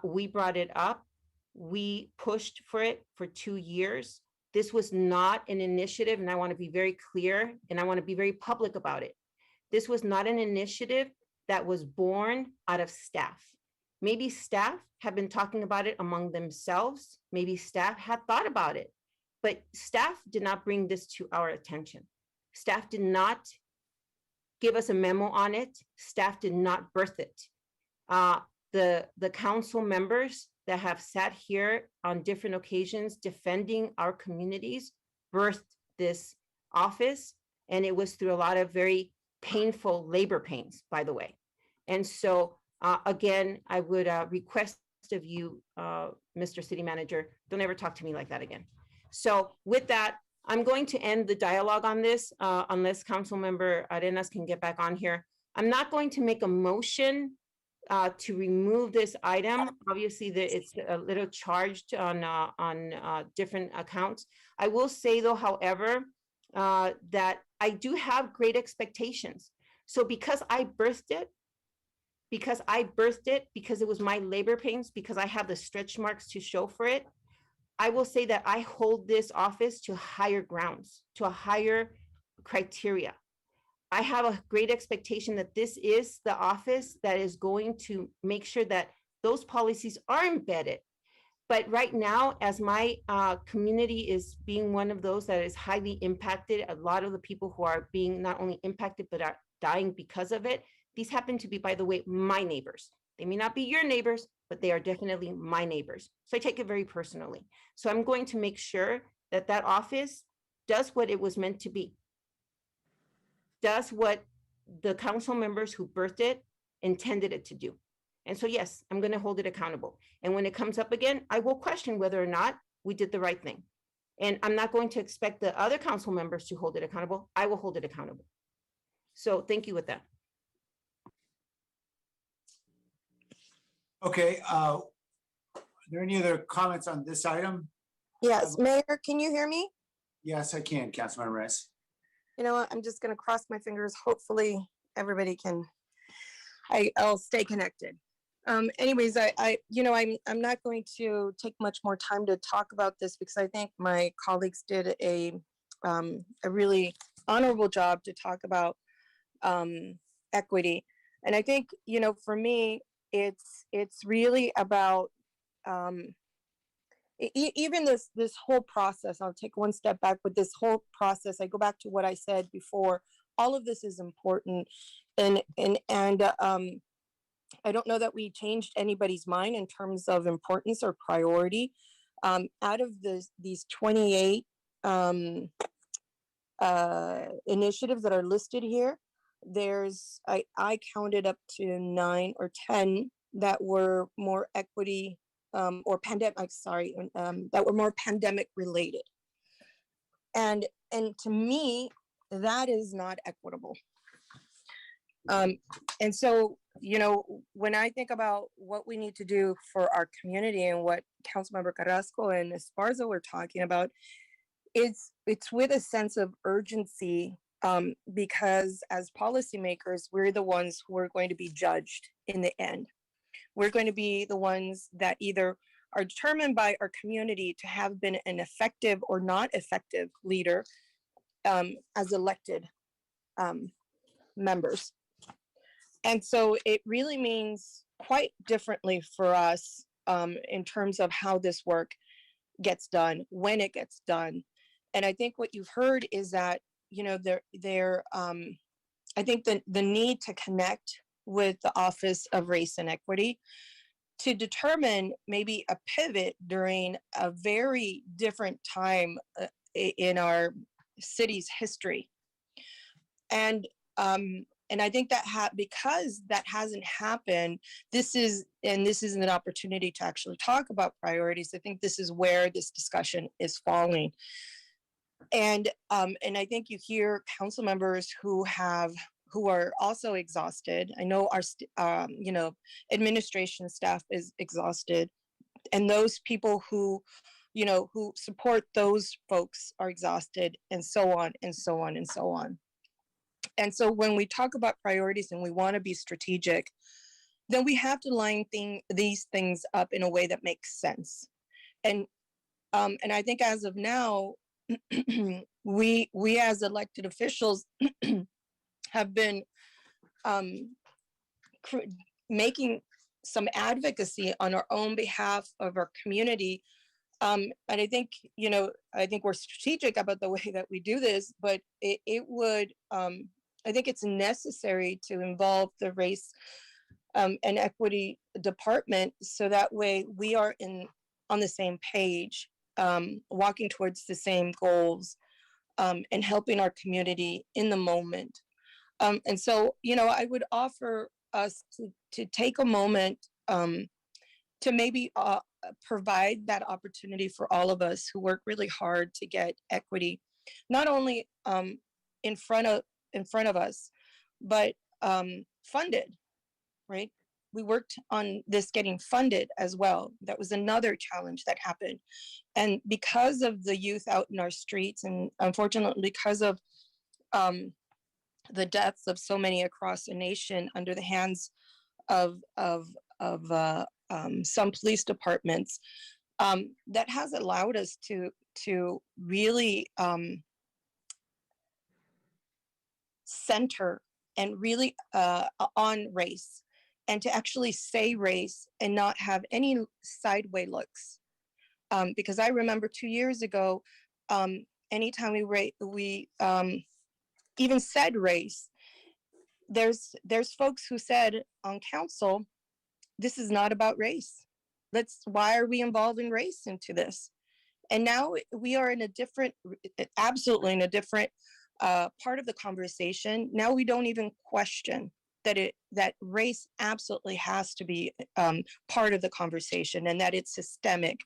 We brought it up. We pushed for it for 2 years. This was not an initiative, and I want to be very clear, and I want to be very public about it. This was not an initiative that was born out of staff. Maybe staff have been talking about it among themselves. Maybe staff had thought about it, but staff did not bring this to our attention. Staff did not give us a memo on it. Staff did not birth it. The council members that have sat here on different occasions defending our communities birthed this office, and it was through a lot of very painful labor pains, by the way. And so again, I would request of you, Mr. City Manager, don't ever talk to me like that again. So with that, I'm going to end the dialogue on this unless Councilmember Arenas can get back on here. I'm not going to make a motion to remove this item. Obviously, it's a little charged on different accounts. I will say though, however, that I do have great expectations. So because I birthed it, because it was my labor pains, because I have the stretch marks to show for it, I will say that I hold this office to higher grounds, to a higher criteria. I have a great expectation that this is the office that is going to make sure that those policies are embedded. But right now, as my community is being one of those that is highly impacted, a lot of the people who are being not only impacted, but are dying because of it, these happen to be, by the way, my neighbors. They may not be your neighbors, but they are definitely my neighbors. So I take it very personally. So I'm going to make sure that that office does what it was meant to be, does what the council members who birthed it intended it to do. And so, yes, I'm going to hold it accountable. And when it comes up again, I will question whether or not we did the right thing. And I'm not going to expect the other council members to hold it accountable. I will hold it accountable. So thank you with that. Okay, are there any other comments on this item? Yes, Mayor, can you hear me? Yes, I can, Councilmember Reyes. You know what, I'm just gonna cross my fingers. Hopefully, everybody can, I'll stay connected. Anyways, I'm not going to take much more time to talk about this because I think my colleagues did a really honorable job to talk about equity. And I think, for me, it's really about even this whole process. I'll take one step back with this whole process. I go back to what I said before. All of this is important, and I don't know that we changed anybody's mind in terms of importance or priority. Out of these 28 initiatives that are listed here, I counted up to 9 or 10 that were more equity or pandemic, that were more pandemic related. And to me, that is not equitable. And so, when I think about what we need to do for our community and what Councilmember Carrasco and Esparza were talking about, it's with a sense of urgency, because as policymakers, we're the ones who are going to be judged in the end. We're going to be the ones that either are determined by our community to have been an effective or not effective leader as elected members. And so it really means quite differently for us in terms of how this work gets done, when it gets done. And I think what you've heard is that, I think the need to connect with the Office of Race and Equity to determine maybe a pivot during a very different time in our city's history. And I think that because that hasn't happened, this is an opportunity to actually talk about priorities. I think this is where this discussion is falling. And I think you hear council members who are also exhausted. I know our administration staff is exhausted, and those people who who support those folks are exhausted, and so on and so on and so on. And so when we talk about priorities and we want to be strategic, then we have to line these things up in a way that makes sense. And I think as of now, we as elected officials have been making some advocacy on our own behalf of our community. And I think, I think we're strategic about the way that we do this, but it would, I think it's necessary to involve the race and equity department, so that way we are on the same page, walking towards the same goals, and helping our community in the moment. And so, I would offer us to take a moment to maybe provide that opportunity for all of us who work really hard to get equity, not only in front of us, but funded, right? We worked on this getting funded as well. That was another challenge that happened. And because of the youth out in our streets, and unfortunately because of the deaths of so many across the nation under the hands of some police departments, that has allowed us to really center and really on race, and to actually say race and not have any sideway looks. Because I remember 2 years ago, anytime we even said race, there's folks who said on council, this is not about race. Why are we involving race into this? And now we are in a different, absolutely in a different part of the conversation. Now we don't even question that race absolutely has to be part of the conversation, and that it's systemic.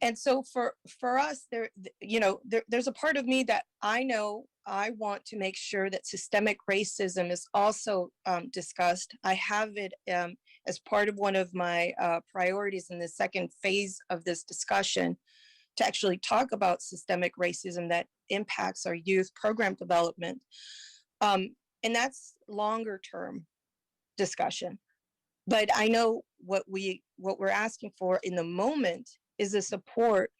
And so for us, there's a part of me that I know I want to make sure that systemic racism is also discussed. I have it as part of one of my priorities in the second phase of this discussion, to actually talk about systemic racism that impacts our youth program development. And that's longer term discussion. But I know what we're asking for in the moment is the support,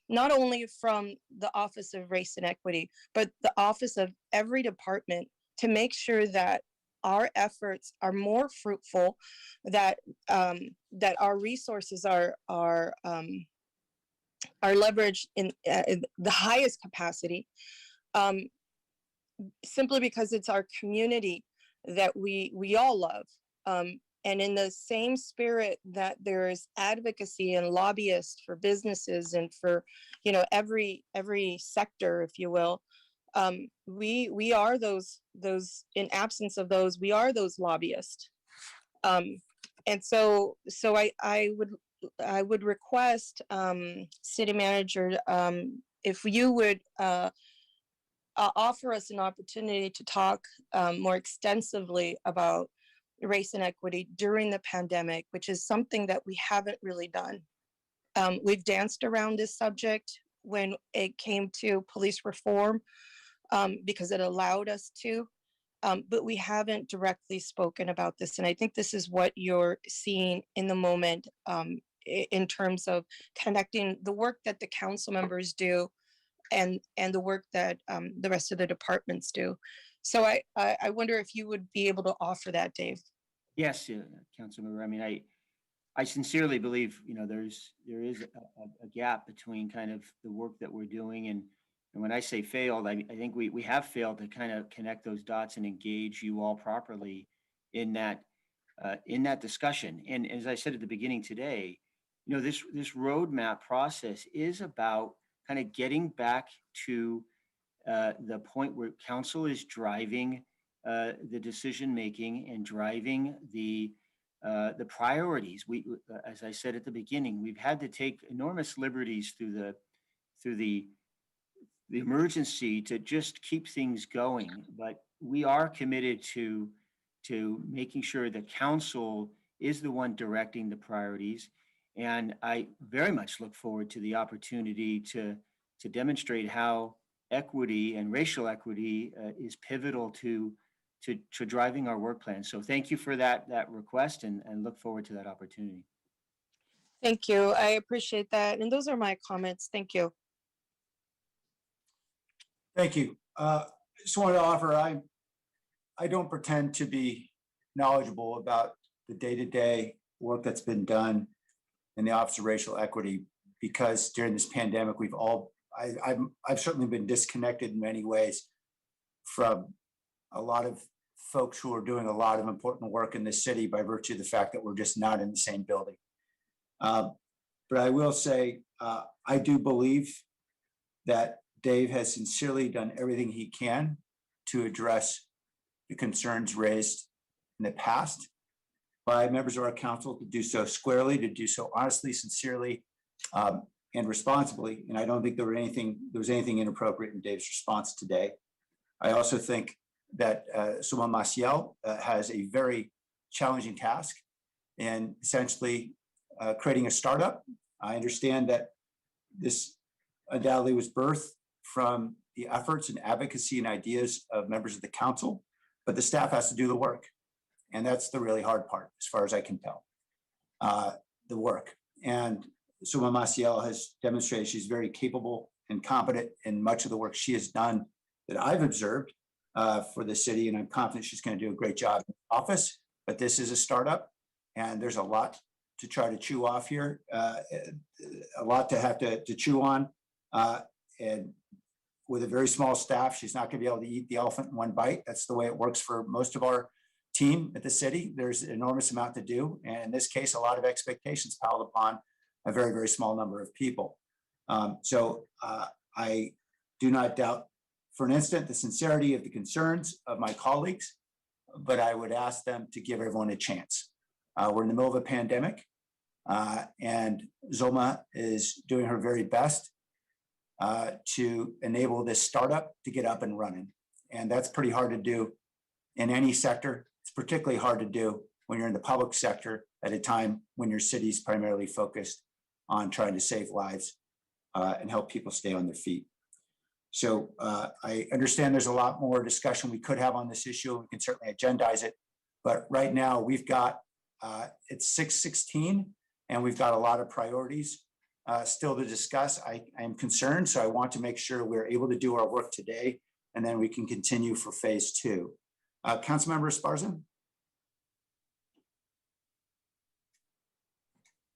not only from the Office of Race and Equity, but the office of every department, to make sure that our efforts are more fruitful, that our resources are leveraged in the highest capacity, simply because it's our community that we all love. And in the same spirit that there is advocacy and lobbyists for businesses and for, every sector, if you will, we are those, in absence of those, we are those lobbyists. And so I would request, City Manager, if you would offer us an opportunity to talk more extensively about race and equity during the pandemic, which is something that we haven't really done. We've danced around this subject when it came to police reform, because it allowed us to, but we haven't directly spoken about this. And I think this is what you're seeing in the moment, in terms of connecting the work that the council members do and the work that the rest of the departments do. So I wonder if you would be able to offer that, Dave. Yes, Councilmember. I mean, I sincerely believe, there is a gap between kind of the work that we're doing, and when I say failed, I think we have failed to kind of connect those dots and engage you all properly in that discussion. And as I said at the beginning today, this roadmap process is about kind of getting back to the point where council is driving the decision making and driving the priorities. As I said at the beginning, we've had to take enormous liberties through the emergency to just keep things going. But we are committed to making sure that council is the one directing the priorities. And I very much look forward to the opportunity to demonstrate how equity and racial equity is pivotal to driving our work plan. So thank you for that request, and look forward to that opportunity. Thank you. I appreciate that. And those are my comments. Thank you. Thank you. Just wanted to offer, I don't pretend to be knowledgeable about the day-to-day work that's been done in the Office of Racial Equity, because during this pandemic, I've certainly been disconnected in many ways from a lot of folks who are doing a lot of important work in this city by virtue of the fact that we're just not in the same building. But I will say, I do believe that Dave has sincerely done everything he can to address the concerns raised in the past by members of our council, to do so squarely, to do so honestly, sincerely, and responsibly. And I don't think there was anything inappropriate in Dave's response today. I also think that Suma Maciel has a very challenging task in essentially creating a startup. I understand that this undoubtedly was birthed from the efforts and advocacy and ideas of members of the council, but the staff has to do the work. And that's the really hard part, as far as I can tell, the work. And Suma Maciel has demonstrated she's very capable and competent in much of the work she has done that I've observed for the city. And I'm confident she's going to do a great job in the office, but this is a startup and there's a lot to try to chew off here, a lot to have to chew on. And with a very small staff, she's not going to be able to eat the elephant in one bite. That's the way it works for most of our team at the city. There's an enormous amount to do. And in this case, a lot of expectations piled upon a very, very small number of people. So I do not doubt for an instant the sincerity of the concerns of my colleagues, but I would ask them to give everyone a chance. We're in the middle of a pandemic, and Zoma is doing her very best to enable this startup to get up and running. And that's pretty hard to do in any sector. It's particularly hard to do when you're in the public sector at a time when your city's primarily focused on trying to save lives and help people stay on their feet. So I understand there's a lot more discussion we could have on this issue. We can certainly agendize it, but right now we've got, it's 6:16 and we've got a lot of priorities still to discuss. I am concerned, so I want to make sure we're able to do our work today, and then we can continue for phase 2. Councilmember Esparza?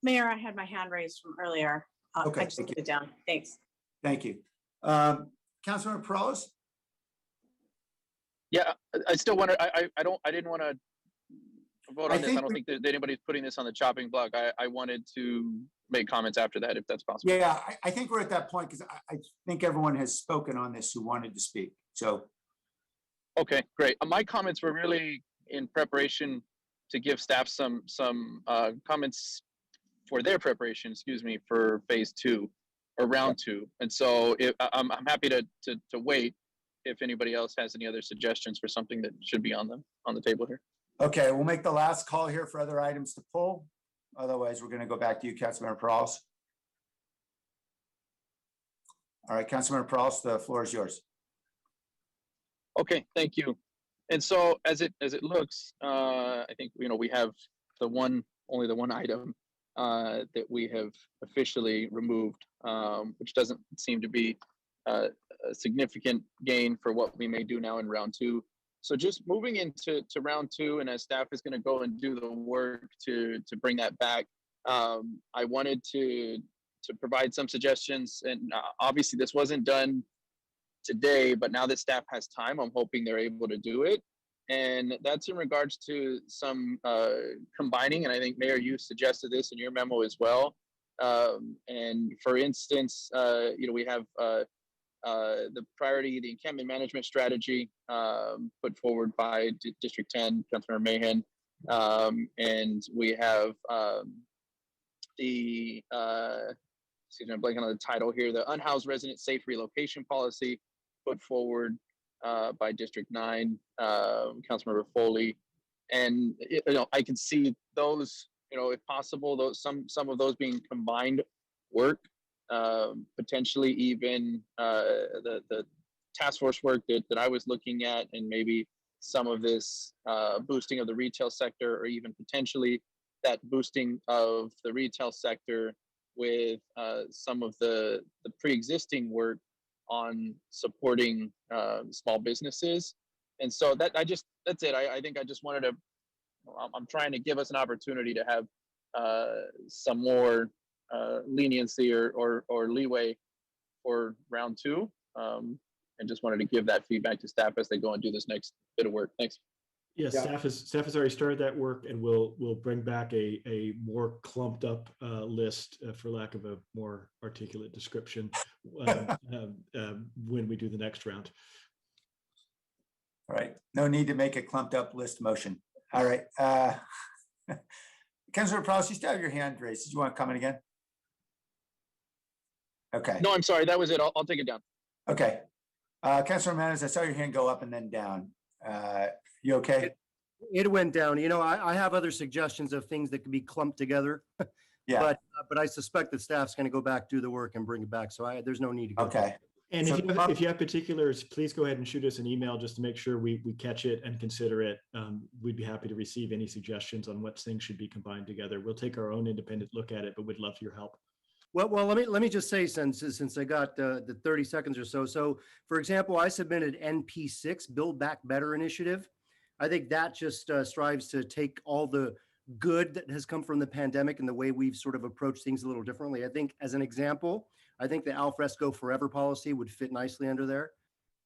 Mayor, I had my hand raised from earlier. Okay, I just put it down. Thanks. Thank you. Councilmember Perales? Yeah, I still want to, I didn't want to vote on this. I don't think that anybody's putting this on the chopping block. I wanted to make comments after that, if that's possible. Yeah, I think we're at that point because I think everyone has spoken on this who wanted to speak. So. Okay, great. My comments were really in preparation to give staff some comments for their preparation, for phase 2 or round 2. And so I'm happy to wait if anybody else has any other suggestions for something that should be on the table here. Okay, we'll make the last call here for other items to pull. Otherwise, we're going to go back to you, Councilmember Perales. All right, Councilmember Perales, the floor is yours. Okay, thank you. And so as it looks, I think we have only the one item that we have officially removed, which doesn't seem to be a significant gain for what we may do now in round 2. So just moving into round 2, and as staff is going to go and do the work to bring that back, I wanted to provide some suggestions. And obviously this wasn't done today, but now that staff has time, I'm hoping they're able to do it. And that's in regards to some combining, and I think Mayor, you suggested this in your memo as well. And for instance, we have the priority, the encampment management strategy put forward by District 10, Councilmember Mahan. And we have I'm blanking on the title here, the unhoused resident safe relocation policy put forward by District 9, Councilmember Foley. And I can see those if possible, some of those being combined work, potentially even the task force work that I was looking at, and maybe some of this boosting of the retail sector, or even potentially that boosting of the retail sector with some of the pre-existing work on supporting small businesses. And so that's it. I think I just wanted to, I'm trying to give us an opportunity to have some more leniency or leeway for round two. And just wanted to give that feedback to staff as they go and do this next bit of work. Thanks. Yes, staff has already started that work, and we'll bring back a more clumped up list, for lack of a more articulate description, when we do the next round. All right, no need to make a clumped up list motion. All right, Councilor Prowse, you still have your hand raised. Did you want to comment again? Okay. No, I'm sorry. That was it. I'll take it down. Okay. Councilor Manis, I saw your hand go up and then down. You okay? It went down. You know, I have other suggestions of things that could be clumped together. Yeah. But I suspect that staff's going to go back, do the work, and bring it back. So there's no need to go. Okay. And so if you have particulars, please go ahead and shoot us an email just to make sure we catch it and consider it. We'd be happy to receive any suggestions on what things should be combined together. We'll take our own independent look at it, but we'd love your help. Well, let me just say, since I got the 30 seconds or so. So, for example, I submitted NP6, Build Back Better initiative. I think that just strives to take all the good that has come from the pandemic and the way we've sort of approached things a little differently. I think, as an example, I think the Alfresco Forever policy would fit nicely under there.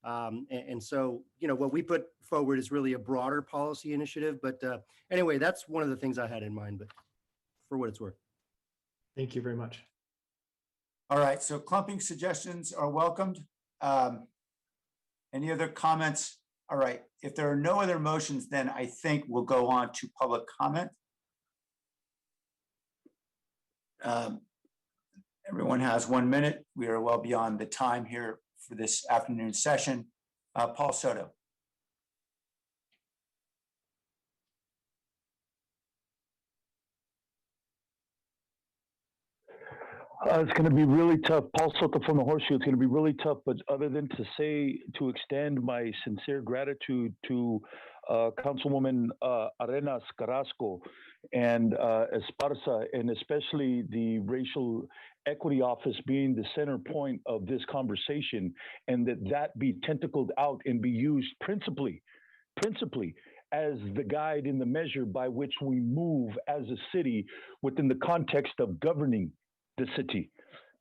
And so, you know, what we put forward is really a broader policy initiative. But anyway, that's one of the things I had in mind, but for what it's worth. Thank you very much. All right, so clumping suggestions are welcomed. Any other comments? All right, if there are no other motions, then I think we'll go on to public comment. Everyone has 1 minute. We are well beyond the time here for this afternoon session. Paul Soto. It's going to be really tough. Paul Soto from the Horseshoe. It's going to be really tough, but other than to extend my sincere gratitude to Councilwoman Arenas Carrasco and Esparza, and especially the Racial Equity Office being the center point of this conversation, and that be tentacled out and be used principally as the guide and the measure by which we move as a city within the context of governing the city.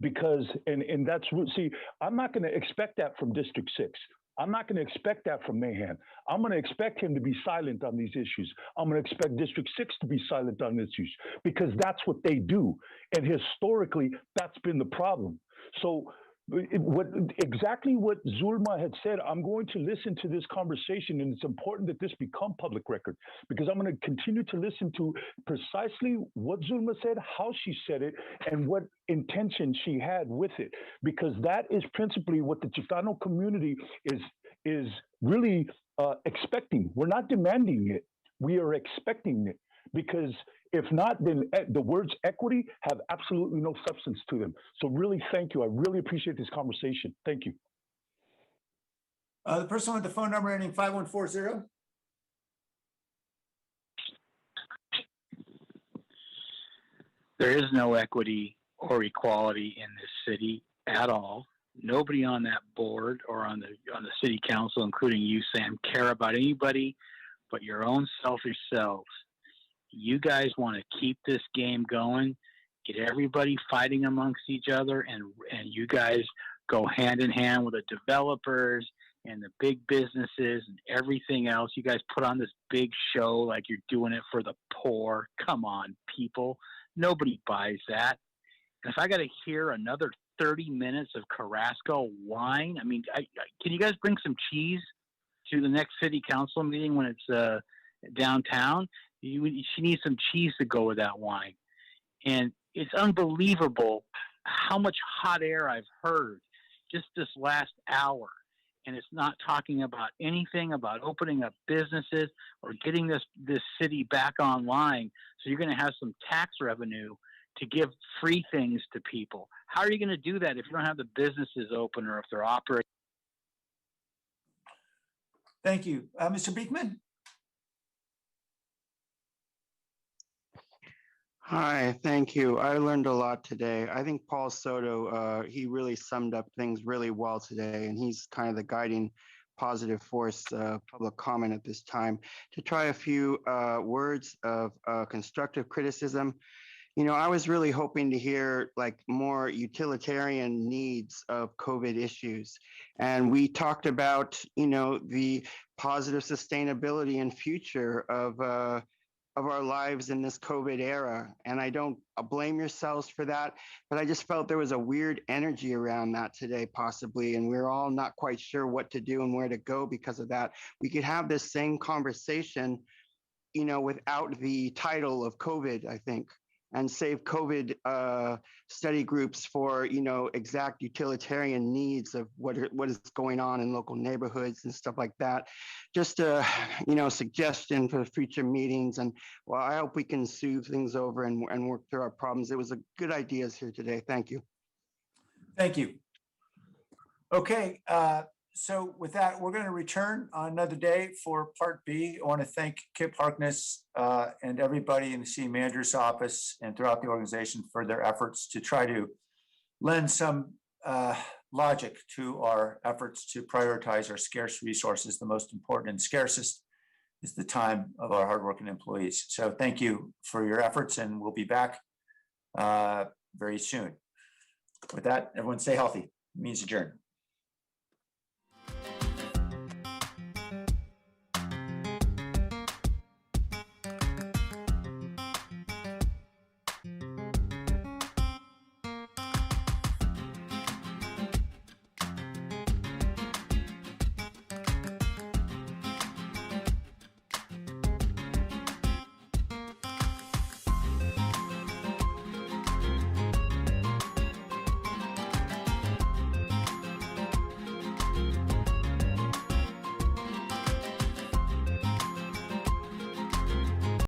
Because, and that's, see, I'm not going to expect that from District 6. I'm not going to expect that from Mahan. I'm going to expect him to be silent on these issues. I'm going to expect District 6 to be silent on these issues, because that's what they do. And historically, that's been the problem. So exactly what Zulma had said, I'm going to listen to this conversation, and it's important that this become public record, because I'm going to continue to listen to precisely what Zulma said, how she said it, and what intention she had with it, because that is principally what the Chicano community is really expecting. We're not demanding it. We are expecting it, because if not, then the words equity have absolutely no substance to them. So really, thank you. I really appreciate this conversation. Thank you. The person with the phone number ending 5140. There is no equity or equality in this city at all. Nobody on that board or on the city council, including you, Sam, care about anybody but your own selfish selves. You guys want to keep this game going, get everybody fighting amongst each other, and you guys go hand in hand with the developers and the big businesses and everything else. You guys put on this big show like you're doing it for the poor. Come on, people. Nobody buys that. And if I got to hear another 30 minutes of Carrasco whine, I mean, can you guys bring some cheese to the next city council meeting when it's downtown? She needs some cheese to go with that wine. And it's unbelievable how much hot air I've heard just this last hour. And it's not talking about anything about opening up businesses or getting this city back online. So So you're going to have some tax revenue to give free things to people. How are you going to do that if you don't have the businesses open or if they're operating? Thank you. Mr. Beekman? Hi, thank you. I learned a lot today. I think Paul Soto, he really summed up things really well today, and he's kind of the guiding positive force public comment at this time. To try a few words of constructive criticism, you know, I was really hoping to hear like more utilitarian needs of COVID issues. And we talked about, you know, the positive sustainability and future of our lives in this COVID era. And I don't blame yourselves for that, but I just felt there was a weird energy around that today, possibly. And we're all not quite sure what to do and where to go because of that. We could have this same conversation, you know, without the title of COVID, I think, and save COVID study groups for, you know, exact utilitarian needs of what is going on in local neighborhoods and stuff like that. Just a, you know, suggestion for future meetings. And well, I hope we can soothe things over and work through our problems. It was a good ideas here today. Thank you. Thank you. Okay, so with that, we're going to return on another day for Part B. I want to thank Kip Harkness and everybody in the city manager's office and throughout the organization for their efforts to try to lend some logic to our efforts to prioritize our scarce resources. The most important and scarcest is the time of our hardworking employees. So thank you for your efforts, and we'll be back very soon. With that, everyone stay healthy. Means adjourned.